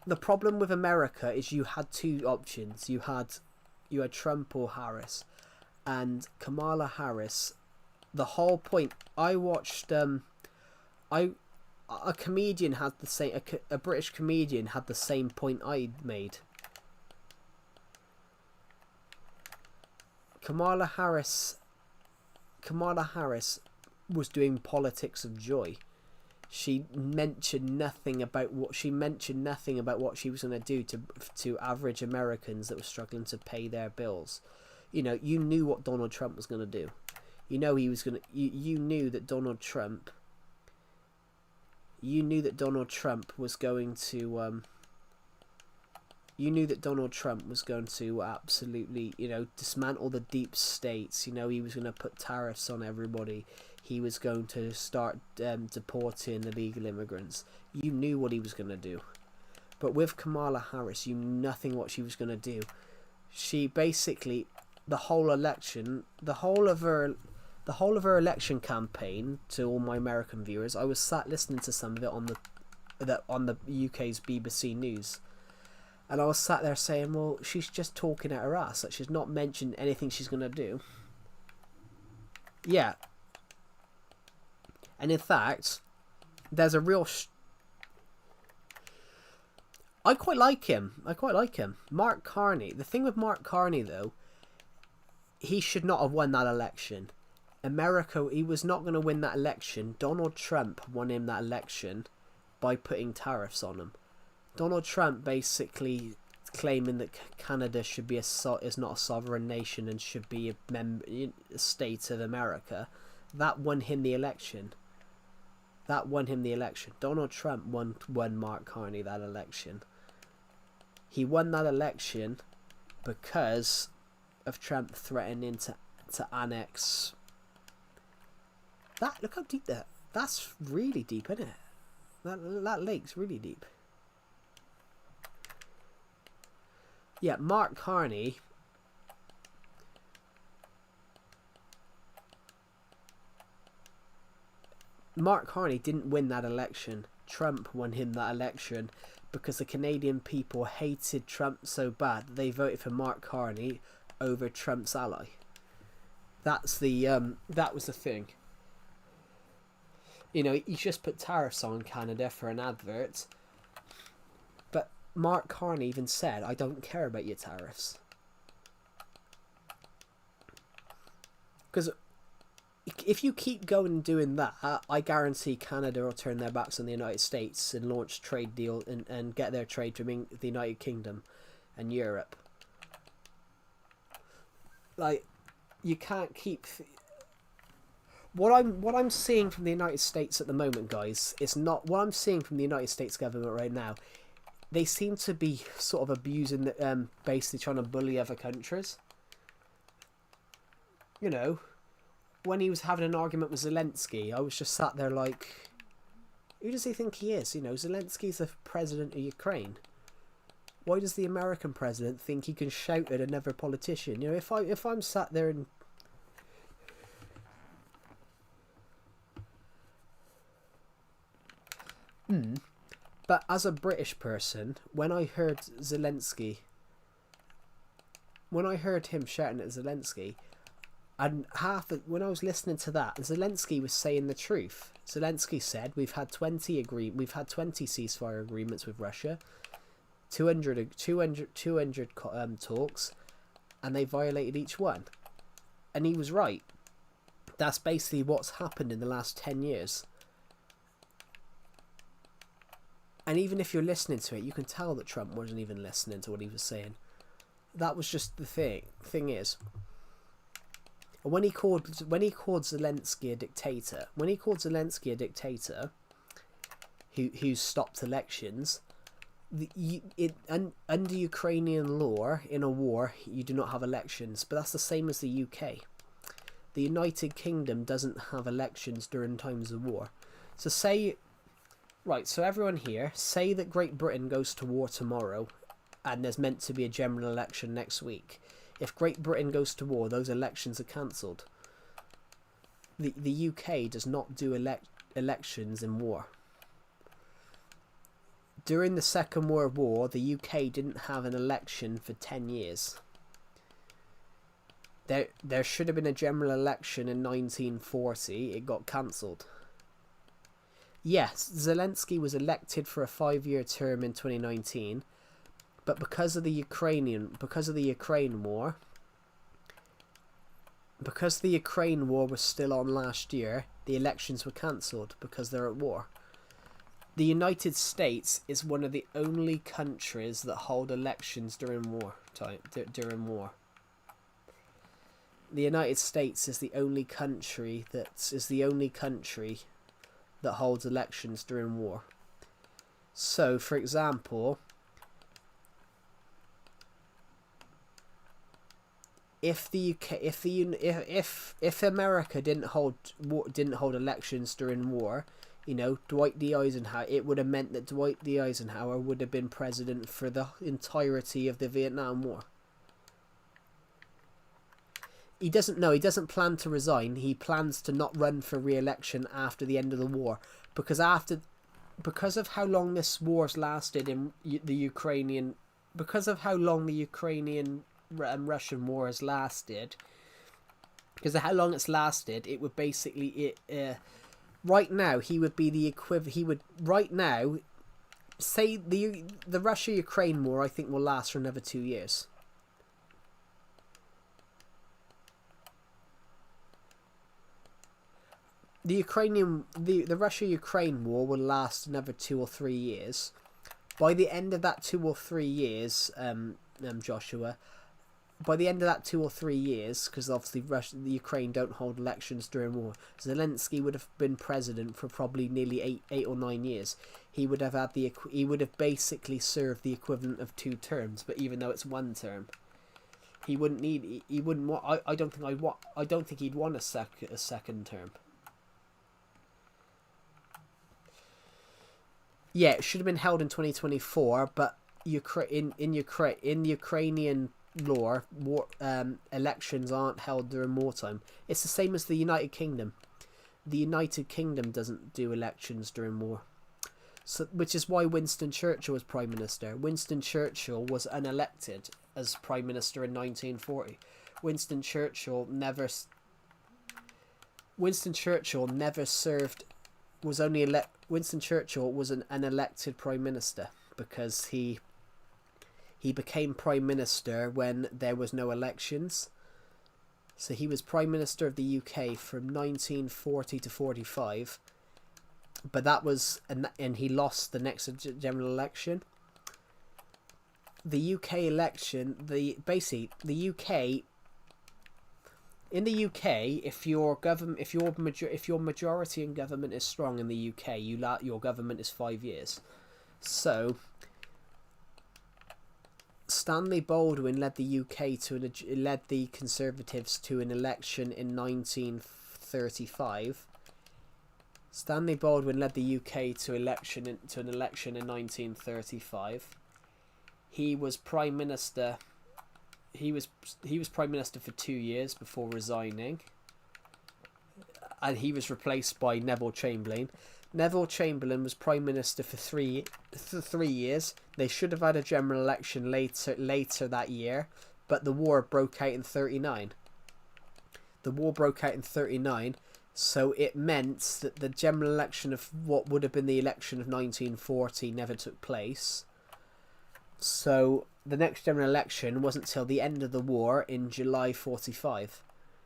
The problem with America is you had two options. You had Trump or Harris, and Kamala Harris. The whole point. I watched. A comedian had the same. A British comedian had the same point I made. Kamala Harris was doing politics of joy. She mentioned nothing about what she was going to do to average Americans that were struggling to pay their bills. You know, you knew what Donald Trump was going to do. You know he was going to. You knew that Donald Trump. You knew that Donald Trump was going to. You knew that Donald Trump was going to absolutely, dismantle the deep states. You know, he was going to put tariffs on everybody. He was going to start deporting illegal immigrants. You knew what he was going to do. But with Kamala Harris, you knew nothing what she was going to do. She basically, the whole of her election campaign, to all my American viewers, I was sat listening to some of it on the UK's BBC News. And I was sat there saying, well, she's just talking at her ass. Like, she's not mentioned anything she's going to do. Yeah. And in fact, there's a real... I quite like him. Mark Carney. The thing with Mark Carney, though, he should not have won that election. America, he was not going to win that election. Donald Trump won him that election by putting tariffs on him. Donald Trump basically claiming that Canada should be is not a sovereign nation and should be a state of America. That won him the election. Donald Trump won Mark Carney that election. He won that election because of Trump threatening to annex. Look how deep that's really deep, isn't it? That lake's really deep. Yeah, Mark Carney. Mark Carney didn't win that election. Trump won him that election because the Canadian people hated Trump so bad that they voted for Mark Carney over Trump's ally. That was the thing. You know, he just put tariffs on Canada for an advert. But Mark Carney even said, I don't care about your tariffs. Because if you keep going and doing that, I guarantee Canada will turn their backs on the United States and launch trade deal and get their trade from the United Kingdom and Europe. Like, you can't keep... What I'm seeing from the United States at the moment, guys, is not what I'm seeing from the United States government right now. They seem to be sort of abusing, basically trying to bully other countries. You know, when he was having an argument with Zelensky, I was just sat there like, who does he think he is? You know, Zelensky's the president of Ukraine. Why does the American president think he can shout at another politician? You know, if I'm sat there and but as a British person, when I heard him shouting at Zelensky, and when I was listening to that, Zelensky was saying the truth. Zelensky said we've had 20 ceasefire agreements with Russia, 200 talks, and they violated each one. And he was right. That's basically what's happened in the last 10 years. And even if you're listening to it, you can tell that Trump wasn't even listening to what he was saying. That was just the thing. Thing is, when he called Zelensky a dictator, who stopped elections, under Ukrainian law, in a war, you do not have elections. But that's the same as the UK. The United Kingdom doesn't have elections during times of war. So so everyone here, say that Great Britain goes to war tomorrow, and there's meant to be a general election next week. If Great Britain goes to war, those elections are cancelled. The UK does not do elections in war. During the Second World War, the UK didn't have an election for 10 years. There should have been a general election in 1940. It got cancelled. Yes, Zelensky was elected for a 5-year term in 2019, but because of the Ukraine war, because the Ukraine war was still on last year, the elections were cancelled because they're at war. The United States is one of the only countries that hold elections during war. The United States is the only country that holds elections during war. So, for example, if America didn't hold elections during war, you know, it would have meant that Dwight D. Eisenhower would have been president for the entirety of the Vietnam War. He doesn't plan to resign. He plans to not run for re-election after the end of the war, because of how long this war's lasted in the Ukrainian, because of how long the Ukrainian and Russian war has lasted, because of how long it's lasted, it would basically right now he would be the equivalent. He would right now say the Russia-Ukraine war, I think, will last for another 2 years. The Russia-Ukraine war will last another 2 or 3 years. By the end of that 2 or 3 years, Joshua, by the end of that 2 or 3 years, because obviously the Ukraine don't hold elections during war, Zelensky would have been president for probably nearly 8 or 9 years. He would have basically served the equivalent of 2 terms, but even though it's 1 term, I don't think he'd want a second term. Yeah, it should have been held in 2024, but in Ukrainian law, elections aren't held during wartime. It's the same as the United Kingdom. The United Kingdom doesn't do elections during war, so which is why Winston Churchill was Prime Minister. Winston Churchill was unelected as Prime Minister in 1940. Winston Churchill never served. Winston Churchill was an unelected Prime Minister because he became Prime Minister when there was no elections. So he was Prime Minister of the UK from 1940 to 45, but that was and he lost the next general election. The UK election, in the UK, if your majority in government is strong in the UK, your government is 5 years. So Stanley Baldwin led the Conservatives to an election in 1935. Stanley Baldwin led the UK to an election in 1935. he was prime minister. He was prime minister for 2 years before resigning, and he was replaced by Neville Chamberlain. Neville Chamberlain was prime minister for 3 years. They should have had a general election later that year, but the war broke out in 39. The war broke out in 39, so it meant that the general election of what would have been the election of 1940 never took place. So the next general election wasn't till the end of the war in July 45.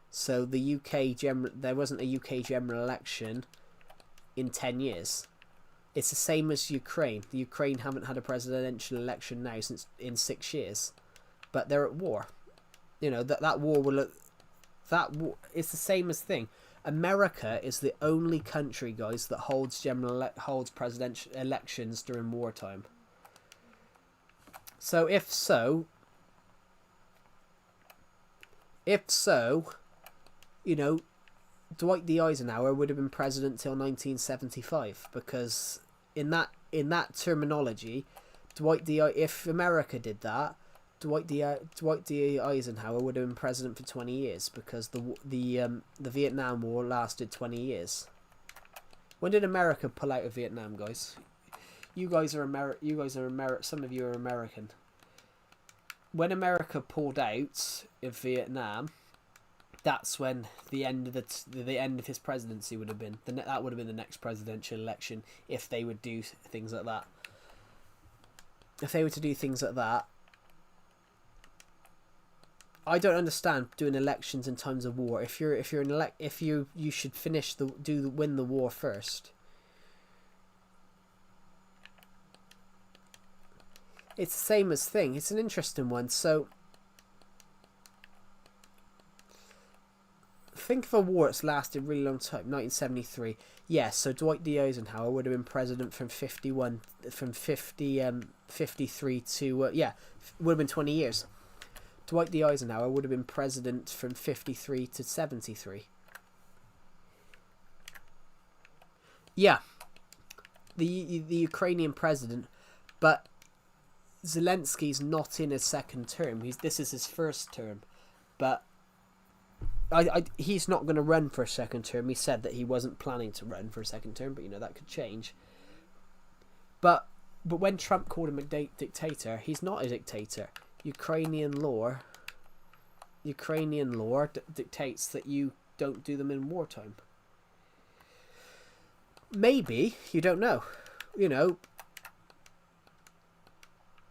So there wasn't a UK general election in 10 years. It's the same as Ukraine. The Ukraine haven't had a presidential election now since in 6 years, but they're at war. You know that war will. It's the same as thing. America is the only country, guys, that holds presidential elections during wartime. So if so, you know, Dwight D. Eisenhower would have been president till 1975, because in that terminology, if America did that, Dwight D. Eisenhower would have been president for 20 years, because the Vietnam War lasted 20 years. When did America pull out of Vietnam, guys? You guys are American. Some of you are American. When America pulled out of Vietnam, that's when the end of his presidency would have been. That would have been the next presidential election if they would do things like that. If they were to do things like that, I don't understand doing elections in times of war. If you should win the war first. It's the same as thing. It's an interesting one. So think of a war that's lasted a really long time. 1973. Yes, so Dwight D. Eisenhower would have been president from 53 to would have been 20 years. Dwight D. Eisenhower would have been president from 53 to 73. Yeah, the Ukrainian president, but Zelensky's not in his second term. This is his first term, but he's not going to run for a second term. He said that he wasn't planning to run for a second term, but that could change. But when Trump called him a dictator, he's not a dictator. Ukrainian law dictates that you don't do them in wartime. Maybe, you don't know.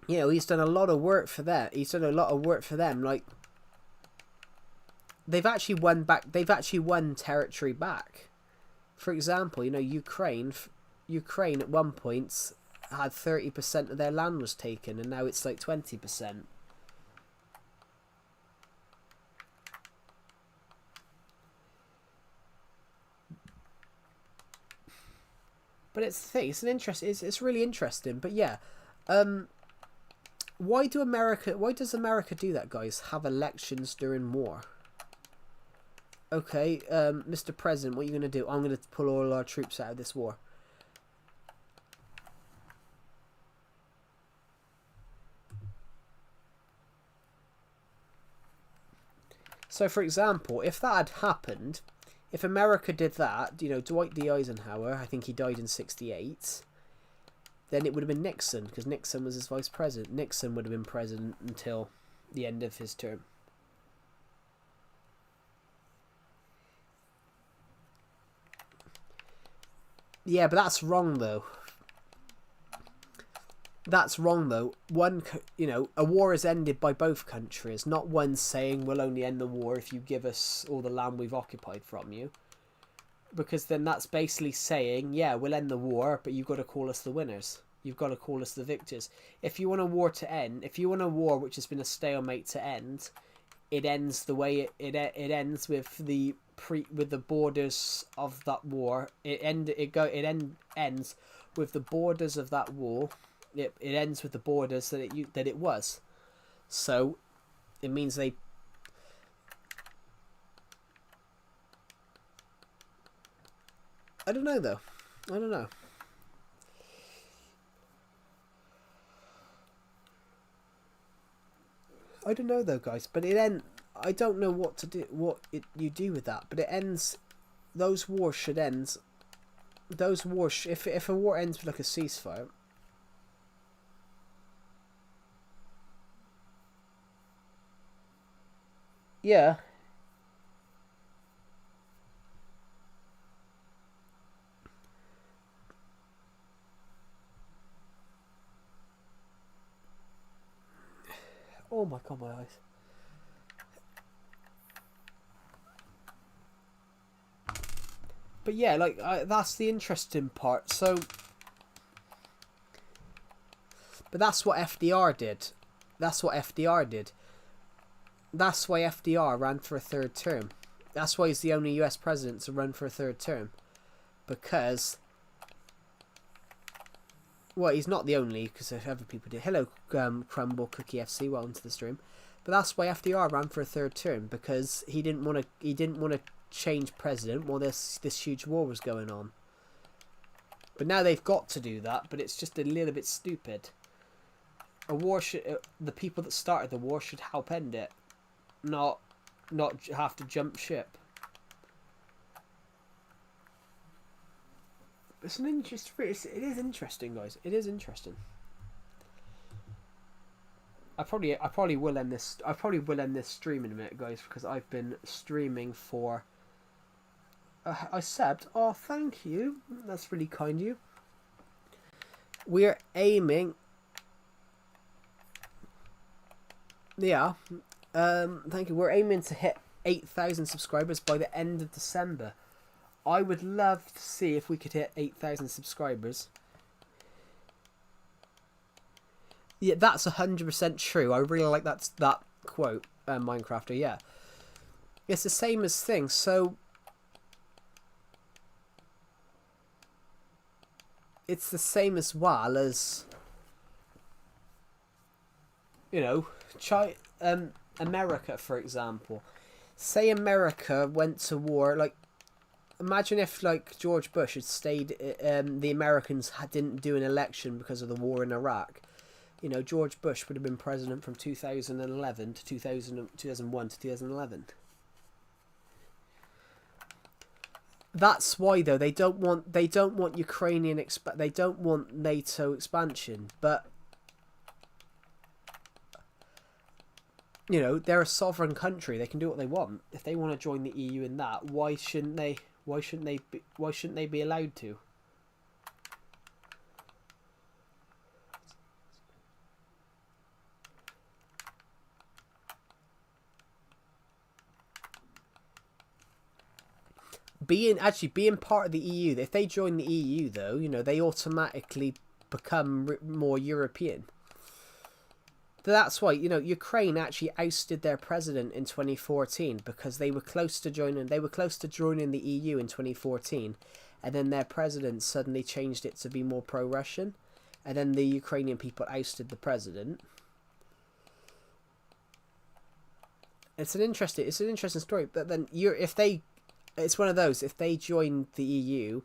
He's done a lot of work for that. He's done a lot of work for them. Like, they've actually won territory back. For example, Ukraine at one point had 30% of their land was taken, and now it's like 20%. But it's the thing. It's really interesting. But yeah, why does America do that, guys? Have elections during war? Okay, Mr. President, what are you going to do? I'm going to pull all our troops out of this war. So, for example, if that had happened, if America did that, Dwight D. Eisenhower, I think he died in 1968, then it would have been Nixon, because Nixon was his vice president. Nixon would have been president until the end of his term. Yeah, but that's wrong, though. That's wrong, though. A war is ended by both countries, not one saying we'll only end the war if you give us all the land we've occupied from you. Because then that's basically saying, yeah, we'll end the war, but you've got to call us the winners. You've got to call us the victors. If you want a war to end, if you want a war which has been a stalemate to end, it ends the way it ends with the borders of that war. It ends with the borders of that war. It ends with the borders that it was. So it means they. I don't know, though. I don't know. I don't know though, guys. But it end. I don't know what to do. You do with that? But it ends. Those wars should end. Those wars. If a war ends with like a ceasefire. Yeah. Oh my god, my eyes. But yeah, like that's the interesting part. So, but that's what FDR did. That's what FDR did. That's why FDR ran for a third term. That's why he's the only US president to run for a third term. Because, well, he's not the only, because other people did. Hello, Crumble Cookie FC, welcome to the stream. But that's why FDR ran for a third term, because he didn't want to change president while this huge war was going on. But now they've got to do that, but it's just a little bit stupid. A war should, the people that started the war should help end it, not have to jump ship. It's an interest. It is interesting, guys. It is interesting. I probably will end this. I probably will end this stream in a minute, guys, because I've been streaming for. I subbed. Oh, thank you. That's really kind of you. We're aiming. Yeah. Thank you. We're aiming to hit 8,000 subscribers by the end of December. I would love to see if we could hit 8,000 subscribers. Yeah, that's 100% true. I really like that quote, Minecrafter. Yeah, it's the same as things. So it's the same as well as, you know, America, for example. Say America went to war, like. Imagine if, like, George Bush had stayed, the Americans didn't do an election because of the war in Iraq. You know, George Bush would have been president from 2011 to 2001 to 2011. That's why, though, they don't want Ukrainian they don't want NATO expansion, but you know, they're a sovereign country. They can do what they want. If they want to join the EU in that, why shouldn't they? Why shouldn't they be allowed to? Being part of the EU, if they join the EU, though, you know, they automatically become more European. That's why, you know, Ukraine actually ousted their president in 2014 because they were close to joining. They were close to joining the EU in 2014, and then their president suddenly changed it to be more pro-Russian, and then the Ukrainian people ousted the president. It's an interesting story. But then it's one of those. If they join the EU,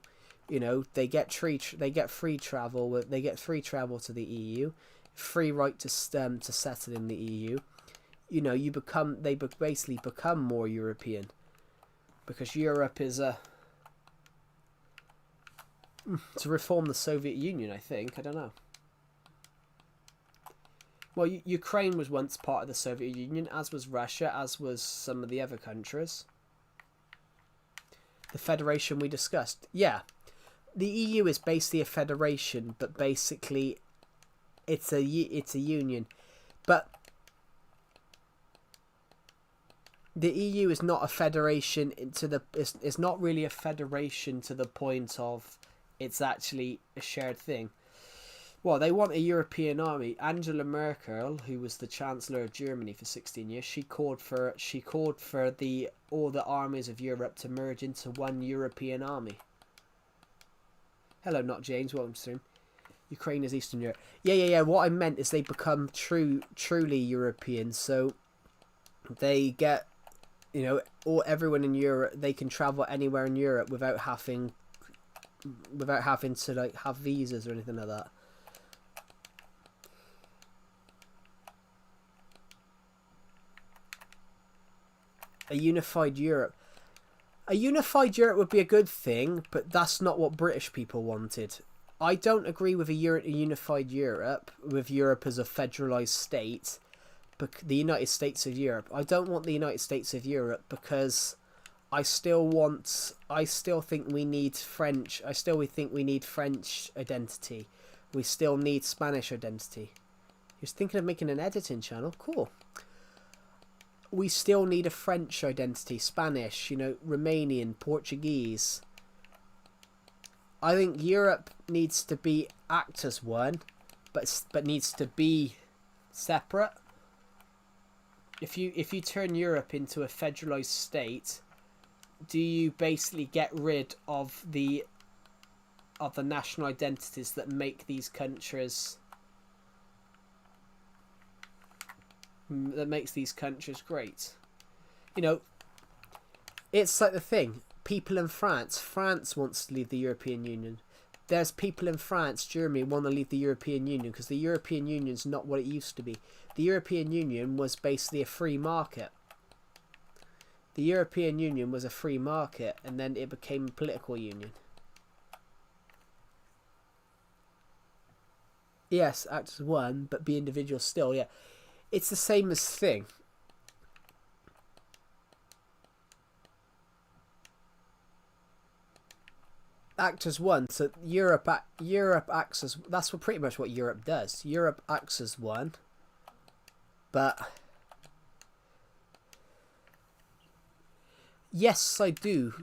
you know, they get free travel. They get free travel to the EU. Free right to settle in the EU. You know, they basically become more European, because Europe is to reform the Soviet Union. I think, I don't know. Well, Ukraine was once part of the Soviet Union, as was Russia, as was some of the other countries. The federation we discussed, yeah, the EU is basically a federation, but basically. It's a union, but the EU is not a federation it's not really a federation to the point of it's actually a shared thing. Well, they want a European army. Angela Merkel, who was the Chancellor of Germany for 16 years, she called for all the armies of Europe to merge into one European army. Hello, not James. Welcome to stream. Ukraine is Eastern Europe. Yeah. What I meant is they become truly European. So they get, you know, everyone in Europe, they can travel anywhere in Europe without having to like have visas or anything like that. A unified Europe. A unified Europe would be a good thing, but that's not what British people wanted. I don't agree with a unified Europe, with Europe as a federalised state, but the United States of Europe. I don't want the United States of Europe because I still think we need French. I still think we need French identity. We still need Spanish identity. He was thinking of making an editing channel. Cool. We still need a French identity, Spanish, Romanian, Portuguese. I think Europe needs to act as one, but needs to be separate. If you turn Europe into a federalized state, do you basically get rid of the national identities that make these countries great? It's like the thing. People in France wants to leave the European Union. There's people in France, Germany, want to leave the European Union because the European Union is not what it used to be. The European Union was basically a free market. The European Union was a free market, and then it became a political union. Yes, act as one, but be individual still, yeah. It's the same as thing. Act as one. So Europe acts as... That's pretty much what Europe does. Europe acts as one. But... Yes, I do.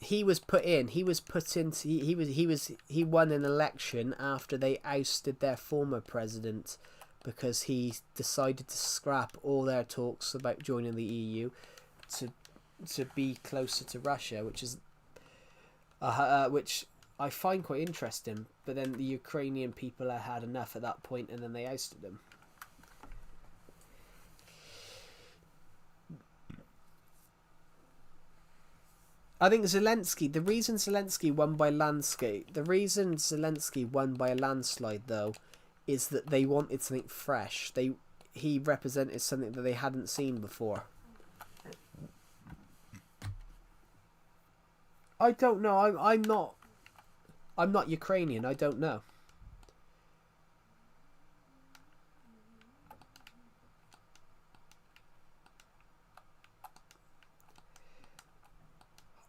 He was put in. He won an election after they ousted their former president because he decided to scrap all their talks about joining the EU to be closer to Russia, which I find quite interesting. But then the Ukrainian people had enough at that point, and then they ousted him. I think the reason Zelensky won by a landslide, though, is that they wanted something fresh. He represented something that they hadn't seen before. I don't know. I'm not Ukrainian. I don't know.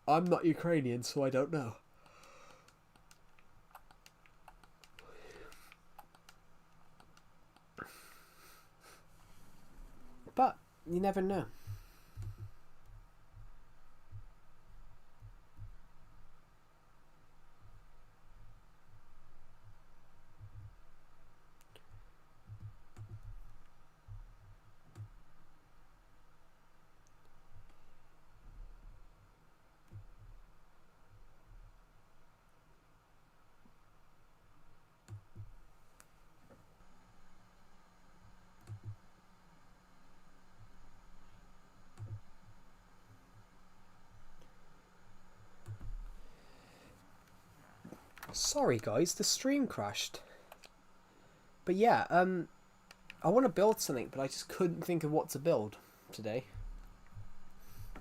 I'm not Ukrainian, so I don't know. But you never know. Sorry guys, the stream crashed. But yeah, I want to build something, but I just couldn't think of what to build today.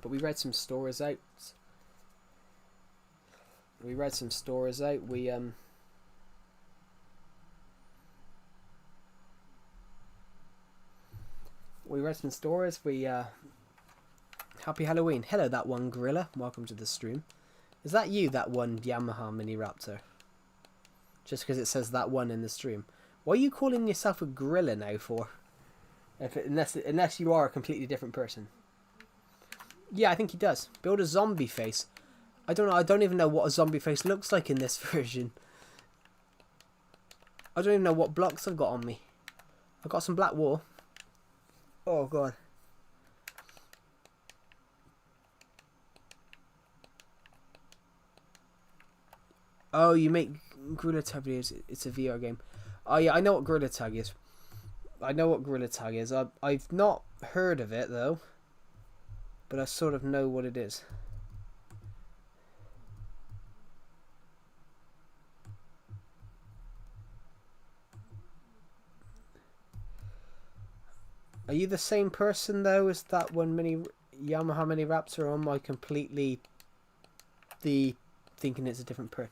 But we read some stories out. We read some stories out. We read some stories. Happy Halloween. Hello, that one gorilla. Welcome to the stream. Is that you, that one Yamaha Mini Raptor? Just because it says that one in the stream. What are you calling yourself a gorilla now for? Unless you are a completely different person. Yeah, I think he does. Build a zombie face. I don't know. I don't even know what a zombie face looks like in this version. I don't even know what blocks I've got on me. I've got some black wool. Oh god. Oh, you make Gorilla Tag videos. It's a VR game. Oh yeah, I know what Gorilla Tag is. I've not heard of it though, but I sort of know what it is. Are you the same person though as that one mini Yamaha Mini Raptor, or am I completely thinking it's a different person?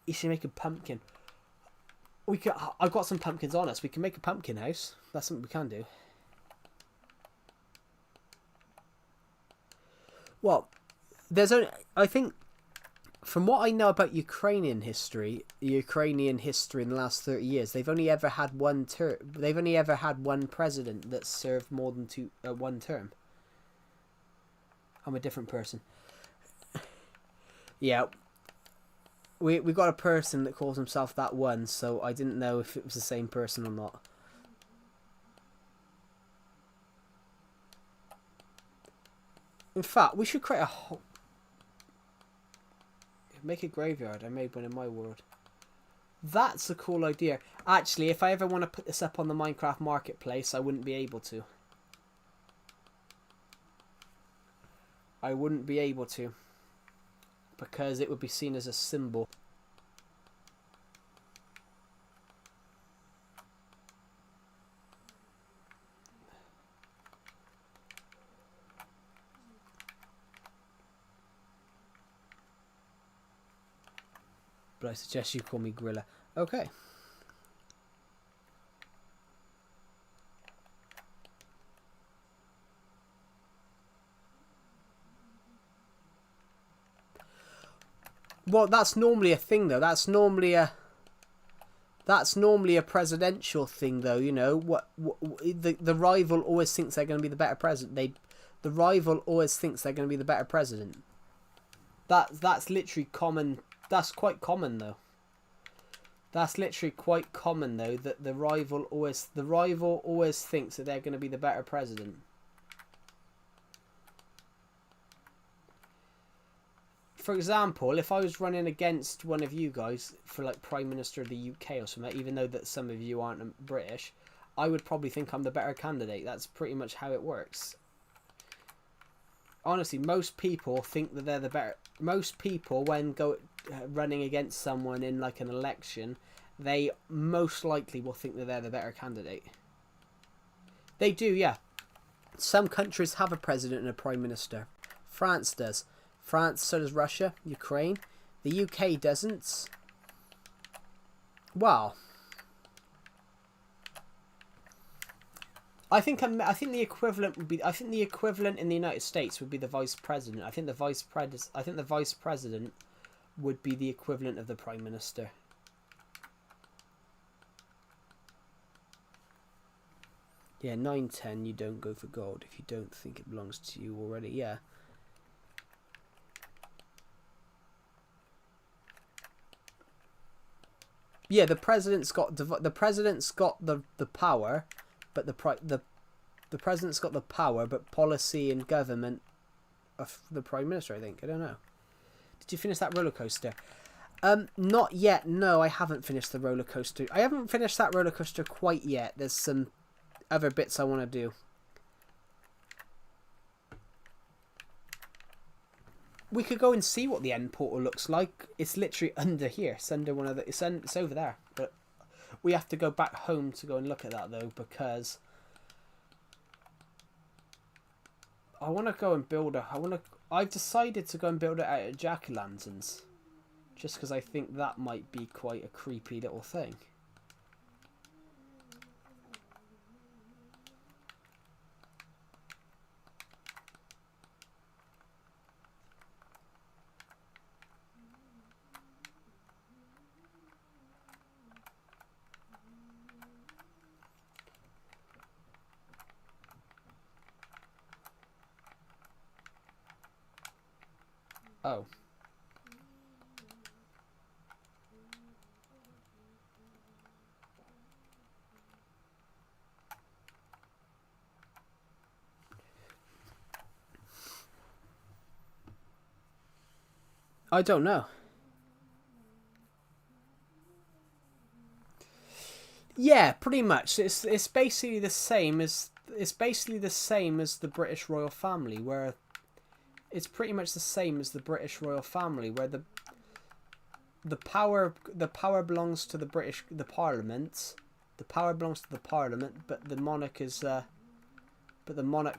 You should make a pumpkin. We could. I've got some pumpkins on us. We can make a pumpkin house. That's something we can do. Well, there's only. I think, from what I know about Ukrainian history in the last 30 years, they've only ever had one term. They've only ever had one president that served more than one term. I'm a different person. Yeah. We got a person that calls himself that one, so I didn't know if it was the same person or not. In fact, we should create a whole... Make a graveyard. I made one in my world. That's a cool idea. Actually, if I ever want to put this up on the Minecraft Marketplace, I wouldn't be able to. I wouldn't be able to. Because it would be seen as a symbol. But I suggest you call me Gorilla. Okay. Well, that's normally a thing, though. That's normally a presidential thing, though. You know, the rival always thinks they're going to be the better president. The rival always thinks they're going to be the better president. That's literally common. That's quite common, though. That's literally quite common, though. That the rival always thinks that they're going to be the better president. For example, if I was running against one of you guys for like Prime Minister of the UK or something, even though that some of you aren't British, I would probably think I'm the better candidate. That's pretty much how it works. Honestly, most people think that they're the better. Most people, when running against someone in like an election, they most likely will think that they're the better candidate. They do, yeah. Some countries have a president and a prime minister. France does. France, so does Russia, Ukraine. The UK doesn't. Well, I think the equivalent would be. I think the equivalent in the United States would be the vice president. I think the vice president would be the equivalent of the prime minister. Yeah, 9-10. You don't go for gold if you don't think it belongs to you already. Yeah. Yeah, the president's got the power, but the president's got the power, but policy and government of the prime minister. I think. I don't know. Did you finish that roller coaster? Not yet. No, I haven't finished the roller coaster. I haven't finished that roller coaster quite yet. There's some other bits I want to do. We could go and see what the end portal looks like. It's literally under here. It's under one of the. It's over there. But we have to go back home to go and look at that though, because I want to go and build a. I've decided to go and build it out of jack-o'-lanterns, just because I think that might be quite a creepy little thing. Oh. I don't know. Yeah, pretty much. It's basically the same as the British royal family, where it's pretty much the same as the British royal family, where the power belongs to the Parliament, The power belongs to the Parliament, but the monarch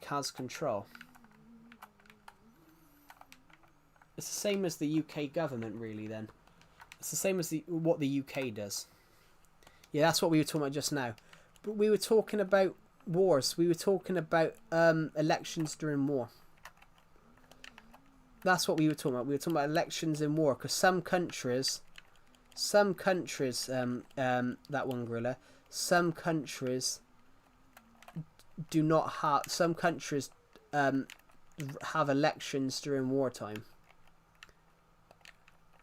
has control. It's the same as the UK government, really. Then it's the same as what the UK does. Yeah, that's what we were talking about just now. But we were talking about wars. We were talking about elections during war. That's what we were talking about. We were talking about elections in war, because some countries, that one gorilla, some countries do not have. Some countries have elections during wartime.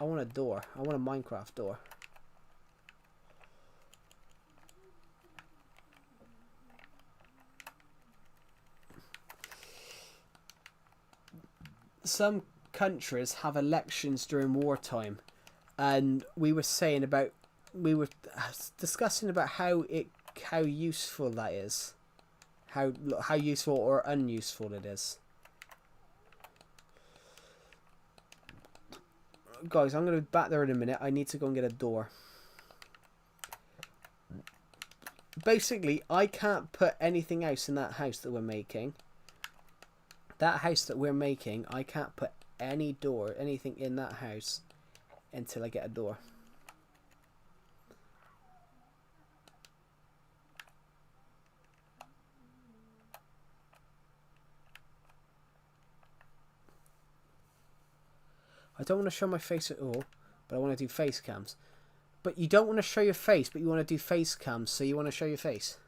I want a door. I want a Minecraft door. Some countries have elections during wartime, and we were discussing about how useful that is, how useful or unuseful it is. Guys, I'm going to be back there in a minute. I need to go and get a door. Basically, I can't put anything else in that house that we're making. That house that we're making, I can't put anything in that house until I get a door. I don't want to show my face at all, but I want to do face cams. But you don't want to show your face, but you want to do face cams, so you want to show your face.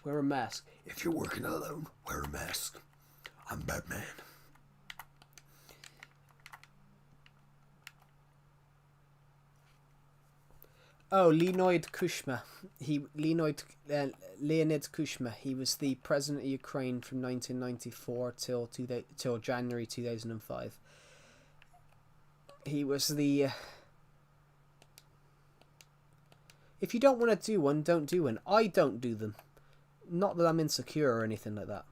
Wear a mask. If you're working alone, wear a mask. I'm Batman. Oh, Leonid Kuchma. Leonid Kuchma. He was the president of Ukraine from 1994 till January 2005. He was the. If you don't want to do one, don't do one. I don't do them. Not that I'm insecure or anything like that.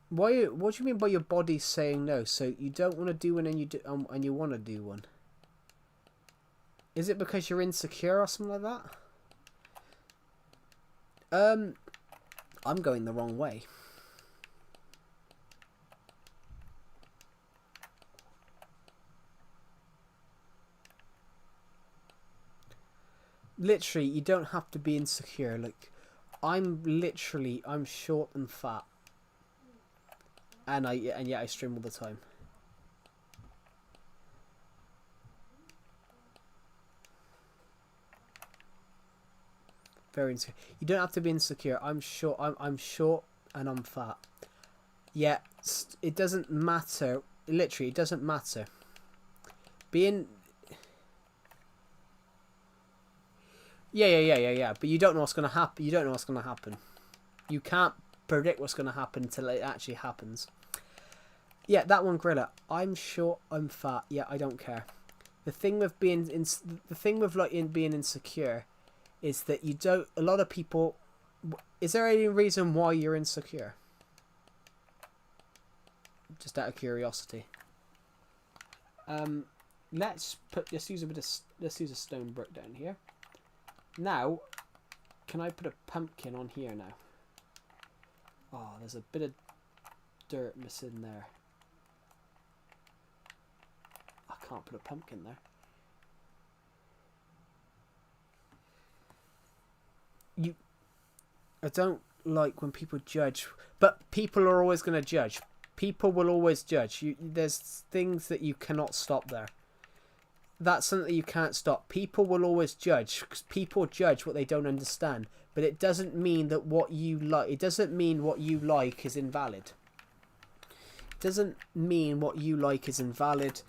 Why? What do you mean by your body saying no? So you don't want to do one and you do, and you want to do one. Is it because you're insecure or something like that? I'm going the wrong way. Literally, you don't have to be insecure. Like, I'm short and fat. And yet I stream all the time. Very insecure. You don't have to be insecure. I'm short and I'm fat. Yeah, it doesn't matter. Literally, it doesn't matter. Being. Yeah. But you don't know what's gonna happen. You don't know what's gonna happen. You can't predict what's going to happen until it actually happens. Yeah, that one gorilla. I'm short, I'm fat. Yeah, I don't care. The thing with being being insecure is that you don't. A lot of people. Is there any reason why you're insecure? Just out of curiosity. Let's use a stone brick down here. Now, can I put a pumpkin on here now? Oh, there's a bit of dirt missing there. I can't put a pumpkin there. I don't like when people judge, but people are always going to judge. People will always judge. There's things that you cannot stop there. That's something that you can't stop. People will always judge, because people judge what they don't understand. But it doesn't mean that what you like. It doesn't mean what you like is invalid. It doesn't mean what you like is invalid.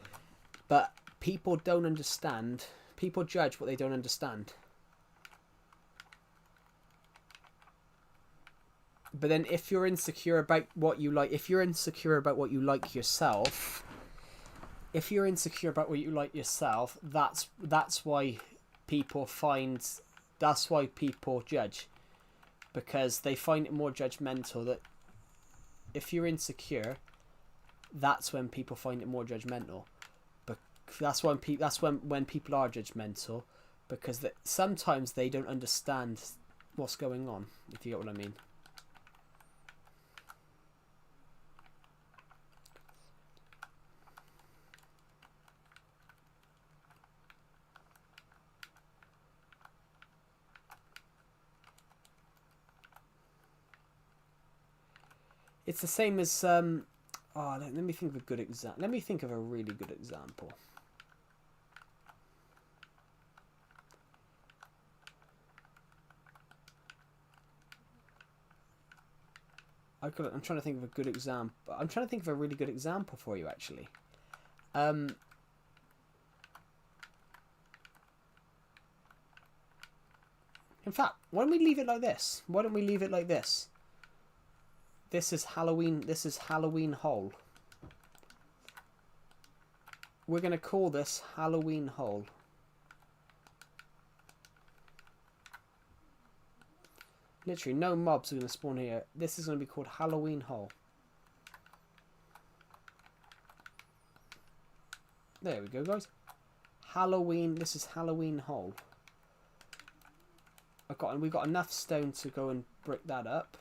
But people don't understand. People judge what they don't understand. But then, if you're insecure about what you like, yourself, if you're insecure about what you like yourself, that's why people find, that's why people judge, because they find it more judgmental. That if you're insecure, that's when people find it more judgmental. But that's when people are judgmental, because sometimes they don't understand what's going on, if you get what I mean. It's the same as let me think of a good example. Let me think of a really good example. I'm trying to think of a good example. I'm trying to think of a really good example for you, actually. In fact, why don't we leave it like this? Why don't we leave it like this? This is Halloween. This is Halloween Hole. We're going to call this Halloween Hole. Literally, no mobs are going to spawn here. This is going to be called Halloween Hole. There we go, guys. Halloween. This is Halloween Hole. We've got enough stone to go and brick that up.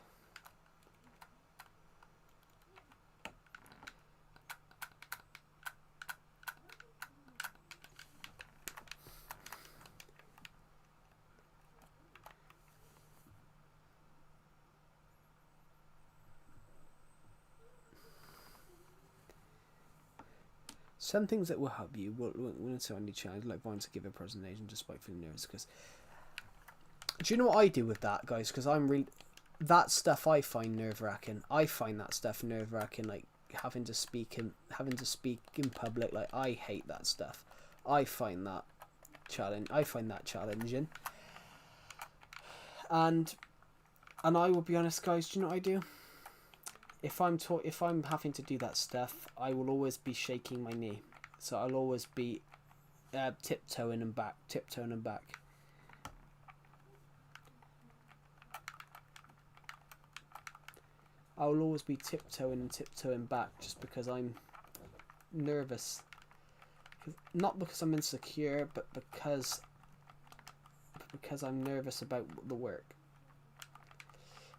Some things that will help you will certainly change, like Vine to give a presentation despite feeling nervous. Because do you know what I do with that, guys? Because that stuff I find nerve-wracking. I find that stuff nerve-wracking, like having to speak in public. Like, I hate that stuff. I find that challenging. And I will be honest, guys. Do you know what I do? If I'm having to do that stuff, I will always be shaking my knee. So I'll always be tiptoeing and back. I'll always be tiptoeing back just because I'm nervous. Not because I'm insecure, but because I'm nervous about the work.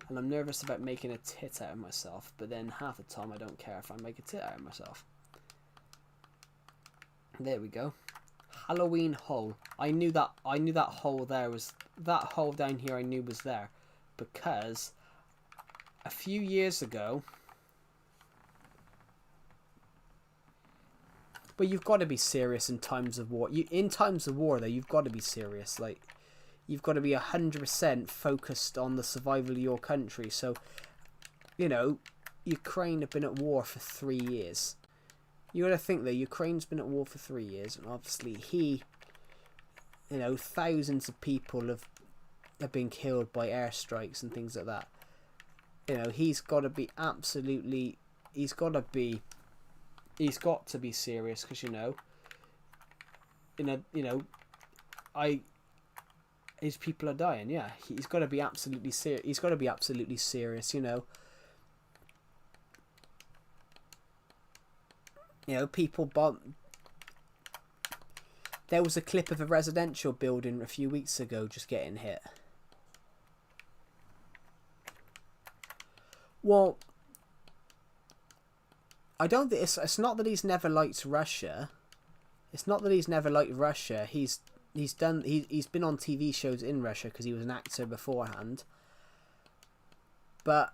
And I'm nervous about making a tit out of myself, but then half the time I don't care if I make a tit out of myself. There we go. Halloween hole. I knew that hole there was, that hole down here I knew was there, because a few years ago, but you've got to be serious in times of war. In times of war, though, you've got to be serious. Like, you've got to be 100% focused on the survival of your country. So, you know, Ukraine have been at war for 3 years. You got to think that Ukraine's been at war for 3 years, and obviously thousands of people have been killed by airstrikes and things like that. You know, he's got to be serious, because his people are dying. Yeah, he's got to be absolutely serious. He's got to be absolutely serious. People bomb. There was a clip of a residential building a few weeks ago just getting hit. Well, I don't think it's not that he's never liked Russia. It's not that he's never liked Russia. He's been on TV shows in Russia because he was an actor beforehand. But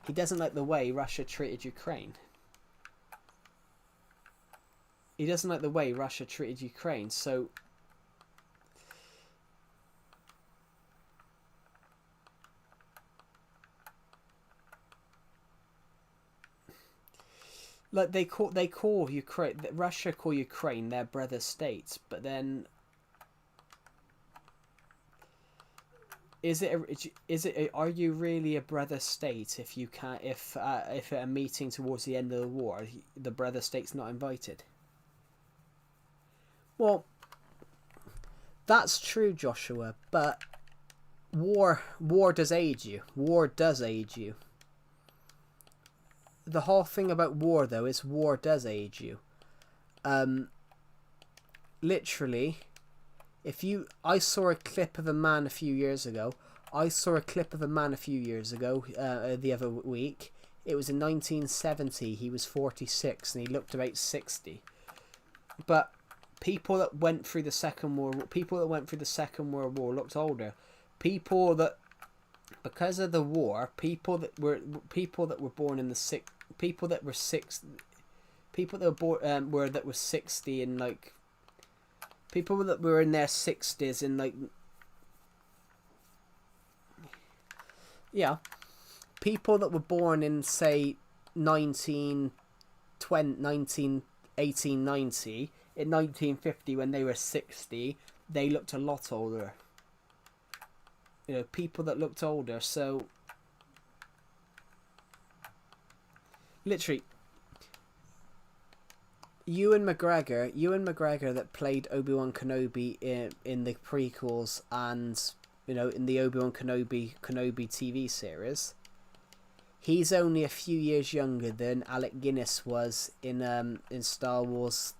he doesn't like the way Russia treated Ukraine. He doesn't like the way Russia treated Ukraine. So like they call Ukraine, Russia call Ukraine their brother state, but then Are you really a brother state if you can't if at a meeting towards the end of the war the brother state's not invited? Well, that's true, Joshua, but war does aid you. War does aid you. The whole thing about war, though, is war does aid you. Literally, I saw a clip of a man a few years ago. The other week. It was in 1970. He was 46 and he looked about 60. But people that went through the Second World War looked older. People that, because of the war, people that were born in the people that were 60 and like people that were in their 60s and like, yeah, people that were born in say 1890 in 1950 when they were 60, they looked a lot older. You know, people that looked older. So literally, Ewan McGregor that played Obi-Wan Kenobi in the prequels and, you know, in the Obi-Wan Kenobi TV series, he's only a few years younger than Alec Guinness was in Star Wars.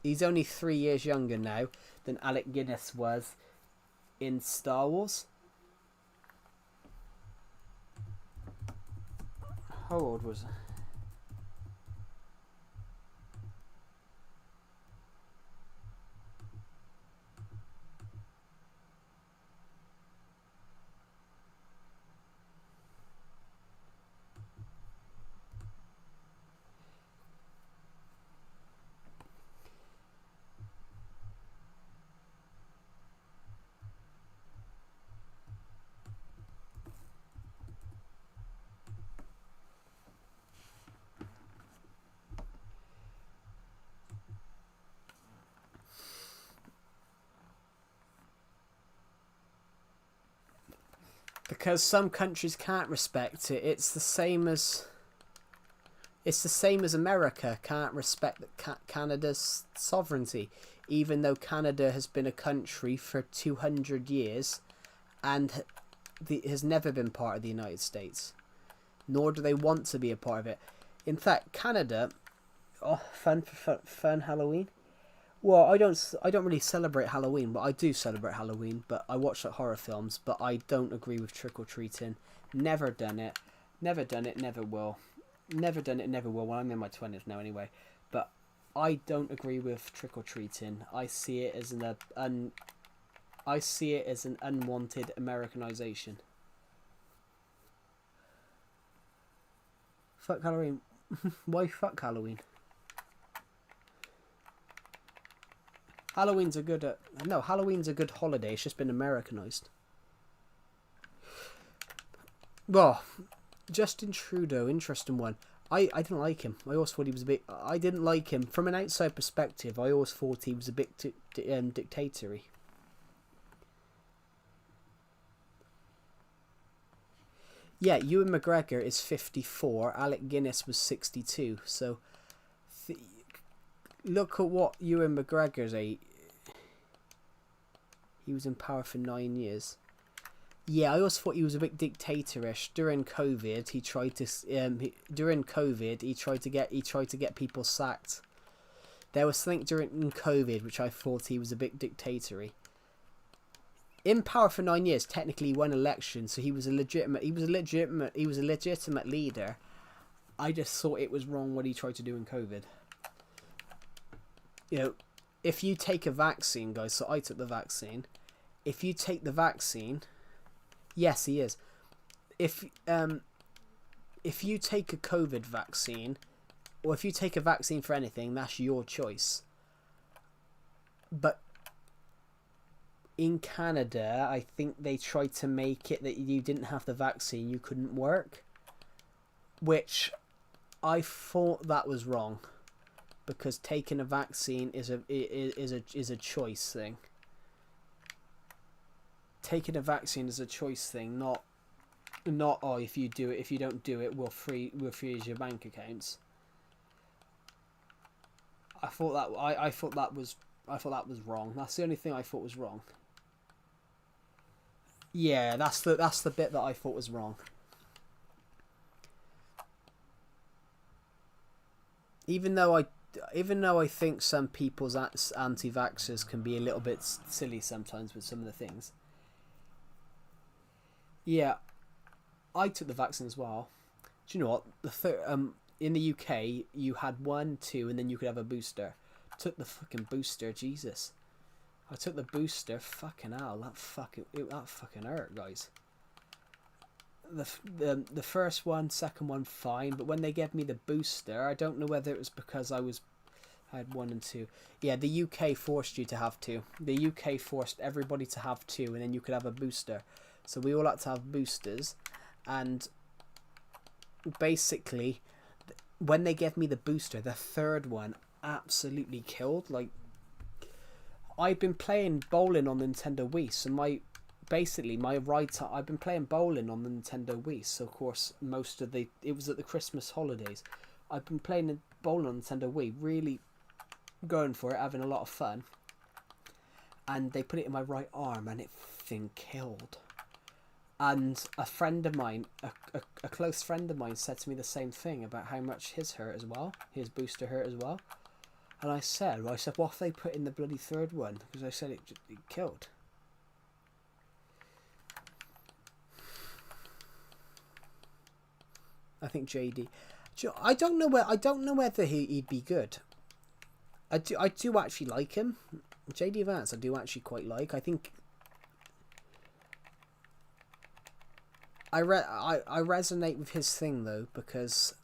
He's only 3 years younger now than Alec Guinness was in Star Wars. How old was I? Because some countries can't respect it. It's the same as America can't respect Canada's sovereignty, even though Canada has been a country for 200 years and has never been part of the United States, nor do they want to be a part of it. In fact, Canada, fun Halloween. Well, I don't really celebrate Halloween, but I do celebrate Halloween. But I watch like horror films, but I don't agree with trick or treating. Never done it. Never done it. Never will. Never done it. Never will. Well, I'm in my 20s now anyway. But I don't agree with trick or treating. I see it as an unwanted Americanization. Fuck Halloween. Why fuck Halloween? Halloween's a good holiday. It's just been Americanized. Well, Justin Trudeau, interesting one. I didn't like him. I always thought he was a bit. I didn't like him from an outside perspective. I always thought he was a bit dictatorial. Yeah, Ewan McGregor is 54. Alec Guinness was 62. So, look at what Ewan McGregor's age. He was in power for 9 years. Yeah, I always thought he was a bit dictatorish. During COVID, he tried to get people sacked. There was something during COVID which I thought he was a bit dictatorial. In power for 9 years, technically he won election, so he was a legitimate leader. I just thought it was wrong what he tried to do in COVID. You know, if you take a vaccine, guys, so I took the vaccine. If you take the vaccine, yes, he is. If you take a COVID vaccine, or if you take a vaccine for anything, that's your choice. But in Canada, I think they tried to make it that you didn't have the vaccine, you couldn't work, which I thought that was wrong. Because taking a vaccine is a choice thing. taking a vaccine is a choice thing, not oh, if you do it, if you don't do it, we'll freeze your bank accounts. I thought that was wrong. That's the only thing I thought was wrong. Yeah, that's the bit that I thought was wrong. Even though I think some people's anti-vaxxers can be a little bit silly sometimes with some of the things. Yeah, I took the vaccine as well. Do you know what? In the UK, you had 1, 2, and then you could have a booster. Took the fucking booster, Jesus. I took the booster. Fucking hell, that fucking hurt, guys. The first one, second one, fine, but when they gave me the booster, I don't know whether it was because I had 1 and 2. Yeah, the UK forced you to have 2. The UK forced everybody to have 2, and then you could have a booster. So we all had to have boosters, and basically, when they gave me the booster, the third one absolutely killed. Like, I've been playing bowling on Nintendo Wii, so I've been playing bowling on the Nintendo Wii, so of course it was at the Christmas holidays. I've been playing bowling on Nintendo Wii, really going for it, having a lot of fun, and they put it in my right arm and it thing killed. And a friend of mine, a close friend of mine, said to me the same thing about how much his hurt as well, his booster hurt as well. And I said, what if they put in the bloody third one? Because I said it killed. I think JD. I don't know whether he'd be good. I do actually like him. JD Vance, I do actually quite like. I think I resonate with his thing though, because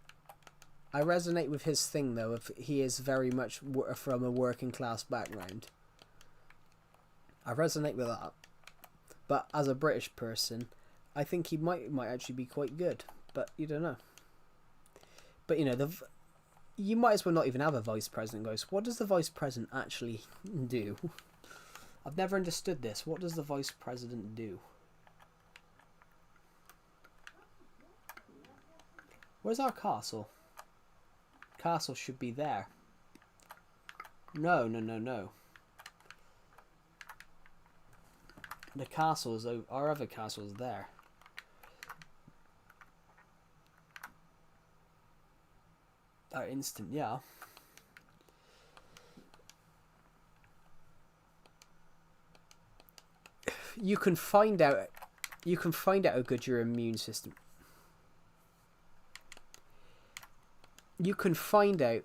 if he is very much from a working class background. I resonate with that. But as a British person, I think he might actually be quite good. But you don't know. But you know, you might as well not even have a vice president, guys. What does the vice president actually do? I've never understood this. What does the vice president do? Where's our castle? Castle should be there. No. The castle is our other castle is there. Our instant, yeah. You can find out how good your immune system. You can find out.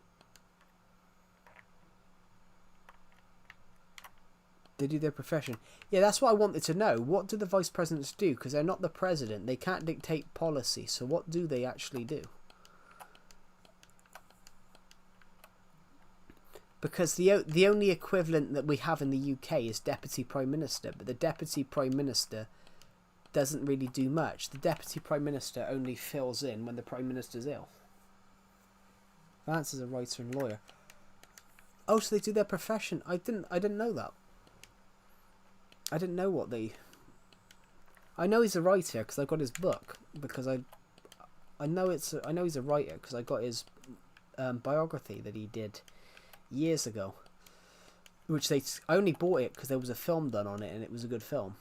They do their profession. Yeah, that's what I wanted to know. What do the vice presidents do? Because they're not the president. They can't dictate policy. So what do they actually do? Because the only equivalent that we have in the UK is Deputy Prime Minister. But the Deputy Prime Minister doesn't really do much. The Deputy Prime Minister only fills in when the Prime Minister's ill. Vance is a writer and lawyer. Oh, so they do their profession. I didn't know that. I didn't know what they. I know he's a writer because I got his book. Because I know he's a writer because I got his biography that he did years ago. Which I only bought it because there was a film done on it and it was a good film.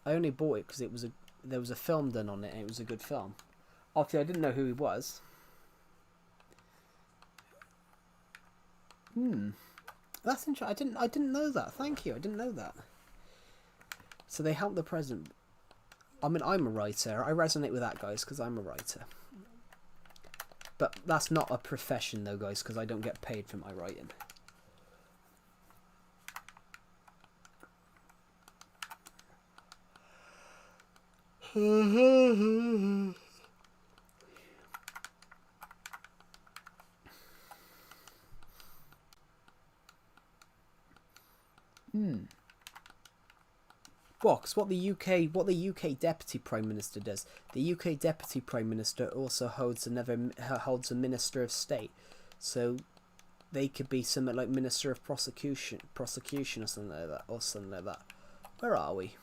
I only bought it because there was a film done on it and it was a good film. Obviously, I didn't know who he was. That's interesting. I didn't know that. Thank you. I didn't know that. So they help the president. I mean, I'm a writer. I resonate with that, guys, because I'm a writer. But that's not a profession, though, guys, because I don't get paid for my writing. Well, because what the UK Deputy Prime Minister does, the UK Deputy Prime Minister also holds a Minister of State, so they could be something like Minister of Prosecution or something like that, Where are we?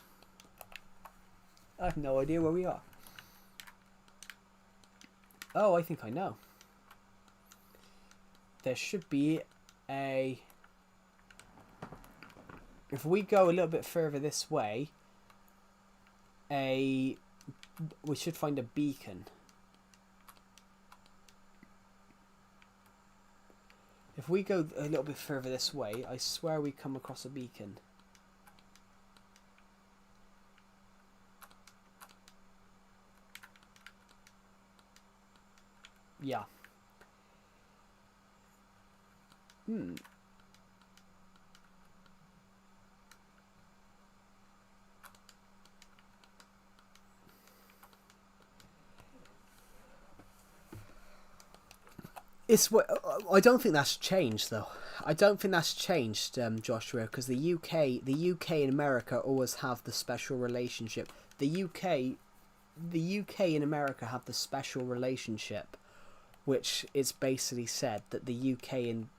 I have no idea where we are. Oh, I think I know. There should be a... If we go a little bit further this way, we should find a beacon. If we go a little bit further this way, I swear we come across a beacon. Yeah. It's what I don't think that's changed though. I don't think that's changed, Joshua, because the UK and America always have the special relationship. The UK and America have the special relationship, which is basically said that the UK and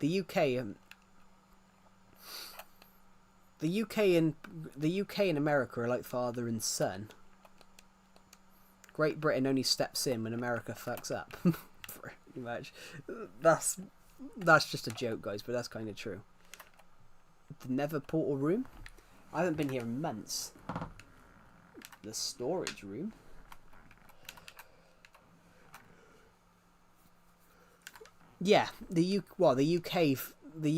America are like father and son. Great Britain only steps in when America fucks up. Pretty much. That's just a joke, guys, but that's kind of true. The Nether Portal room? I haven't been here in months. The storage room? Yeah, the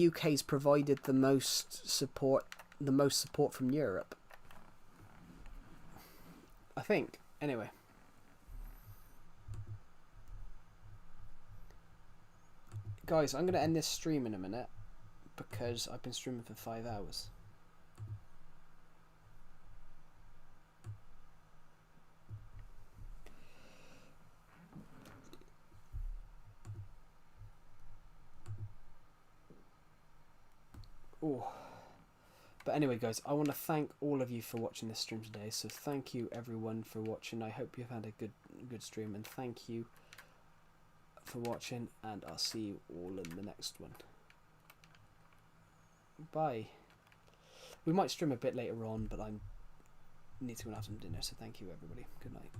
UK's provided the most support from Europe. I think. Anyway. Guys, I'm going to end this stream in a minute because I've been streaming for 5 hours. Oh. But anyway, guys, I want to thank all of you for watching this stream today. So thank you everyone for watching. I hope you've had a good stream, and thank you for watching, and I'll see you all in the next one. Bye. We might stream a bit later on, but I need to go and have some dinner, so thank you everybody. Good night.